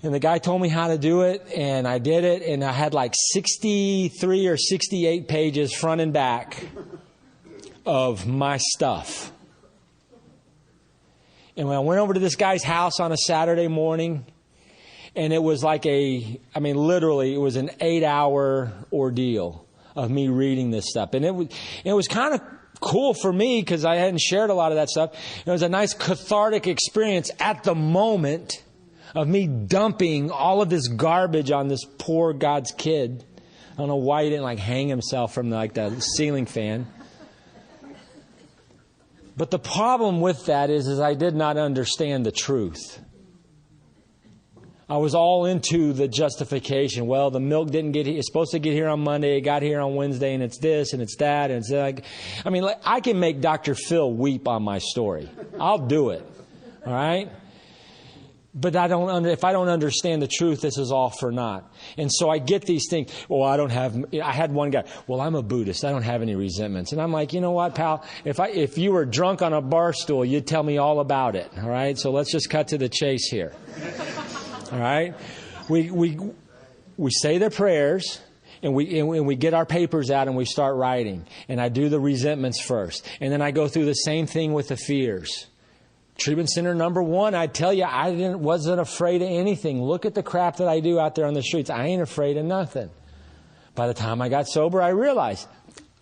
S1: And the guy told me how to do it. And I did it. And I had like 63 or 68 pages front and back of my stuff. And when I went over to this guy's house on a Saturday morning... And it was like literally, it was an 8-hour ordeal of me reading this stuff. And it was kind of cool for me because I hadn't shared a lot of that stuff. It was a nice cathartic experience at the moment of me dumping all of this garbage on this poor God's kid. I don't know why he didn't hang himself from the ceiling fan. But the problem with that is I did not understand the truth. I was all into the justification. Well, the milk didn't get here. It's supposed to get here on Monday. It got here on Wednesday, and it's this, and it's that. And it's I can make Dr. Phil weep on my story. I'll do it. All right? But if I don't understand the truth, this is all for naught. And so I get these things. Well, I had one guy, well, I'm a Buddhist. I don't have any resentments. And I'm like, you know what, pal? If you were drunk on a bar stool, you'd tell me all about it. All right. So let's just cut to the chase here. All right. We say the prayers. And we get our papers out and we start writing. And I do the resentments first. And then I go through the same thing with the fears. Treatment center number 1, I tell you, I wasn't afraid of anything. Look at the crap that I do out there on the streets. I ain't afraid of nothing. By the time I got sober, I realized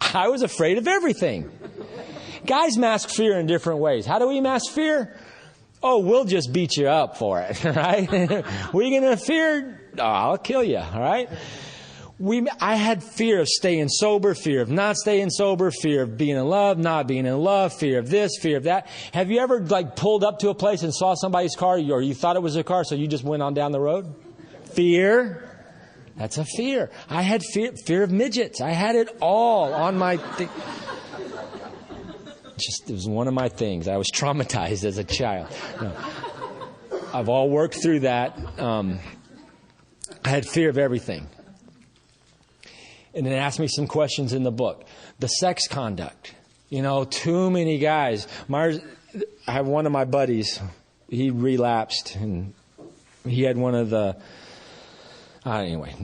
S1: I was afraid of everything. Guys mask fear in different ways. How do we mask fear? Oh, we'll just beat you up for it, right? We're going to fear? Oh, I'll kill you, all right? I had fear of staying sober, fear of not staying sober, fear of being in love, not being in love, fear of this, fear of that. Have you ever pulled up to a place and saw somebody's car, or you thought it was a car, so you just went on down the road? Fear. That's a fear. I had fear of midgets. I had it all on my thing. It was one of my things. I was traumatized as a child. No. I've all worked through that. I had fear of everything. And then asked me some questions in the book. The sex conduct. Too many guys. I have one of my buddies. He relapsed. And he had one of the... anyway.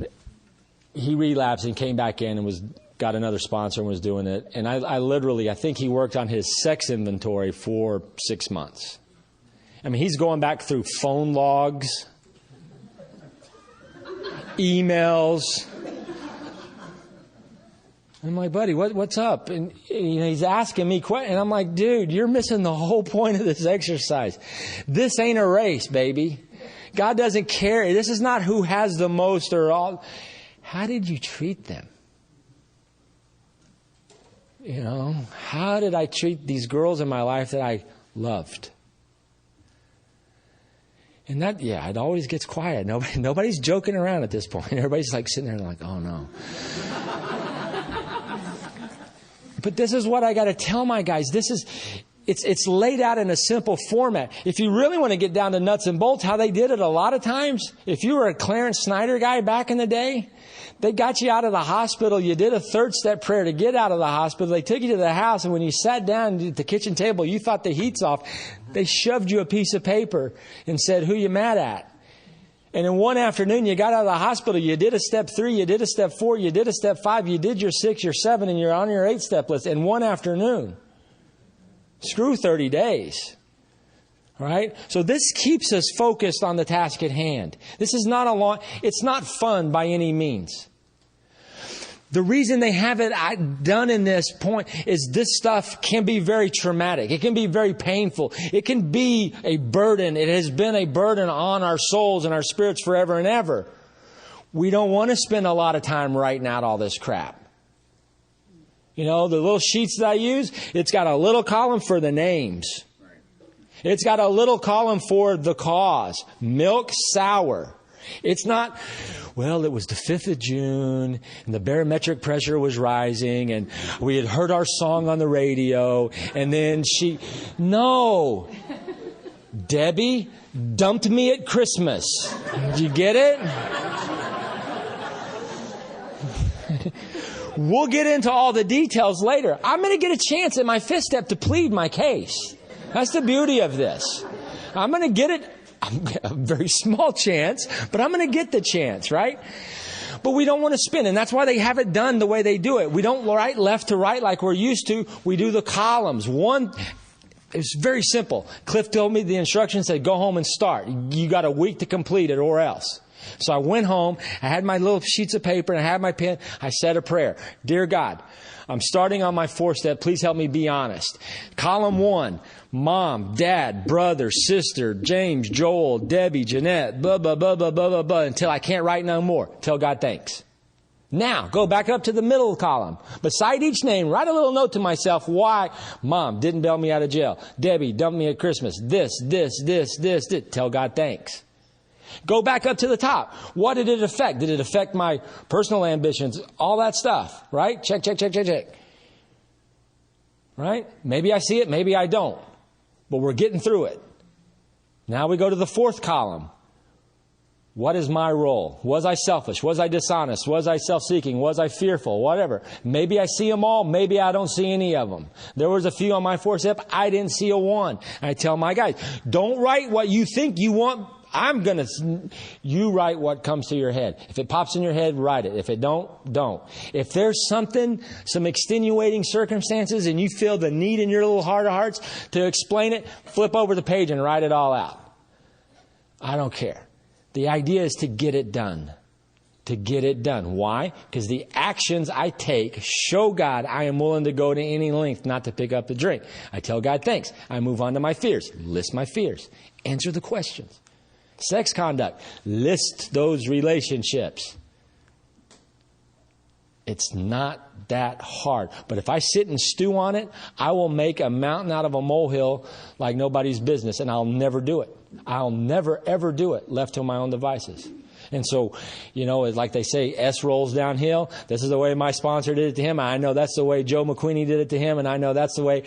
S1: He relapsed and came back in and got another sponsor and was doing it. And I think he worked on his sex inventory for 6 months. I mean, he's going back through phone logs, emails. I'm like, buddy, what's up? And he's asking me questions. And I'm like, dude, you're missing the whole point of this exercise. This ain't a race, baby. God doesn't care. This is not who has the most or all. How did you treat them? How did I treat these girls in my life that I loved? And it always gets quiet. Nobody's joking around at this point. Everybody's sitting there like, oh no. But this is what I got to tell my guys. It's laid out in a simple format. If you really want to get down to nuts and bolts, how they did it a lot of times, if you were a Clarence Snyder guy back in the day, they got you out of the hospital. You did a 3rd-step prayer to get out of the hospital. They took you to the house, and when you sat down at the kitchen table, you thought the heat's off. They shoved you a piece of paper and said, who you mad at? And in one afternoon, you got out of the hospital, you did a step 3, you did a step 4, you did a step 5, you did your 6, your 7, and you're on your 8-step list in one afternoon. Screw 30 days. All right? So this keeps us focused on the task at hand. This is not it's not fun by any means. The reason they have it done in this point is this stuff can be very traumatic. It can be very painful. It can be a burden. It has been a burden on our souls and our spirits forever and ever. We don't want to spend a lot of time writing out all this crap. The little sheets that I use, it's got a little column for the names. It's got a little column for the cause. Milk sour. It's not, well, it was the 5th of June and the barometric pressure was rising and we had heard our song on the radio and then no. Debbie dumped me at Christmas. Did you get it? We'll get into all the details later. I'm going to get a chance at my 5th step to plead my case. That's the beauty of this. I'm going to get it. A very small chance, but I'm going to get the chance, right? But we don't want to spin, and that's why they have it done the way they do it. We don't write left to right like we're used to. We do the columns. It's very simple. Cliff told me the instructions said, go home and start. You got a week to complete it or else. So I went home. I had my little sheets of paper and I had my pen. I said a prayer. Dear God, I'm starting on my 4th step. Please help me be honest. Column 1, Mom, Dad, brother, sister, James, Joel, Debbie, Jeanette, blah, blah, blah, blah, blah, blah, blah, until I can't write no more. Tell God thanks. Now, go back up to the middle column. Beside each name, write a little note to myself why. Mom didn't bail me out of jail. Debbie dumped me at Christmas. This. Tell God thanks. Go back up to the top. What did it affect? Did it affect my personal ambitions? All that stuff, right? Check. Right? Maybe I see it, maybe I don't. But we're getting through it. Now we go to the fourth column. What is my role? Was I selfish? Was I dishonest? Was I self-seeking? Was I fearful? Whatever. Maybe I see them all. Maybe I don't see any of them. There was a few on my fourth step. I didn't see a one. I tell my guys, don't write what you think you want. You write what comes to your head. If it pops in your head, write it. If it don't. If there's some extenuating circumstances and you feel the need in your little heart of hearts to explain it, flip over the page and write it all out. I don't care. The idea is to get it done. To get it done. Why? Because the actions I take show God I am willing to go to any length not to pick up the drink. I tell God thanks. I move on to my fears. List my fears. Answer the questions. Sex conduct. List those relationships. It's not that hard. But if I sit and stew on it, I will make a mountain out of a molehill like nobody's business, and I'll never do it. I'll never, ever do it left to my own devices. And so, like they say, S rolls downhill. This is the way my sponsor did it to him. I know that's the way Joe McQueenie did it to him, and I know that's the way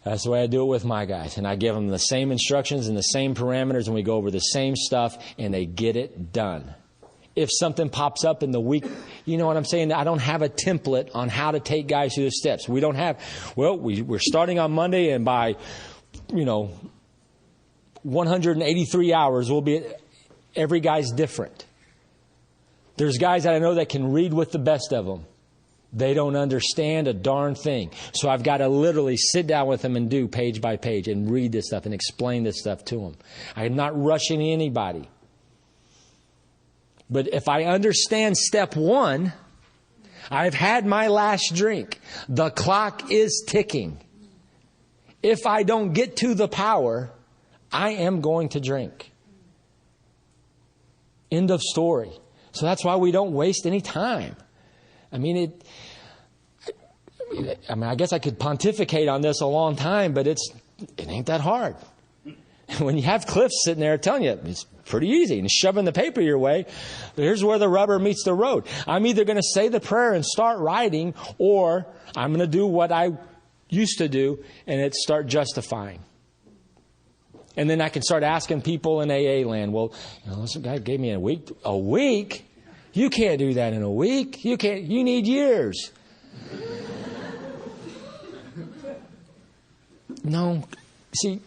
S1: I do it with my guys. And I give them the same instructions and the same parameters, and we go over the same stuff, and they get it done. If something pops up in the week, you know what I'm saying? I don't have a template on how to take guys through the steps. We don't have, we're starting on Monday, and by, 183 hours, every guy's different. There's guys that I know that can read with the best of them. They don't understand a darn thing. So I've got to literally sit down with them and do page by page and read this stuff and explain this stuff to them. I'm not rushing anybody. But if I understand step one, I've had my last drink. The clock is ticking. If I don't get to the power, I am going to drink. End of story. So that's why we don't waste any time. I guess I could pontificate on this a long time, but it ain't that hard. When you have Cliff sitting there telling you, it's pretty easy, and shoving the paper your way, here's where the rubber meets the road. I'm either going to say the prayer and start writing, or I'm going to do what I used to do, and it's start justifying. And then I can start asking people in AA land, this guy gave me a week. A week? You can't do that in a week. You need years. No. See,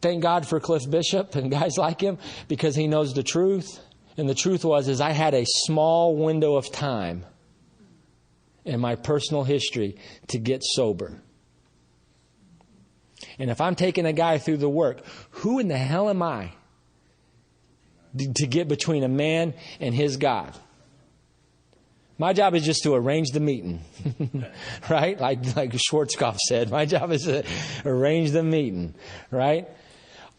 S1: thank God for Cliff Bishop and guys like him, because he knows the truth. And the truth is I had a small window of time in my personal history to get sober. And if I'm taking a guy through the work, who in the hell am I to get between a man and his God? My job is just to arrange the meeting, right? Like Schwarzkopf said, my job is to arrange the meeting, right?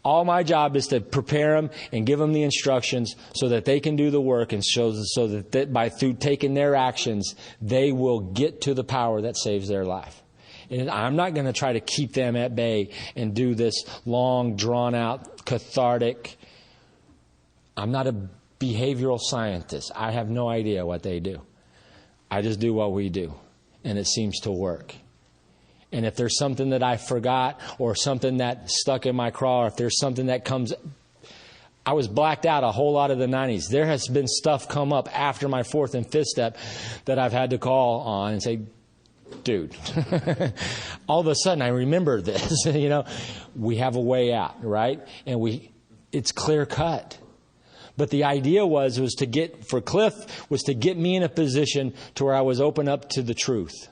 S1: All my job is to prepare them and give them the instructions so that they can do the work, and so that through taking their actions, they will get to the power that saves their life. And I'm not going to try to keep them at bay and do this long, drawn-out, cathartic. I'm not a behavioral scientist. I have no idea what they do. I just do what we do, and it seems to work. And if there's something that I forgot, or something that stuck in my craw, or if there's something that comes... I was blacked out a whole lot of the 90s. There has been stuff come up after my fourth and fifth step that I've had to call on and say, dude, all of a sudden I remember this. We have a way out, right? And it's clear cut. But the idea was to get me in a position to where I was open up to the truth.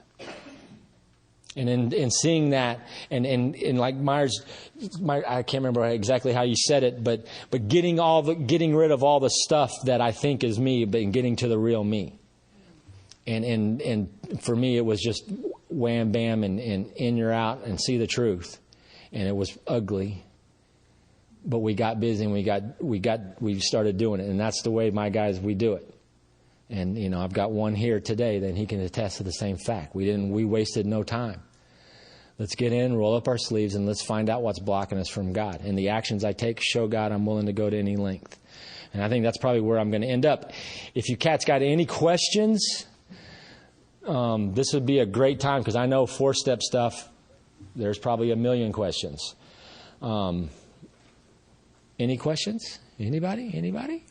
S1: And in seeing that, and like Myers, I can't remember exactly how you said it, but getting rid of all the stuff that I think is me, but getting to the real me. And for me, it was just wham bam and in you're out and see the truth. And it was ugly. But we got busy and we started doing it. And that's the way my guys, we do it. And, I've got one here today that he can attest to the same fact. We wasted no time. Let's get in, roll up our sleeves, and let's find out what's blocking us from God. And the actions I take show God I'm willing to go to any length. And I think that's probably where I'm going to end up. If you cats got any questions, this would be a great time, because I know 4-step stuff, there's probably a million questions. Any questions? Anybody? Anybody?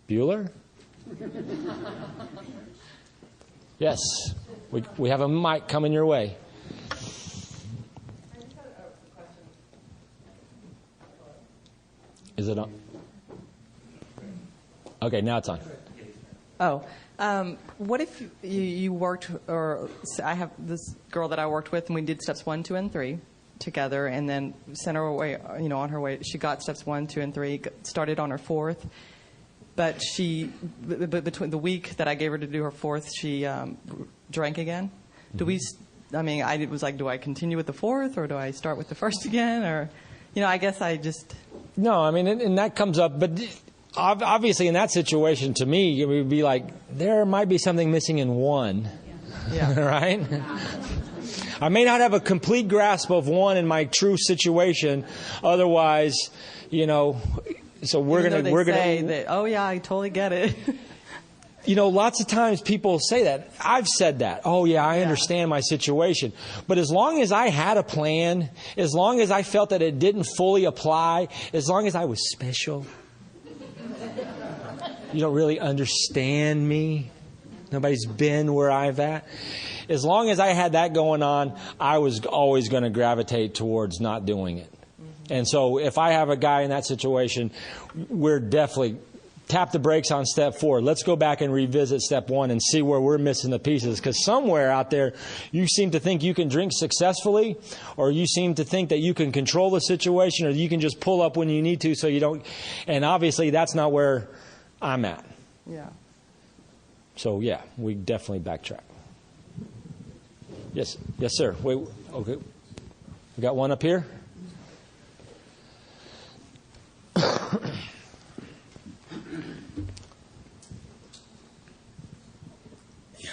S1: Bueller? Yes. We have a mic coming your way. Is it on? Okay, now it's on.
S8: What if you worked, or I have this girl that I worked with, and we did steps 1, 2, and 3 together, and then sent her away, on her way. She got steps 1, 2, and 3, started on her 4th, but between the week that I gave her to do her 4th, she drank again. I was like, do I continue with the 4th, or do I start with the 1st again, or, I guess I just... No,
S1: and that comes up, but obviously in that situation, to me, it would be like, there might be something missing in 1. Yeah. Right? I may not have a complete grasp of 1 in my true situation. Otherwise, so we're going to
S8: say that, oh yeah, I totally get it.
S1: Lots of times people say that. I've said that. Oh yeah, I understand my situation. But as long as I had a plan, as long as I felt that it didn't fully apply, as long as I was special, you don't really understand me. Nobody's been where I've at. As long as I had that going on, I was always going to gravitate towards not doing it. And so if I have a guy in that situation, we're definitely tap the brakes on step 4. Let's go back and revisit step 1 and see where we're missing the pieces. Because somewhere out there, you seem to think you can drink successfully, or you seem to think that you can control the situation, or you can just pull up when you need to so you don't. And obviously, that's not where I'm at.
S8: Yeah.
S1: So, yeah, we definitely backtrack. Yes, sir. Wait, okay. We got one up here.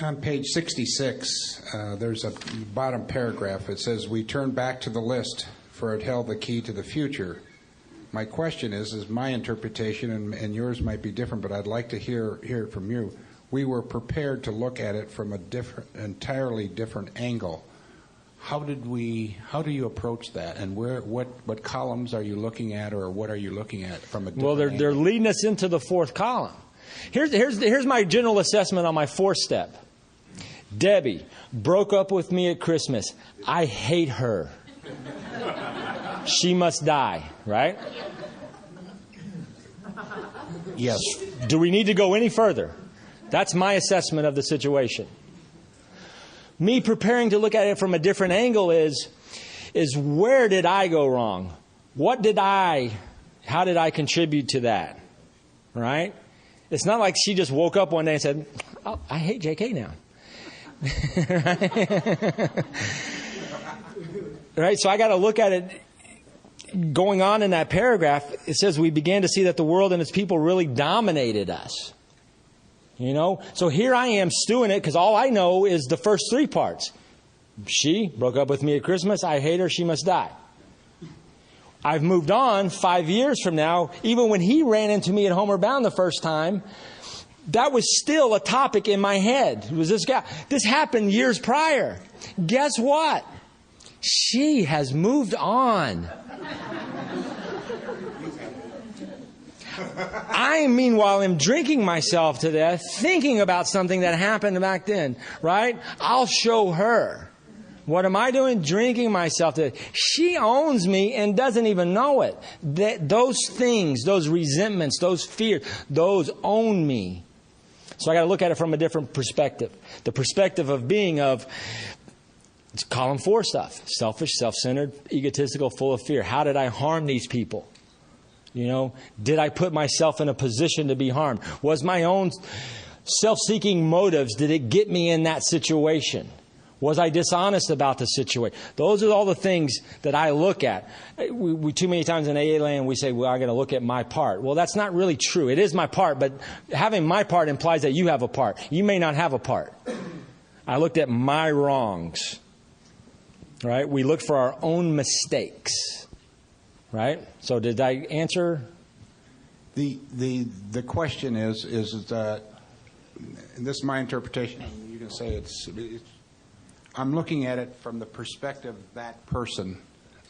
S9: On page 66, there's a bottom paragraph. It says, we turn back to the list, for it held the key to the future. My question is my interpretation, and yours might be different, but I'd like to hear it from you. We were prepared to look at it from entirely different angle. How do you approach that? And what columns are you looking at, or what are you looking at from a different angle?
S1: They're leading us into the 4th column. Here's my general assessment on my 4th step. Debbie broke up with me at Christmas. I hate her. She must die, right?
S9: Yes.
S1: Do we need to go any further? That's my assessment of the situation. Me preparing to look at it from a different angle is where did I go wrong? How did I contribute to that? Right? It's not like she just woke up one day and said, oh, I hate JK now. Right? So I got to look at it going on in that paragraph. It says we began to see that the world and its people really dominated us. So here I am stewing it because all I know is the first 3 parts. She broke up with me at Christmas. I hate her. She must die. I've moved on 5 years from now. Even when he ran into me at Homeward Bound the first time, that was still a topic in my head. It was this guy. This happened years prior. Guess what? She has moved on. I, meanwhile, am drinking myself to death, thinking about something that happened back then, right? I'll show her. What am I doing? Drinking myself to death. She owns me and doesn't even know it. Those things, those resentments, those fears, those own me. So I got to look at it from a different perspective. The perspective of being it's column 4 stuff. Selfish, self-centered, egotistical, full of fear. How did I harm these people? Did I put myself in a position to be harmed? Was my own self-seeking motives, did it get me in that situation? Was I dishonest about the situation? Those are all the things that I look at. We too many times in AA land, we say, well, I got to look at my part. Well, that's not really true. It is my part, but having my part implies that you have a part. You may not have a part. I looked at my wrongs. Right? We look for our own mistakes. Right? So did I answer?
S9: The question is that, and this is my interpretation. You can say I'm looking at it from the perspective of that person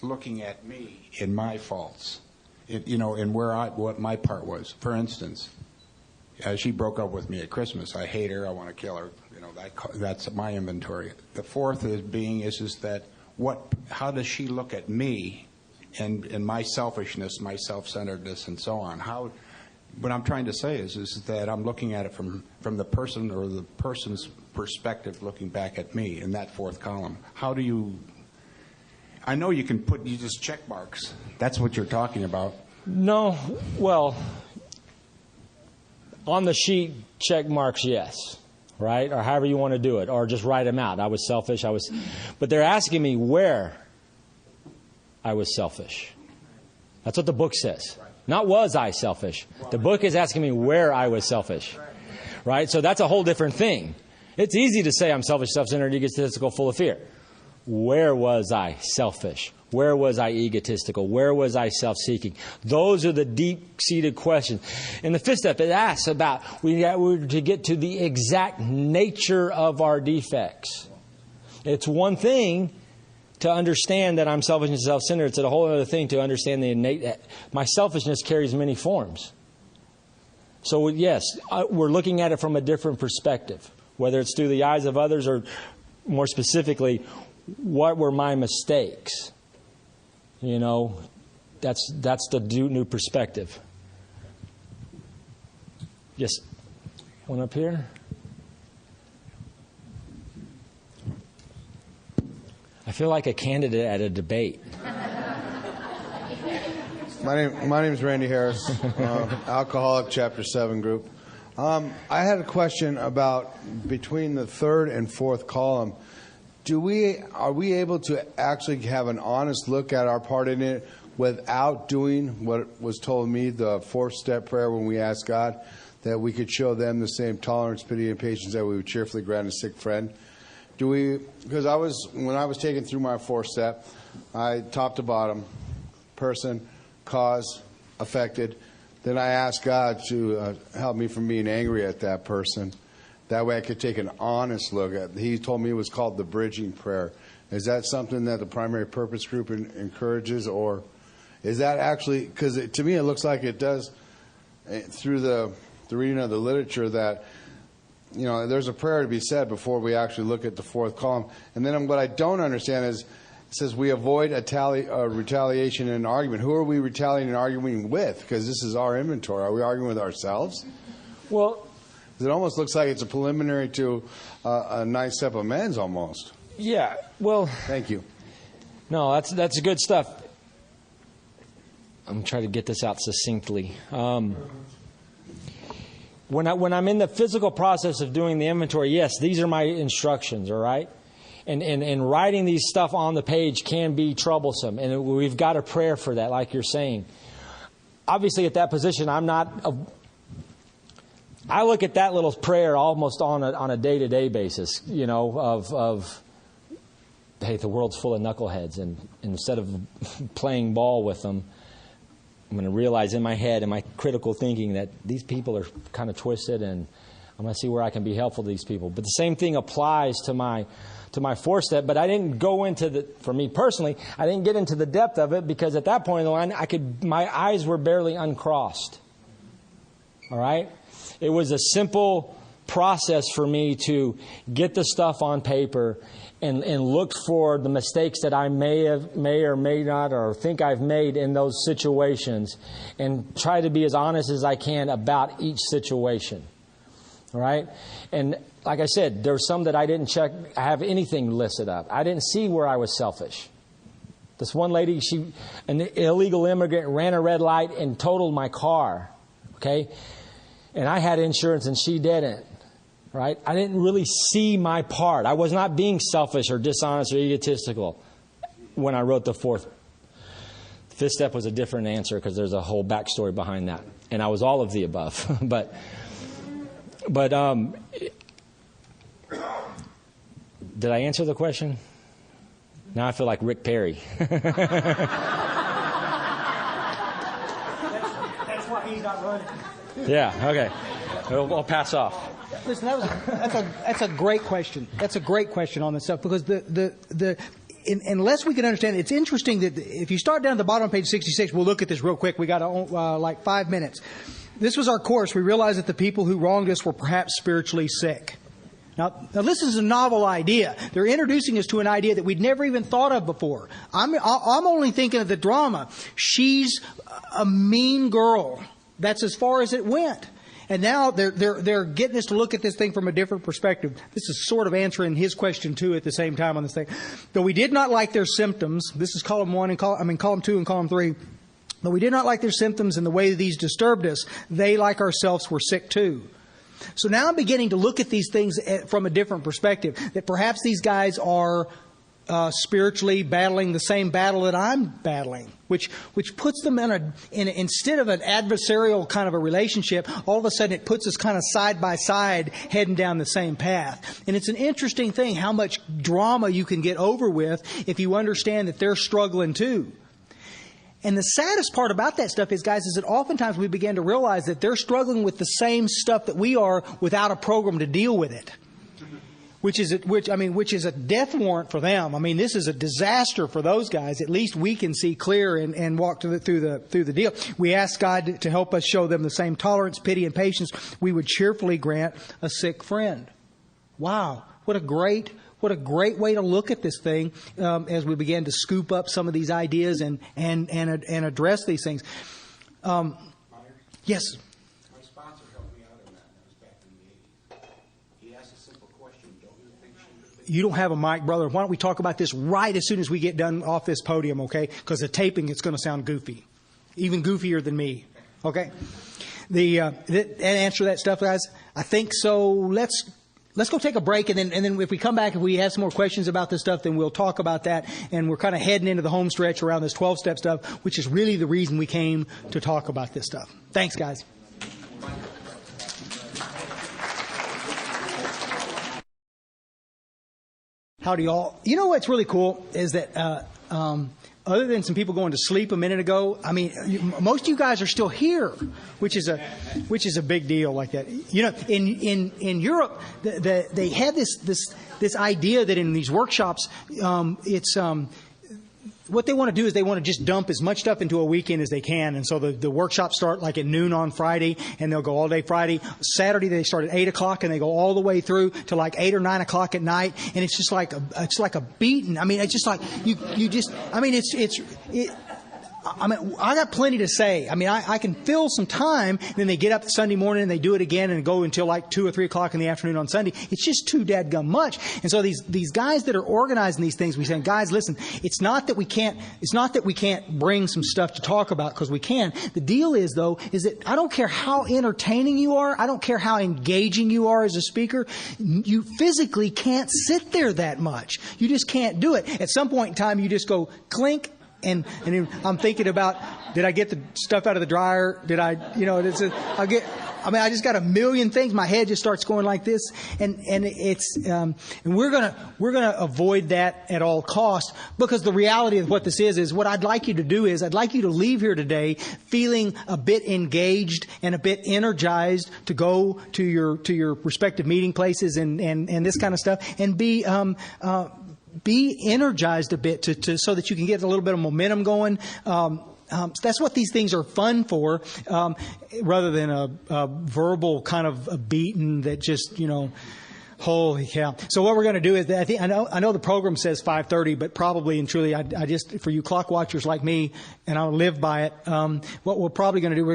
S9: looking at me in my faults. in what my part was. For instance, she broke up with me at Christmas. I hate her. I want to kill her. That's my inventory. The fourth is that how does she look at me and my selfishness, my self-centeredness, and so on? What I'm trying to say is that I'm looking at it from the person or the person's perspective, looking back at me in that fourth column. How do you? I know you can you just check marks. That's what you're talking about.
S1: No, well, on the sheet, check marks, yes, right? Or however you want to do it, or just write them out. I was selfish. But they're asking me where I was selfish. That's what the book says. Not was I selfish. The book is asking me where I was selfish, right? So that's a whole different thing. It's easy to say I'm selfish, self-centered, egotistical, full of fear. Where was I selfish? Where was I egotistical? Where was I self-seeking? Those are the deep-seated questions. In the fifth step, it asks about, we're to get to the exact nature of our defects. It's one thing to understand that I'm selfish and self-centered. It's a whole other thing to understand the innate. My selfishness carries many forms. So yes, we're looking at it from a different perspective, whether it's through the eyes of others or more specifically, what were my mistakes? That's the new perspective. Yes, one up here. I feel like a candidate at a debate.
S5: My name is Randy Harris, Alcoholic Chapter 7 group. I had a question about between the third and fourth column. Are we able to actually have an honest look at our part in it without doing what was told me, the fourth step prayer when we ask God, that we could show them the same tolerance, pity, and patience that we would cheerfully grant a sick friend? Because when I was taken through my fourth step, I top to bottom, person, cause, affected. Then I asked God to help me from being angry at that person. That way I could take an honest look at it. He told me it was called the bridging prayer. Is that something that the primary purpose group encourages, or is that actually, because to me it looks like it does through the reading of the literature that, there's a prayer to be said before we actually look at the fourth column. And then what I don't understand is, it says we avoid retaliation in an argument. Who are we retaliating and arguing with? Because this is our inventory. Are we arguing with ourselves?
S1: Well,
S5: it almost looks like it's a preliminary to a ninth step amends almost.
S1: Yeah, well...
S5: Thank you.
S1: No, that's good stuff. I'm trying to get this out succinctly. When I'm in the physical process of doing the inventory, yes, these are my instructions, all right? And writing these stuff on the page can be troublesome, and we've got a prayer for that, like you're saying. Obviously, at that position, I look at that little prayer almost on a day-to-day basis, of hey, the world's full of knuckleheads, and instead of playing ball with them, I'm going to realize in my head and my critical thinking that these people are kind of twisted, and I'm going to see where I can be helpful to these people. But the same thing applies to my fourth step, but I didn't go into for me personally, I didn't get into the depth of it because at that point in the line, my eyes were barely uncrossed. All right? It was a simple process for me to get the stuff on paper and look for the mistakes that I may or may not or think I've made in those situations and try to be as honest as I can about each situation. All right? And like I said, there's some that I didn't have anything listed up. I didn't see where I was selfish. This one lady, an illegal immigrant, ran a red light and totaled my car. Okay? And I had insurance and she didn't. Right? I didn't really see my part. I was not being selfish or dishonest or egotistical when I wrote the fourth. The fifth step was a different answer because there's a whole backstory behind that. And I was all of the above. But did I answer the question? Now I feel like Rick Perry.
S10: That's why he's not running.
S1: Yeah, okay. I'll pass off.
S10: Listen, that's a great question. That's a great question on this stuff because
S2: unless we can understand it, it's interesting that if you start down at the bottom of page 66, we'll look at this real quick. We got like 5 minutes. This was our course. We realized that the people who wronged us were perhaps spiritually sick. Now, this is a novel idea. They're introducing us to an idea that we'd never even thought of before. I'm only thinking of the drama. She's a mean girl. That's as far as it went. And now they're getting us to look at this thing from a different perspective. This is sort of answering his question too at the same time on this thing. Though we did not like their symptoms. This is column 1 and column 2 and column 3. Though we did not like their symptoms and the way these disturbed us, they, like ourselves, were sick too. So now I'm beginning to look at these things from a different perspective, that perhaps these guys are spiritually battling the same battle that I'm battling, which puts them in instead of an adversarial kind of a relationship, all of a sudden it puts us kind of side by side heading down the same path. And it's an interesting thing how much drama you can get over with if you understand that they're struggling too. And the saddest part about that stuff is, guys, is that oftentimes we begin to realize that they're struggling with the same stuff that we are without a program to deal with it. Which is a death warrant for them. I mean, this is a disaster for those guys. At least we can see clear and walk through the deal. We ask God to help us show them the same tolerance, pity, and patience we would cheerfully grant a sick friend. Wow, what a great way to look at this thing as we begin to scoop up some of these ideas and address these things. Yes.
S9: My sponsor helped me out on that. That was back in the 80s. He asked a simple question: don't you think she
S2: You don't have a mic, brother. Why don't we talk about this right as soon as we get done off this podium, okay? Because the taping, it's going to sound goofy, even goofier than me. Okay. Answer that stuff, guys. I think so. Let's go take a break, and then if we come back, if we have some more questions about this stuff, then we'll talk about that. And we're kind of heading into the home stretch around this 12-step stuff, which is really the reason we came to talk about this stuff. Thanks, guys. Howdy, y'all. You know what's really cool is that other than some people going to sleep a minute ago, I mean, most of you guys are still here, which is a big deal like that. You know, in Europe, they have this idea that in these workshops, it's what they want to do is they want to just dump as much stuff into a weekend as they can. And so the workshops start like at noon on Friday, and they'll go all day Friday. Saturday they start at 8 o'clock, and they go all the way through to like 8 or 9 o'clock at night. And it's just like a beating. I mean, it's just like you just. I mean, I got plenty to say. I mean, I can fill some time, and then they get up Sunday morning and they do it again and go until like 2 or 3 o'clock in the afternoon on Sunday. It's just too dadgum much. And so these guys that are organizing these things, we say, guys, listen, it's not that we can't bring some stuff to talk about, because we can. The deal is, though, is that I don't care how entertaining you are, I don't care how engaging you are as a speaker, you physically can't sit there that much. You just can't do it. At some point in time, you just go clink. And I'm thinking about, did I get the stuff out of the dryer? Did I, I just got a million things. My head just starts going like this. And we're gonna avoid that at all costs, because the reality of what this is what I'd like you to do is I'd like you to leave here today feeling a bit engaged and a bit energized to go to your respective meeting places and this kind of stuff, and be energized a bit so that you can get a little bit of momentum going. That's what these things are fun for, rather than a verbal kind of a beating that just, holy cow. So what we're going to do is, I know the program says 5:30, but probably and truly, I just, for you clock watchers like me, and I'll live by it, what we're probably going to do,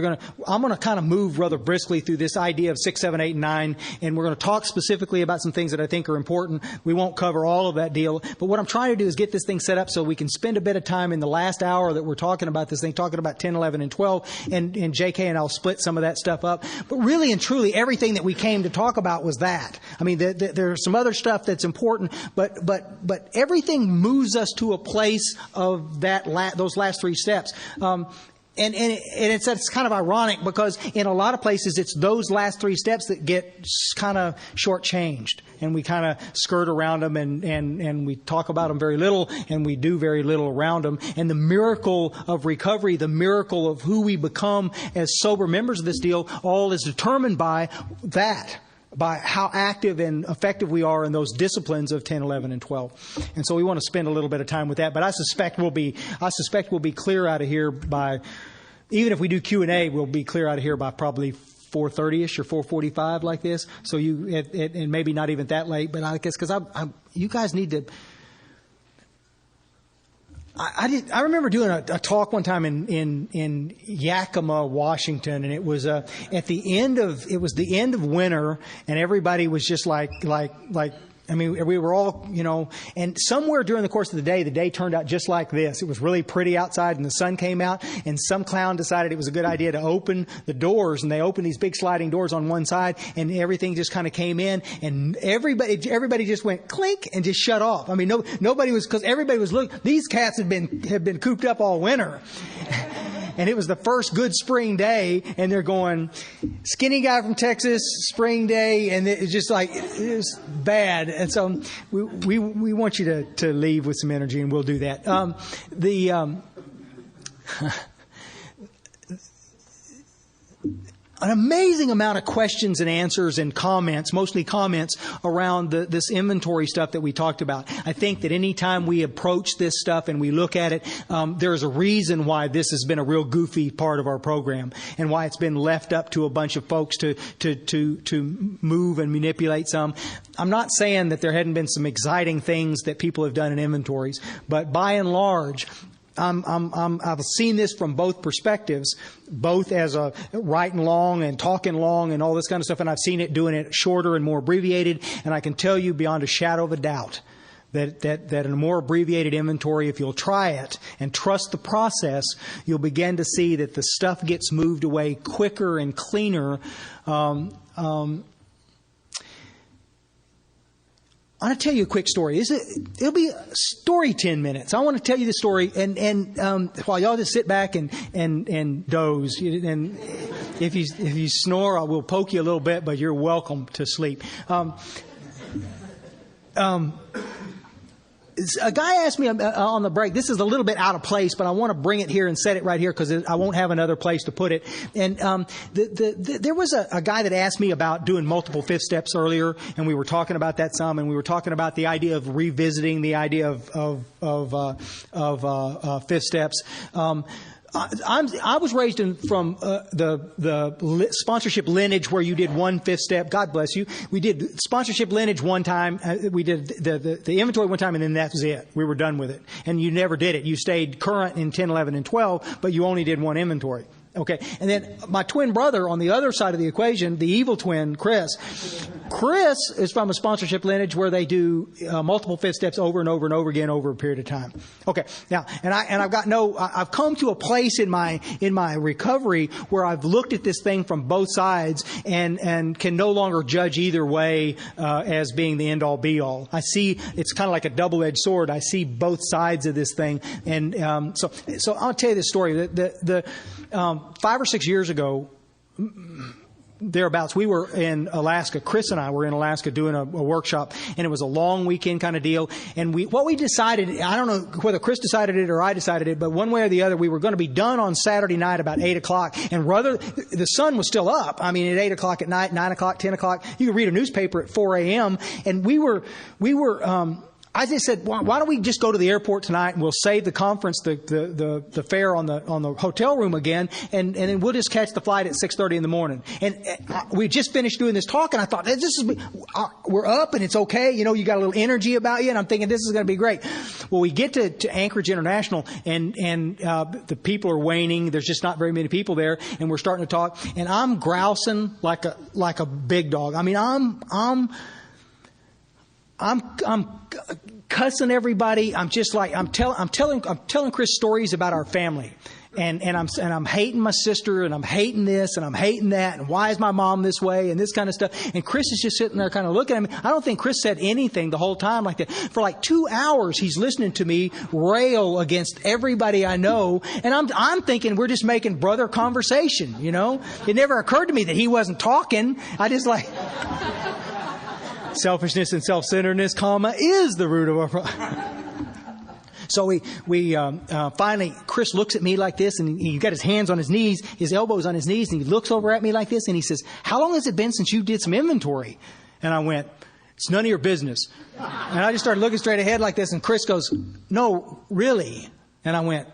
S2: I'm going to kind of move rather briskly through this idea of 6, 7, 8, and 9, and we're going to talk specifically about some things that I think are important. We won't cover all of that deal, but what I'm trying to do is get this thing set up so we can spend a bit of time in the last hour that we're talking about this thing, talking about 10, 11, and 12, and JK and I'll split some of that stuff up. But really and truly, everything that we came to talk about was that. I mean, there's some other stuff that's important, but everything moves us to a place of those last 3 steps. And it's kind of ironic, because in a lot of places it's those last 3 steps that get kind of shortchanged, and we kind of skirt around them, and we talk about them very little, and we do very little around them. And the miracle of recovery, the miracle of who we become as sober members of this deal, all is determined by that. by how active and effective we are in those disciplines of 10, 11, and 12. And so we want to spend a little bit of time with that. But I suspect we'll be clear out of here by, even if we do Q&A, we'll be clear out of here by probably 4:30ish or 4:45 like this. So and maybe not even that late. But I guess because you guys need to. I remember doing a talk one time in Yakima, Washington, and it was at the end of winter, and everybody was just like I mean, we were all, and somewhere during the course of the day turned out just like this. It was really pretty outside, and the sun came out, and some clown decided it was a good idea to open the doors, and they opened these big sliding doors on one side, and everything just kind of came in, and everybody just went clink and just shut off. I mean, nobody was, because everybody was looking. These cats have been cooped up all winter. And it was the first good spring day, and they're going, skinny guy from Texas, spring day, and it's just like, it was bad. And so we want you to leave with some energy, and we'll do that. An amazing amount of questions and answers and comments, mostly comments around this inventory stuff that we talked about. I think that any time we approach this stuff and we look at it, there's a reason why this has been a real goofy part of our program, and why it's been left up to a bunch of folks to move and manipulate some. I'm not saying that there hadn't been some exciting things that people have done in inventories, but by and large, I've seen this from both perspectives, both as a writing long and talking long and all this kind of stuff, and I've seen it doing it shorter and more abbreviated. And I can tell you beyond a shadow of a doubt that in a more abbreviated inventory, if you'll try it and trust the process, you'll begin to see that the stuff gets moved away quicker and cleaner. I want to tell you a quick story. It'll be story 10 minutes. I want to tell you the story, and while y'all just sit back and doze. And if you snore, I will poke you a little bit, but you're welcome to sleep. A guy asked me on the break, this is a little bit out of place, but I want to bring it here and set it right here because I won't have another place to put it. And there was a guy that asked me about doing multiple fifth steps earlier, and we were talking about that some, and we were talking about the idea of revisiting the idea of fifth steps. I was raised from the sponsorship lineage where you did one fifth step. God bless you. We did sponsorship lineage one time. We did the inventory one time, and then that was it. We were done with it. And you never did it. You stayed current in 10, 11, and 12, but you only did one inventory. Okay. And then my twin brother on the other side of the equation, the evil twin, Chris is from a sponsorship lineage where they do multiple fifth steps over and over and over again over a period of time. Okay. Now, I've come to a place in my recovery where I've looked at this thing from both sides and can no longer judge either way as being the end all be all. I see it's kind of like a double-edged sword. I see both sides of this thing. And so I'll tell you this story. 5 or 6 years ago, thereabouts, we were in Alaska. Chris and I were in Alaska doing a workshop, and it was a long weekend kind of deal. And what we decided, I don't know whether Chris decided it or I decided it, but one way or the other, we were going to be done on Saturday night about 8 o'clock. And the sun was still up. I mean, at 8 o'clock at night, 9 o'clock, 10 o'clock, you could read a newspaper at 4 a.m. And I just said, why don't we just go to the airport tonight and we'll save the conference, the fare on the hotel room again, and then we'll just catch the flight at 6:30 in the morning. And we just finished doing this talk, and I thought, we're up and it's okay. You got a little energy about you, and I'm thinking this is going to be great. Well, we get to Anchorage International, and the people are waning. There's just not very many people there, and we're starting to talk, and I'm grousing like a big dog. I mean, I'm cussing everybody. I'm just like, I'm telling Chris stories about our family. And I'm hating my sister, and I'm hating this, and I'm hating that, and why is my mom this way, and this kind of stuff. And Chris is just sitting there kind of looking at me. I don't think Chris said anything the whole time like that. For like 2 hours, he's listening to me rail against everybody I know. And I'm thinking we're just making brother conversation, It never occurred to me that he wasn't talking. I just like... Selfishness and self-centeredness, is the root of our problem. So we finally, Chris looks at me like this, and he got his hands on his knees, his elbows on his knees, and he looks over at me like this, and he says, "How long has it been since you did some inventory?" And I went, "It's none of your business." And I just started looking straight ahead like this, and Chris goes, "No, really?" And I went,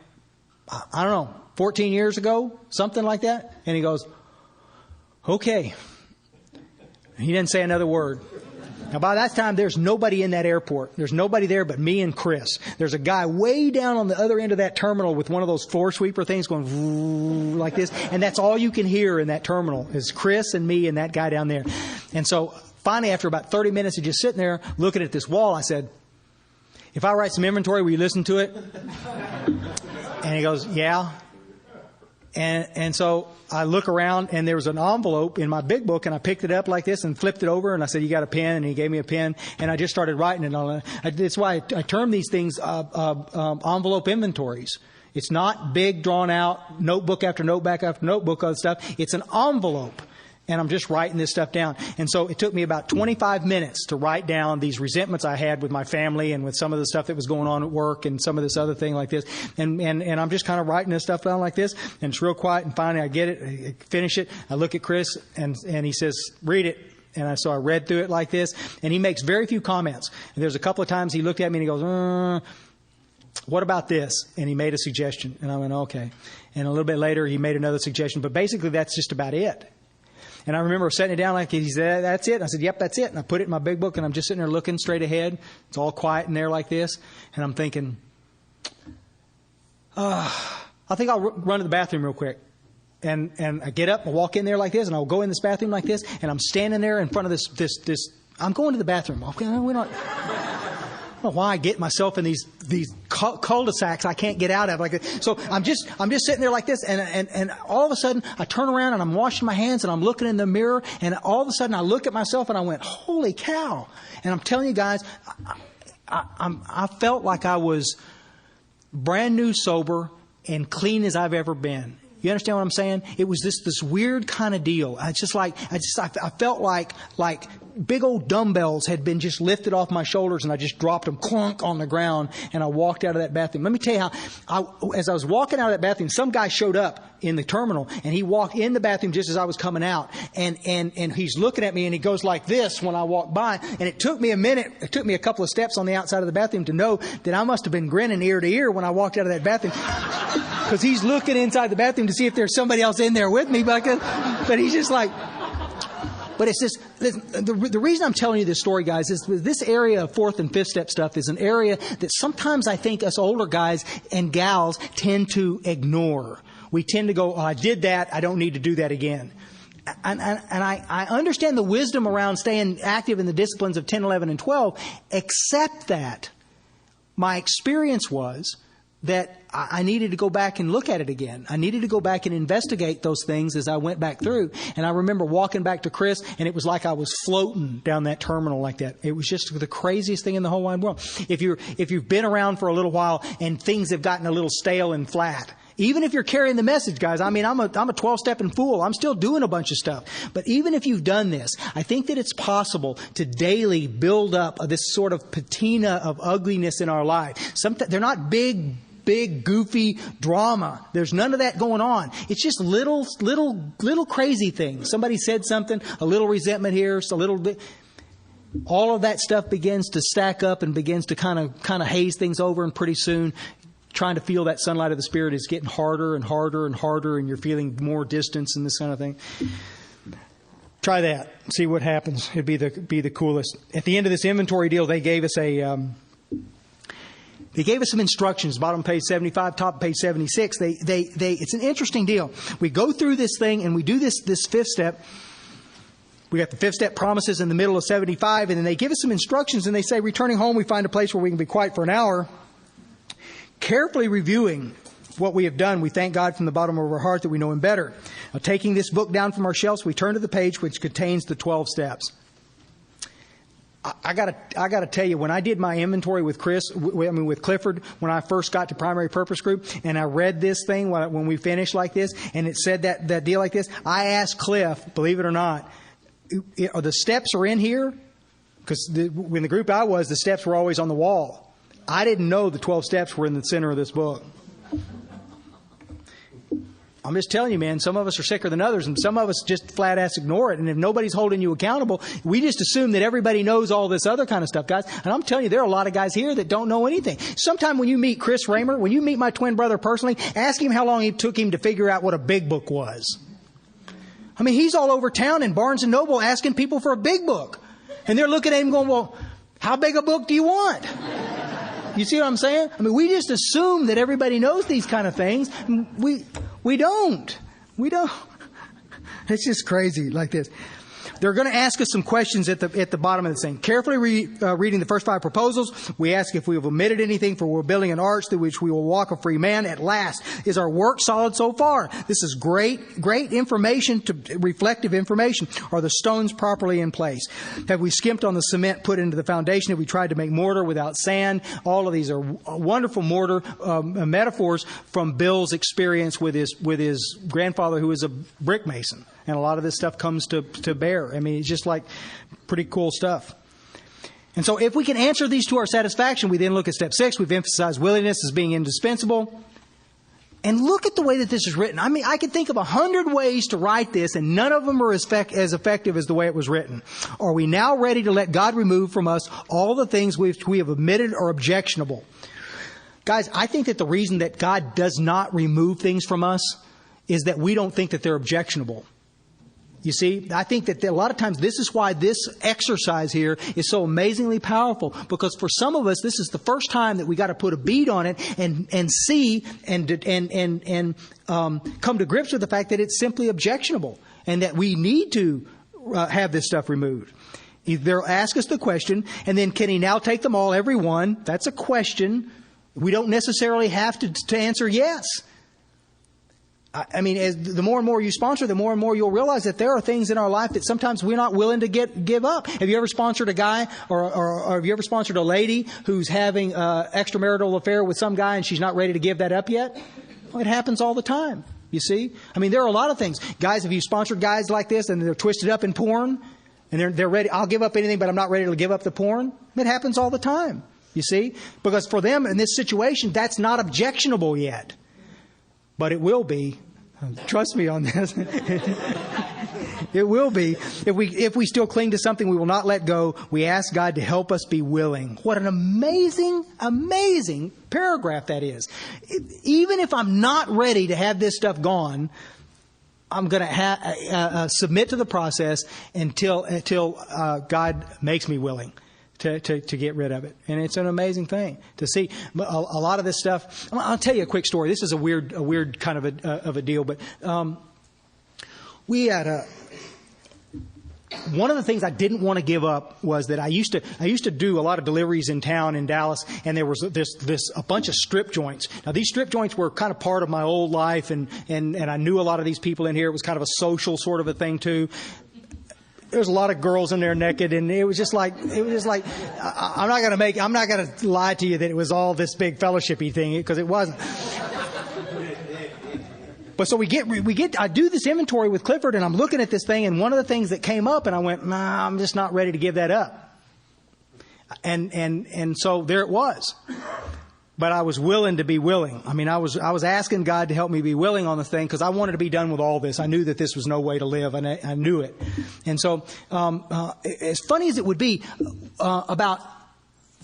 S2: "I don't know, 14 years ago, something like that?" And he goes, "Okay." He didn't say another word. Now, by that time, there's nobody in that airport. There's nobody there but me and Chris. There's a guy way down on the other end of that terminal with one of those floor sweeper things going like this. And that's all you can hear in that terminal is Chris and me and that guy down there. And so finally, after about 30 minutes of just sitting there looking at this wall, I said, "If I write some inventory, will you listen to it?" And he goes, "Yeah." And so I look around, and there was an envelope in my big book, and I picked it up like this and flipped it over, and I said, "You got a pen?" And he gave me a pen, and I just started writing it on it. That's why I term these things envelope inventories. It's not big, drawn out, notebook after notebook after notebook of stuff. It's an envelope. And I'm just writing this stuff down. And so it took me about 25 minutes to write down these resentments I had with my family and with some of the stuff that was going on at work and some of this other thing like this. And I'm just kind of writing this stuff down like this. And it's real quiet. And finally I get it. I finish it. I look at Chris and he says, "Read it." And so I read through it like this. And he makes very few comments. And there's a couple of times he looked at me and he goes, "What about this?" And he made a suggestion. And I went, "Okay." And a little bit later he made another suggestion. But basically that's just about it. And I remember setting it down like he said, "That's it." And I said, "Yep, that's it." And I put it in my big book, and I'm just sitting there looking straight ahead. It's all quiet in there like this. And I'm thinking, I think I'll run to the bathroom real quick. And I get up, I walk in there like this, and I'll go in this bathroom like this, and I'm standing there in front of this. I'm going to the bathroom. Okay, I don't know why I get myself in these cul-de-sacs I can't get out of. So I'm just sitting there like this, and all of a sudden I turn around and I'm washing my hands and I'm looking in the mirror, and all of a sudden I look at myself and I went, "Holy cow!" And I'm telling you guys, I felt like I was brand new, sober, and clean as I've ever been. You understand what I'm saying? It was this weird kind of deal. I felt like big old dumbbells had been just lifted off my shoulders, and I just dropped them clunk on the ground, and I walked out of that bathroom. Let me tell you as I was walking out of that bathroom, some guy showed up in the terminal, and he walked in the bathroom just as I was coming out, and he's looking at me, and he goes like this when I walked by, and it took me a minute, it took me a couple of steps on the outside of the bathroom to know that I must have been grinning ear to ear when I walked out of that bathroom, because he's looking inside the bathroom to see if there's somebody else in there with me, but he's just like... But it's just, the reason I'm telling you this story, guys, is this area of fourth and fifth step stuff is an area that sometimes I think us older guys and gals tend to ignore. We tend to go, "Oh, I did that, I don't need to do that again." And I understand the wisdom around staying active in the disciplines of 10, 11, and 12, except that my experience was that I needed to go back and look at it again. I needed to go back and investigate those things as I went back through. And I remember walking back to Chris, and it was like I was floating down that terminal like that. It was just the craziest thing in the whole wide world. If you've been around for a little while and things have gotten a little stale and flat, even if you're carrying the message, guys, I mean, I'm a 12-stepping fool. I'm still doing a bunch of stuff. But even if you've done this, I think that it's possible to daily build up this sort of patina of ugliness in our life. They're not big, goofy drama. There's none of that going on. It's just little crazy things. Somebody said something, a little resentment here, a little bit. All of that stuff begins to stack up and begins to kind of haze things over, and pretty soon, trying to feel that sunlight of the Spirit is getting harder and harder and harder, and you're feeling more distance and this kind of thing. Try that. See what happens. It'd be the coolest. At the end of this inventory deal, they gave us some instructions, bottom of page 75, top of page 76. It's an interesting deal. We go through this thing and we do this fifth step. We got the fifth step promises in the middle of 75, and then they give us some instructions, and they say, returning home, we find a place where we can be quiet for an hour. Carefully reviewing what we have done, we thank God from the bottom of our heart that we know Him better. Now, taking this book down from our shelves, we turn to the page which contains the 12 steps. I gotta tell you, when I did my inventory with with Clifford, when I first got to Primary Purpose Group, and I read this thing when we finished like this, and it said that deal like this, I asked Cliff, believe it or not, the steps are in here? Because when the group I was, the steps were always on the wall. I didn't know the 12 steps were in the center of this book. I'm just telling you, man, some of us are sicker than others, and some of us just flat-ass ignore it. And if nobody's holding you accountable, we just assume that everybody knows all this other kind of stuff, guys. And I'm telling you, there are a lot of guys here that don't know anything. Sometime when you meet Chris Raymer, when you meet my twin brother personally, ask him how long it took him to figure out what a big book was. I mean, he's all over town in Barnes & Noble asking people for a big book. And they're looking at him going, well, how big a book do you want? You see what I'm saying? I mean, we just assume that everybody knows these kind of things. We don't. We don't. It's just crazy like this. They're going to ask us some questions at the bottom of the thing. Carefully reading the first 5 proposals, we ask if we have omitted anything, for we're building an arch through which we will walk a free man. At last, is our work solid so far? This is great information, reflective information. Are the stones properly in place? Have we skimped on the cement put into the foundation? Have we tried to make mortar without sand? All of these are wonderful mortar metaphors from Bill's experience with his grandfather, who was a brick mason. And a lot of this stuff comes to bear. I mean, it's just like pretty cool stuff. And so if we can answer these to our satisfaction, we then look at step 6. We've emphasized willingness as being indispensable. And look at the way that this is written. I mean, I could think of 100 ways to write this, and none of them are as effective as the way it was written. Are we now ready to let God remove from us all the things which we have omitted or objectionable? Guys, I think that the reason that God does not remove things from us is that we don't think that they're objectionable. You see, I think that a lot of times this is why this exercise here is so amazingly powerful, because for some of us, this is the first time that we got to put a bead on it and see and come to grips with the fact that it's simply objectionable and that we need to have this stuff removed. They'll ask us the question, and then can he now take them all, every one? That's a question. We don't necessarily have to answer yes. I mean, as the more and more you sponsor, the more and more you'll realize that there are things in our life that sometimes we're not willing to give up. Have you ever sponsored a guy or have you ever sponsored a lady who's having an extramarital affair with some guy and she's not ready to give that up yet? Well, it happens all the time, you see. I mean, there are a lot of things. Guys, have you sponsored guys like this and they're twisted up in porn and they're ready, I'll give up anything, but I'm not ready to give up the porn? It happens all the time, you see. Because for them in this situation, that's not objectionable yet. But it will be. Trust me on this. It will be. If we still cling to something we will not let go, we ask God to help us be willing. What an amazing, amazing paragraph that is. Even if I'm not ready to have this stuff gone, I'm going to submit to the process until God makes me willing to get rid of it. And it's an amazing thing to see. But a lot of this stuff, I'll tell you a quick story. This is a weird kind of a deal, but we had one of the things I didn't want to give up was that I used to do a lot of deliveries in town in Dallas, and there was a bunch of strip joints. Now these strip joints were kind of part of my old life, and I knew a lot of these people in here. It was kind of a social sort of a thing too. There's a lot of girls in there naked, and it was just like I'm not going to lie to you that it was all this big fellowshipy thing, because it wasn't. But so I do this inventory with Clifford, and I'm looking at this thing, and one of the things that came up, and I went, nah, I'm just not ready to give that up. And so there it was. But I was willing to be willing. I mean, I was asking God to help me be willing on the thing, because I wanted to be done with all this. I knew that this was no way to live, and I knew it. And so, as funny as it would be, about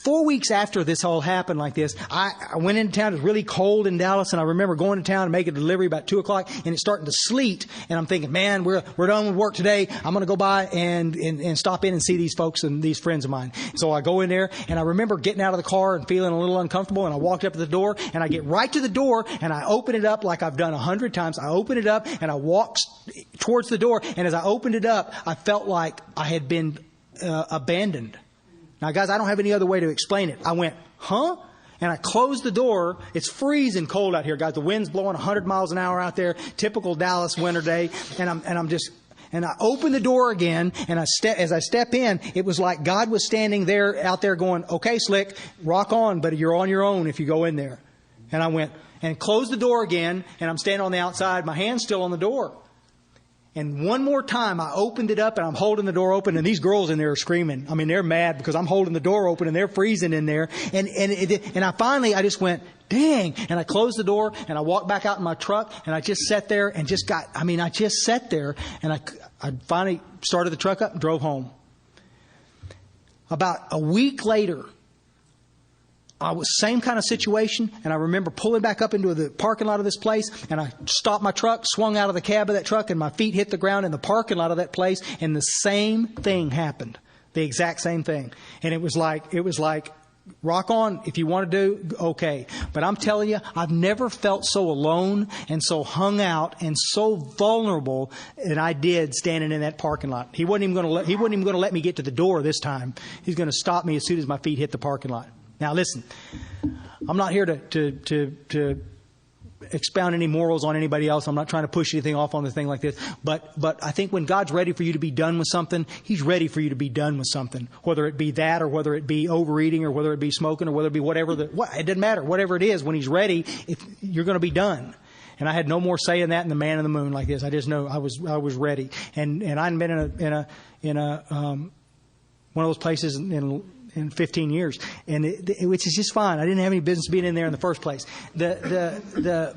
S2: 4 weeks after this all happened like this, I went into town. It was really cold in Dallas, and I remember going to town and making a delivery about 2 o'clock, and it's starting to sleet. And I'm thinking, man, we're done with work today. I'm going to go by and stop in and see these folks and these friends of mine. So I go in there, and I remember getting out of the car and feeling a little uncomfortable, and I walked up to the door, and I get right to the door, and I open it up like I've done 100 times. I open it up, and I walk towards the door, and as I opened it up, I felt like I had been abandoned. Now, guys, I don't have any other way to explain it. I went, huh? And I closed the door. It's freezing cold out here, guys. The wind's blowing 100 miles an hour out there. Typical Dallas winter day. And I opened the door again, and as I step in, it was like God was standing there, out there going, okay, Slick, rock on, but you're on your own if you go in there. And I went and closed the door again, and I'm standing on the outside, my hand's still on the door. And one more time, I opened it up, and I'm holding the door open, and these girls in there are screaming. I mean, they're mad because I'm holding the door open, and they're freezing in there. And I just went, dang. And I closed the door, and I walked back out in my truck, and I just sat there and I just sat there, and I finally started the truck up and drove home. About a week later, I was same kind of situation, and I remember pulling back up into the parking lot of this place, and I stopped my truck, swung out of the cab of that truck, and my feet hit the ground in the parking lot of that place, and the same thing happened. The exact same thing. And it was like, rock on, if you want to do, okay. But I'm telling you, I've never felt so alone and so hung out and so vulnerable than I did standing in that parking lot. He wasn't even going to let me get to the door this time. He's going to stop me as soon as my feet hit the parking lot. Now listen, I'm not here to expound any morals on anybody else. I'm not trying to push anything off on the thing like this. But I think when God's ready for you to be done with something, He's ready for you to be done with something. Whether it be that, or whether it be overeating, or whether it be smoking, or whether it be whatever. It doesn't matter. Whatever it is, when He's ready, you're going to be done. And I had no more say in that than the man in the moon like this. I just know I was ready. And I hadn't been in a one of those places in 15 years, and which is just fine. I didn't have any business being in there in the first place. But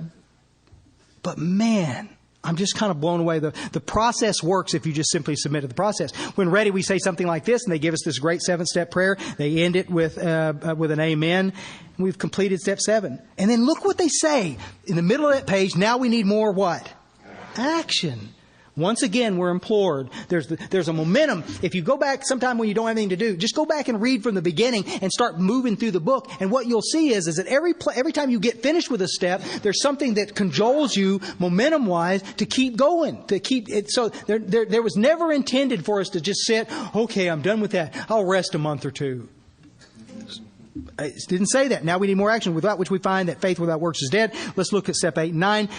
S2: man, I'm just kind of blown away. The process works if you just simply submit to the process. When ready, we say something like this, and they give us this great 7-step prayer. They end it with an amen. And we've completed step 7. And then look what they say in the middle of that page. Now we need more what? Action. Once again, we're implored. There's a momentum. If you go back sometime when you don't have anything to do, just go back and read from the beginning and start moving through the book. And what you'll see is that every time you get finished with a step, there's something that cajoles you momentum-wise to keep going, to keep it. So there was never intended for us to just sit, okay, I'm done with that. I'll rest a month or two. It didn't say that. Now we need more action, without which we find that faith without works is dead. Let's look at step 8 and 9.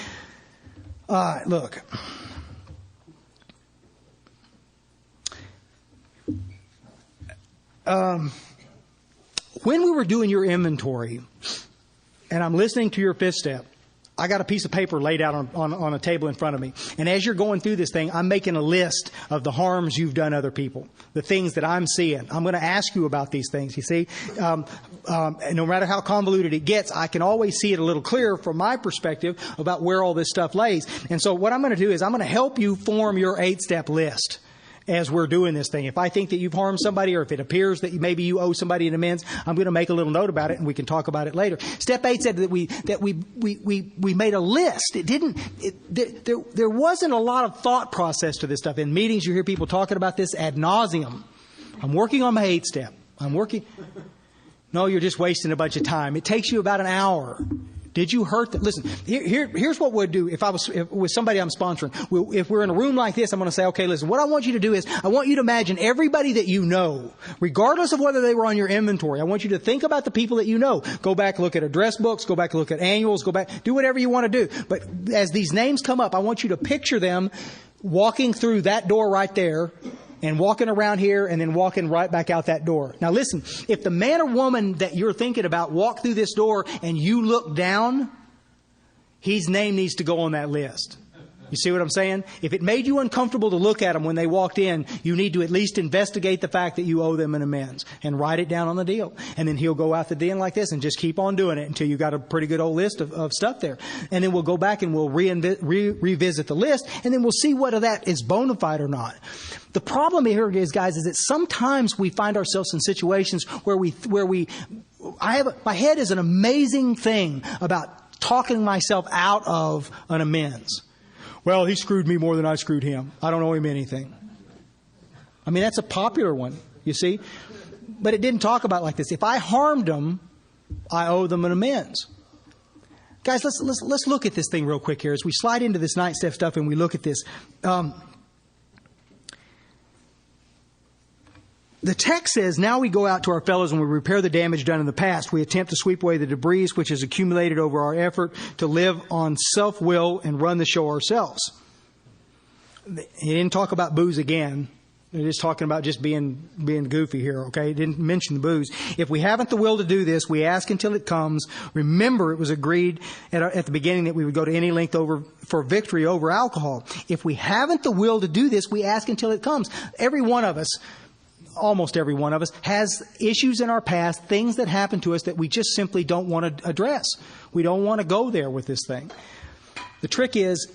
S2: Look. When we were doing your inventory, and I'm listening to your 5th step, I got a piece of paper laid out on a table in front of me. And as you're going through this thing, I'm making a list of the harms you've done other people, the things that I'm seeing. I'm going to ask you about these things, you see. And no matter how convoluted it gets, I can always see it a little clearer from my perspective about where all this stuff lays. And so what I'm going to do is I'm going to help you form your 8-step list as we're doing this thing. If I think that you've harmed somebody, or if it appears that maybe you owe somebody an amends, I'm going to make a little note about it, and we can talk about it later. Step 8 said that we made a list. There wasn't a lot of thought process to this stuff. In meetings, you hear people talking about this ad nauseum. I'm working on my 8th step. No, you're just wasting a bunch of time. It takes you about an hour. Did you hurt them? Listen, here's what we'd do if with somebody I'm sponsoring. If we're in a room like this, I'm going to say, okay, listen, what I want you to do is I want you to imagine everybody that you know, regardless of whether they were on your inventory. I want you to think about the people that you know. Go back, look at address books, go back, look at annuals, go back, do whatever you want to do. But as these names come up, I want you to picture them walking through that door right there, and walking around here, and then walking right back out that door. Now listen, if the man or woman that you're thinking about walked through this door and you look down, his name needs to go on that list. You see what I'm saying? If it made you uncomfortable to look at them when they walked in, you need to at least investigate the fact that you owe them an amends and write it down on the deal. And then he'll go out the den like this and just keep on doing it until you got a pretty good old list of stuff there. And then we'll go back and we'll revisit the list, and then we'll see whether that is bona fide or not. The problem here is, guys, is that sometimes we find ourselves in situations where my head is an amazing thing about talking myself out of an amends. Well, he screwed me more than I screwed him. I don't owe him anything. I mean, that's a popular one, you see. But it didn't talk about it like this. If I harmed them, I owe them an amends. Guys, let's look at this thing real quick here as we slide into this 9-step stuff and we look at this. The text says, now we go out to our fellows and we repair the damage done in the past. We attempt to sweep away the debris which has accumulated over our effort to live on self-will and run the show ourselves. He didn't talk about booze again. They're just talking about just being goofy here, okay? Didn't mention the booze. If we haven't the will to do this, we ask until it comes. Remember, it was agreed at the beginning that we would go to any length for victory over alcohol. If we haven't the will to do this, we ask until it comes. Every one of us, almost every one of us, has issues in our past, things that happen to us that we just simply don't want to address. We don't want to go there with this thing. The trick is,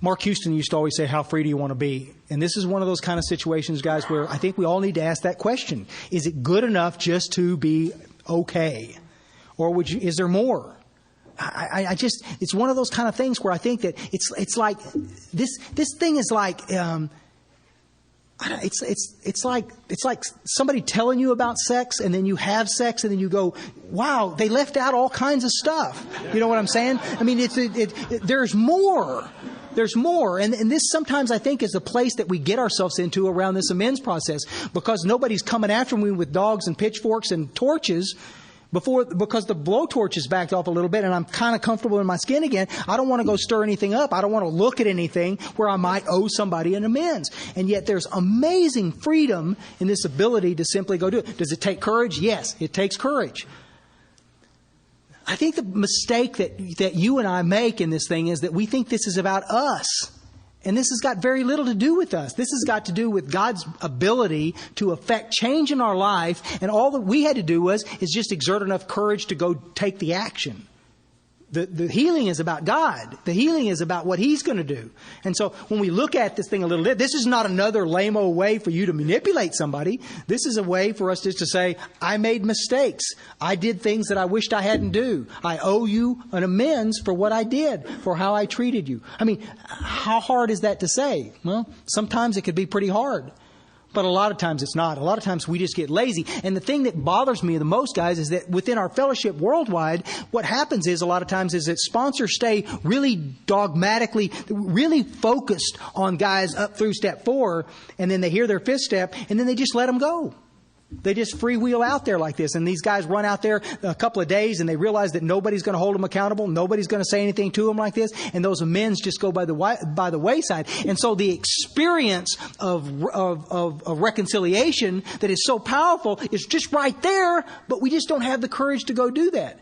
S2: Mark Houston used to always say, how free do you want to be? And this is one of those kind of situations, guys, where I think we all need to ask that question. Is it good enough just to be okay? Or is there more? I just, it's one of those kind of things where I think that it's like, this thing is like, it's like somebody telling you about sex, and then you have sex, and then you go, wow, they left out all kinds of stuff. You know what I'm saying? I mean, there's more. There's more. And this sometimes I think is the place that we get ourselves into around this amends process, because nobody's coming after me with dogs and pitchforks and torches because the blowtorch is backed off a little bit and I'm kind of comfortable in my skin again. I don't want to go stir anything up. I don't want to look at anything where I might owe somebody an amends. And yet there's amazing freedom in this ability to simply go do it. Does it take courage? Yes, it takes courage. I think the mistake that you and I make in this thing is that we think this is about us. And this has got very little to do with us. This has got to do with God's ability to affect change in our life. And all that we had to do is just exert enough courage to go take the action. The healing is about God. The healing is about what He's going to do. And so when we look at this thing a little bit, this is not another lame-o way for you to manipulate somebody. This is a way for us just to say, I made mistakes. I did things that I wished I hadn't do. I owe you an amends for what I did, for how I treated you. I mean, how hard is that to say? Well, sometimes it could be pretty hard. But a lot of times it's not. A lot of times we just get lazy. And the thing that bothers me the most, guys, is that within our fellowship worldwide, what happens is a lot of times is that sponsors stay really dogmatically, really focused on guys up through step 4, and then they hear their 5th step, and then they just let them go. They just freewheel out there like this. And these guys run out there a couple of days and they realize that nobody's going to hold them accountable. Nobody's going to say anything to them like this. And those amends just go by the wayside. And so the experience of reconciliation that is so powerful is just right there, but we just don't have the courage to go do that.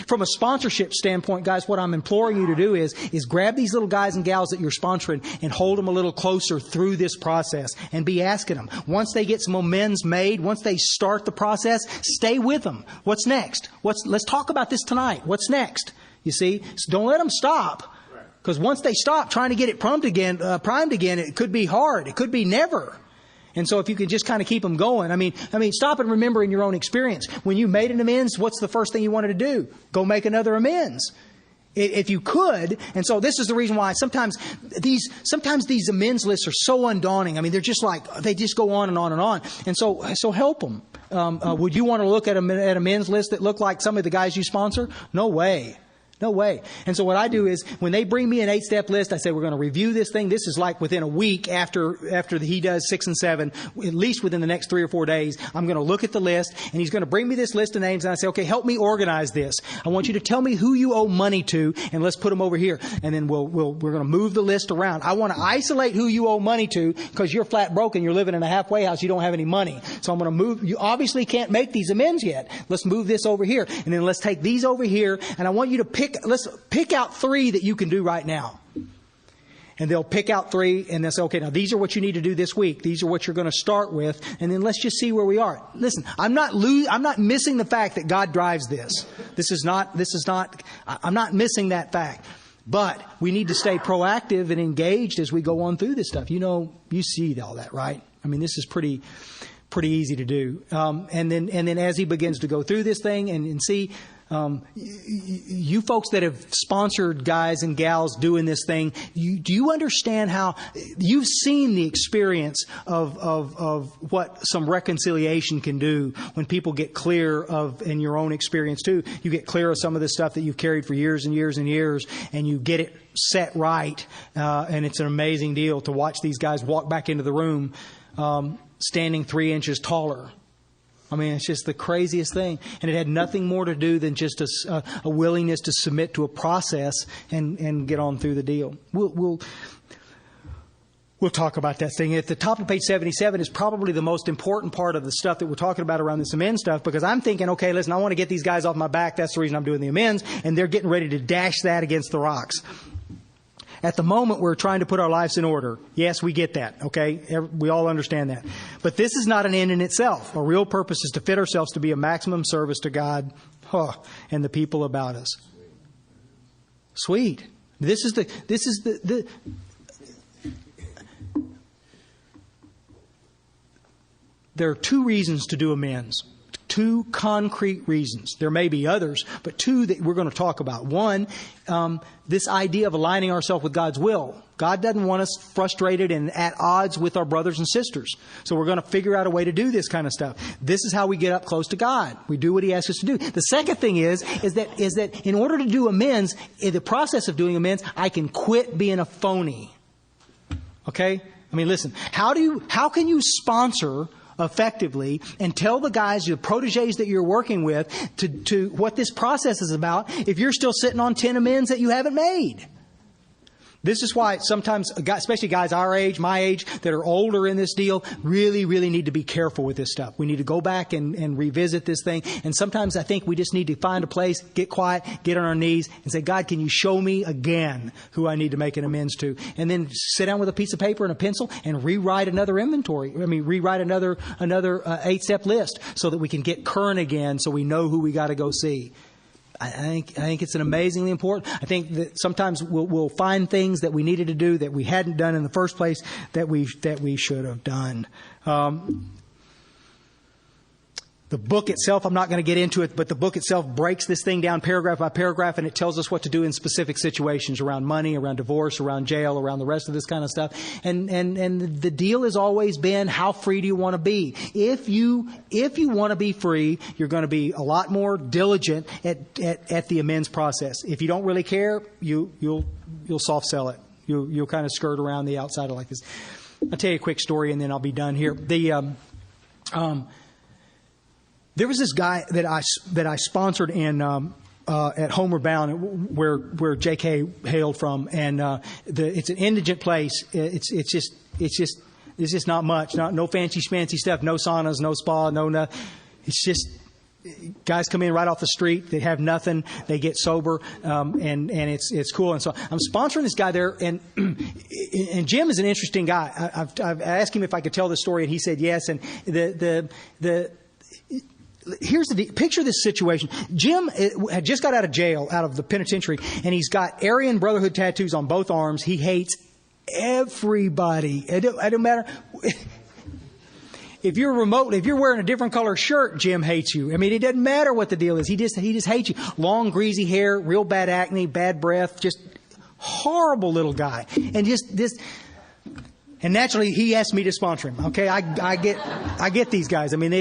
S2: From a sponsorship standpoint, guys, what I'm imploring you to do is grab these little guys and gals that you're sponsoring and hold them a little closer through this process and be asking them. Once they get some amends made, once they start the process, stay with them. What's next? Let's talk about this tonight. What's next? You see? So don't let them stop. Because once they stop trying to get it primed again, it could be hard. It could be never. And so if you can just kind of keep them going, I mean, stop and remember in your own experience. When you made an amends, what's the first thing you wanted to do? Go make another amends. If you could. And so this is the reason why sometimes these amends lists are so undaunting. I mean, they're just like, they just go on and on and on. And so help them. Would you want to look at an amends list that look like some of the guys you sponsor? No way. No way. And so what I do is when they bring me an 8-step list, I say, we're going to review this thing. This is like within a week after he does 6 and 7, at least within the next 3 or 4 days, I'm going to look at the list and he's going to bring me this list of names. And I say, okay, help me organize this. I want you to tell me who you owe money to and let's put them over here. And then we're going to move the list around. I want to isolate who you owe money to because you're flat broke and you're living in a halfway house. You don't have any money. So I'm going to move. You obviously can't make these amends yet. Let's move this over here. And then let's take these over here. And I want you to let's pick out 3 that you can do right now. And they'll pick out 3 and they'll say, okay, now these are what you need to do this week. These are what you're going to start with. And then let's just see where we are. Listen, I'm not missing the fact that God drives this. I'm not missing that fact. But we need to stay proactive and engaged as we go on through this stuff. You see all that, right? I mean, this is pretty easy to do. And then as he begins to go through this thing and see, you folks that have sponsored guys and gals doing this thing, do you understand how you've seen the experience of what some reconciliation can do when people get clear of, in your own experience too, you get clear of some of the stuff that you've carried for years and years and years, and you get it set right, and it's an amazing deal to watch these guys walk back into the room standing 3 inches taller. I mean, it's just the craziest thing. And it had nothing more to do than just a willingness to submit to a process and get on through the deal. We'll We'll talk about that thing. At the top of page 77 is probably the most important part of the stuff that we're talking about around this amends stuff, because I'm thinking, okay, listen, I want to get these guys off my back. That's the reason I'm doing the amends. And they're getting ready to dash that against the rocks. At the moment, we're trying to put our lives in order. Yes, we get that, okay? We all understand that. But this is not an end in itself. Our real purpose is to fit ourselves to be a maximum service to God and the people about us. Sweet. This is the there are two reasons to do amends. Two concrete reasons. There may be others, but two that we're going to talk about. One, this idea of aligning ourselves with God's will. God doesn't want us frustrated and at odds with our brothers and sisters. So we're going to figure out a way to do this kind of stuff. This is how we get up close to God. We do what He asks us to do. The second thing is that in order to do amends, in the process of doing amends, I can quit being a phony. Okay? I mean, listen, how can you sponsor effectively and tell the guys, the proteges that you're working with, to what this process is about if you're still sitting on 10 amends that you haven't made? This is why sometimes, especially guys our age, my age, that are older in this deal, really, really need to be careful with this stuff. We need to go back and revisit this thing. And sometimes I think we just need to find a place, get quiet, get on our knees, and say, God, can you show me again who I need to make an amends to? And then sit down with a piece of paper and a pencil and rewrite another rewrite another 8-step list so that we can get current again, so we know who we got to go see. I think it's an amazingly important. I think that sometimes we'll find things that we needed to do that we hadn't done in the first place that we should have done. The book itself, I'm not going to get into it, but the book itself breaks this thing down paragraph by paragraph, and it tells us what to do in specific situations around money, around divorce, around jail, around the rest of this kind of stuff. And the deal has always been, how free do you want to be? If you want to be free, you're going to be a lot more diligent at the amends process. If you don't really care, you'll soft sell it. You'll kind of skirt around the outside like this. I'll tell you a quick story, and then I'll be done here. There was this guy that I sponsored in at Homeward Bound, where J.K. hailed from, and it's an indigent place. It's just not much, no fancy schmancy stuff, no saunas, no spa, no. It's just guys come in right off the street. They have nothing. They get sober, and it's cool. And so I'm sponsoring this guy there, and Jim is an interesting guy. I've asked him if I could tell this story, and he said yes. And here's the picture of this situation. Jim had just got out of jail, out of the penitentiary, and he's got Aryan Brotherhood tattoos on both arms. He hates everybody. It don't matter. If you're wearing a different color shirt, Jim hates you. I mean, it doesn't matter what the deal is. He just hates you. Long, greasy hair, real bad acne, bad breath, just horrible little guy. And just this. And naturally, he asked me to sponsor him. Okay, I get these guys. I mean,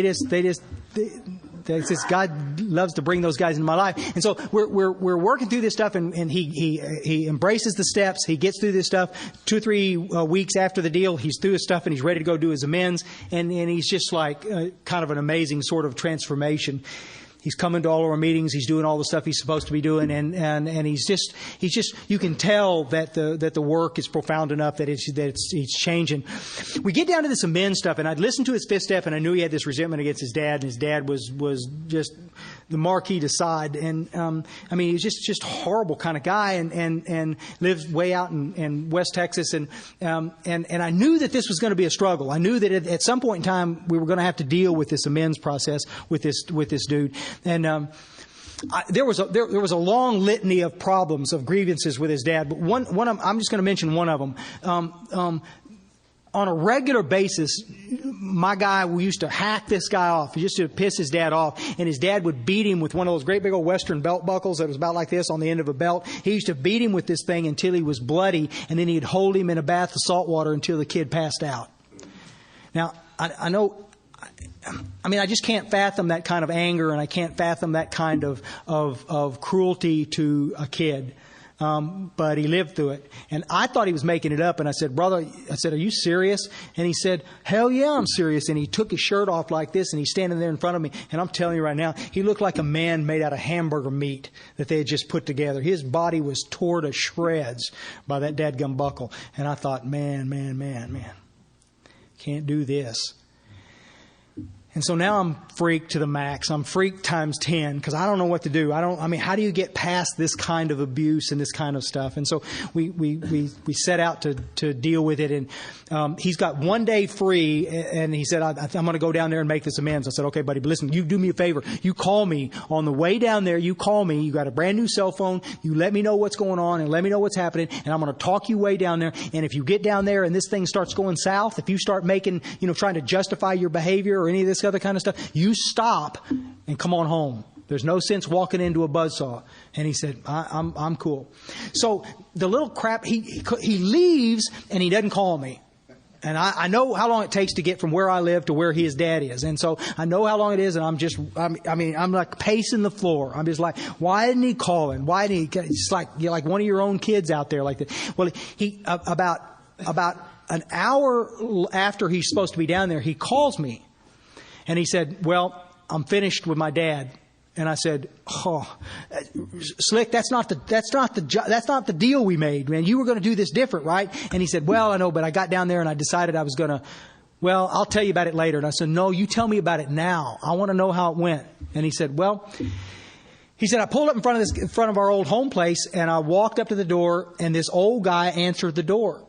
S2: God loves to bring those guys into my life. And so we're working through this stuff, and he embraces the steps. He gets through this stuff. 2 or 3 weeks after the deal, he's through his stuff, and he's ready to go do his amends. And he's just like kind of an amazing sort of transformation. He's coming to all of our meetings. He's doing all the stuff he's supposed to be doing, and he's just. You can tell that the work is profound enough that it's changing. We get down to this amends stuff, and I'd listened to his 5th step, and I knew he had this resentment against his dad, and his dad was just the Marquis de Sade, and I mean, he's just horrible kind of guy, and lives way out in West Texas, and I knew that this was going to be a struggle. I knew that at some point in time we were going to have to deal with this amends process with this dude. And there was a long litany of problems, of grievances with his dad. But one of them, I'm just going to mention one of them. On a regular basis, my guy used to hack this guy off. He used to piss his dad off, and his dad would beat him with one of those great big old Western belt buckles that was about like this on the end of a belt. He used to beat him with this thing until he was bloody, and then he'd hold him in a bath of salt water until the kid passed out. Now, I know. I mean, I just can't fathom that kind of anger, and I can't fathom that kind of cruelty to a kid. but he lived through it. And I thought he was making it up. And I said, brother, are you serious? And he said, hell yeah, I'm serious. And he took his shirt off like this, and he's standing there in front of me. And I'm telling you right now, he looked like a man made out of hamburger meat that they had just put together. His body was tore to shreds by that dadgum buckle. And I thought, man, can't do this. And so now I'm freaked to the max. I'm freaked times 10 because I don't know what to do. How do you get past this kind of abuse and this kind of stuff? And so we set out to deal with it. And he's got 1 day free. And he said, I'm going to go down there and make this amends. I said, okay, buddy, but listen, you do me a favor. You call me on the way down there. You call me. You got a brand new cell phone. You let me know what's going on and let me know what's happening. And I'm going to talk you way down there. And if you get down there and this thing starts going south, if you start making, trying to justify your behavior or any of this other kind of stuff, you stop and come on home. There's no sense walking into a buzzsaw. And he said, I'm cool. So the little crap, he leaves and he doesn't call me. And I know how long it takes to get from where I live to where his dad is. And so I know how long it is, and I'm like pacing the floor. I'm just like, why isn't he calling? Why didn't he? It's like you're like one of your own kids out there like that. Well, he about an hour after he's supposed to be down there, he calls me. And he said, well, I'm finished with my dad. And I said, oh, Slick, that's not the deal we made, man. You were going to do this different, right? And he said, well, I know, but I got down there and I decided I was going to, well, I'll tell you about it later. And I said, no, you tell me about it now. I want to know how it went. And he said, I pulled up in front of our old home place, and I walked up to the door, and this old guy answered the door.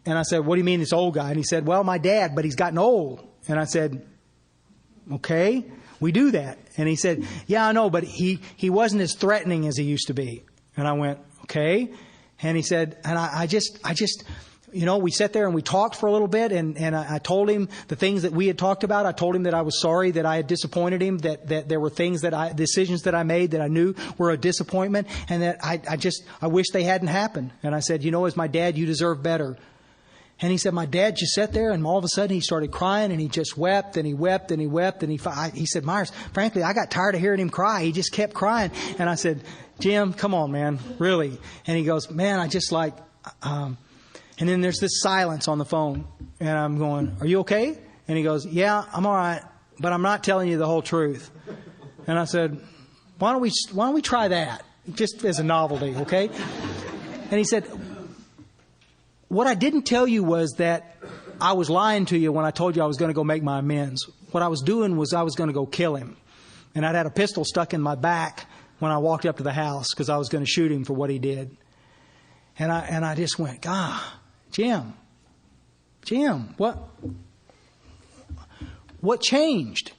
S2: And I said, what do you mean this old guy? And he said, well, my dad, but he's gotten old. And I said, okay, we do that. And he said, yeah, I know, but he wasn't as threatening as he used to be. And I went, okay. And he said, and I just, we sat there and we talked for a little bit, and I told him the things that we had talked about. I told him that I was sorry that I had disappointed him, that there were decisions that I made that I knew were a disappointment, and that I wish they hadn't happened. And I said, as my dad, you deserve better. And he said, my dad just sat there, and all of a sudden he started crying, and he just wept, and he wept, and he wept. And he said, Myers, frankly, I got tired of hearing him cry. He just kept crying. And I said, Jim, come on, man, really? And he goes, man, I just like, and then there's this silence on the phone. And I'm going, are you okay? And he goes, yeah, I'm all right, but I'm not telling you the whole truth. And I said, why don't we try that? Just as a novelty, okay? And he said, what I didn't tell you was that I was lying to you when I told you I was going to go make my amends. What I was doing was I was going to go kill him. And I'd had a pistol stuck in my back when I walked up to the house because I was going to shoot him for what he did. And I just went, Jim, what changed?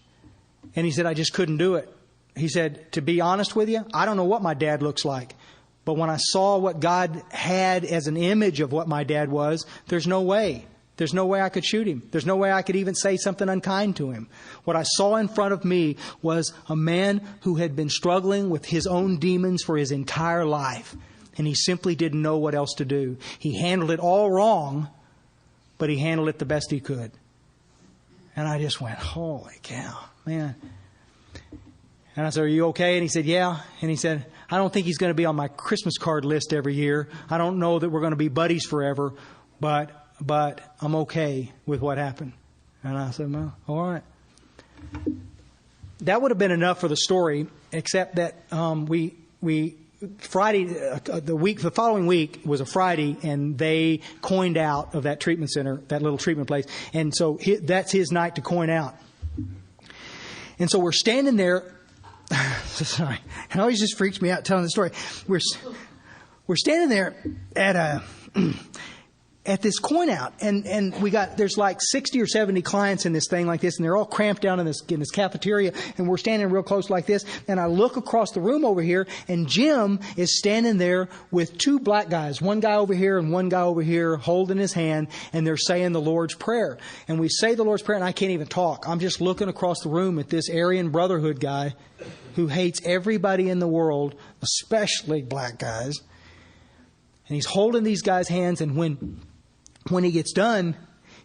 S2: And he said, I just couldn't do it. He said, to be honest with you, I don't know what my dad looks like. But when I saw what God had as an image of what my dad was, there's no way. There's no way I could shoot him. There's no way I could even say something unkind to him. What I saw in front of me was a man who had been struggling with his own demons for his entire life. And he simply didn't know what else to do. He handled it all wrong, but he handled it the best he could. And I just went, holy cow, man. And I said, are you okay? And he said, yeah. And he said, I don't think he's going to be on my Christmas card list every year. I don't know that we're going to be buddies forever, but I'm okay with what happened. And I said, well, all right. That would have been enough for the story, except that Friday, the following week was a Friday, and they coined out of that treatment center, that little treatment place. And so that's his night to coin out. And so we're standing there. Sorry, it always just freaks me out telling the story. We're standing there at this coin out, and there's like 60 or 70 clients in this thing like this, and they're all cramped down in this cafeteria, and we're standing real close like this. And I look across the room over here, and Jim is standing there with two black guys, one guy over here and one guy over here, holding his hand, and they're saying the Lord's Prayer. And we say the Lord's Prayer, and I can't even talk. I'm just looking across the room at this Aryan Brotherhood guy who hates everybody in the world, especially black guys. And he's holding these guys' hands, and when he gets done,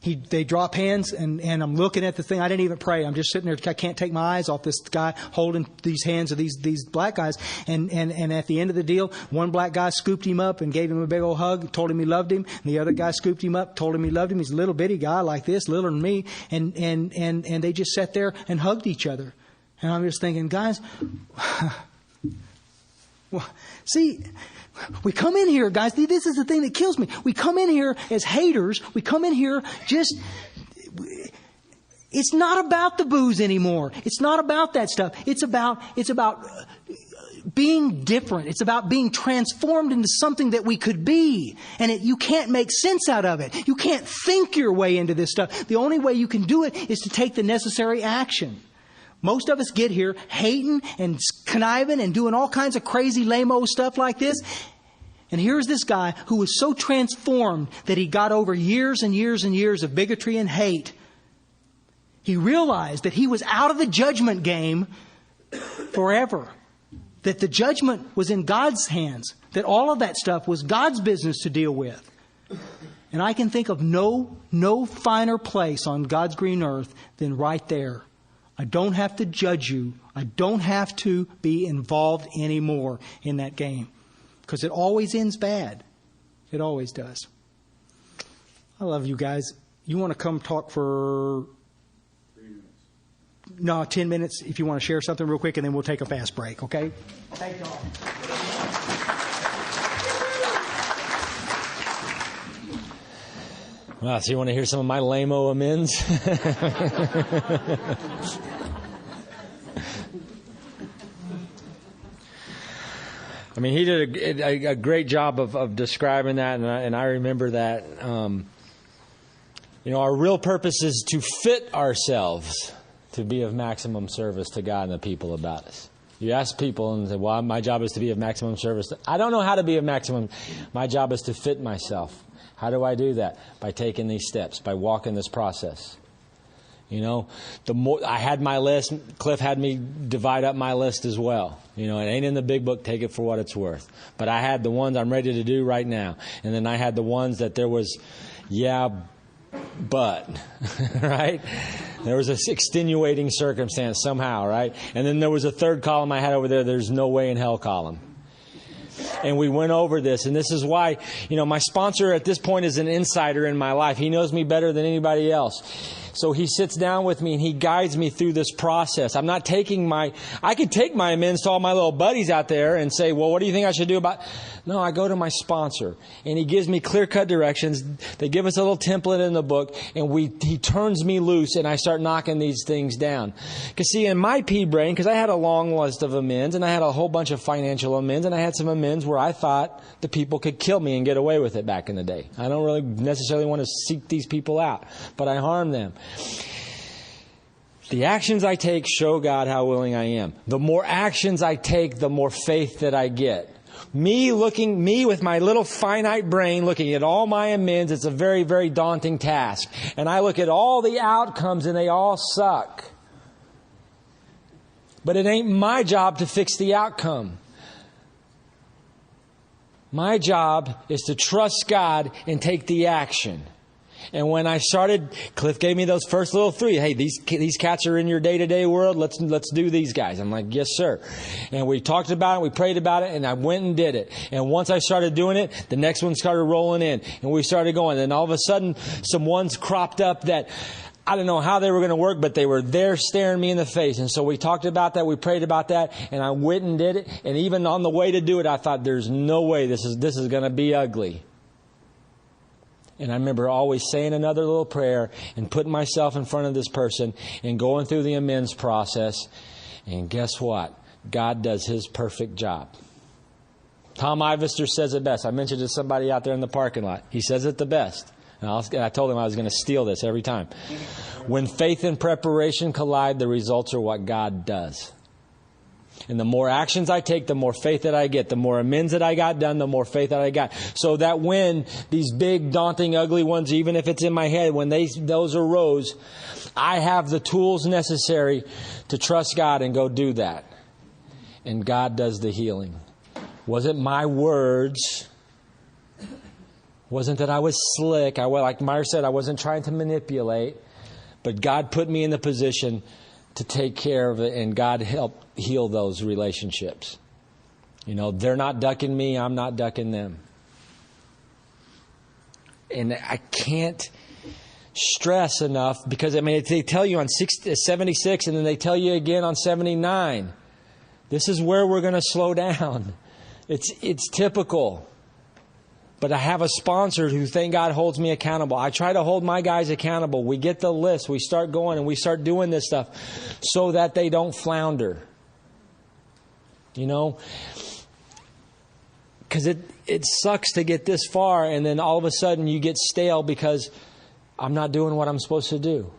S2: They drop hands, and I'm looking at the thing. I didn't even pray. I'm just sitting there. I can't take my eyes off this guy holding these hands of these black guys. And at the end of the deal, one black guy scooped him up and gave him a big old hug, told him he loved him. And the other guy scooped him up, told him he loved him. He's a little bitty guy like this, littler than me. And they just sat there and hugged each other. And I'm just thinking, guys, well, see, we come in here, guys, this is the thing that kills me. We come in here as haters. We come in here it's not about the booze anymore. It's not about that stuff. It's about being different. It's about being transformed into something that we could be. And you can't make sense out of it. You can't think your way into this stuff. The only way you can do it is to take the necessary action. Most of us get here hating and conniving and doing all kinds of crazy lame-o stuff like this. And here's this guy who was so transformed that he got over years and years and years of bigotry and hate. He realized that he was out of the judgment game forever. That the judgment was in God's hands. That all of that stuff was God's business to deal with. And I can think of no finer place on God's green earth than right there. I don't have to judge you. I don't have to be involved anymore in that game. Because it always ends bad. It always does. I love you guys. You want to come talk for 10 minutes if you want to share something real quick, and then we'll take a fast break, okay? Thank y'all.
S1: Wow, so you want to hear some of my lame-o amends? I mean, he did a great job of describing that, and I remember that. Our real purpose is to fit ourselves to be of maximum service to God and the people about us. You ask people and say, well, my job is to be of maximum service. I don't know how to be of maximum. My job is to fit myself. How do I do that? By taking these steps, by walking this process. The more I had my list, Cliff had me divide up my list as well. It ain't in the big book, take it for what it's worth. But I had the ones I'm ready to do right now. And then I had the ones that there was, but, right? There was an extenuating circumstance somehow, right? And then there was a third column I had over there, there's no way in hell column. And we went over this, and this is why, my sponsor at this point is an insider in my life. He knows me better than anybody else. So he sits down with me and he guides me through this process. I'm not I could take my amends to all my little buddies out there and say, well, what do you think I should do about... No, I go to my sponsor and he gives me clear-cut directions. They give us a little template in the book, and he turns me loose and I start knocking these things down. Because see, in my pea brain, because I had a long list of amends and I had a whole bunch of financial amends, and I had some amends where I thought the people could kill me and get away with it back in the day. I don't really necessarily want to seek these people out, but I harm them. The actions I take show God how willing I am. The more actions I take, the more faith that I get. Me with my little finite brain looking at all my amends, it's a very, very daunting task. And I look at all the outcomes and they all suck. But it ain't my job to fix the outcome. My job is to trust God and take the action. And when I started, Cliff gave me those first little three. Hey, these cats are in your day-to-day world. Let's do these guys. I'm like, yes, sir. And we talked about it, we prayed about it, and I went and did it. And once I started doing it, the next one started rolling in. And we started going. And all of a sudden, some ones cropped up that I don't know how they were going to work, but they were there staring me in the face. And so we talked about that, we prayed about that, and I went and did it. And even on the way to do it, I thought, there's no way this is going to be ugly. And I remember always saying another little prayer and putting myself in front of this person and going through the amends process. And guess what? God does His perfect job. Tom Ivester says it best. I mentioned it to somebody out there in the parking lot. He says it the best. And I told him I was going to steal this every time. When faith and preparation collide, the results are what God does. And the more actions I take, the more faith that I get. The more amends that I got done, the more faith that I got. So that when these big, daunting, ugly ones, even if it's in my head, when those arose, I have the tools necessary to trust God and go do that. And God does the healing. Was it my words? Wasn't that I was slick. Like Meyer said, I wasn't trying to manipulate. But God put me in the position to take care of it, and God helped heal those relationships. You know, they're not ducking me, I'm not ducking them. And I can't stress enough, because, I mean, they tell you on 76, and then they tell you again on 79. This is where we're going to slow down. It's typical. But I have a sponsor who, thank God, holds me accountable. I try to hold my guys accountable. We get the list. We start going and we start doing this stuff so that they don't flounder. You know? Because it sucks to get this far and then all of a sudden you get stale because I'm not doing what I'm supposed to do.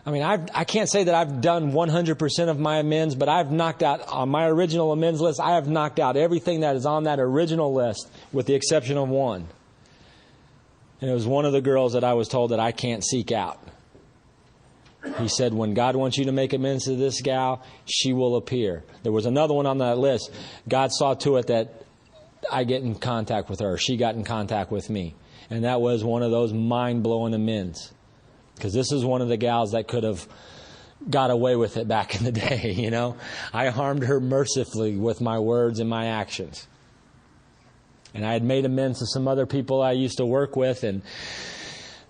S1: I mean, I can't say that I've done 100% of my amends, but I've knocked out, on my original amends list, I have knocked out everything that is on that original list with the exception of one. And it was one of the girls that I was told that I can't seek out. He said, when God wants you to make amends to this gal, she will appear. There was another one on that list. God saw to it that I get in contact with her. She got in contact with me. And that was one of those mind-blowing amends. Because this is one of the gals that could have got away with it back in the day, you know. I harmed her mercifully with my words and my actions. And I had made amends to some other people I used to work with, and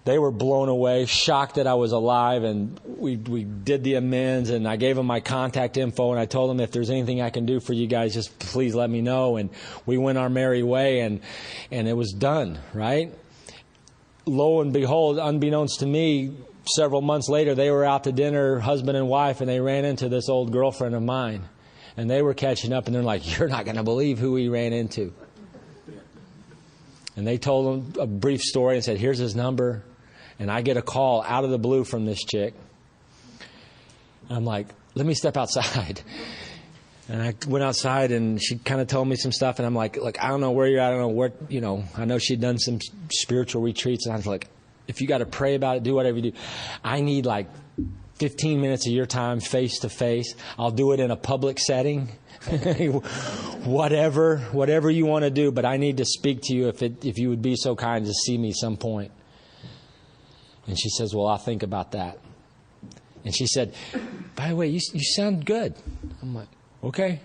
S1: they were blown away, shocked that I was alive, and we did the amends, and I gave them my contact info, and I told them if there's anything I can do for you guys, just please let me know. And we went our merry way, and it was done, right? Lo and behold, unbeknownst to me, several months later, they were out to dinner, husband and wife, and they ran into this old girlfriend of mine. And they were catching up, and they're like, you're not going to believe who we ran into. And they told him a brief story and said, here's his number. And I get a call out of the blue from this chick. And I'm like, let me step outside. And I went outside, and she kind of told me some stuff. And I'm like, look, I don't know where you're at. I don't know where, you know, I know she'd done some spiritual retreats. And I was like, if you got to pray about it, do whatever you do. I need like 15 minutes of your time face to face. I'll do it in a public setting. whatever you want to do. But I need to speak to you if you would be so kind to see me some point. And she says, well, I'll think about that. And she said, by the way, you sound good. I'm like, okay.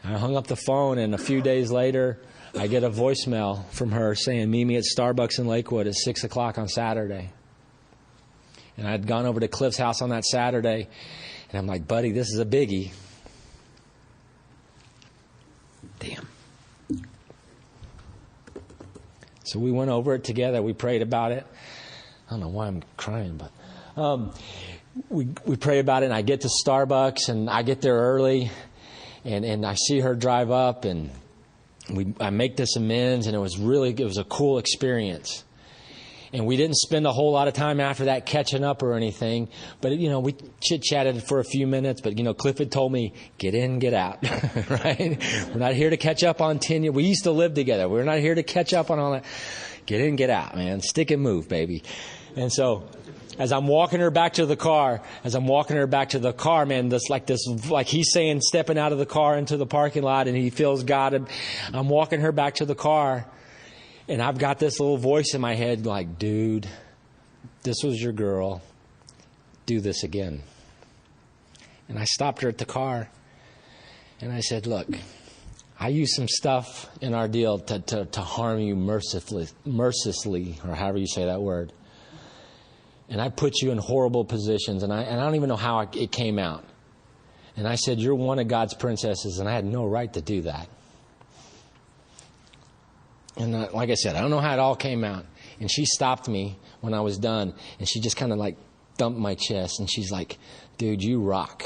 S1: I hung up the phone, and a few days later, I get a voicemail from her saying, meet me at Starbucks in Lakewood at 6 o'clock on Saturday. And I'd gone over to Cliff's house on that Saturday, and I'm like, buddy, this is a biggie. Damn. So we went over it together. We prayed about it. I don't know why I'm crying, but we pray about it, and I get to Starbucks, and I get there early, and I see her drive up, and I make this amends, and it was a cool experience. And we didn't spend a whole lot of time after that catching up or anything, but you know, we chit-chatted for a few minutes. But you know, Cliff had told me, get in, get out, right? We're not here to catch up on 10 years. We used to live together. We're not here to catch up on all that. Get in, get out, man. Stick and move, baby. And so, as I'm walking her back to the car, man, like he's saying, stepping out of the car into the parking lot, and he feels God. I'm walking her back to the car, and I've got this little voice in my head like, dude, this was your girl. Do this again. And I stopped her at the car, and I said, look, I used some stuff in our deal to harm you mercilessly, or however you say that word. And I put you in horrible positions, and I don't even know how it came out. And I said, you're one of God's princesses, and I had no right to do that. And like I said, I don't know how it all came out. And she stopped me when I was done, and she just kind of like thumped my chest, and she's like, dude, you rock.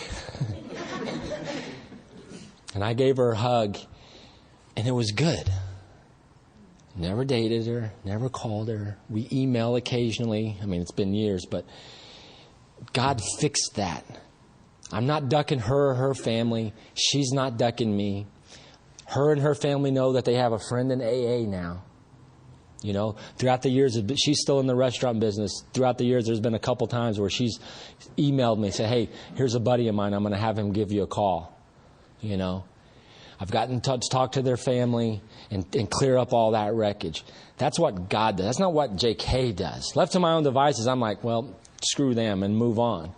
S1: And I gave her a hug, and it was good. Never dated her, never called her. We email occasionally. I mean, it's been years, but God fixed that. I'm not ducking her or her family. She's not ducking me. Her and her family know that they have a friend in AA now. You know, throughout the years, she's still in the restaurant business. Throughout the years, there's been a couple times where she's emailed me, say, hey, here's a buddy of mine. I'm going to have him give you a call. You know. I've gotten to talk to their family and clear up all that wreckage. That's what God does. That's not what JK does. Left to my own devices, I'm like, well, screw them and move on.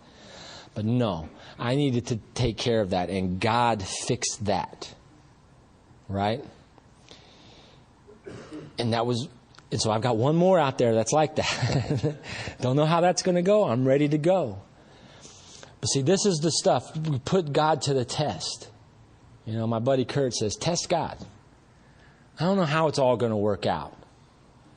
S1: But no, I needed to take care of that, and God fixed that. Right? And so I've got one more out there that's like that. Don't know how that's going to go. I'm ready to go. But see, this is the stuff. We put God to the test. You know, my buddy Kurt says, test God. I don't know how it's all going to work out.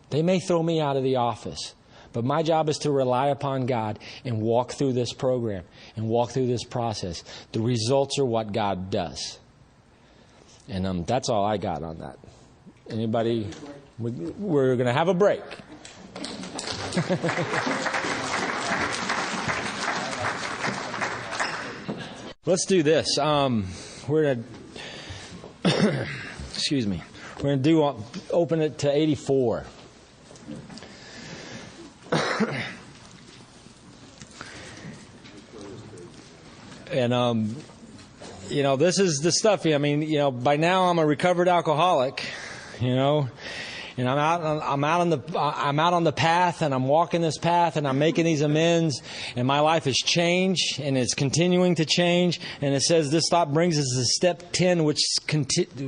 S1: They may throw me out of the office. But my job is to rely upon God and walk through this program and walk through this process. The results are what God does. And that's all I got on that. Anybody? We're going to have a break. Let's do this. We're going to, excuse me. We're going to open it to 84. And, you know, this is the stuff. I mean, you know, by now I'm a recovered alcoholic, you know, and I'm out on the path, and I'm walking this path, and I'm making these amends, and my life has changed, and it's continuing to change. And it says this thought brings us to step 10, which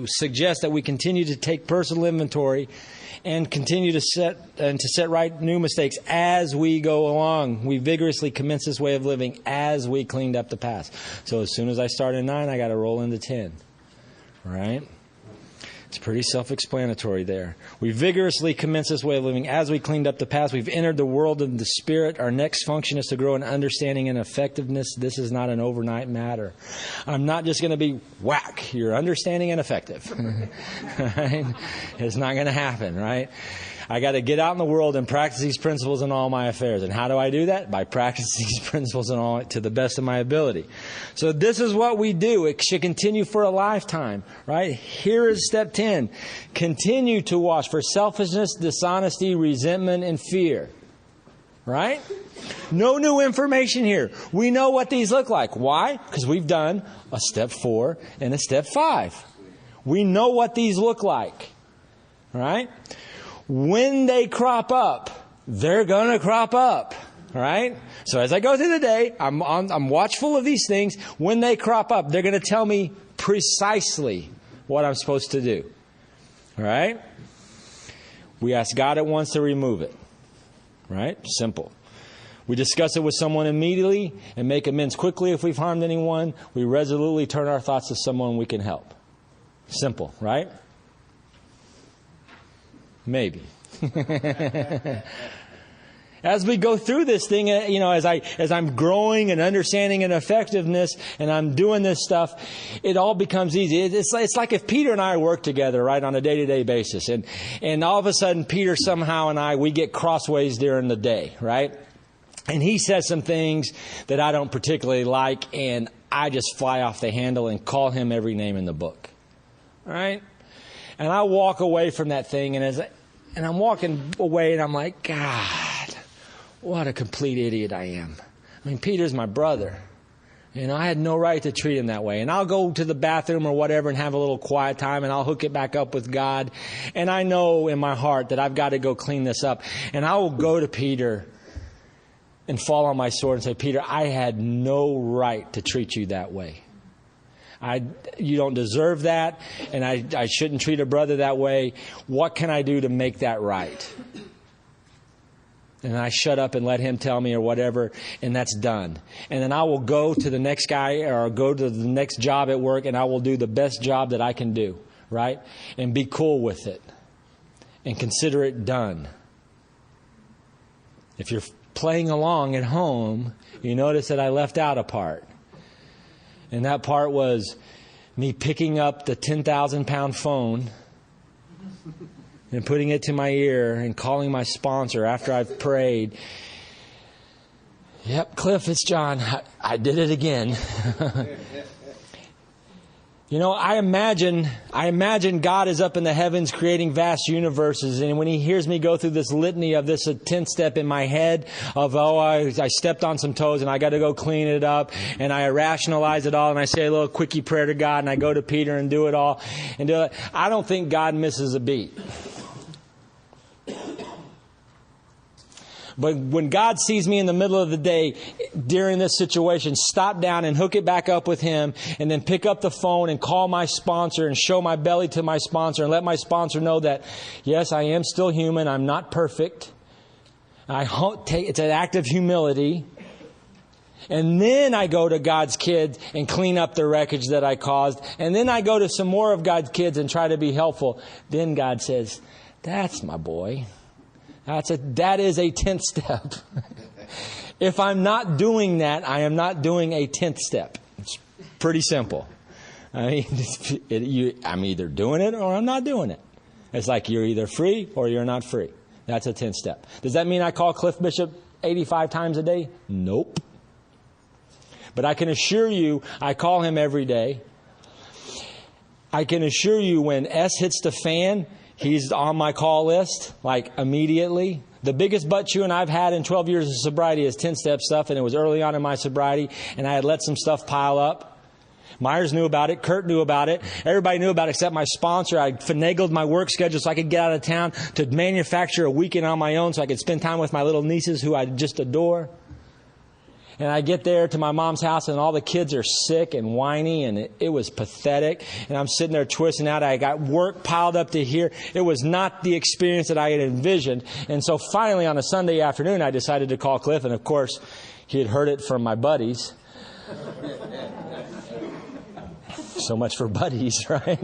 S1: suggests that we continue to take personal inventory and continue to set right new mistakes as we go along. We vigorously commence this way of living as we cleaned up the past. So as soon as I start in 9, I got to roll into 10. Right? It's pretty self-explanatory there. We vigorously commence this way of living as we cleaned up the past. We've entered the world of the Spirit. Our next function is to grow in understanding and effectiveness. This is not an overnight matter. I'm not just going to be whack. You're understanding and effective. Right? It's not going to happen, right? I got to get out in the world and practice these principles in all my affairs. And how do I do that? By practicing these principles in all to the best of my ability. So this is what we do. It should continue for a lifetime, right? Here is step 10. Continue to watch for selfishness, dishonesty, resentment, and fear. Right? No new information here. We know what these look like. Why? Because we've done a step 4 and a step 5. We know what these look like. Right? When they crop up, they're going to crop up, right? So as I go through the day, I'm watchful of these things. When they crop up, they're going to tell me precisely what I'm supposed to do, all right? We ask God at once to remove it, right? Simple. We discuss it with someone immediately and make amends quickly if we've harmed anyone. We resolutely turn our thoughts to someone we can help. Simple, right? Maybe. As we go through this thing, you know, as I'm growing and understanding and effectiveness, and I'm doing this stuff, it all becomes easy. It's like if Peter and I work together, right, on a day-to-day basis, and all of a sudden Peter somehow we get crossways during the day, right? And he says some things that I don't particularly like, and I just fly off the handle and call him every name in the book, all right? And I walk away from that thing, and I'm walking away, and I'm like, God, what a complete idiot I am. I mean, Peter's my brother. You know, I had no right to treat him that way. And I'll go to the bathroom or whatever and have a little quiet time, and I'll hook it back up with God. And I know in my heart that I've got to go clean this up. And I will go to Peter and fall on my sword and say, Peter, I had no right to treat you that way. You don't deserve that, and I shouldn't treat a brother that way. What can I do to make that right? And I shut up and let him tell me or whatever, and that's done. And then I will go to the next guy or go to the next job at work, and I will do the best job that I can do, right? And be cool with it and consider it done. If you're playing along at home, you notice that I left out a part. And that part was me picking up the 10,000-pound phone and putting it to my ear and calling my sponsor after I've prayed. Yep, Cliff, it's John. I did it again. You know, I imagine God is up in the heavens creating vast universes, and when He hears me go through this litany of this 10th step in my head of, I stepped on some toes and I got to go clean it up, and I rationalize it all, and I say a little quickie prayer to God, and I go to Peter and do it all, and do it. I don't think God misses a beat. But when God sees me in the middle of the day during this situation, stop down and hook it back up with Him, and then pick up the phone and call my sponsor and show my belly to my sponsor and let my sponsor know that, yes, I am still human. I'm not perfect. It's an act of humility. And then I go to God's kids and clean up the wreckage that I caused. And then I go to some more of God's kids and try to be helpful. Then God says, that's my boy. That is a 10th step. If I'm not doing that, I am not doing a 10th step. It's pretty simple. I mean, I'm either doing it or I'm not doing it. It's like you're either free or you're not free. That's a 10th step. Does that mean I call Cliff Bishop 85 times a day? Nope. But I can assure you, I call him every day. I can assure you when S hits the fan, he's on my call list, like immediately. The biggest butt chewing I've had in 12 years of sobriety is 10-step stuff, and it was early on in my sobriety, and I had let some stuff pile up. Myers knew about it. Kurt knew about it. Everybody knew about it except my sponsor. I finagled my work schedule so I could get out of town to manufacture a weekend on my own so I could spend time with my little nieces who I just adore. And I get there to my mom's house and all the kids are sick and whiny, and it was pathetic. And I'm sitting there twisting out. I got work piled up to here. It was not the experience that I had envisioned. And so finally on a Sunday afternoon, I decided to call Cliff. And of course, he had heard it from my buddies. So much for buddies, right?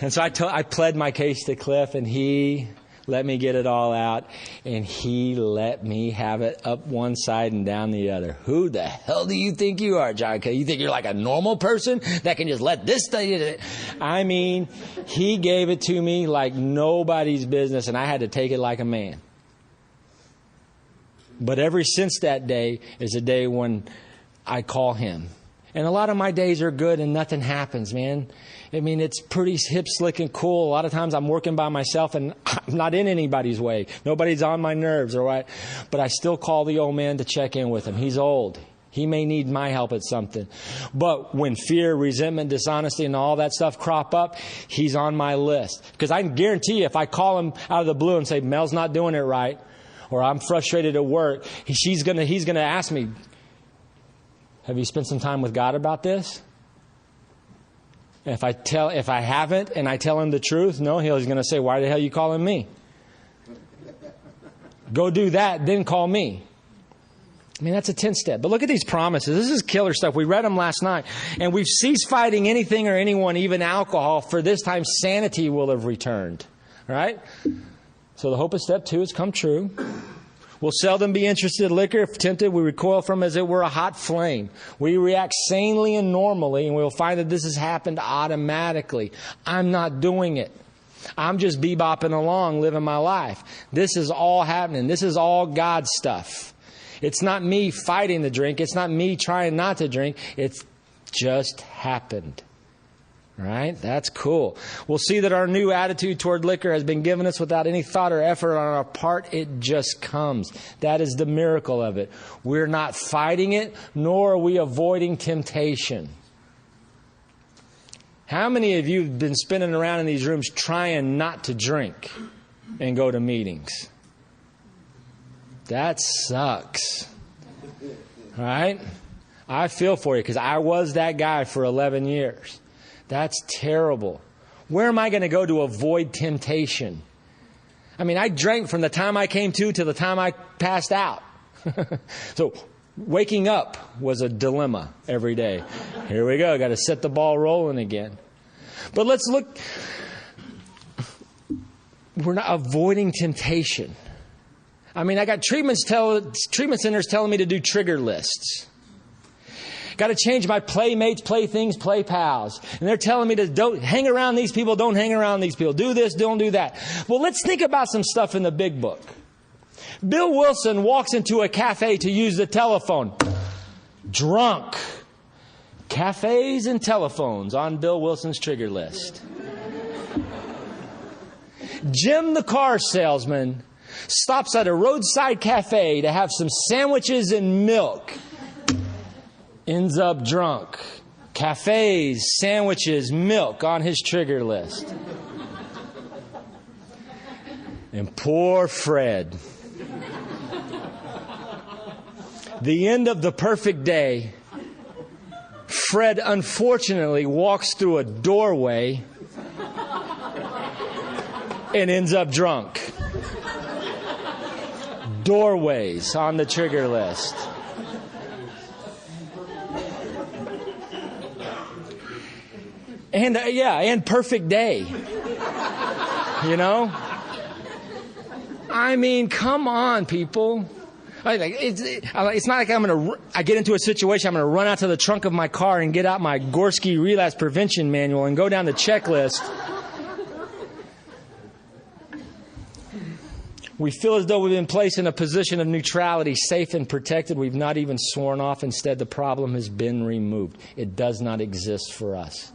S1: And so I pled my case to Cliff, and he let me get it all out, and he let me have it up one side and down the other. Who the hell do you think you are, John? You think you're like a normal person that can just let this thing? I mean, he gave it to me like nobody's business, and I had to take it like a man. But ever since that day is a day when I call him. And a lot of my days are good and nothing happens, man. I mean, it's pretty hip, slick, and cool. A lot of times I'm working by myself and I'm not in anybody's way. Nobody's on my nerves or what. But I still call the old man to check in with him. He's old. He may need my help at something. But when fear, resentment, dishonesty, and all that stuff crop up, he's on my list. Because I can guarantee you, if I call him out of the blue and say, Mel's not doing it right, or I'm frustrated at work, he's going to ask me, have you spent some time with God about this? If I haven't and I tell him the truth, no, he's going to say, why the hell are you calling me? Go do that, then call me. I mean, that's a 10th step. But look at these promises. This is killer stuff. We read them last night. And we've ceased fighting anything or anyone, even alcohol, for this time sanity will have returned. All right? So the hope of step 2 has come true. We'll seldom be interested in liquor. If tempted, we recoil from as it were a hot flame. We react sanely and normally, and we'll find that this has happened automatically. I'm not doing it. I'm just bebopping along, living my life. This is all happening. This is all God stuff. It's not me fighting the drink. It's not me trying not to drink. It's just happened. Right? That's cool. We'll see that our new attitude toward liquor has been given us without any thought or effort on our part. It just comes. That is the miracle of it. We're not fighting it, nor are we avoiding temptation. How many of you have been spinning around in these rooms trying not to drink and go to meetings? That sucks. Right? I feel for you because I was that guy for 11 years. That's terrible. Where am I going to go to avoid temptation? I mean, I drank from the time I came to the time I passed out. So waking up was a dilemma every day. Here we go. Got to set the ball rolling again. But let's look. We're not avoiding temptation. I mean, I got treatment centers telling me to do trigger lists. Got to change my playmates, playthings, play pals. And they're telling me to don't hang around these people, don't hang around these people. Do this, don't do that. Well, let's think about some stuff in the big book. Bill Wilson walks into a cafe to use the telephone. Drunk. Cafes and telephones on Bill Wilson's trigger list. Jim the car salesman stops at a roadside cafe to have some sandwiches and milk. Ends up drunk. Cafes, sandwiches, milk on his trigger list. And poor Fred. The end of the perfect day, Fred unfortunately walks through a doorway and ends up drunk. Doorways on the trigger list. And perfect day. You know? I mean, come on, people. It's not like I get into a situation, I'm going to run out to the trunk of my car and get out my Gorski relapse prevention manual and go down the checklist. We feel as though we've been placed in a position of neutrality, safe and protected. We've not even sworn off. Instead, the problem has been removed. It does not exist for us.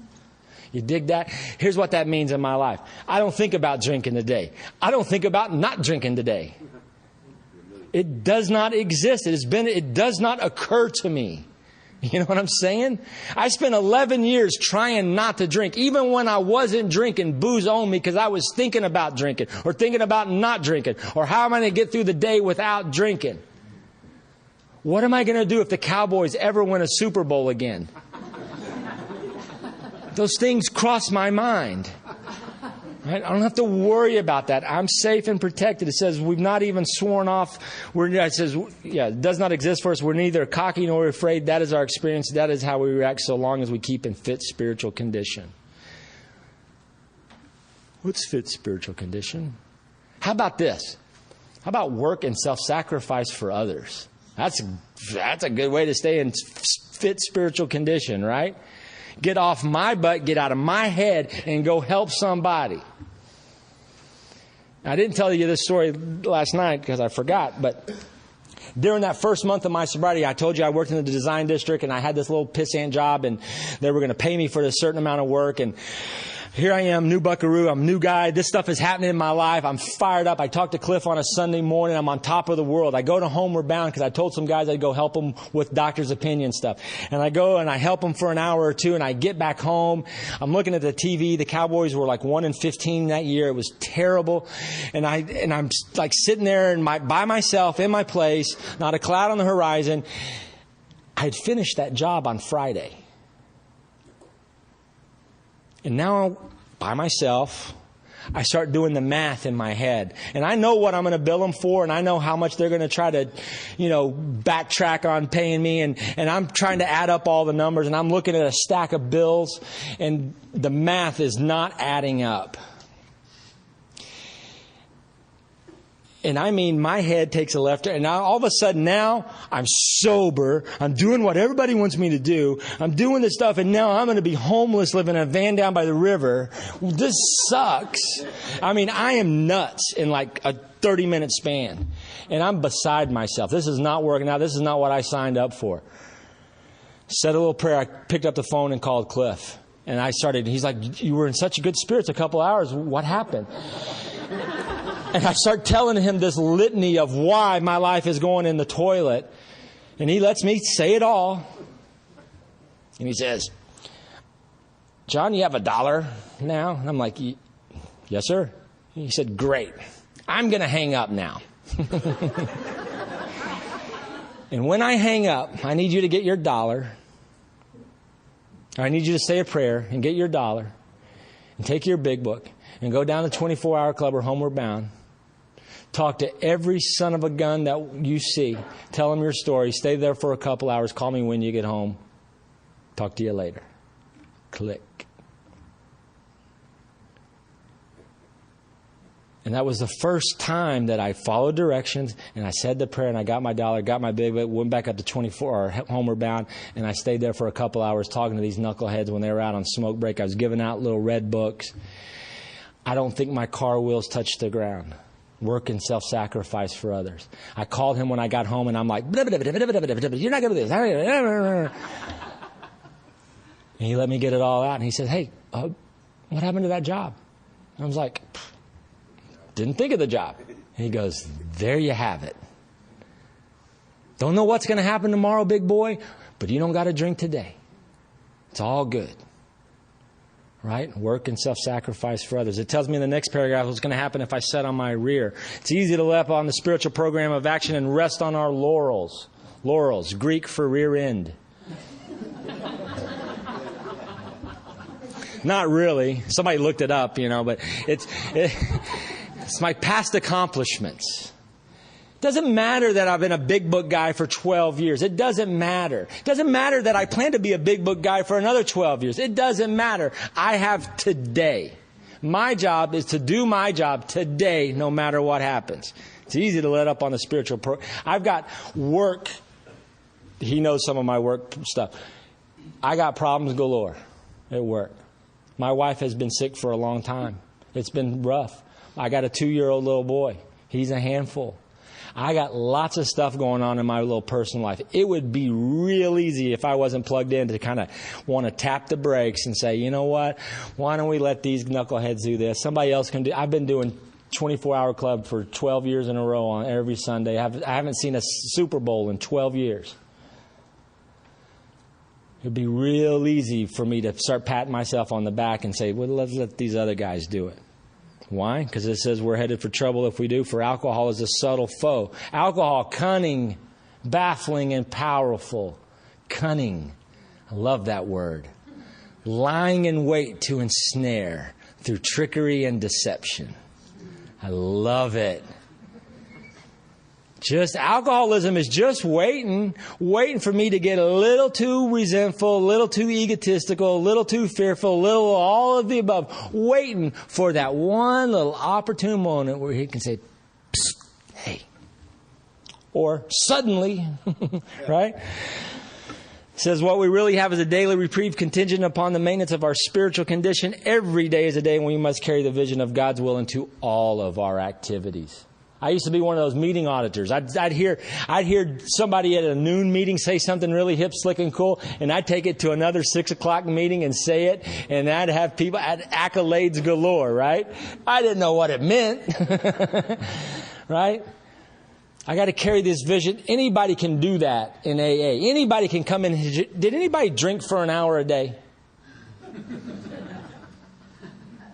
S1: You dig that? Here's what that means in my life. I don't think about drinking today. I don't think about not drinking today. It does not exist. It does not occur to me. You know what I'm saying? I spent 11 years trying not to drink. Even when I wasn't drinking, booze owned me because I was thinking about drinking or thinking about not drinking or how am I going to get through the day without drinking? What am I going to do if the Cowboys ever win a Super Bowl again? Those things cross my mind. Right? I don't have to worry about that. I'm safe and protected. It says we've not even sworn off. It does not exist for us. We're neither cocky nor afraid. That is our experience. That is how we react so long as we keep in fit spiritual condition. What's fit spiritual condition? How about this? How about work and self-sacrifice for others? That's a good way to stay in fit spiritual condition, right? Get off my butt, get out of my head, and go help somebody. I didn't tell you this story last night because I forgot, but during that first month of my sobriety, I told you I worked in the design district and I had this little pissant job and they were going to pay me for a certain amount of work. And here I am, new buckaroo, I'm a new guy. This stuff is happening in my life. I'm fired up. I talked to Cliff on a Sunday morning. I'm on top of the world. I go to Homeward Bound because I told some guys I'd go help them with doctor's opinion stuff. And I go and I help them for an hour or two and I get back home. I'm looking at the TV. The Cowboys were like 1-15 that year. It was terrible. And I'm like sitting there by myself in my place, not a cloud on the horizon. I had finished that job on Friday. And now, by myself, I start doing the math in my head. And I know what I'm going to bill them for, and I know how much they're going to try to, backtrack on paying me. And I'm trying to add up all the numbers, and I'm looking at a stack of bills, and the math is not adding up. And I mean, my head takes a left turn. And now, all of a sudden, now I'm sober. I'm doing what everybody wants me to do. I'm doing this stuff. And now I'm going to be homeless, living in a van down by the river. This sucks. I mean, I am nuts in like a 30-minute span. And I'm beside myself. This is not working out. This is not what I signed up for. Said a little prayer. I picked up the phone and called Cliff. And he's like, you were in such good spirits a couple hours. What happened? And I start telling him this litany of why my life is going in the toilet. And he lets me say it all. And he says, John, you have $1 now? And I'm like, yes, sir. He said, great. I'm going to hang up now. And when I hang up, I need you to get your $1. I need you to say a prayer and get your $1 and take your big book and go down to 24-Hour Club or Homeward Bound. Talk to every son of a gun that you see. Tell them your story. Stay there for a couple hours. Call me when you get home. Talk to you later. Click. And that was the first time that I followed directions and I said the prayer and I got my $1, got my big book, went back up to 24 or Homeward Bound, and I stayed there for a couple hours talking to these knuckleheads when they were out on smoke break. I was giving out little red books. I don't think my car wheels touched the ground. Work and self-sacrifice for others. I called him when I got home and I'm like, you're not going to do this. And he let me get it all out. And he said, hey, what happened to that job? And I was like, didn't think of the job. And he goes, there you have it. Don't know what's going to happen tomorrow, big boy, but you don't got to drink today. It's all good. Right? Work and self-sacrifice for others. It tells me in the next paragraph what's going to happen if I sat on my rear. It's easy to lap on the spiritual program of action and rest on our laurels. Laurels, Greek for rear end. Not really. Somebody looked it up, but it's my past accomplishments. It doesn't matter that I've been a big book guy for 12 years. It doesn't matter. It doesn't matter that I plan to be a big book guy for another 12 years. It doesn't matter. I have today. My job is to do my job today, no matter what happens. It's easy to let up on the spiritual I've got work. He knows some of my work stuff. I got problems galore at work. My wife has been sick for a long time. It's been rough. I got a 2-year-old little boy. He's a handful. I got lots of stuff going on in my little personal life. It would be real easy if I wasn't plugged in to kind of want to tap the brakes and say, you know what? Why don't we let these knuckleheads do this? Somebody else can do. I've been doing 24-hour club for 12 years in a row on every Sunday. I haven't seen a Super Bowl in 12 years. It would be real easy for me to start patting myself on the back and say, well, let's let these other guys do it. Why? Because it says we're headed for trouble if we do. For alcohol is a subtle foe. Alcohol, cunning, baffling, and powerful. Cunning. I love that word. Lying in wait to ensnare through trickery and deception. I love it. Alcoholism is just waiting for me to get a little too resentful, a little too egotistical, a little too fearful, a little all of the above, waiting for that one little opportune moment where he can say, psst, hey, or suddenly, right? It says what we really have is a daily reprieve contingent upon the maintenance of our spiritual condition. Every day is a day when we must carry the vision of God's will into all of our activities. I used to be one of those meeting auditors. I'd hear somebody at a noon meeting say something really hip, slick, and cool, and I'd take it to another 6 o'clock meeting and say it, and I'd have people at accolades galore, right? I didn't know what it meant, right? I got to carry this vision. Anybody can do that in AA. Anybody can come in. Did anybody drink for an hour a day?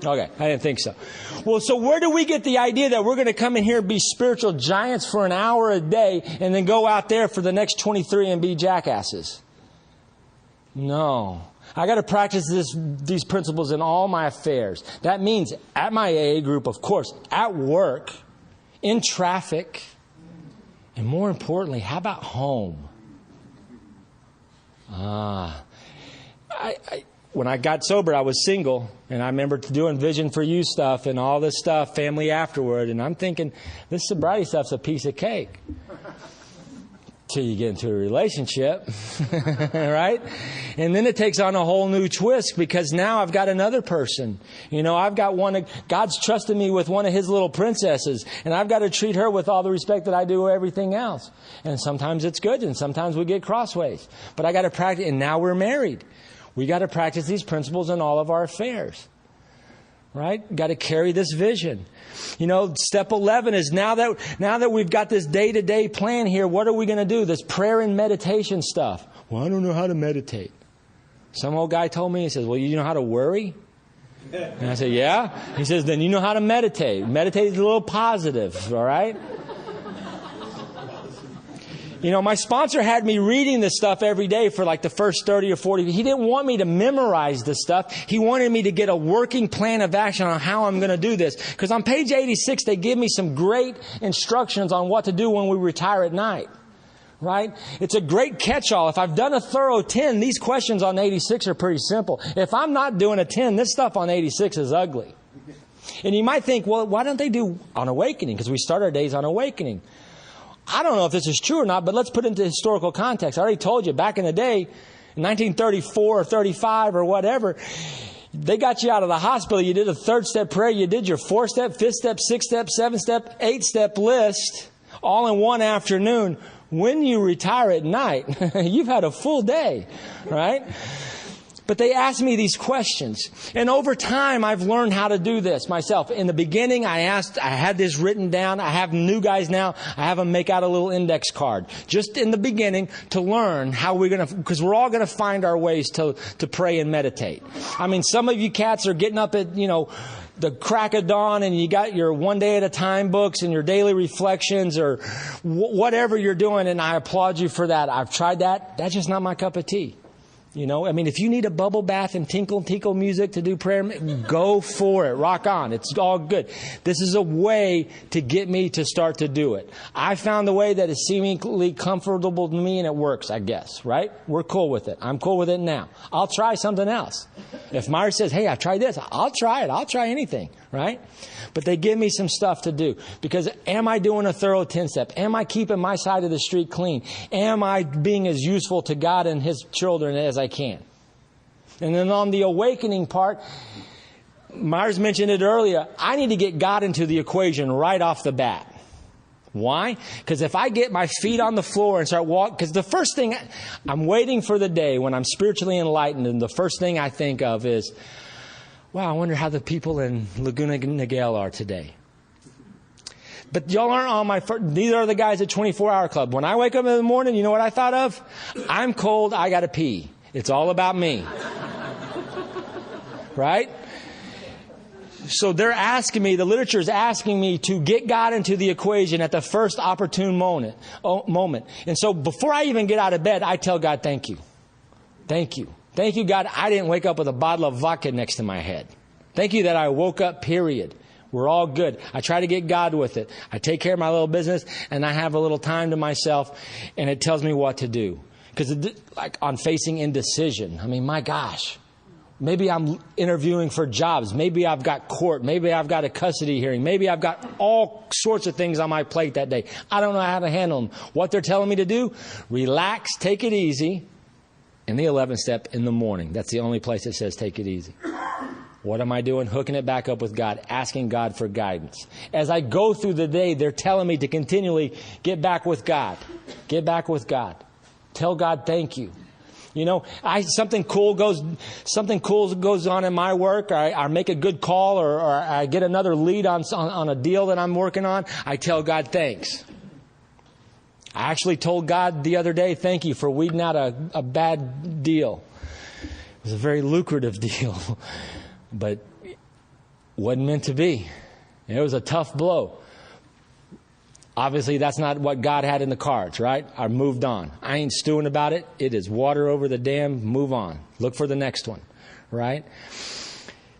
S1: Okay, I didn't think so. Well, so where do we get the idea that we're going to come in here and be spiritual giants for an hour a day and then go out there for the next 23 and be jackasses? No. I got to practice these principles in all my affairs. That means at my AA group, of course, at work, in traffic, and more importantly, how about home? When I got sober, I was single, and I remember doing Vision for You stuff and all this stuff, family afterward, and I'm thinking, this sobriety stuff's a piece of cake. Till you get into a relationship, right? And then it takes on a whole new twist because now I've got another person. I've got God's trusted me with one of His little princesses, and I've got to treat her with all the respect that I do everything else. And sometimes it's good, and sometimes we get crossways. But I got to practice, and now we're married. We got to practice these principles in all of our affairs. Right? Got to carry this vision. Step 11 is now that we've got this day-to-day plan here, what are we going to do? This prayer and meditation stuff. Well, I don't know how to meditate. Some old guy told me, he says, well, you know how to worry? And I said, yeah. He says, then you know how to meditate. Meditate is a little positive, all right? My sponsor had me reading this stuff every day for like the first 30 or 40. He didn't want me to memorize this stuff. He wanted me to get a working plan of action on how I'm going to do this. Because on page 86, they give me some great instructions on what to do when we retire at night. Right? It's a great catch-all. If I've done a thorough 10, these questions on 86 are pretty simple. If I'm not doing a 10, this stuff on 86 is ugly. And you might think, well, why don't they do on awakening? Because we start our days on awakening. I don't know if this is true or not, but let's put it into historical context. I already told you, back in the day, in 1934 or 35 or whatever, they got you out of the hospital. You did a 3rd-step prayer. You did your 4-step, 5th-step, 6-step, 7-step, 8-step list all in one afternoon. When you retire at night, you've had a full day, right? But they ask me these questions. And over time, I've learned how to do this myself. In the beginning, I had this written down. I have new guys now. I have them make out a little index card. Just in the beginning to learn how because we're all going to find our ways to pray and meditate. I mean, some of you cats are getting up at, the crack of dawn and you got your one day at a time books and your daily reflections or whatever you're doing. And I applaud you for that. I've tried that. That's just not my cup of tea. If you need a bubble bath and tinkle music to do prayer, go for it. Rock on. It's all good. This is a way to get me to start to do it. I found the way that is seemingly comfortable to me and it works, I guess, right? We're cool with it. I'm cool with it now. I'll try something else. If Myers says, hey, I tried this, I'll try it. I'll try anything, right? But they give me some stuff to do. Because am I doing a thorough 10-step? Am I keeping my side of the street clean? Am I being as useful to God and His children as I can? And then on the awakening part, Myers mentioned it earlier, I need to get God into the equation right off the bat. Why? Because if I get my feet on the floor and start walking, because the first thing, I'm waiting for the day when I'm spiritually enlightened, and the first thing I think of is, wow, I wonder how the people in Laguna Niguel are today. But y'all aren't on my first, these are the guys at 24-Hour Club. When I wake up in the morning, you know what I thought of? I'm cold, I gotta pee. It's all about me. Right? So they're asking me, the literature is asking me to get God into the equation at the first opportune moment. And so before I even get out of bed, I tell God, thank you. Thank you. Thank you, God, I didn't wake up with a bottle of vodka next to my head. Thank you that I woke up, period. We're all good. I try to get God with it. I take care of my little business, and I have a little time to myself, and it tells me what to do. Because like on facing indecision, I mean, my gosh. Maybe I'm interviewing for jobs. Maybe I've got court. Maybe I've got a custody hearing. Maybe I've got all sorts of things on my plate that day. I don't know how to handle them. What they're telling me to do? Relax, take it easy. In the 11th step in the morning. That's the only place it says take it easy. What am I doing? Hooking it back up with God, asking God for guidance. As I go through the day, they're telling me to continually get back with God. Get back with God. Tell God thank you. Something cool goes on in my work, or I make a good call, or I get another lead on a deal that I'm working on. I tell God thanks. I actually told God the other day, thank you for weeding out a bad deal. It was a very lucrative deal, but wasn't meant to be. It was a tough blow. Obviously, that's not what God had in the cards, right? I moved on. I ain't stewing about it. It is water over the dam. Move on. Look for the next one, right?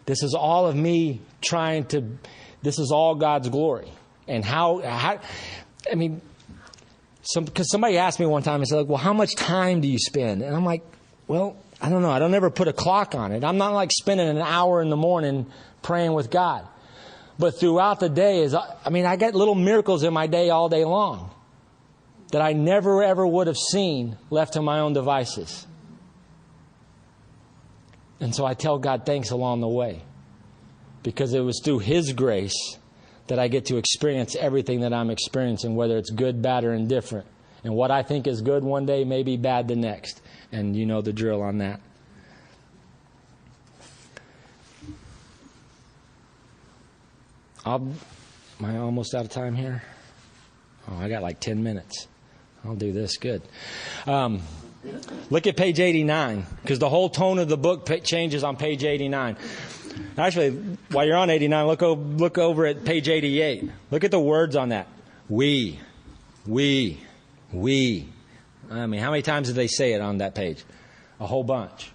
S1: This is all of me this is all God's glory. And because somebody asked me one time, and said, well, how much time do you spend? And I'm like, well, I don't know. I don't ever put a clock on it. I'm not like spending an hour in the morning praying with God. But throughout the day, I get little miracles in my day all day long that I never ever would have seen left to my own devices. And so I tell God thanks along the way. Because it was through His grace that I get to experience everything that I'm experiencing, whether it's good, bad, or indifferent. And what I think is good one day may be bad the next. And you know the drill on that. Am I almost out of time here? Oh, I got like 10 minutes. I'll do this. Good. Look at page 89, because the whole tone of the book changes on page 89. Actually, while you're on 89, look over at page 88. Look at the words on that. We. I mean, how many times did they say it on that page? A whole bunch.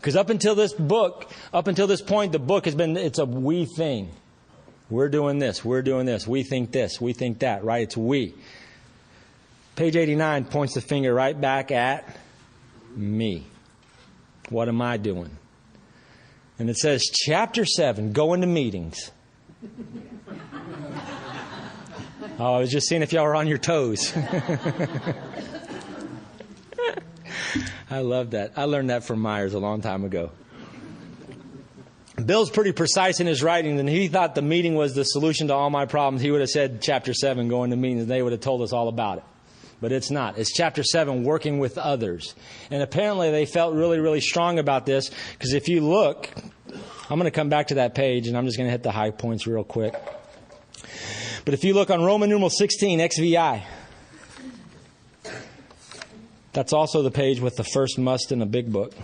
S1: Because up until this point, the book it's a we thing. We're doing this. We think this. We think that, right? It's we. Page 89 points the finger right back at me. What am I doing? And it says, chapter 7, go into meetings. Oh, I was just seeing if y'all were on your toes. I love that. I learned that from Myers a long time ago. Bill's pretty precise in his writing, and he thought the meeting was the solution to all my problems. He would have said chapter 7, go into meetings, and they would have told us all about it. but it's not. It's chapter 7, working with others. And apparently they felt really, really strong about this, because if you look, I'm going to come back to that page, and I'm just going to hit the high points real quick. But if you look on Roman numeral 16, XVI, that's also the page with the first must in a big book.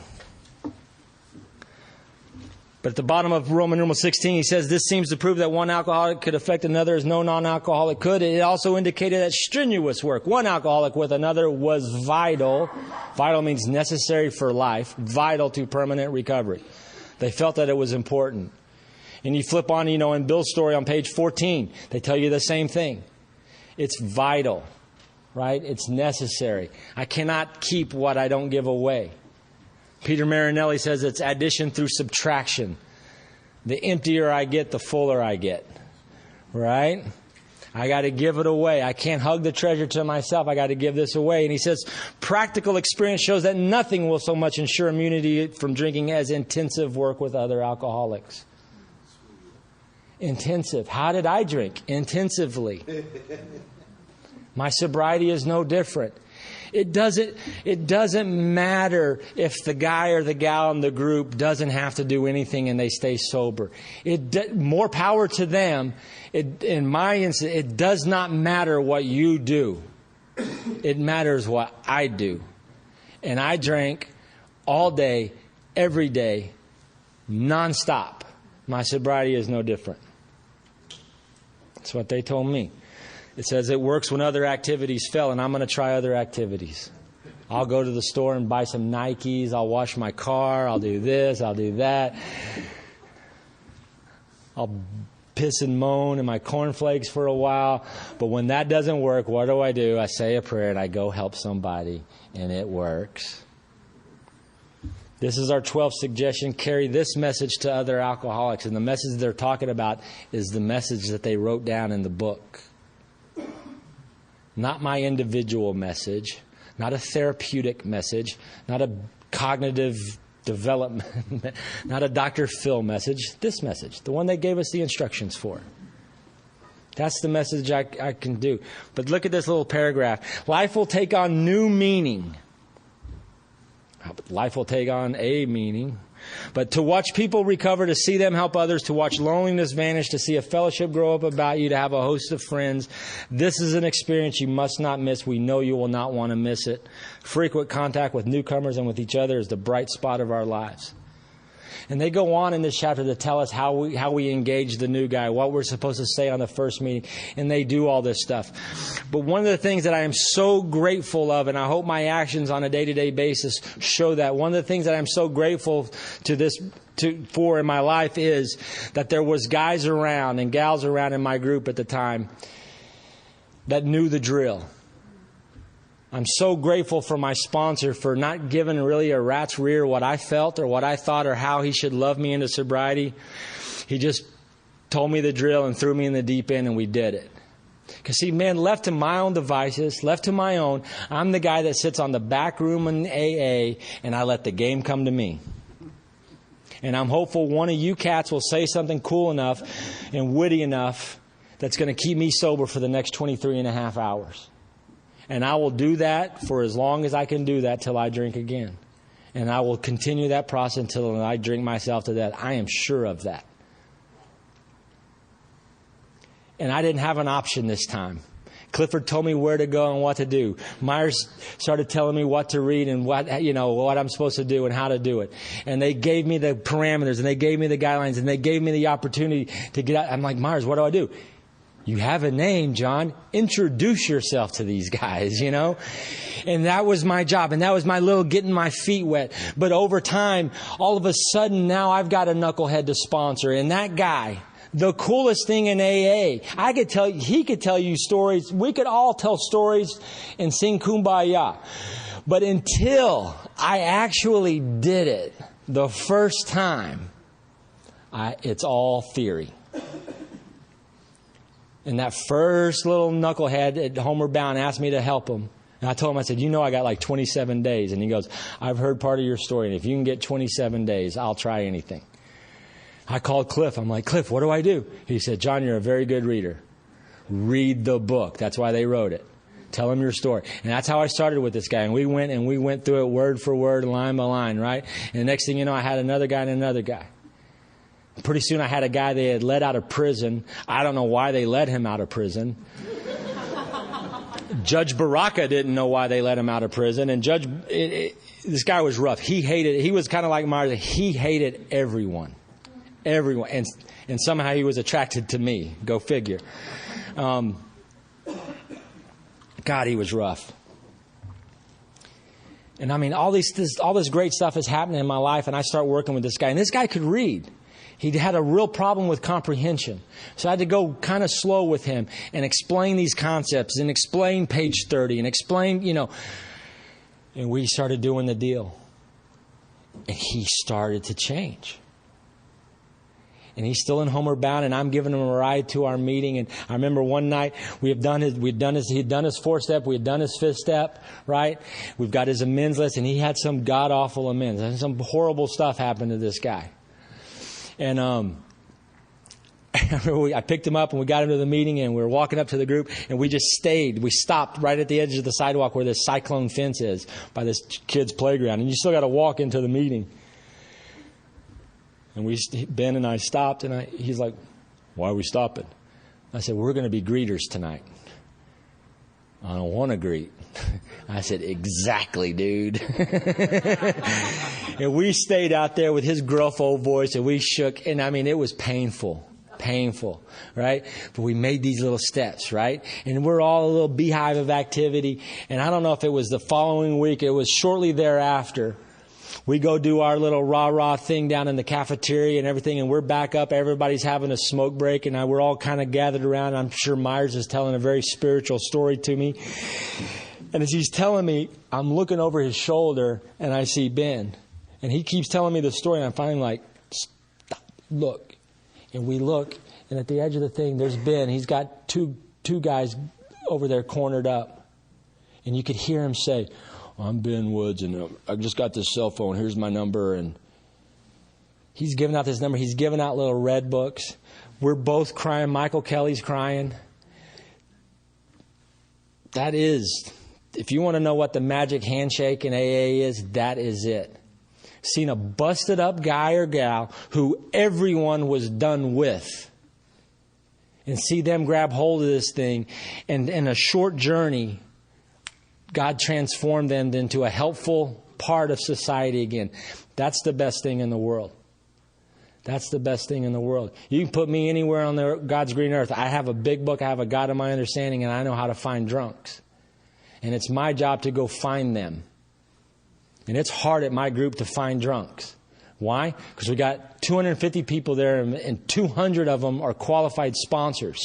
S1: But at the bottom of Roman numeral 16, he says, this seems to prove that one alcoholic could affect another as no non-alcoholic could. It also indicated that strenuous work, one alcoholic with another, was vital. Vital means necessary for life, vital to permanent recovery. They felt that it was important. And you flip on, in Bill's story on page 14, they tell you the same thing. It's vital, right? It's necessary. I cannot keep what I don't give away. Peter Marinelli says it's addition through subtraction. The emptier I get, the fuller I get. Right? I got to give it away. I can't hug the treasure to myself. I got to give this away. And he says, practical experience shows that nothing will so much ensure immunity from drinking as intensive work with other alcoholics. Intensive. How did I drink? Intensively. My sobriety is no different. It doesn't matter if the guy or the gal in the group doesn't have to do anything and they stay sober. More power to them. In my instance, it does not matter what you do. It matters what I do. And I drank all day, every day, nonstop. My sobriety is no different. That's what they told me. It says it works when other activities fail, and I'm going to try other activities. I'll go to the store and buy some Nikes. I'll wash my car. I'll do this. I'll do that. I'll piss and moan in my cornflakes for a while. But when that doesn't work, what do? I say a prayer and I go help somebody, and it works. This is our 12th suggestion. Carry this message to other alcoholics. And the message they're talking about is the message that they wrote down in the book. Not my individual message, not a therapeutic message, not a cognitive development, not a Dr. Phil message. This message, the one they gave us the instructions for. That's the message I can do. But look at this little paragraph. Life will take on new meaning. Life will take on a meaning. But to watch people recover, to see them help others, to watch loneliness vanish, to see a fellowship grow up about you, to have a host of friends, this is an experience you must not miss. We know you will not want to miss it. Frequent contact with newcomers and with each other is the bright spot of our lives. And they go on in this chapter to tell us how we engage the new guy, what we're supposed to say on the first meeting, and they do all this stuff. But one of the things that I am so grateful of, and I hope my actions on a day-to-day basis show that, one of the things that I'm so grateful for in my life is that there was guys around and gals around in my group at the time that knew the drill. I'm so grateful for my sponsor for not giving really a rat's rear what I felt or what I thought or how he should love me into sobriety. He just told me the drill and threw me in the deep end, and we did it. Because see, man, left to my own devices, left to my own, I'm the guy that sits on the back room in AA, and I let the game come to me. And I'm hopeful one of you cats will say something cool enough and witty enough that's going to keep me sober for the next 23 and a half hours. And I will do that for as long as I can do that till I drink again. And I will continue that process until I drink myself to death. I am sure of that. And I didn't have an option this time. Clifford told me where to go and what to do. Myers started telling me what to read and what I'm supposed to do and how to do it. And they gave me the parameters and they gave me the guidelines and they gave me the opportunity to get out. I'm like, Myers, what do I do? You have a name, John. Introduce yourself to these guys, And that was my job. And that was my little getting my feet wet. But over time, all of a sudden, now I've got a knucklehead to sponsor. And that guy, the coolest thing in AA, he could tell you stories. We could all tell stories and sing Kumbaya. But until I actually did it the first time, it's all theory. And that first little knucklehead at Homeward Bound asked me to help him. And I told him, I said, I got like 27 days. And he goes, I've heard part of your story. And if you can get 27 days, I'll try anything. I called Cliff. I'm like, Cliff, what do I do? He said, John, you're a very good reader. Read the book. That's why they wrote it. Tell him your story. And that's how I started with this guy. And we went through it word for word, line by line, right? And the next thing you know, I had another guy and another guy. Pretty soon I had a guy they had let out of prison. I don't know why they let him out of prison. Judge Baraka didn't know why they let him out of prison. And this guy was rough. He was kind of like Myers. He hated everyone. Everyone. And somehow he was attracted to me. Go figure. God, he was rough. And I mean, all this great stuff is happening in my life, and I start working with this guy. And this guy could read. He had a real problem with comprehension. So I had to go kind of slow with him and explain these concepts and explain page 30 and explain, and we started doing the deal. And he started to change. And he's still in Homeward Bound, and I'm giving him a ride to our meeting. And I remember one night he'd done his 4-step, we had done his 5th step, right? We've got his amends list, and he had some god-awful amends. And some horrible stuff happened to this guy. And I picked him up and we got him to the meeting, and we were walking up to the group, and we just stayed. We stopped right at the edge of the sidewalk where this cyclone fence is by this kid's playground. And you still got to walk into the meeting. And Ben and I stopped, and he's like, "Why are we stopping?" I said, "We're going to be greeters tonight." "I don't want to greet." I said, "Exactly, dude." And we stayed out there with his gruff old voice, and we shook. And I mean, it was painful, right? But we made these little steps, right? And we're all a little beehive of activity. And I don't know if it was the following week, it was shortly thereafter. We go do our little rah-rah thing down in the cafeteria and everything, and we're back up. Everybody's having a smoke break, and we're all kind of gathered around. I'm sure Myers is telling a very spiritual story to me. And as he's telling me, I'm looking over his shoulder, and I see Ben. And he keeps telling me the story, and I'm finally like, "Stop, look." And we look, and at the edge of the thing, there's Ben. He's got two guys over there cornered up. And you could hear him say, "I'm Ben Woods, and I just got this cell phone. Here's my number." And he's giving out this number. He's giving out little red books. We're both crying. Michael Kelly's crying. That is, if you want to know what the magic handshake in AA is, that is it. Seen a busted up guy or gal who everyone was done with, and see them grab hold of this thing, and in a short journey, God transformed them into a helpful part of society again. That's the best thing in the world. That's the best thing in the world. You can put me anywhere on God's green earth. I have a big book. I have a God of my understanding, and I know how to find drunks. And it's my job to go find them. And it's hard at my group to find drunks. Why? Because we got 250 people there, and 200 of them are qualified sponsors.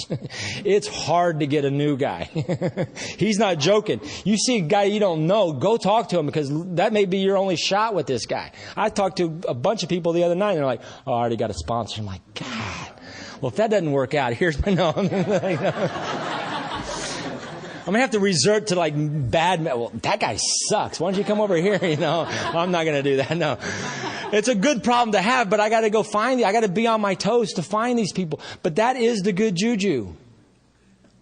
S1: It's hard to get a new guy. He's not joking. You see a guy you don't know, go talk to him, because that may be your only shot with this guy. I talked to a bunch of people the other night, and they're like, "Oh, I already got a sponsor." I'm like, God. Well, if that doesn't work out, here's my no. I'm going to have to resort to well, that guy sucks. Why don't you come over here? I'm not going to do that. No. It's a good problem to have, but I got to go find I got to be on my toes to find these people. But that is the good juju.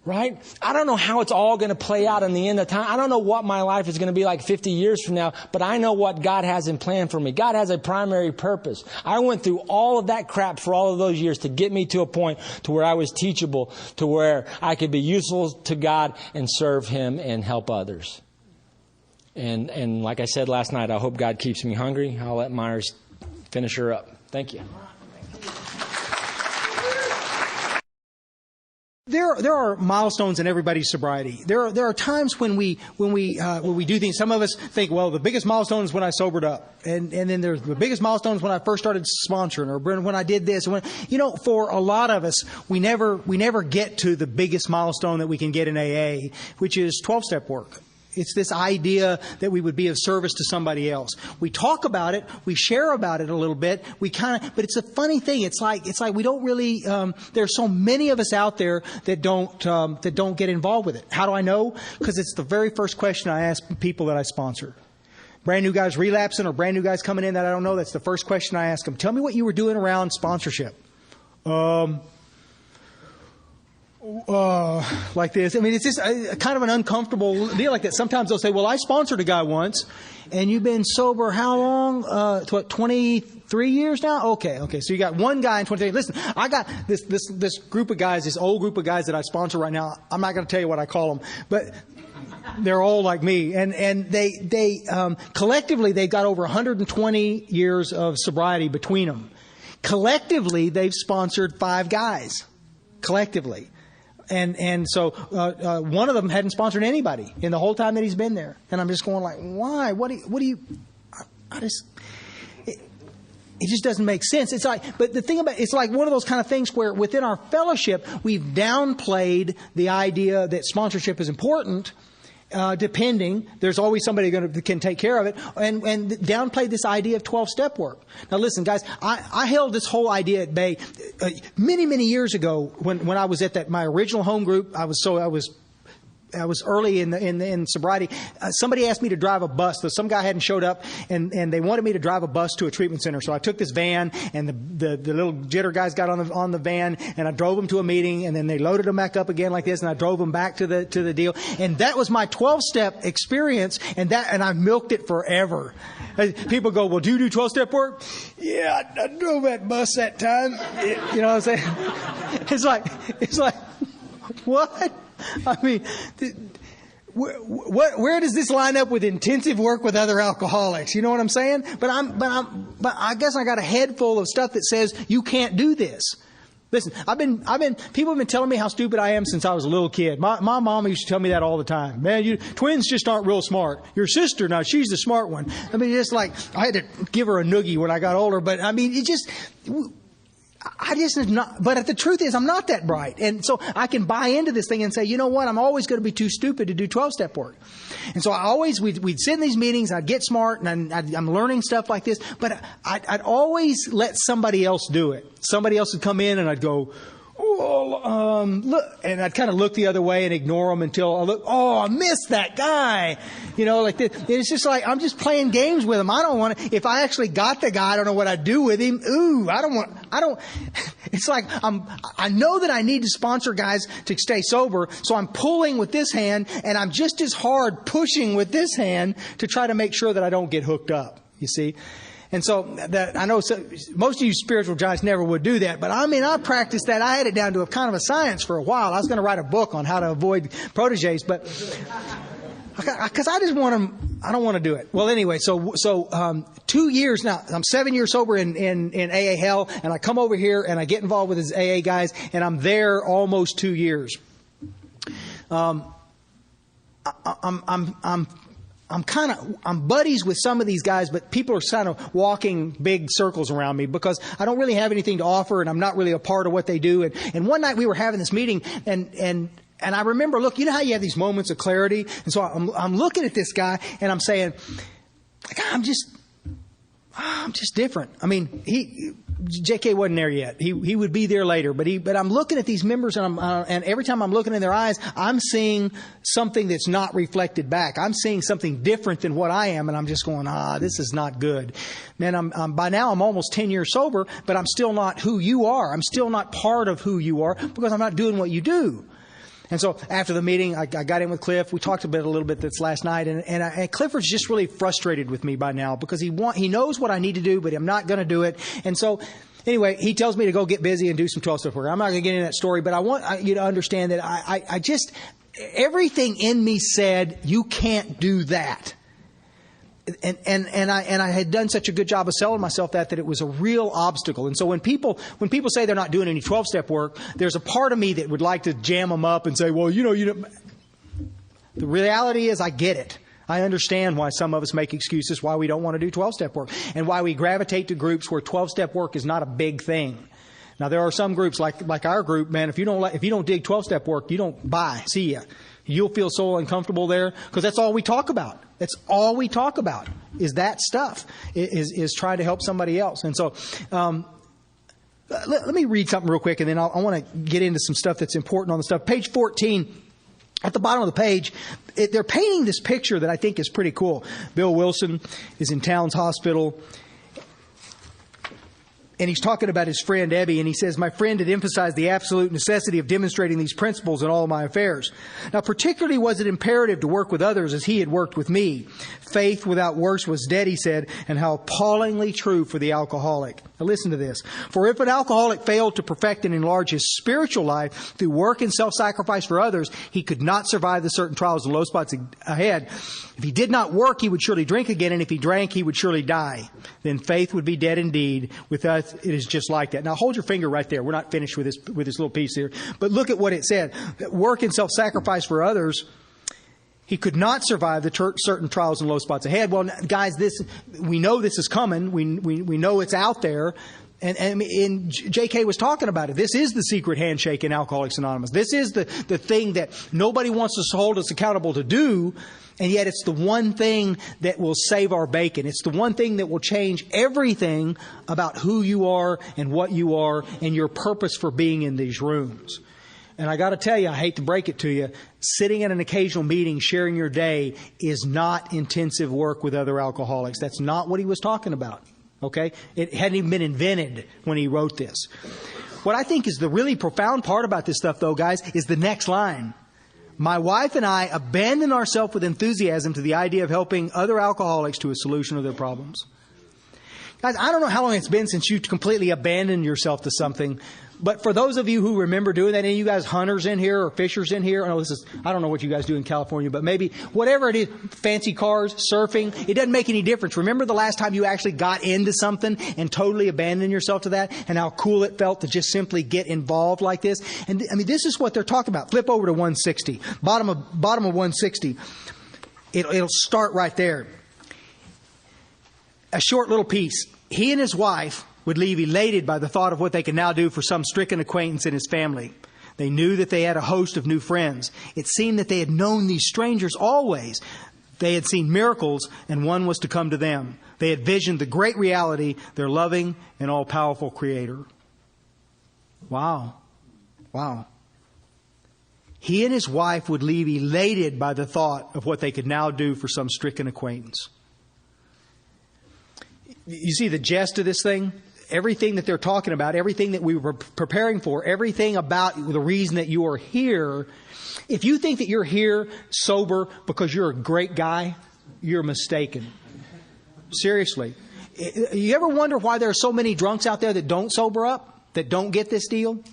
S1: Right? I don't know how it's all going to play out in the end of time. I don't know what my life is going to be like 50 years from now, but I know what God has in plan for me. God has a primary purpose. I went through all of that crap for all of those years to get me to a point to where I was teachable, to where I could be useful to God and serve Him and help others. And like I said last night, I hope God keeps me hungry. I'll let Myers finish her up. Thank you.
S2: There are milestones in everybody's sobriety. There are times when we do things. Some of us think, well, the biggest milestone is when I sobered up, and then there's the biggest milestone is when I first started sponsoring, or when I did this. For a lot of us, we never get to the biggest milestone that we can get in AA, which is 12-step work. It's this idea that we would be of service to somebody else. We talk about it, we share about it a little bit. But it's a funny thing. It's like we don't really. There's so many of us out there that don't get involved with it. How do I know? Because it's the very first question I ask people that I sponsor. Brand new guys relapsing or brand new guys coming in that I don't know. That's the first question I ask them. Tell me what you were doing around sponsorship. like this. I mean, it's just kind of an uncomfortable deal like that. Sometimes they'll say, well, I sponsored a guy once, and you've been sober how long? 23 years now? Okay. So you got one guy in 23. Listen, I got this group of guys, this old group of guys that I sponsor right now. I'm not going to tell you what I call them, but they're all like me. And they collectively, they've got over 120 years of sobriety between them. Collectively, they've sponsored 5 guys. Collectively. And so one of them hadn't sponsored anybody in the whole time that he's been there. And I'm just going like, why? What do you it just doesn't make sense. It's like, but the thing about it's like one of those kind of things where within our fellowship, we've downplayed the idea that sponsorship is important. Depending, there's always somebody that can take care of it, and downplay this idea of 12-step work. Now, listen, guys, I held this whole idea at bay many years ago when I was at my original home group. I was early in sobriety. Somebody asked me to drive a bus. So some guy hadn't showed up, and they wanted me to drive a bus to a treatment center. So I took this van, and the little jitter guys got on the van, and I drove them to a meeting, and then they loaded them back up again like this, and I drove them back to the deal. And that was my 12-step experience, and I milked it forever. People go, well, do you do 12-step work? Yeah, I drove that bus that time. You know what I'm saying? It's like, what? I mean, where does this line up with intensive work with other alcoholics? You know what I'm saying? But I guess I got a head full of stuff that says you can't do this. Listen, people have been telling me how stupid I am since I was a little kid. My mama used to tell me that all the time. Man, twins just aren't real smart. Your sister, now she's the smart one. I mean, just like I had to give her a noogie when I got older, but I mean, I just not, but the truth is I'm not that bright. And so I can buy into this thing and say, you know what? I'm always going to be too stupid to do 12-step work. And so we'd sit in these meetings, I'd get smart, and I'm learning stuff like this, but I'd always let somebody else do it. Somebody else would come in and I'd go, look, and I'd kind of look the other way and ignore them until I look, I missed that guy. You know, like this. It's just like, I'm just playing games with him. I don't want to, if I actually got the guy, I don't know what I'd do with him. It's like, I know that I need to sponsor guys to stay sober, so I'm pulling with this hand, and I'm just as hard pushing with this hand to try to make sure that I don't get hooked up, you see? And so I know most of you spiritual giants never would do that, but I mean, I practiced that. I had it down to a kind of a science for a while. I was going to write a book on how to avoid proteges, but because I just want them, I don't want to do it. Well, anyway, so 2 years now. I'm 7 years sober in AA hell, and I come over here and I get involved with his AA guys, and I'm there almost 2 years. I'm buddies with some of these guys, but people are kind of walking big circles around me because I don't really have anything to offer, and I'm not really a part of what they do. And one night we were having this meeting, and I remember, look, you know how you have these moments of clarity? And so I'm looking at this guy, and I'm saying, I'm just different. I mean, JK wasn't there yet. He would be there later, but I'm looking at these members, and and every time I'm looking in their eyes, I'm seeing something that's not reflected back. I'm seeing something different than what I am, and I'm just going, this is not good. Man, by now I'm almost 10 years sober, but I'm still not who you are. I'm still not part of who you are because I'm not doing what you do. And so after the meeting, I got in with Cliff. We talked a little bit this last night, and Clifford's just really frustrated with me by now because he knows what I need to do, but I'm not going to do it. And so anyway, he tells me to go get busy and do some 12-step work. I'm not going to get into that story, but I want you to understand that I just everything in me said you can't do that. And I had done such a good job of selling myself that it was a real obstacle. And so when people say they're not doing any 12-step work, there's a part of me that would like to jam them up and say, well, you know. The reality is I get it. I understand why some of us make excuses why we don't want to do 12-step work and why we gravitate to groups where 12-step work is not a big thing. Now there are some groups like our group, man. If you don't dig 12-step work, you don't buy. See ya. You'll feel so uncomfortable there because that's all we talk about. That's all we talk about is that stuff, is trying to help somebody else. And so let me read something real quick, and then I want to get into some stuff that's important on the stuff. Page 14, at the bottom of the page, they're painting this picture that I think is pretty cool. Bill Wilson is in Towns Hospital. And he's talking about his friend Ebby, and he says, my friend had emphasized the absolute necessity of demonstrating these principles in all of my affairs. Now, particularly was it imperative to work with others as he had worked with me. Faith without works was dead, he said, and how appallingly true for the alcoholic. Now listen to this. For if an alcoholic failed to perfect and enlarge his spiritual life through work and self-sacrifice for others, he could not survive the certain trials and low spots ahead. If he did not work, he would surely drink again, and if he drank, he would surely die. Then faith would be dead indeed. With us, it is just like that. Now hold your finger right there. We're not finished with this little piece here. But look at what it said. Work and self-sacrifice for others. He could not survive the certain trials and low spots ahead. Well, guys, we know this is coming. We know it's out there. And J.K. was talking about it. This is the secret handshake in Alcoholics Anonymous. This is the thing that nobody wants us to hold us accountable to do. And yet it's the one thing that will save our bacon. It's the one thing that will change everything about who you are and what you are and your purpose for being in these rooms. And I got to tell you, I hate to break it to you, sitting at an occasional meeting, sharing your day is not intensive work with other alcoholics. That's not what he was talking about. Okay? It hadn't even been invented when he wrote this. What I think is the really profound part about this stuff, though, guys, is the next line. My wife and I abandon ourselves with enthusiasm to the idea of helping other alcoholics to a solution of their problems. Guys, I don't know how long it's been since you completely abandoned yourself to something, but for those of you who remember doing that, any of you guys hunters in here or fishers in here, I don't know what you guys do in California, but maybe whatever it is, fancy cars, surfing, it doesn't make any difference. Remember the last time you actually got into something and totally abandoned yourself to that, and how cool it felt to just simply get involved like this? And I mean, this is what they're talking about. Flip over to 160, bottom of 160. It'll start right there. A short little piece. He and his wife would leave elated by the thought of what they could now do for some stricken acquaintance in his family. They knew that they had a host of new friends. It seemed that they had known these strangers always. They had seen miracles, and one was to come to them. They had visioned the great reality, their loving and all-powerful Creator. Wow. Wow. He and his wife would leave elated by the thought of what they could now do for some stricken acquaintance. You see the gist of this thing? Everything that they're talking about, everything that we were preparing for, everything about the reason that you are here. If you think that you're here sober because you're a great guy, you're mistaken. Seriously. You ever wonder why there are so many drunks out there that don't sober up, that don't get this deal?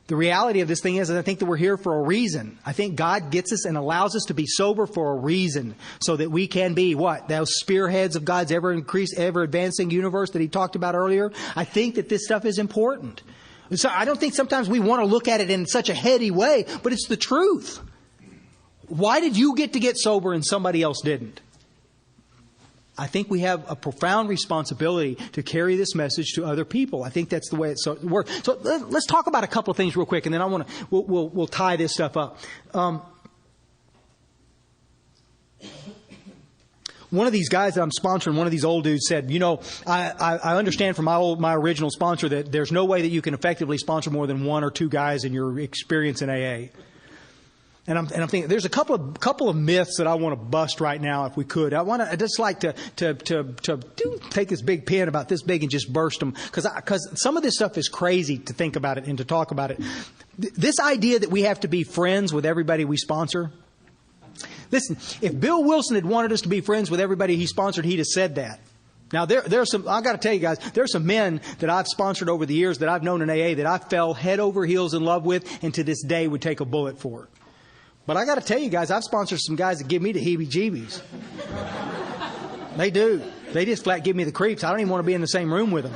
S2: The reality of this thing is that I think that we're here for a reason. I think God gets us and allows us to be sober for a reason, so that we can be what? Those spearheads of God's ever advancing universe that he talked about earlier. I think that this stuff is important. So I don't think sometimes we want to look at it in such a heady way, but it's the truth. Why did you get sober and somebody else didn't? I think we have a profound responsibility to carry this message to other people. I think that's the way it works. So let's talk about a couple of things real quick, and then we'll tie this stuff up. One of these guys that I'm sponsoring, one of these old dudes said, I understand from my original sponsor that there's no way that you can effectively sponsor more than one or two guys in your experience in AA. And I'm thinking there's a couple of myths that I want to bust right now if we could. I just like to take this big pen about this big and just burst them, because some of this stuff is crazy to think about it and to talk about it. This idea that we have to be friends with everybody we sponsor. Listen, if Bill Wilson had wanted us to be friends with everybody he sponsored, he'd have said that. Now, there's some, I got to tell you guys, there's some men that I've sponsored over the years that I've known in AA that I fell head over heels in love with, and to this day would take a bullet for. But I got to tell you guys, I've sponsored some guys that give me the heebie-jeebies. They do. They just flat give me the creeps. I don't even want to be in the same room with them.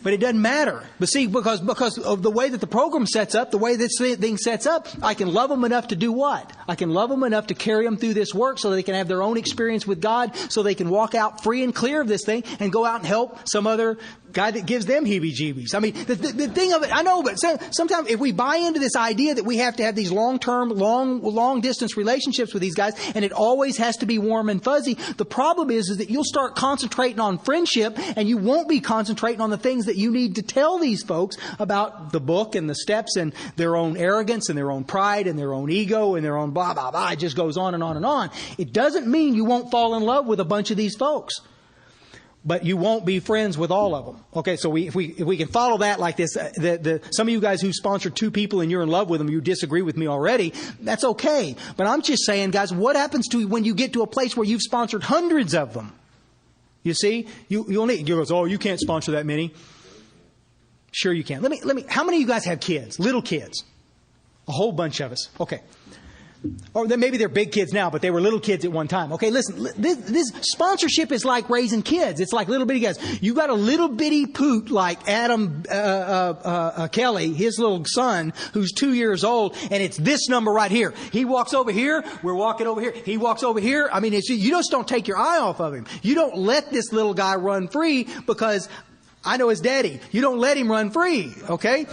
S2: But it doesn't matter. But see, because of the way that the program sets up, the way this thing sets up, I can love them enough to do what? I can love them enough to carry them through this work so they can have their own experience with God, so they can walk out free and clear of this thing and go out and help some other guy that gives them heebie-jeebies. I mean, the thing of it, I know, but sometimes if we buy into this idea that we have to have these long-term, long-distance relationships with these guys, and it always has to be warm and fuzzy, the problem is that you'll start concentrating on friendship, and you won't be concentrating on the things that you need to tell these folks about the book and the steps and their own arrogance and their own pride and their own ego and their own blah, blah, blah. It just goes on and on and on. It doesn't mean you won't fall in love with a bunch of these folks. but you won't be friends with all of them. Okay, so if we can follow that like this, some of you guys who sponsored 2 people and you're in love with them, you disagree with me already, that's okay. But I'm just saying, guys, what happens to you when you get to a place where you've sponsored hundreds of them? You see, you goes, oh, you can't sponsor that many. Sure you can. Let me. How many of you guys have kids? Little kids? A whole bunch of us. Okay. Or maybe they're big kids now, but they were little kids at one time. Okay, listen, this sponsorship is like raising kids. It's like little bitty guys. You got a little bitty poot like Adam Kelly, his little son, who's 2 years old, and it's this number right here. He walks over here, we're walking over here. He walks over here. I mean, you just don't take your eye off of him. You don't let this little guy run free because I know his daddy. You don't let him run free, okay?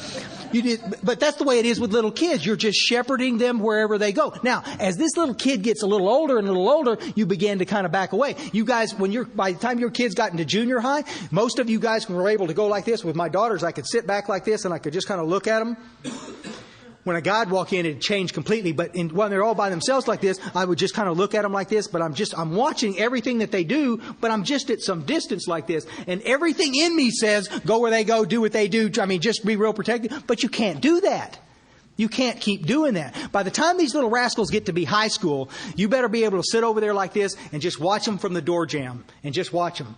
S2: But that's the way it is with little kids. You're just shepherding them wherever they go. Now, as this little kid gets a little older, you begin to kind of back away. You guys, by the time your kids got into junior high, most of you guys were able to go like this. With my daughters, I could sit back like this and I could just kind of look at them. When a guy would walk in, it'd change completely. But when they're all by themselves like this, I would just kind of look at them like this. But I'm watching everything that they do, but I'm just at some distance like this. And everything in me says, go where they go, do what they do. I mean, just be real protective. But you can't do that. You can't keep doing that. By the time these little rascals get to be high school, you better be able to sit over there like this and just watch them from the door jamb. And just watch them.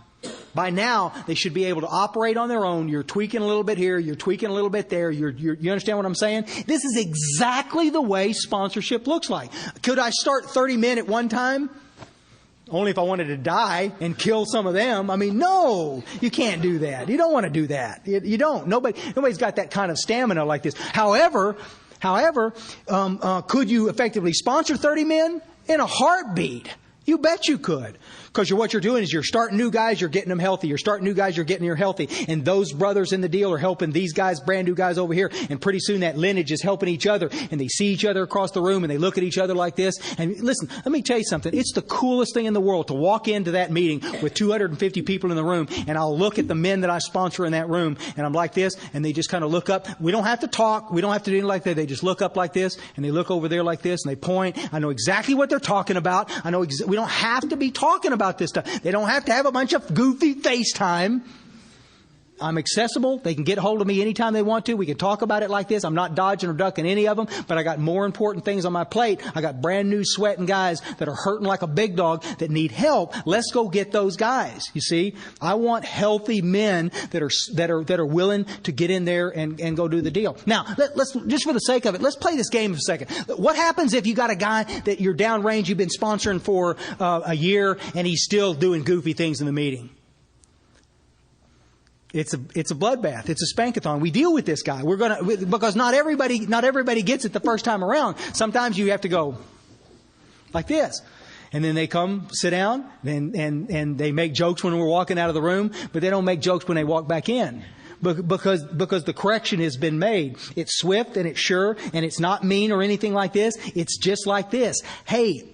S2: By now, they should be able to operate on their own. You're tweaking a little bit here. You're tweaking a little bit there. You understand what I'm saying? This is exactly the way sponsorship looks like. Could I start 30 men at one time? Only if I wanted to die and kill some of them. I mean, no, you can't do that. You don't want to do that. You don't. Nobody's got that kind of stamina like this. However, could you effectively sponsor 30 men? In a heartbeat. You bet you could. Because what you're doing is you're starting new guys, you're getting them healthy. You're starting new guys, you're getting them healthy. And those brothers in the deal are helping these guys, brand new guys over here. And pretty soon that lineage is helping each other. And they see each other across the room and they look at each other like this. And listen, let me tell you something. It's the coolest thing in the world to walk into that meeting with 250 people in the room. And I'll look at the men that I sponsor in that room. And I'm like this. And they just kind of look up. We don't have to talk. We don't have to do anything like that. They just look up like this. And they look over there like this. And they point. I know exactly what they're talking about. We don't have to be talking about this stuff. They don't have to have a bunch of goofy FaceTime. I'm accessible. They can get hold of me anytime they want to. We can talk about it like this. I'm not dodging or ducking any of them, but I got more important things on my plate. I got brand new sweating guys that are hurting like a big dog that need help. Let's go get those guys. You see, I want healthy men that are willing to get in there and go do the deal. Now, let's just for the sake of it, let's play this game for a second. What happens if you got a guy that you're downrange, you've been sponsoring for a year, and he's still doing goofy things in the meeting? It's a bloodbath. It's a spankathon. We deal with this guy. Because not everybody gets it the first time around. Sometimes you have to go like this. And then they come, sit down, and they make jokes when we're walking out of the room, but they don't make jokes when they walk back in. Because the correction has been made. It's swift and it's sure, and it's not mean or anything like this. It's just like this. Hey,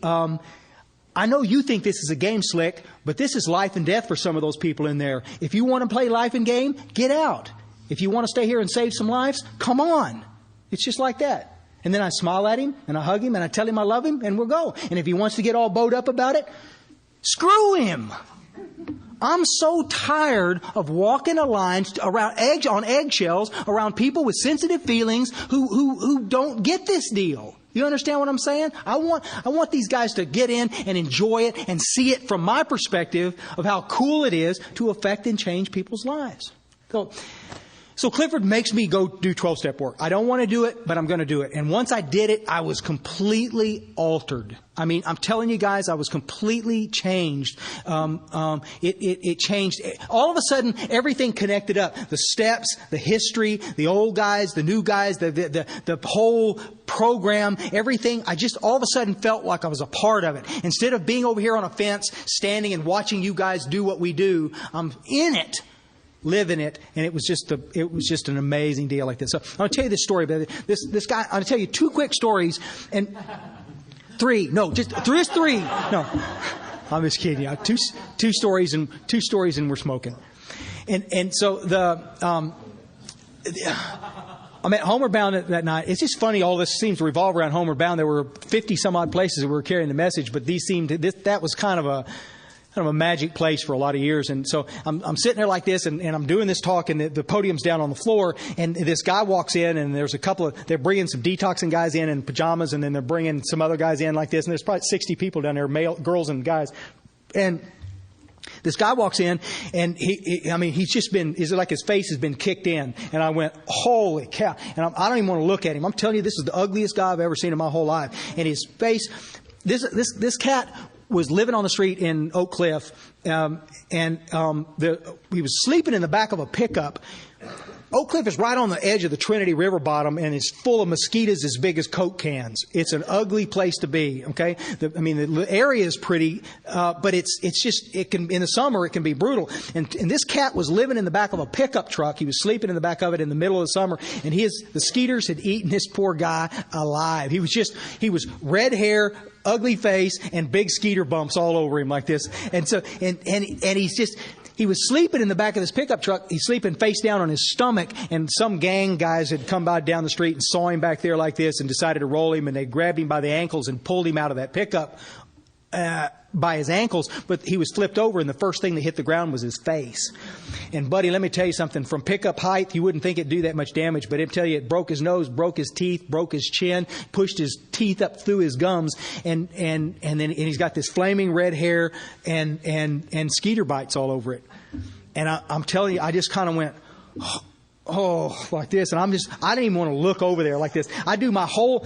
S2: I know you think this is a game, Slick, but this is life and death for some of those people in there. If you want to play life and game, get out. If you want to stay here and save some lives, come on. It's just like that. And then I smile at him, and I hug him, and I tell him I love him, and we'll go. And if he wants to get all bowed up about it, screw him. I'm so tired of walking a line on eggshells around people with sensitive feelings who don't get this deal. You understand what I'm saying? I want these guys to get in and enjoy it and see it from my perspective of how cool it is to affect and change people's lives. So Clifford makes me go do 12-step work. I don't want to do it, but I'm going to do it. And once I did it, I was completely altered. I mean, I'm telling you guys, I was completely changed. It changed. All of a sudden, everything connected up. The steps, the history, the old guys, the new guys, the whole program, everything. I just all of a sudden felt like I was a part of it. Instead of being over here on a fence, standing and watching you guys do what we do, I'm in it. Live in it, and it was just an amazing deal like this. So I'll tell you this story, but this guy. I'll tell you two quick stories, and three. No, just three. No, I'm just kidding. Two stories, and we're smoking. And so I'm at Homeward Bound that night. It's just funny. All this seems to revolve around Homeward Bound. There were 50 some odd places that we were carrying the message, but that was kind of kind of a magic place for a lot of years. And so I'm sitting there like this, and I'm doing this talk, and the podium's down on the floor, and this guy walks in, and there's a couple of, they're bringing some detoxing guys in pajamas, and then they're bringing some other guys in like this, and there's probably 60 people down there, girls and guys. And this guy walks in, and it's like his face has been kicked in. And I went, holy cow. And I don't even want to look at him. I'm telling you, this is the ugliest guy I've ever seen in my whole life. And his face, this cat was living on the street in Oak Cliff, he was sleeping in the back of a pickup. Oak Cliff is right on the edge of the Trinity River bottom, and it's full of mosquitoes as big as Coke cans. It's an ugly place to be. Okay, the area is pretty, but in the summer it can be brutal. And this cat was living in the back of a pickup truck. He was sleeping in the back of it in the middle of the summer, and the skeeters had eaten this poor guy alive. He was red hair, ugly face, and big skeeter bumps all over him like this. And so, he was sleeping in the back of this pickup truck. He's sleeping face down on his stomach, and some gang guys had come by down the street and saw him back there like this and decided to roll him, and they grabbed him by the ankles and pulled him out of that pickup by his ankles. But he was flipped over, and the first thing that hit the ground was his face. And buddy, let me tell you something. From pickup height, you wouldn't think it'd do that much damage, but it'd tell you it broke his nose, broke his teeth, broke his chin, pushed his teeth up through his gums, and then he's got this flaming red hair and skeeter bites all over it. And I'm telling you, I just kind of went, oh, like this. And I didn't even want to look over there like this. I do my whole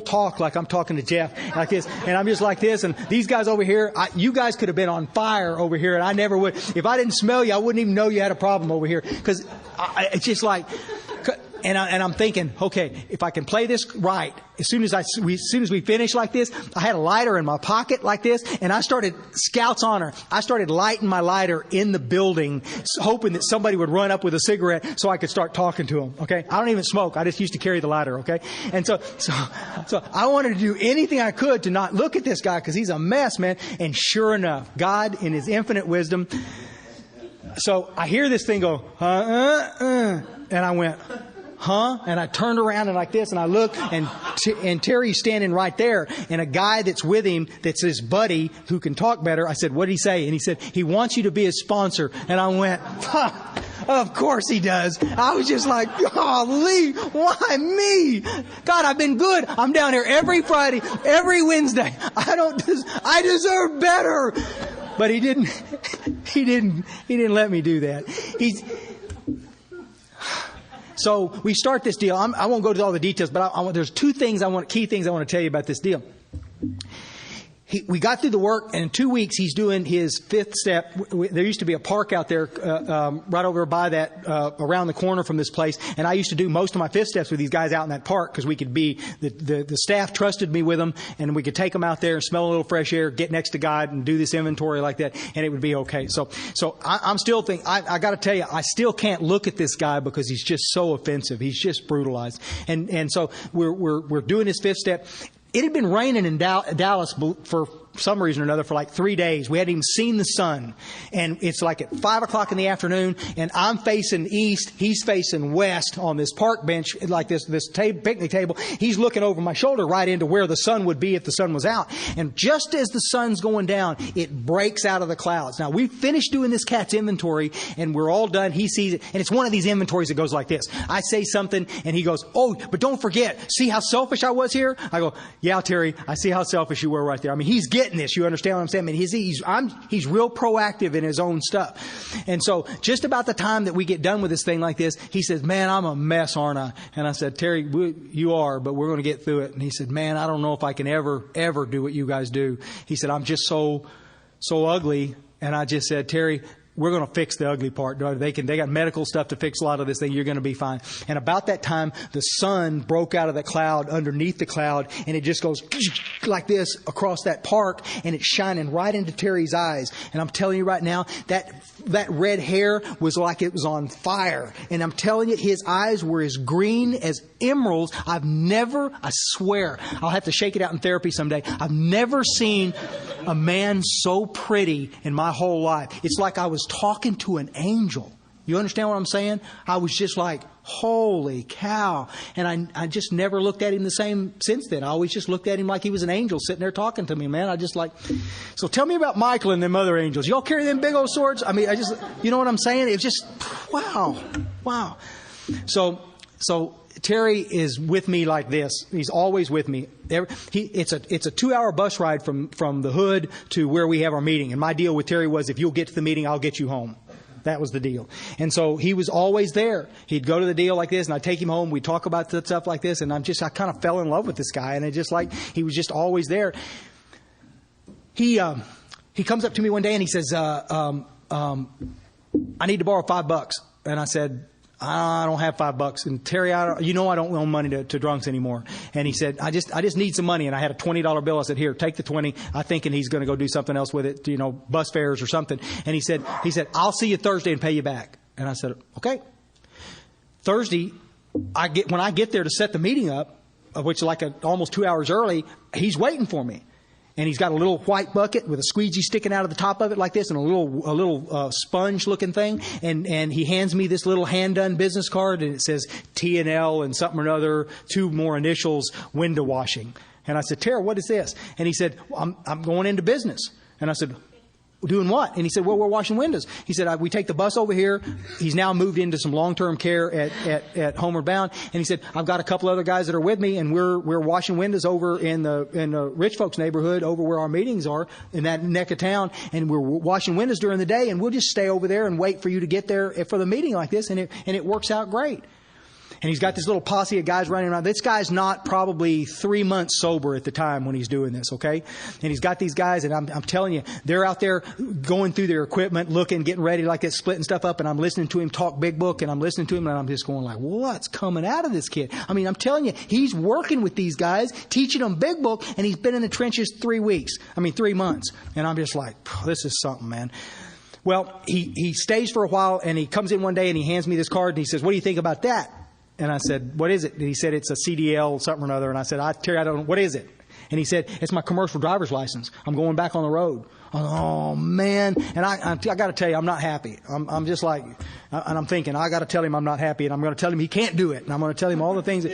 S2: talk like I'm talking to Jeff like this. And I'm just like this. And these guys over here, you guys could have been on fire over here, and I never would. If I didn't smell you, I wouldn't even know you had a problem over here. Because it's just like, and I'm thinking, okay, if I can play this right, as soon as we finish like this, I had a lighter in my pocket like this, and I started Scout's honor. I started lighting my lighter in the building, hoping that somebody would run up with a cigarette so I could start talking to them. Okay, I don't even smoke. I just used to carry the lighter. Okay, and so I wanted to do anything I could to not look at this guy because he's a mess, man. And sure enough, God in His infinite wisdom. So I hear this thing go, and I went, huh? And I turned around and like this, and I looked, and Terry's standing right there, and a guy that's with him, that's his buddy who can talk better. I said, what did he say? And he said, he wants you to be his sponsor. And I went, of course he does. I was just like, golly, why me? God, I've been good. I'm down here every Friday, every Wednesday. I deserve better. But he didn't let me do that. So we start this deal. I won't go to all the details, but there's key things I want to tell you about this deal. We got through the work, and in 2 weeks he's doing his fifth step. There used to be a park out there right over by that, around the corner from this place, and I used to do most of my fifth steps with these guys out in that park because we could be the staff trusted me with them, and we could take them out there and smell a little fresh air, get next to God, and do this inventory like that, and it would be okay. So I'm still thinking. I got to tell you, I still can't look at this guy because he's just so offensive. He's just brutalized, and so we're doing his fifth step. It had been raining in Dallas for some reason or another for like 3 days. We hadn't even seen the sun. And it's like at 5 o'clock in the afternoon, and I'm facing east, he's facing west on this park bench, like this picnic table. He's looking over my shoulder right into where the sun would be if the sun was out. And just as the sun's going down, it breaks out of the clouds. Now, we finished doing this cat's inventory, and we're all done. He sees it, and it's one of these inventories that goes like this. I say something, and he goes, oh, but don't forget, see how selfish I was here? I go, yeah, Terry, I see how selfish you were right there. I mean, he's getting this. You understand what I'm saying? I mean, he's real proactive in his own stuff. And so just about the time that we get done with this thing like this, he says, man, I'm a mess, aren't I? And I said, Terry, you are, but we're going to get through it. And he said, man, I don't know if I can ever do what you guys do. He said, I'm just so ugly. And I just said, Terry, we're going to fix the ugly part. They got medical stuff to fix a lot of this thing. You're going to be fine. And about that time, the sun broke out of the cloud, underneath the cloud, and it just goes like this across that park, and it's shining right into Terry's eyes. And I'm telling you right now, that red hair was like it was on fire. And I'm telling you, his eyes were as green as emeralds. I swear, I'll have to shake it out in therapy someday. I've never seen a man so pretty in my whole life. It's like I was talking to an angel. You understand what I'm saying? I was just like, holy cow. And I just never looked at him the same since then. I always just looked at him like he was an angel sitting there talking to me, man. I just like, so tell me about Michael and them other angels. Y'all carry them big old swords? I mean, you know what I'm saying? It was just, wow. So Terry is with me like this. He's always with me. It's a 2-hour bus ride from the hood to where we have our meeting. And my deal with Terry was, if you'll get to the meeting, I'll get you home. That was the deal. And so he was always there. He'd go to the deal like this, and I'd take him home. We'd talk about stuff like this, and I kind of fell in love with this guy. And it just like, he was just always there. He comes up to me one day and he says, I need to borrow $5. And I said, I don't have $5. And Terry, I don't loan money to drunks anymore. And he said, I just need some money. And I had a $20 bill. I said, here, take the 20. I'm thinking he's going to go do something else with it, bus fares or something. And he said, I'll see you Thursday and pay you back. And I said, okay. Thursday, when I get there to set the meeting up, which is like almost 2 hours early, he's waiting for me. And he's got a little white bucket with a squeegee sticking out of the top of it like this, and a little sponge-looking thing. And he hands me this little hand-done business card, and it says T&L and something or another, 2 more initials, window washing. And I said, Tara, what is this? And he said, I'm going into business. And I said, doing what? And he said, well, we're washing windows. He said, we take the bus over here. He's now moved into some long-term care at Homeward Bound. And he said, I've got a couple other guys that are with me, and we're washing windows over in the rich folks neighborhood over where our meetings are in that neck of town. And we're washing windows during the day, and we'll just stay over there and wait for you to get there for the meeting like this. And it works out great. And he's got this little posse of guys running around. This guy's not probably 3 months sober at the time when he's doing this, okay? And he's got these guys, and I'm telling you, they're out there going through their equipment, looking, getting ready like that, splitting stuff up, and I'm listening to him talk big book, and I'm listening to him, and I'm just going like, what's coming out of this kid? I mean, I'm telling you, he's working with these guys, teaching them big book, and he's been in the trenches 3 months. And I'm just like, this is something, man. Well, he stays for a while, and he comes in one day, and he hands me this card, and he says, what do you think about that? And I said, what is it? And he said, it's a CDL, something or another. And I said, Terry, I don't know. What is it? And he said, it's my commercial driver's license. I'm going back on the road. Oh, man. And I got to tell you, I'm not happy. I'm just like, and I'm thinking, I got to tell him I'm not happy. And I'm going to tell him he can't do it. And I'm going to tell him all the things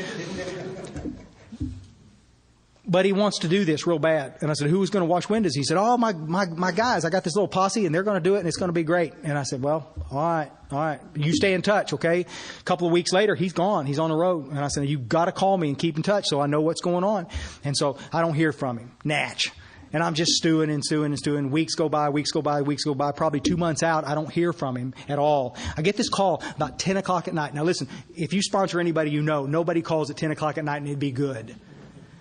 S2: but he wants to do this real bad. And I said, who's going to wash windows? He said, oh, my guys. I got this little posse, and they're going to do it, and it's going to be great. And I said, well, all right. You stay in touch, okay? A couple of weeks later, he's gone. He's on the road. And I said, you've got to call me and keep in touch so I know what's going on. And so I don't hear from him. Natch. And I'm just stewing. Weeks go by. Probably 2 months out, I don't hear from him at all. I get this call about 10 o'clock at night. Now, listen, if you sponsor anybody you know, nobody calls at 10 o'clock at night and it'd be good.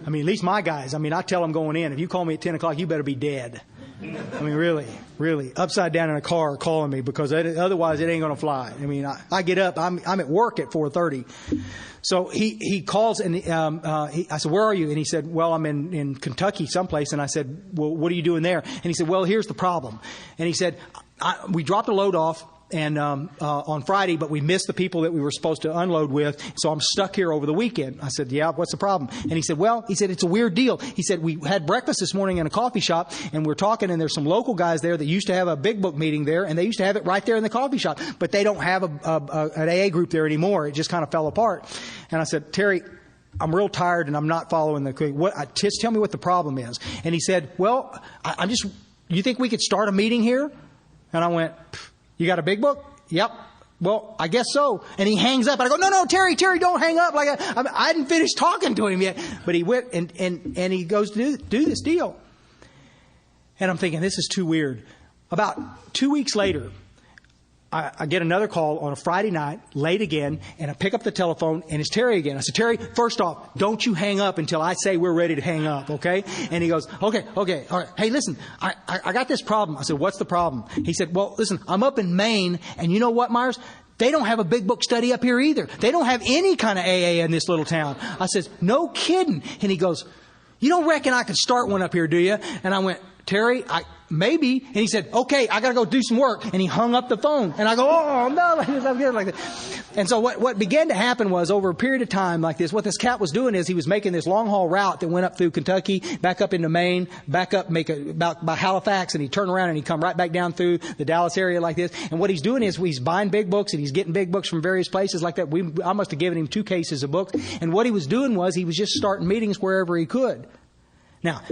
S2: I mean, at least my guys. I mean, I tell them going in, if you call me at 10 o'clock, you better be dead. I mean, really. Upside down in a car calling me, because otherwise it ain't going to fly. I mean, I get up. I'm at work at 4:30. So he calls, and I said, where are you? And he said, well, I'm in Kentucky someplace. And I said, well, what are you doing there? And he said, well, here's the problem. And he said, we dropped a load off and on Friday, but we missed the people that we were supposed to unload with, so I'm stuck here over the weekend. I said, yeah, what's the problem? And he said, it's a weird deal. He said, we had breakfast this morning in a coffee shop, and we're talking, and there's some local guys there that used to have a big book meeting there, and they used to have it right there in the coffee shop, but they don't have an AA group there anymore. It just kind of fell apart. And I said, Terry, I'm real tired, and I'm not following just tell me what the problem is. And he said, well, you think we could start a meeting here? And I went, you got a big book? Yep. Well, I guess so. And he hangs up. And I go, no, Terry, don't hang up. Like I hadn't finished talking to him yet. But he went and he goes to do this deal. And I'm thinking, this is too weird. About 2 weeks later, I get another call on a Friday night, late again, and I pick up the telephone, and it's Terry again. I said, Terry, first off, don't you hang up until I say we're ready to hang up, okay? And he goes, okay, all right. Hey, listen, I got this problem. I said, what's the problem? He said, well, listen, I'm up in Maine, and you know what, Myers? They don't have a big book study up here either. They don't have any kind of AA in this little town. I said, no kidding. And he goes, you don't reckon I could start one up here, do you? And I went, Terry, maybe. And he said, okay, I got to go do some work. And he hung up the phone. And I go, oh, no, like that. And so what began to happen was, over a period of time like this, what this cat was doing is he was making this long haul route that went up through Kentucky, back up into Maine, back up, about by Halifax, and he'd turn around and he'd come right back down through the Dallas area like this. And what he's doing is he's buying big books, and he's getting big books from various places like that. I must have given him 2 cases of books. And what he was doing was he was just starting meetings wherever he could. Now,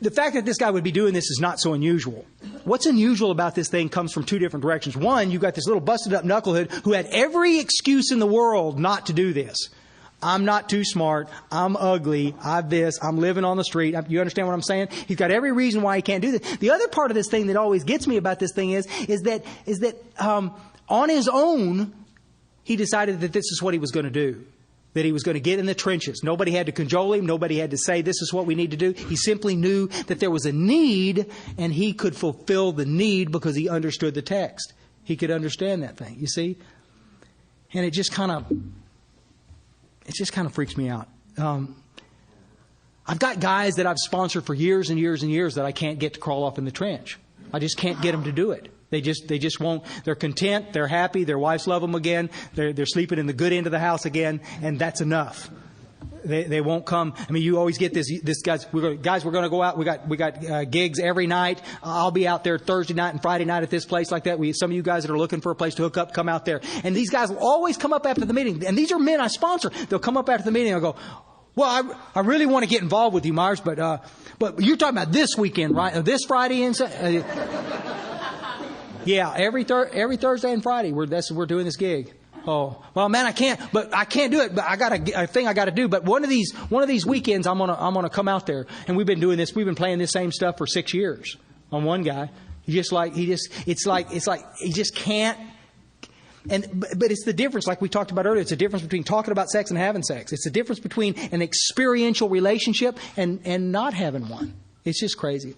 S2: the fact that this guy would be doing this is not so unusual. What's unusual about this thing comes from 2 different directions. One, you've got this little busted up knucklehead who had every excuse in the world not to do this. I'm not too smart. I'm ugly. I'm this. I'm living on the street. You understand what I'm saying? He's got every reason why he can't do this. The other part of this thing that always gets me about this thing is that on his own, he decided that this is what he was going to do. That he was going to get in the trenches. Nobody had to cajole him. Nobody had to say, this is what we need to do. He simply knew that there was a need, and he could fulfill the need because he understood the text. He could understand that thing, you see? And it just kind of freaks me out. I've got guys that I've sponsored for years and years and years that I can't get to crawl off in the trench. I just can't get them to do it. They just won't. They're content. They're happy. Their wives love them again. They're sleeping in the good end of the house again, and that's enough. They won't come. I mean, you always get this guys. We're going to go out. We got gigs every night. I'll be out there Thursday night and Friday night at this place like that. Some of you guys that are looking for a place to hook up, come out there. And these guys will always come up after the meeting. And these are men I sponsor. They'll come up after the meeting and I'll go, well, I really want to get involved with you, Myers, but you're talking about this weekend, right? This Friday and yeah, every Thursday and Friday we're doing this gig. Oh, well, man, I can't do it. But I got a thing I got to do. But one of these weekends, I'm gonna come out there. And we've been doing this. We've been playing this same stuff for 6 years on one guy. It's like he just can't. But it's the difference, like we talked about earlier. It's the difference between talking about sex and having sex. It's the difference between an experiential relationship and not having one. It's just crazy.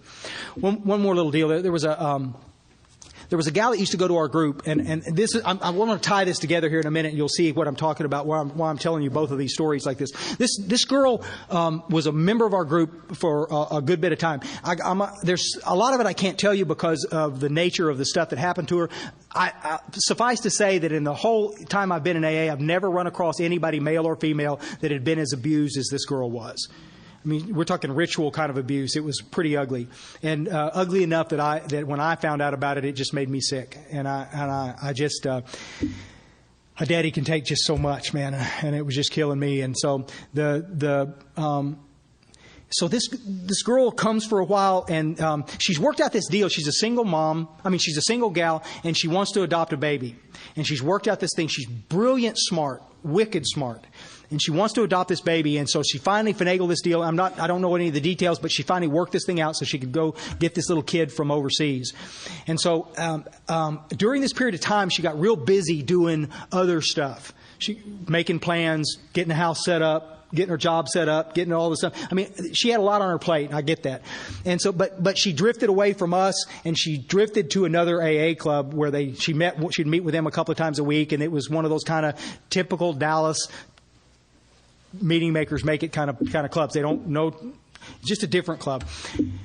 S2: One more little deal. There was a gal that used to go to our group, and this is, I want to tie this together here in a minute, and you'll see what I'm talking about, why I'm telling you both of these stories like this. This girl was a member of our group for a good bit of time. There's a lot of it I can't tell you because of the nature of the stuff that happened to her. Suffice to say that in the whole time I've been in AA, I've never run across anybody, male or female, that had been as abused as this girl was. I mean, we're talking ritual kind of abuse. It was pretty ugly, and ugly enough that when I found out about it, it just made me sick. And I just, a daddy can take just so much, man, and it was just killing me. And so so this girl comes for a while, and she's worked out this deal. She's a single mom. I mean, she's a single gal, and she wants to adopt a baby. And she's worked out this thing. She's brilliant, smart, wicked smart. And she wants to adopt this baby, and so she finally finagled this deal. I don't know any of the details, but she finally worked this thing out so she could go get this little kid from overseas. And so during this period of time, she got real busy doing other stuff. She making plans, getting the house set up, getting her job set up, getting all this stuff. I mean, she had a lot on her plate. I get that. And so, but she drifted away from us, and she drifted to another AA club where she'd meet with them a couple of times a week, and it was one of those kind of typical Dallas meeting makers make it kind of clubs. They don't know, just a different club.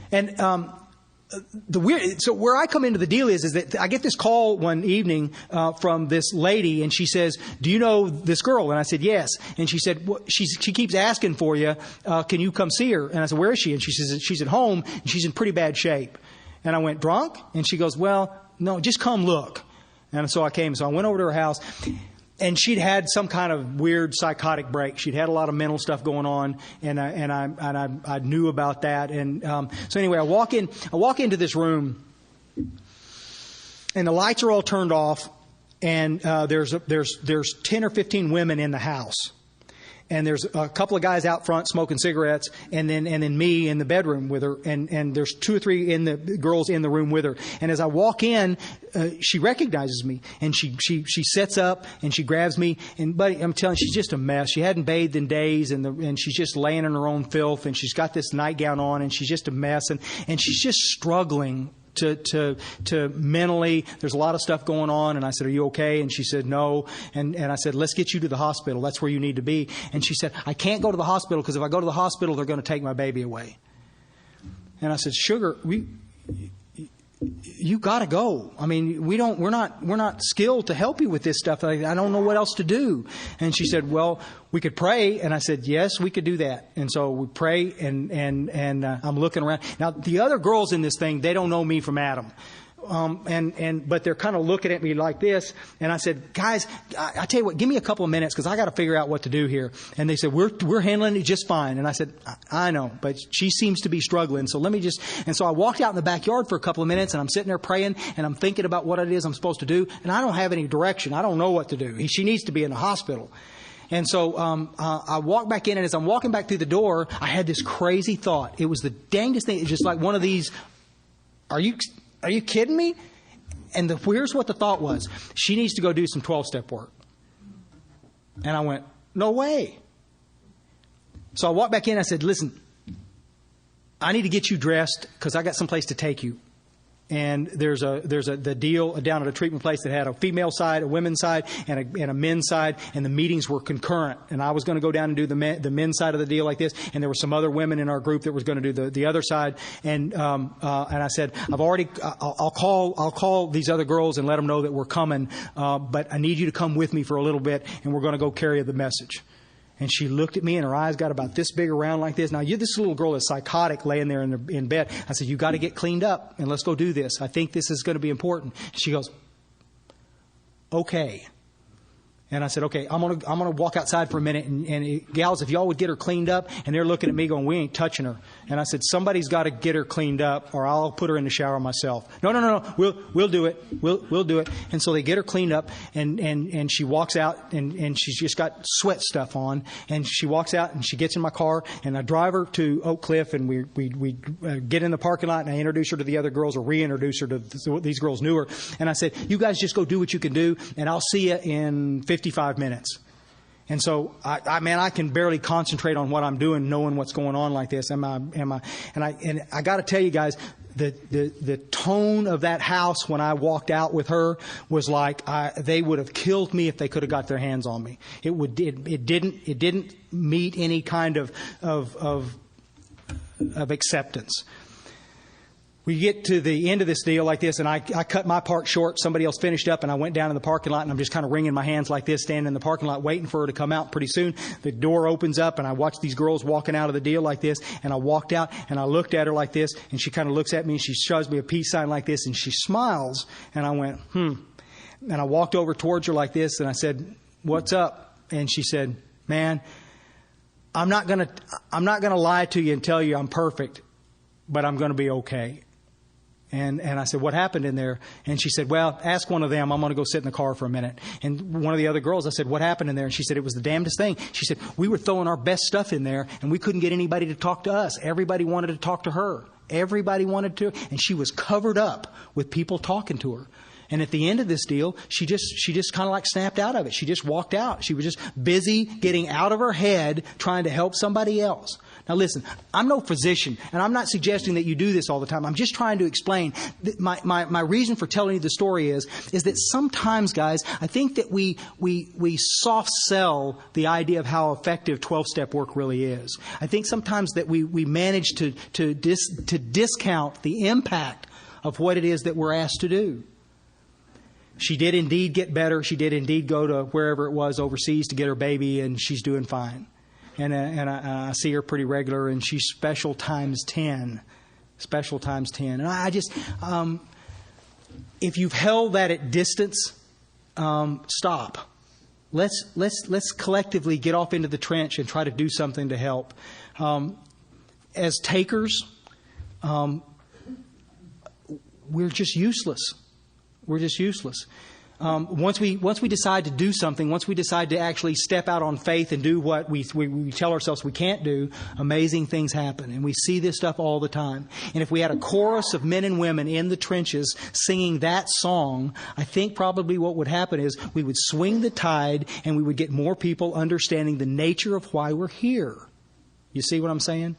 S2: And so where I come into the deal is that I get this call one evening from this lady, and she says, "Do you know this girl?" And I said, "Yes." And she said, well, she keeps asking for you. Can you come see her? And I said, "Where is she?" And she says, "She's at home, and she's in pretty bad shape." And I went, "Drunk?" And she goes, "Well, no, just come look." And so I came. So I went over to her house. And she'd had some kind of weird psychotic break. She'd had a lot of mental stuff going on, and I knew about that. And so anyway, I walk into this room, and the lights are all turned off, and there's 10 or 15 women in the house. And there's a couple of guys out front smoking cigarettes, and then me in the bedroom with her, and there's 2 or 3 girls in the room with her. And as I walk in, she recognizes me, and she sits up and she grabs me. And buddy, I'm telling you, she's just a mess. She hadn't bathed in days, and she's just laying in her own filth, and she's got this nightgown on, and she's just a mess, and she's just struggling to mentally. There's a lot of stuff going on. And I said, "Are you okay?" And she said, "No." And I said, "Let's get you to the hospital. That's where you need to be." And she said, "I can't go to the hospital because if I go to the hospital, they're going to take my baby away." And I said, "Sugar, you got to go. I mean, we're not skilled to help you with this stuff. I don't know what else to do. And she said, well, we could pray. And I said, yes, we could do that. And so we pray, and I'm looking around. Now, the other girls in this thing, they don't know me from Adam. But they're kind of looking at me like this. And I said, guys, I tell you what, give me a couple of minutes because I got to figure out what to do here. And they said, we're handling it just fine. And I said, I know, but she seems to be struggling. So let me just, and so I walked out in the backyard for a couple of minutes, and I'm sitting there praying, and I'm thinking about what it is I'm supposed to do. And I don't have any direction. I don't know what to do. She needs to be in the hospital. And so I walked back in, and as I'm walking back through the door, I had this crazy thought. It was the dangest thing. It's just like one of these, Are you kidding me? And here's what the thought was. She needs to go do some 12-step work. And I went, no way. So I walked back in. I said, listen, I need to get you dressed because I got someplace to take you. And there's the deal down at a treatment place that had a female side, a women's side, and a men's side, and the meetings were concurrent. And I was going to go down and do the men's side of the deal like this, and there were some other women in our group that was going to do the other side. And I said, I'll call these other girls and let them know that we're coming, but I need you to come with me for a little bit, and we're going to go carry the message. And she looked at me, and her eyes got about this big around like this. Now, this little girl is psychotic laying there in bed. I said, you got to get cleaned up, and let's go do this. I think this is going to be important. She goes, okay. And I said, okay, I'm gonna walk outside for a minute. And gals, if y'all would get her cleaned up, and they're looking at me going, we ain't touching her. And I said, somebody's got to get her cleaned up, or I'll put her in the shower myself. No. We'll do it. We'll do it. And so they get her cleaned up, and she walks out, and she's just got sweat stuff on. And she walks out, and she gets in my car, and I drive her to Oak Cliff, and we get in the parking lot, and I introduce her to the other girls, or reintroduce her to these girls knew her. And I said, you guys just go do what you can do, and I'll see you in 55 minutes. And so I can barely concentrate on what I'm doing, knowing what's going on like this. And I got to tell you guys, the tone of that house when I walked out with her was like they would have killed me if they could have got their hands on me. It didn't meet any kind of acceptance. We get to the end of this deal like this, and I cut my part short. Somebody else finished up, and I went down in the parking lot, and I'm just kind of wringing my hands like this, standing in the parking lot waiting for her to come out. Pretty soon, the door opens up, and I watch these girls walking out of the deal like this, and I walked out, and I looked at her like this, and she kind of looks at me, and she shows me a peace sign like this, and she smiles, and I went, And I walked over towards her like this, and I said, what's up? And she said, man, I'm not gonna lie to you and tell you I'm perfect, but I'm going to be okay. And I said, what happened in there? And she said, well, ask one of them. I'm going to go sit in the car for a minute. And one of the other girls, I said, what happened in there? And she said, it was the damnedest thing. She said, we were throwing our best stuff in there, and we couldn't get anybody to talk to us. Everybody wanted to talk to her. Everybody wanted to. And she was covered up with people talking to her. And at the end of this deal, she just kind of like snapped out of it. She just walked out. She was just busy getting out of her head trying to help somebody else. Now listen, I'm no physician, and I'm not suggesting that you do this all the time. I'm just trying to explain that my reason for telling you the story is that sometimes, guys, I think that we soft sell the idea of how effective 12-step work really is. I think sometimes that we manage to discount the impact of what it is that we're asked to do. She did indeed get better. She did indeed go to wherever it was overseas to get her baby, and she's doing fine. And I see her pretty regular, and she's special times 10. Special times 10. And I just, if you've held that at distance, stop. Let's collectively get off into the trench and try to do something to help. As takers, we're just useless. We're just useless. Once we decide to do something, once we decide to actually step out on faith and do what we tell ourselves we can't do, amazing things happen. And we see this stuff all the time. And if we had a chorus of men and women in the trenches singing that song, I think probably what would happen is we would swing the tide, and we would get more people understanding the nature of why we're here. You see what I'm saying?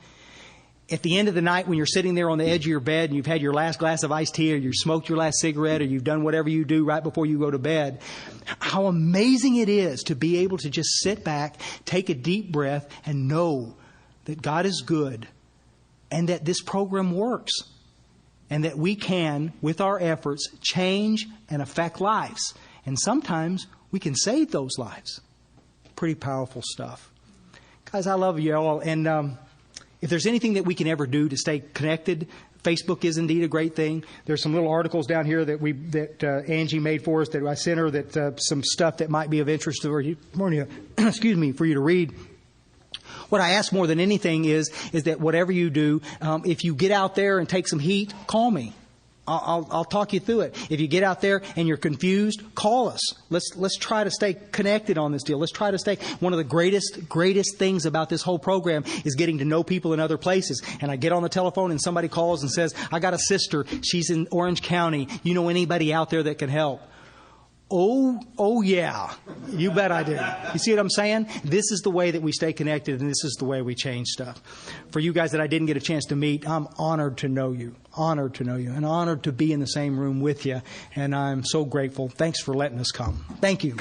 S2: At the end of the night, when you're sitting there on the edge of your bed and you've had your last glass of iced tea, or you smoked your last cigarette, or you've done whatever you do right before you go to bed, how amazing it is to be able to just sit back, take a deep breath, and know that God is good and that this program works. and that we can, with our efforts, change and affect lives. And sometimes we can save those lives. Pretty powerful stuff. Guys, I love you all. And if there's anything that we can ever do to stay connected, Facebook is indeed a great thing. There's some little articles down here that Angie made for us that I sent her, that some stuff that might be of interest for you, excuse me, for you to read. What I ask more than anything is that whatever you do, if you get out there and take some heat, call me. I'll talk you through it. If you get out there and you're confused, call us. Let's try to stay connected on this deal. Let's try to stay. One of the greatest things about this whole program is getting to know people in other places. And I get on the telephone and somebody calls and says, I got a sister. She's in Orange County. You know anybody out there that can help? Oh yeah. You bet I do. You see what I'm saying? This is the way that we stay connected, and this is the way we change stuff. For you guys that I didn't get a chance to meet, I'm honored to know you. Honored to know you. And honored to be in the same room with you. And I'm so grateful. Thanks for letting us come. Thank you.